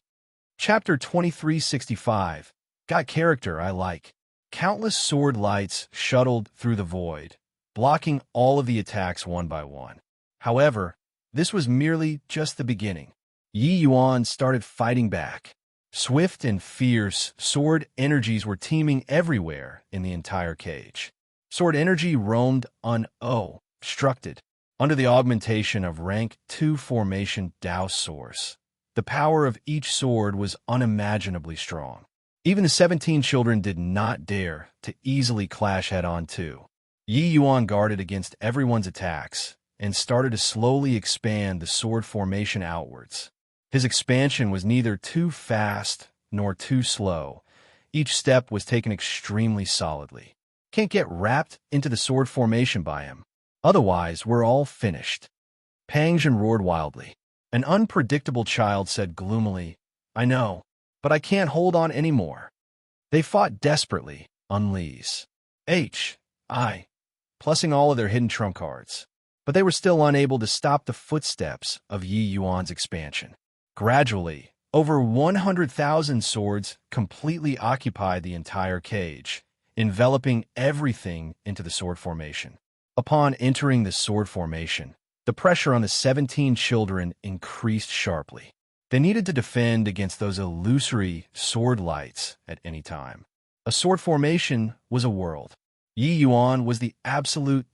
Chapter 2365, Got Character I Like. Countless sword lights shuttled through the void, blocking all of the attacks one by one. However, this was merely just the beginning. Yi Yuan started fighting back. Swift and fierce sword energies were teeming everywhere in the entire cage. Sword energy roamed unobstructed under the augmentation of rank 2 formation Dao source. The power of each sword was unimaginably strong. Even the 17 children did not dare to easily clash head-on too. Yi Yuan guarded against everyone's attacks and started to slowly expand the sword formation outwards. His expansion was neither too fast nor too slow. Each step was taken extremely solidly. Can't get wrapped into the sword formation by him. Otherwise, we're all finished. Pangzhen roared wildly. An unpredictable child said gloomily, "I know, but I can't hold on anymore." They fought desperately, unleashed. Plussing all of their hidden trump cards. But they were still unable to stop the footsteps of Yi Yuan's expansion. Gradually, over 100,000 swords completely occupied the entire cage, enveloping everything into the sword formation. Upon entering the sword formation, the pressure on the 17 children increased sharply. They needed to defend against those illusory sword lights at any time. A sword formation was a world. Yi Yuan was the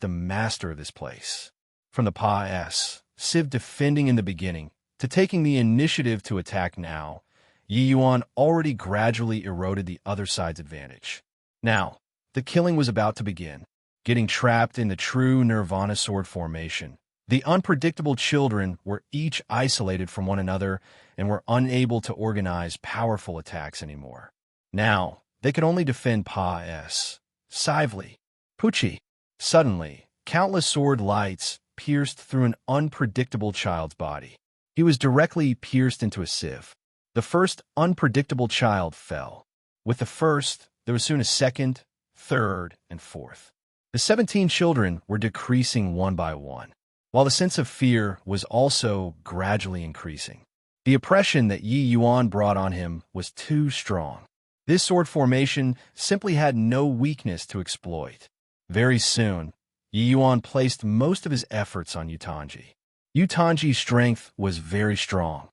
master of this place. From the Pa-S, Civ defending in the beginning, to taking the initiative to attack now, Yi Yuan already gradually eroded the other side's advantage. Now, the killing was about to begin. Getting trapped in the true Nirvana sword formation, the unpredictable children were each isolated from one another and were unable to organize powerful attacks anymore. Now, they could only defend Pa-S, Sively, Pucci. Suddenly, countless sword lights pierced through an unpredictable child's body. He was directly pierced into a sieve. The first unpredictable child fell. With the first, there was soon a second, third, and fourth. The 17 children were decreasing one by one, while the sense of fear was also gradually increasing. The oppression that Yi Yuan brought on him was too strong. This sword formation simply had no weakness to exploit. Very soon, Yi Yuan placed most of his efforts on Yutanji. Yutanji's strength was very strong,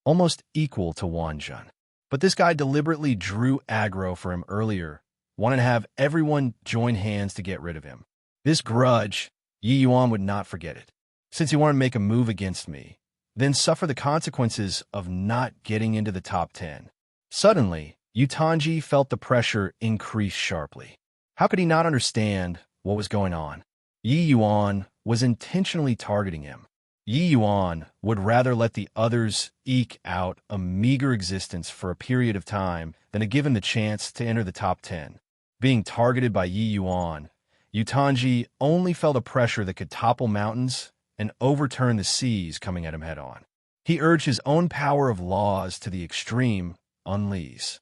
almost equal to Wanjun. But this guy deliberately drew aggro for him earlier, wanted to have everyone join hands to get rid of him. This grudge, Yi Yuan would not forget it. Since he wanted to make a move against me, then suffer the consequences of not getting into the top 10. Suddenly, Yutanji felt the pressure increase sharply. How could he not understand what was going on? Yi Yuan was intentionally targeting him. Yi Yuan would rather let the others eke out a meager existence for a period of time than to give him the chance to enter the top 10. Being targeted by Yi Yuan, Yutanji only felt a pressure that could topple mountains and overturn the seas coming at him head-on. He urged his own power of laws to the extreme, unleash.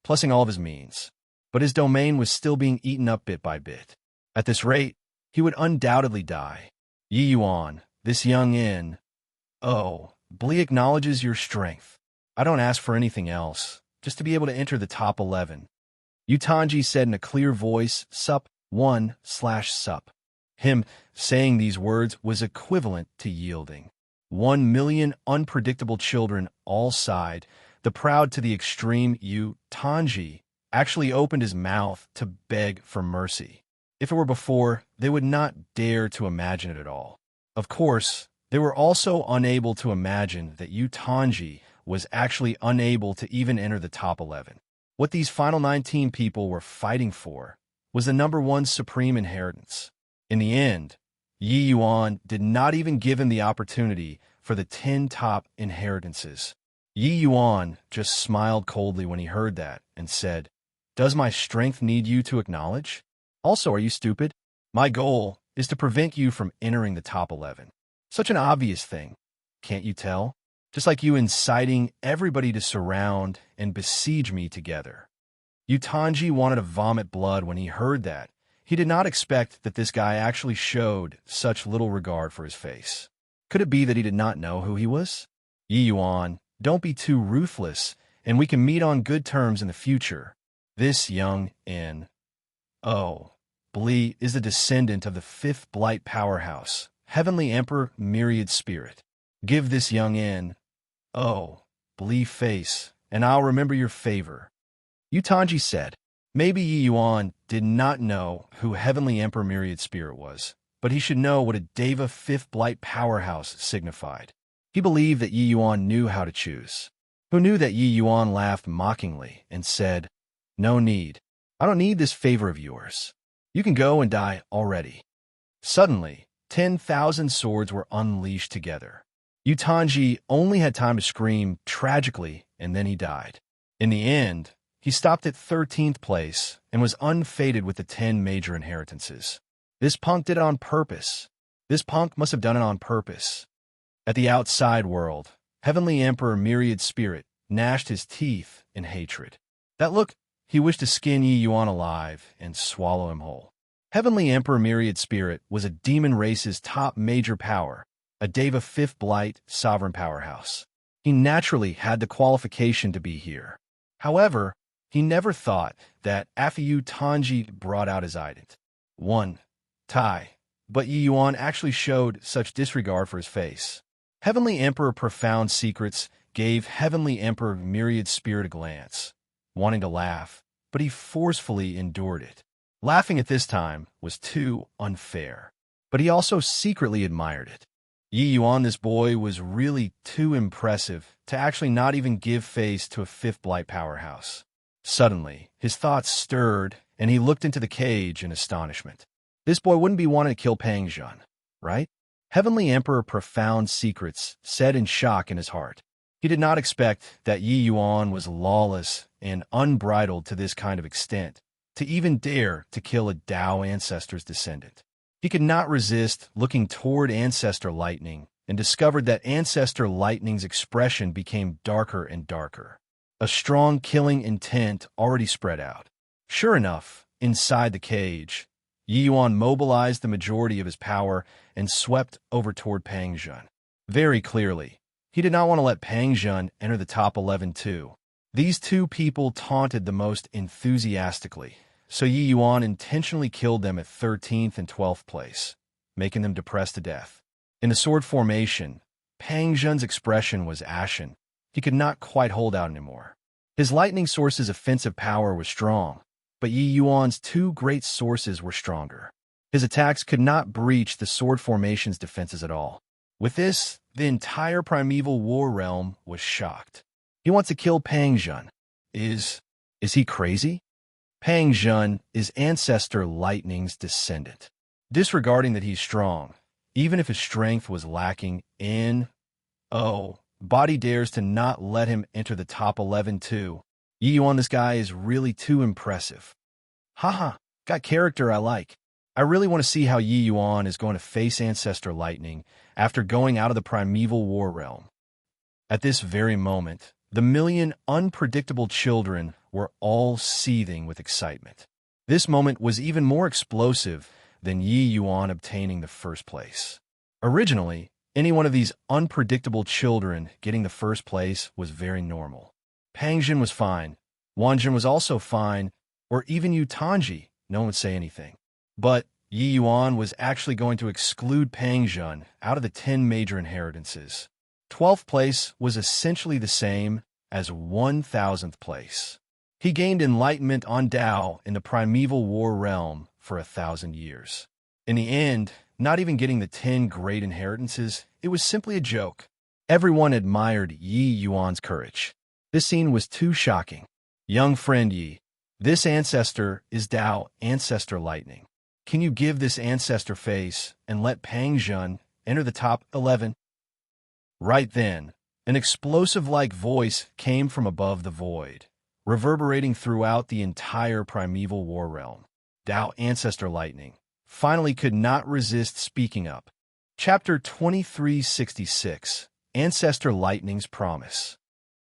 Plussing all of his means. But his domain was still being eaten up bit by bit. At this rate, he would undoubtedly die. Yi Yuan, this young in. Oh, Blee acknowledges your strength. I don't ask for anything else, just to be able to enter the top 11. Yutanji said in a clear voice, Sup, 1/Sup. Him saying these words was equivalent to yielding. 1 million unpredictable children all sighed. The proud to the extreme Yutanji actually opened his mouth to beg for mercy. If it were before, they would not dare to imagine it at all. Of course, they were also unable to imagine that Yutanji was actually unable to even enter the top 11. What these final 19 people were fighting for was the number 1 supreme inheritance. In the end, Yi Yuan did not even give him the opportunity for the 10 top inheritances. Yi Yuan just smiled coldly when he heard that and said, Does my strength need you to acknowledge? Also, are you stupid? My goal is to prevent you from entering the top 11. Such an obvious thing. Can't you tell? Just like you inciting everybody to surround and besiege me together. Yutanji wanted to vomit blood when he heard that. He did not expect that this guy actually showed such little regard for his face. Could it be that he did not know who he was? Yi Yuan, don't be too ruthless, and we can meet on good terms in the future. This young in. Oh, Blee is the descendant of the 5th Blight powerhouse, Heavenly Emperor Myriad Spirit. Give this young in. Oh, Blee face, and I'll remember your favor. Yutanji said. Maybe Yi Yuan did not know who Heavenly Emperor Myriad Spirit was, but he should know what a Deva 5th Blight powerhouse signified. He believed that Yi Yuan knew how to choose. Who knew that Yi Yuan laughed mockingly and said, No need. I don't need this favor of yours. You can go and die already. Suddenly, 10,000 swords were unleashed together. Yutanji only had time to scream tragically, and then he died. In the end, he stopped at 13th place and was unfated with the 10 major inheritances. This punk did it on purpose. This punk must have done it on purpose. At the outside world, Heavenly Emperor Myriad Spirit gnashed his teeth in hatred. That look, he wished to skin Yi Yuan alive and swallow him whole. Heavenly Emperor Myriad Spirit was a demon race's top major power, a Deva 5th Blight sovereign powerhouse. He naturally had the qualification to be here. However, he never thought that after Yutanji brought out his ident. 1. Tai. But Yi Yuan actually showed such disregard for his face. Heavenly Emperor Profound Secrets gave Heavenly Emperor Myriad Spirit a glance. wanting to laugh, but he forcefully endured it. Laughing at this time was too unfair, but he also secretly admired it. Yi Yuan, this boy, was really too impressive to actually not even give face to a fifth blight powerhouse. Suddenly, his thoughts stirred, and he looked into the cage in astonishment. This boy wouldn't be wanting to kill Pang Zhen, right? Heavenly Emperor Profound Secrets said in shock in his heart. He did not expect that Yi Yuan was lawless and unbridled to this kind of extent, to even dare to kill a Dao ancestor's descendant. He could not resist looking toward Ancestor Lightning and discovered that Ancestor Lightning's expression became darker and darker. A strong killing intent already spread out. Sure enough, inside the cage, Yi Yuan mobilized the majority of his power and swept over toward Pang Zhen. Very clearly, he did not want to let Pang Zhen enter the top 11 too. These two people taunted the most enthusiastically, so Yi Yuan intentionally killed them at 13th and 12th place, making them depressed to death. In the sword formation, Pang Zhen's expression was ashen. He could not quite hold out anymore. His lightning source's offensive power was strong, but Yi Yuan's two great sources were stronger. His attacks could not breach the sword formation's defenses at all. With this, the entire primeval war realm was shocked. He wants to kill Pang Zhen. Is he crazy? Pang Zhen is Ancestor Lightning's descendant. Disregarding that he's strong, even if his strength was lacking in... Body dares to not let him enter the top 11 too. Yi Yuan, this guy is really too impressive. Haha, got character I like. I really want to see how Yi Yuan is going to face Ancestor Lightning after going out of the primeval war realm. At this very moment, the million unpredictable children were all seething with excitement. This moment was even more explosive than Yi Yuan obtaining the first place. Originally, any one of these unpredictable children getting the first place was very normal. Pang Zhen was fine, Wan Zhen was also fine, or even Yu Tanji, no one would say anything. But Yi Yuan was actually going to exclude Pang Zhen out of the 10 major inheritances. 12th place was essentially the same as 1000th place. He gained enlightenment on Dao in the primeval war realm for 1,000 years. In the end, not even getting the 10 great inheritances, it was simply a joke. Everyone admired Yi Yuan's courage. This scene was too shocking. Young friend Yi, this ancestor is Dao Ancestor Lightning. Can you give this ancestor face and let Pang Zhen enter the top 11? Right then, an explosive-like voice came from above the void, reverberating throughout the entire primeval war realm. Dao Ancestor Lightning finally could not resist speaking up. Chapter 2366, Ancestor Lightning's Promise.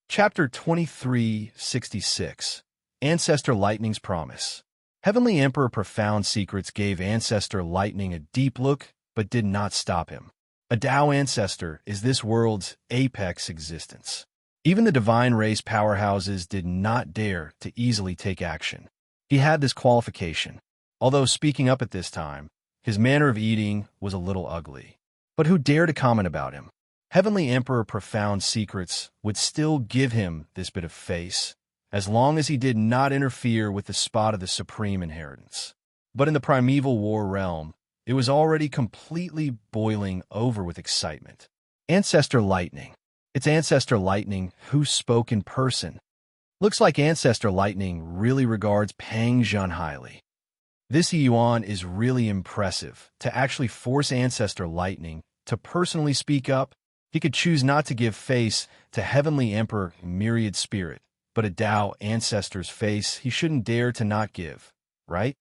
Chapter 2366, Ancestor Lightning's Promise. Heavenly Emperor Profound Secrets gave Ancestor Lightning a deep look, but did not stop him. A Dao ancestor is this world's apex existence. Even the divine race powerhouses did not dare to easily take action. He had this qualification. Although speaking up at this time, his manner of eating was a little ugly. But who dared to comment about him? Heavenly Emperor Profound Secrets would still give him this bit of face, as long as he did not interfere with the spot of the supreme inheritance. But in the primeval war realm, it was already completely boiling over with excitement. Ancestor Lightning. It's Ancestor Lightning who spoke in person. Looks like Ancestor Lightning really regards Pang Zhen highly. This Yi Yuan is really impressive. To actually force Ancestor Lightning to personally speak up, he could choose not to give face to Heavenly Emperor Myriad Spirit, but a Dao ancestor's face he shouldn't dare to not give, right?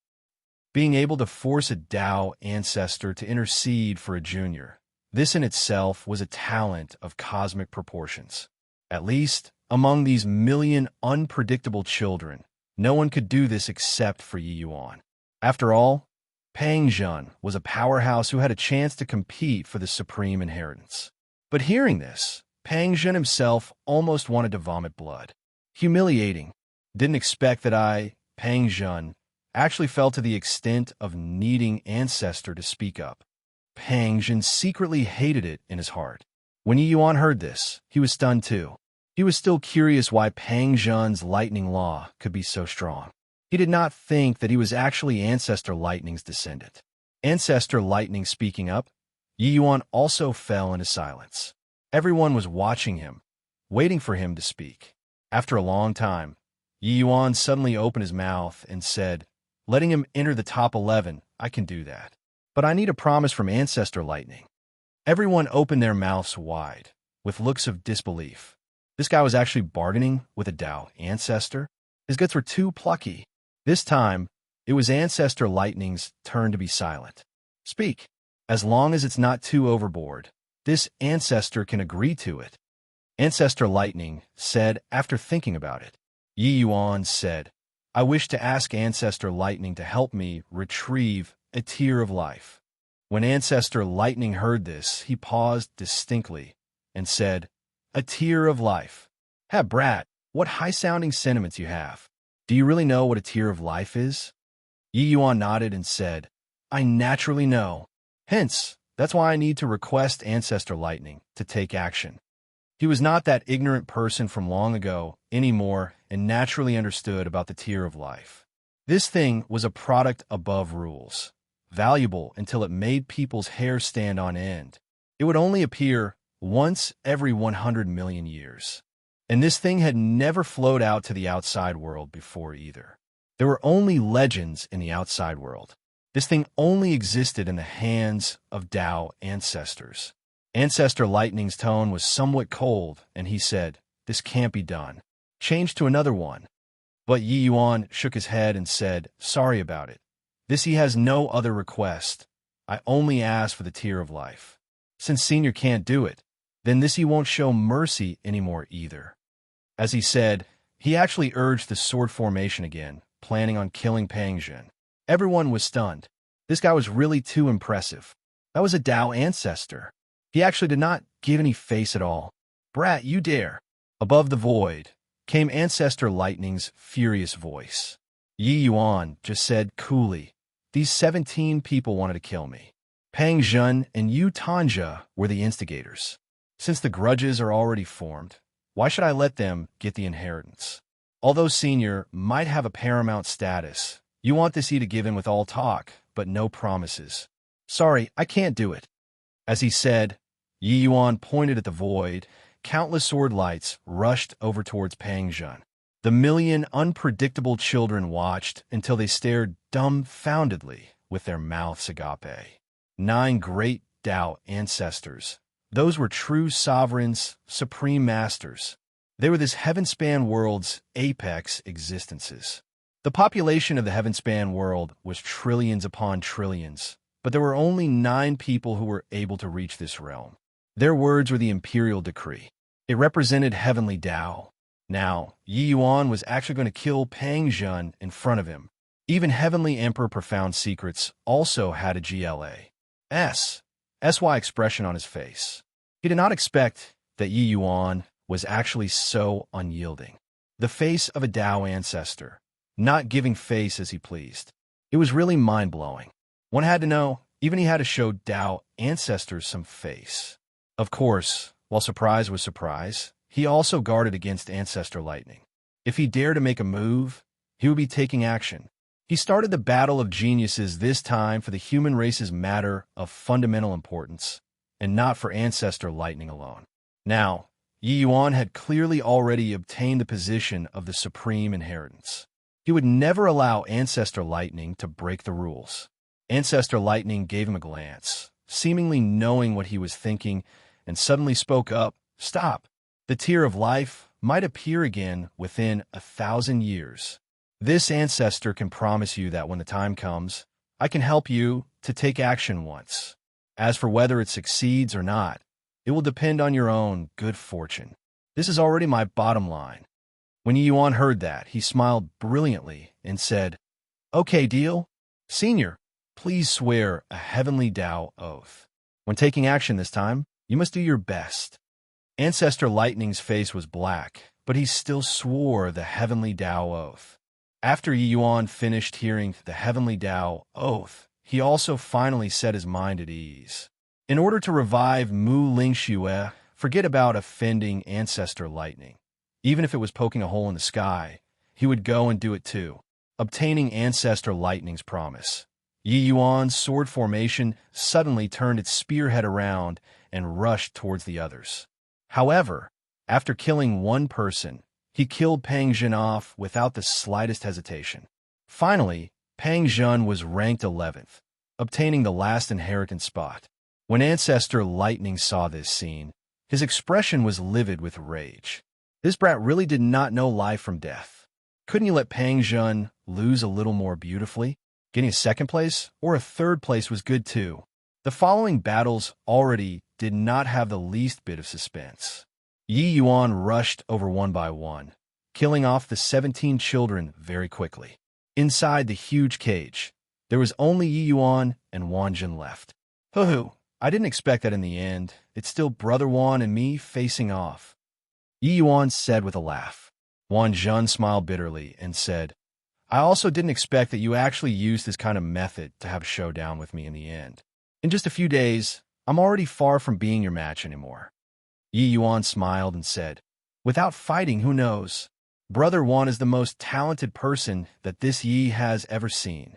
Being able to force a Dao ancestor to intercede for a junior, this in itself was a talent of cosmic proportions. At least, among these million unpredictable children, no one could do this except for Yi Yuan. After all, Pang Zhen was a powerhouse who had a chance to compete for the supreme inheritance. But hearing this, Pang Zhen himself almost wanted to vomit blood. Humiliating. Didn't expect that Pang Zhen, actually fell to the extent of needing Ancestor to speak up. Pang Zhen secretly hated it in his heart. When Yi Yuan heard this, he was stunned too. He was still curious why Pang Zhen's lightning law could be so strong. He did not think that he was actually Ancestor Lightning's descendant. Ancestor Lightning speaking up, Yi Yuan also fell into silence. Everyone was watching him, waiting for him to speak. After a long time, Yi Yuan suddenly opened his mouth and said, letting him enter the top 11, I can do that. But I need a promise from Ancestor Lightning. Everyone opened their mouths wide, with looks of disbelief. This guy was actually bargaining with a Dao ancestor? His guts were too plucky. This time, it was Ancestor Lightning's turn to be silent. Speak. As long as it's not too overboard, this ancestor can agree to it. Ancestor Lightning said after thinking about it. Yi Yuan said, I wish to ask Ancestor Lightning to help me retrieve a tear of life. When Ancestor Lightning heard this, he paused distinctly and said, a tear of life. Ha, brat, what high-sounding sentiments you have. Do you really know what a tear of life is? Yi Yuan nodded and said, I naturally know. Hence, that's why I need to request Ancestor Lightning to take action. He was not that ignorant person from long ago anymore and naturally understood about the tear of life. This thing was a product above rules, valuable until it made people's hair stand on end. It would only appear once every 100 million years. And this thing had never flowed out to the outside world before either. There were only legends in the outside world. This thing only existed in the hands of Dao ancestors. Ancestor Lightning's tone was somewhat cold, and he said, this can't be done. Change to another one. But Yi Yuan shook his head and said, sorry about it. This he has no other request. I only ask for the tear of life. Since Senior can't do it, then this he won't show mercy anymore either. As he said, he actually urged the sword formation again, planning on killing Pang Zhen. Everyone was stunned. This guy was really too impressive. That was a Dao ancestor. He actually did not give any face at all. Brat, you dare. Above the void came Ancestor Lightning's furious voice. Yi Yuan just said coolly, these 17 people wanted to kill me. Pang Zhen and Yu Tanja were the instigators. Since the grudges are already formed, why should I let them get the inheritance? Although Senior might have a paramount status, you want this he to give in with all talk, but no promises. Sorry, I can't do it. As he said, Yi Yuan pointed at the void. Countless sword lights rushed over towards Pang Zhen. The million unpredictable children watched until they stared dumbfoundedly with their mouths agape. 9 great Dao ancestors. Those were true sovereigns, supreme masters. They were this heaven-span world's apex existences. The population of the heaven-span world was trillions upon trillions, but there were only 9 people who were able to reach this realm. Their words were the imperial decree. It represented heavenly Dao. Now, Yi Yuan was actually going to kill Pang Zhen in front of him. Even Heavenly Emperor Profound Secrets also had a SY expression on his face. He did not expect that Yi Yuan was actually so unyielding. The face of a Dao ancestor, not giving face as he pleased. It was really mind-blowing. One had to know, even he had to show Dao ancestors some face. Of course, while surprise was surprise, he also guarded against Ancestor Lightning. If he dared to make a move, he would be taking action. He started the battle of geniuses this time for the human race's matter of fundamental importance, and not for Ancestor Lightning alone. Now, Yi Yuan had clearly already obtained the position of the supreme inheritance. He would never allow Ancestor Lightning to break the rules. Ancestor Lightning gave him a glance, seemingly knowing what he was thinking, and suddenly spoke up, Stop! The tear of life might appear again within 1,000 years. This ancestor can promise you that when the time comes, I can help you to take action once. As for whether it succeeds or not, it will depend on your own good fortune. This is already my bottom line. When Yi Yuan heard that, he smiled brilliantly and said, Okay, deal. Senior, please swear a heavenly Dao oath. When taking action this time, you must do your best. Ancestor Lightning's face was black, but he still swore the heavenly Dao oath. After Yi Yuan finished hearing the heavenly Dao oath, he also finally set his mind at ease. In order to revive Mu Lingxue, forget about offending Ancestor Lightning. Even if it was poking a hole in the sky, he would go and do it too, obtaining Ancestor Lightning's promise. Yi Yuan's sword formation suddenly turned its spearhead around and rushed towards the others. However, after killing one person, he killed Pang Zhen off without the slightest hesitation. Finally, Pang Zhen was ranked 11th, obtaining the last inheritance spot. When Ancestor Lightning saw this scene, his expression was livid with rage. This brat really did not know life from death. Couldn't you let Pang Zhen lose a little more beautifully? Getting a second place or a third place was good too. The following battles already did not have the least bit of suspense. Yi Yuan rushed over one by one, killing off the 17 children very quickly. Inside the huge cage, there was only Yi Yuan and Wan Jun left. Hoo-hoo, I didn't expect that in the end. It's still Brother Wan and me facing off. Yi Yuan said with a laugh. Wan Jun smiled bitterly and said, I also didn't expect that you actually used this kind of method to have a showdown with me in the end. In just a few days, I'm already far from being your match anymore. Yi Yuan smiled and said, without fighting, who knows? Brother Wan is the most talented person that this Yi has ever seen.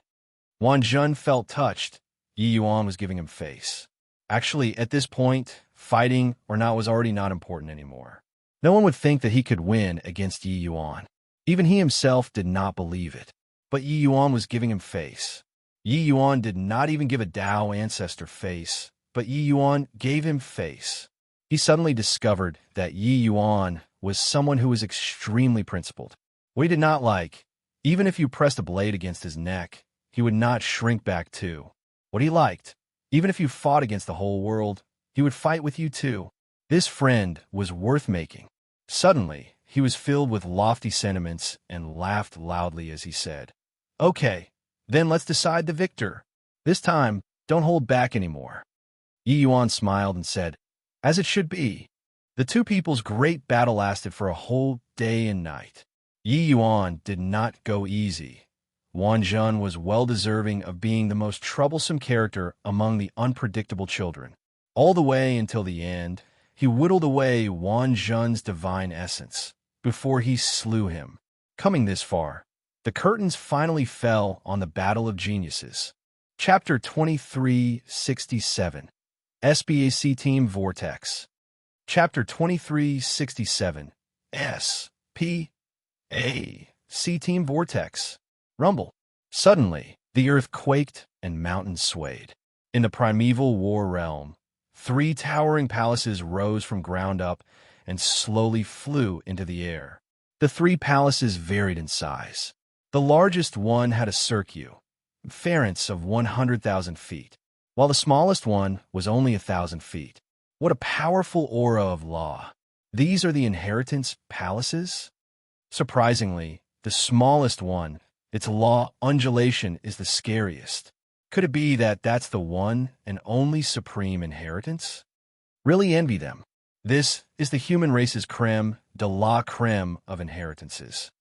Wan Jun felt touched. Yi Yuan was giving him face. Actually, at this point, fighting or not was already not important anymore. No one would think that he could win against Yi Yuan. Even he himself did not believe it. But Yi Yuan was giving him face. Yi Yuan did not even give a Dao ancestor face, but Yi Yuan gave him face. He suddenly discovered that Yi Yuan was someone who was extremely principled. What he did not like, even if you pressed a blade against his neck, he would not shrink back too. What he liked, even if you fought against the whole world, he would fight with you too. This friend was worth making. Suddenly, he was filled with lofty sentiments and laughed loudly as he said, okay, then let's decide the victor. This time, don't hold back anymore. Yi Yuan smiled and said, as it should be. The two people's great battle lasted for a whole day and night. Yi Yuan did not go easy. Wan Jun was well deserving of being the most troublesome character among the unpredictable children. All the way until the end, he whittled away Wan Jun's divine essence before he slew him. Coming this far, the curtains finally fell on the Battle of Geniuses. Chapter 2367, SBAC Team Vortex. Chapter 2367, SPAC Team Vortex. Rumble. Suddenly, the earth quaked and mountains swayed. In the primeval war realm, 3 towering palaces rose from ground up and slowly flew into the air. The 3 palaces varied in size. The largest one had a cirque, pharynx of 100,000 feet, while the smallest one was only 1,000 feet. What a powerful aura of law. These are the inheritance palaces? Surprisingly, the smallest one, its law undulation is the scariest. Could it be that that's the one and only supreme inheritance? Really envy them. This is the human race's creme de la creme of inheritances.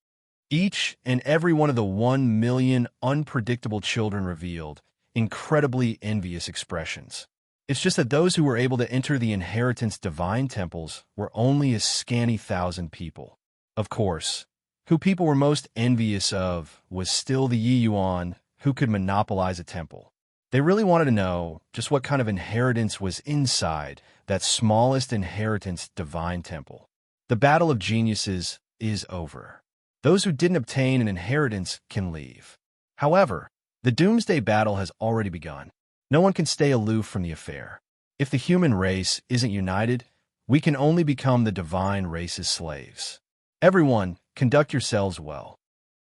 Each and every one of the 1 million unpredictable children revealed incredibly envious expressions. It's just that those who were able to enter the inheritance divine temples were only a scanty 1,000 people. Of course, who people were most envious of was still the Yi Yuan who could monopolize a temple. They really wanted to know just what kind of inheritance was inside that smallest inheritance divine temple. The Battle of Geniuses is over. Those who didn't obtain an inheritance can leave. However, the Doomsday Battle has already begun. No one can stay aloof from the affair. If the human race isn't united, we can only become the divine race's slaves. Everyone, conduct yourselves well.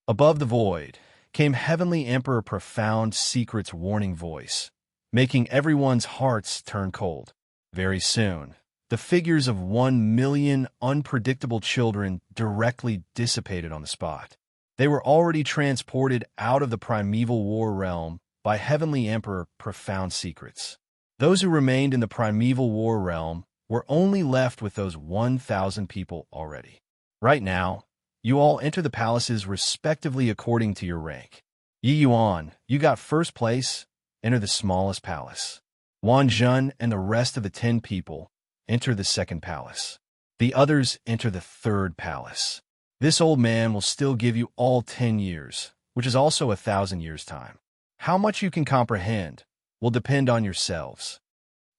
Above the void came Heavenly Emperor Profound Secret's warning voice, making everyone's hearts turn cold. Very soon, the figures of 1 million unpredictable children directly dissipated on the spot. They were already transported out of the primeval war realm by Heavenly Emperor Profound Secrets. Those who remained in the primeval war realm were only left with those 1,000 people already. Right now, you all enter the palaces respectively according to your rank. Yi Yuan, you got first place, enter the smallest palace. Wan Jun and the rest of the 10 people enter the second palace. The others enter the third palace. This old man will still give you all 10 years, which is also 1,000 years' time. How much you can comprehend will depend on yourselves.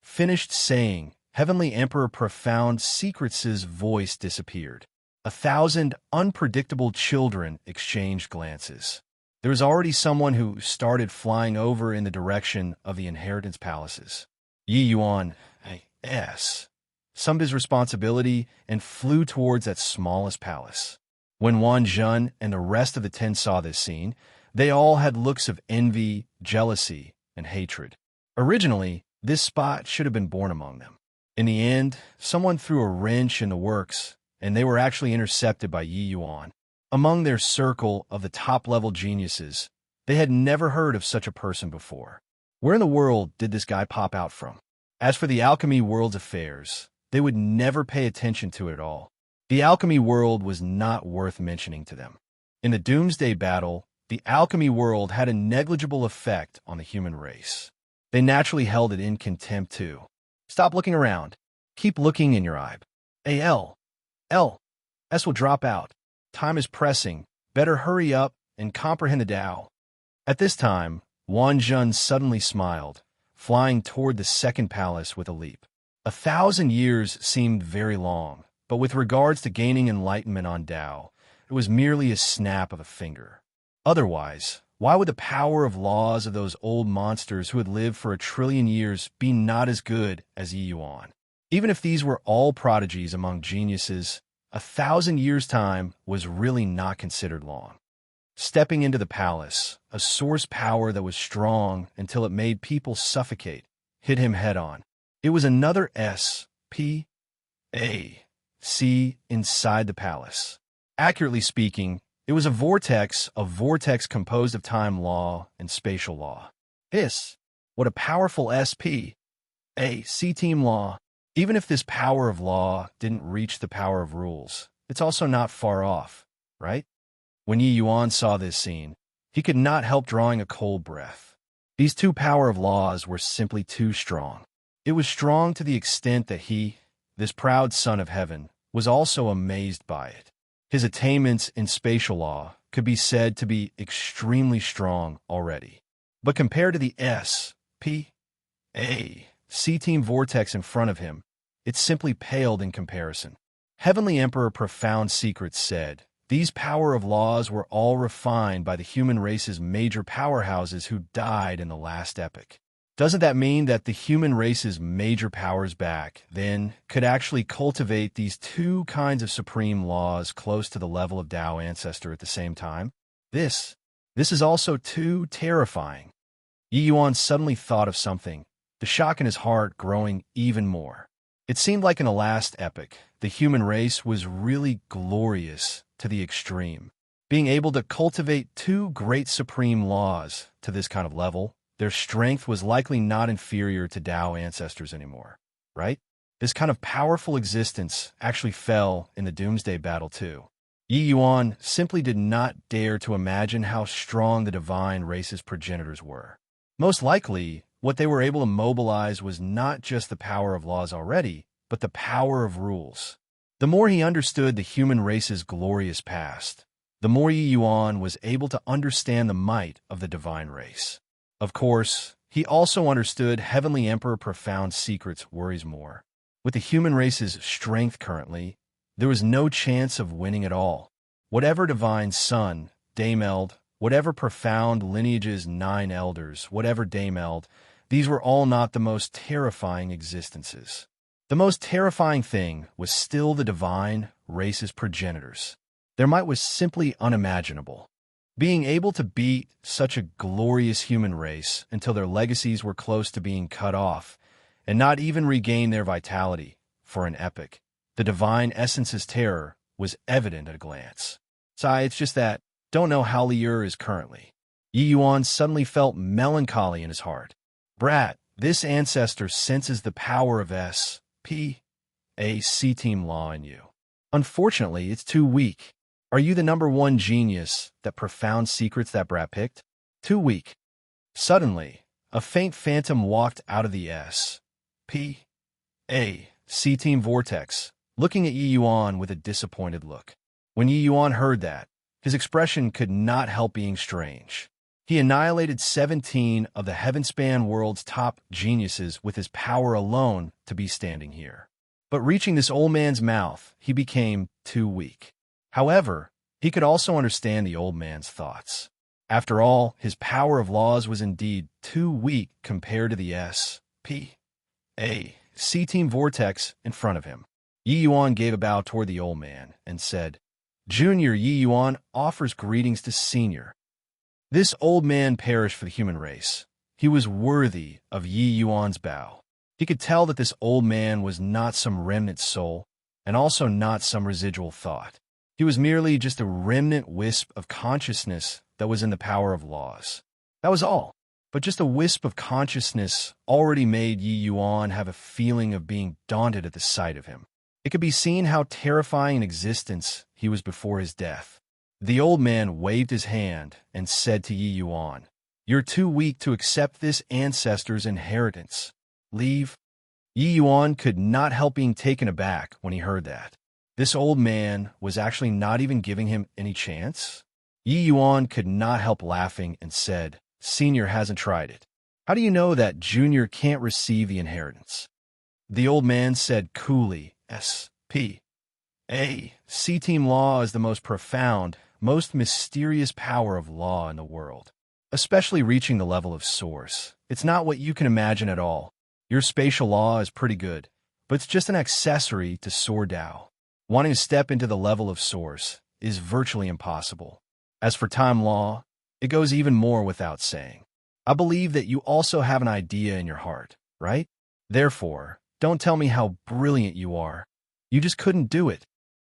Finished saying, Heavenly Emperor Profound Secrets' voice disappeared. 1,000 unpredictable children exchanged glances. There was already someone who started flying over in the direction of the inheritance palaces. Yi Yuan summed his responsibility and flew towards that smallest palace. When Wan Zhen and the rest of the 10 saw this scene, they all had looks of envy, jealousy, and hatred. Originally, this spot should have been born among them. In the end, someone threw a wrench in the works, and they were actually intercepted by Yi Yuan. Among their circle of the top-level geniuses, they had never heard of such a person before. Where in the world did this guy pop out from? As for the alchemy world's affairs, they would never pay attention to it at all. The alchemy world was not worth mentioning to them. In the Doomsday Battle, the alchemy world had a negligible effect on the human race. They naturally held it in contempt too. Stop looking around. Keep looking in your eye. S will drop out. Time is pressing. Better hurry up and comprehend the Tao. At this time, Wan Zhen suddenly smiled, flying toward the second palace with a leap. 1,000 years seemed very long, but with regards to gaining enlightenment on Tao, it was merely a snap of a finger. Otherwise, why would the power of laws of those old monsters who had lived for 1 trillion years be not as good as Yi Yuan? Even if these were all prodigies among geniuses, 1,000 years' time was really not considered long. Stepping into the palace, a source power that was strong until it made people suffocate, hit him head-on. It was another SPAC inside the palace. Accurately speaking, it was a vortex composed of time law and spatial law. What a powerful SPAC team law. Even if this power of law didn't reach the power of rules, it's also not far off, right? When Yi Yuan saw this scene, he could not help drawing a cold breath. These two power of laws were simply too strong. It was strong to the extent that he, this proud son of heaven, was also amazed by it. His attainments in spatial law could be said to be extremely strong already. But compared to the SPAC team vortex in front of him, it simply paled in comparison. Heavenly Emperor Profound Secrets said, these power of laws were all refined by the human race's major powerhouses who died in the last epoch. Doesn't that mean that the human race's major powers back then could actually cultivate these two kinds of supreme laws close to the level of Tao ancestor at the same time? This is also too terrifying. Yi Yuan suddenly thought of something, the shock in his heart growing even more. It seemed like in the last epoch, the human race was really glorious to the extreme. Being able to cultivate two great supreme laws to this kind of level, their strength was likely not inferior to Tao ancestors anymore, right? This kind of powerful existence actually fell in the Doomsday Battle too. Yi Yuan simply did not dare to imagine how strong the divine race's progenitors were. Most likely, what they were able to mobilize was not just the power of laws already, but the power of rules. The more he understood the human race's glorious past, the more Yi Yuan was able to understand the might of the divine race. Of course, he also understood Heavenly Emperor Profound Secrets' worries more. With the human race's strength currently, there was no chance of winning at all. Whatever divine son, Dameld, whatever profound lineage's 9 elders, whatever Dameld, these were all not the most terrifying existences. The most terrifying thing was still the divine race's progenitors. Their might was simply unimaginable. Being able to beat such a glorious human race until their legacies were close to being cut off, and not even regain their vitality for an epoch, the divine essence's terror was evident at a glance. It's just that, don't know how Liu is currently. Yi Yuan suddenly felt melancholy in his heart. Brat, this ancestor senses the power of SPAC team law in you. Unfortunately, it's too weak. Are you the #1 genius that Profound Secrets that brat picked? Too weak. Suddenly, a faint phantom walked out of the SPAC team vortex, looking at Yi Yuan with a disappointed look. When Yi Yuan heard that, his expression could not help being strange. He annihilated 17 of the Heavenspan world's top geniuses with his power alone to be standing here. But reaching this old man's mouth, he became too weak. However, he could also understand the old man's thoughts. After all, his power of laws was indeed too weak compared to the C-Team vortex in front of him. Yi Yuan gave a bow toward the old man and said, "Junior Yi Yuan offers greetings to Senior." This old man perished for the human race. He was worthy of Yi Yuan's bow. He could tell that this old man was not some remnant soul, and also not some residual thought. He was merely just a remnant wisp of consciousness that was in the power of laws. That was all. But just a wisp of consciousness already made Yi Yuan have a feeling of being daunted at the sight of him. It could be seen how terrifying an existence he was before his death. The old man waved his hand and said to Yi Yuan, "You're too weak to accept this ancestor's inheritance. Leave." Yi Yuan could not help being taken aback when he heard that. This old man was actually not even giving him any chance. Yi Yuan could not help laughing and said, "Senior hasn't tried it. How do you know that Junior can't receive the inheritance?" The old man said coolly, C-Team law is the most profound, most mysterious power of law in the world, especially reaching the level of source. It's not what you can imagine at all. Your spatial law is pretty good, but it's just an accessory to Soar Dao. Wanting to step into the level of source is virtually impossible. As for time law, it goes even more without saying. I believe that you also have an idea in your heart, right? Therefore, don't tell me how brilliant you are. You just couldn't do it.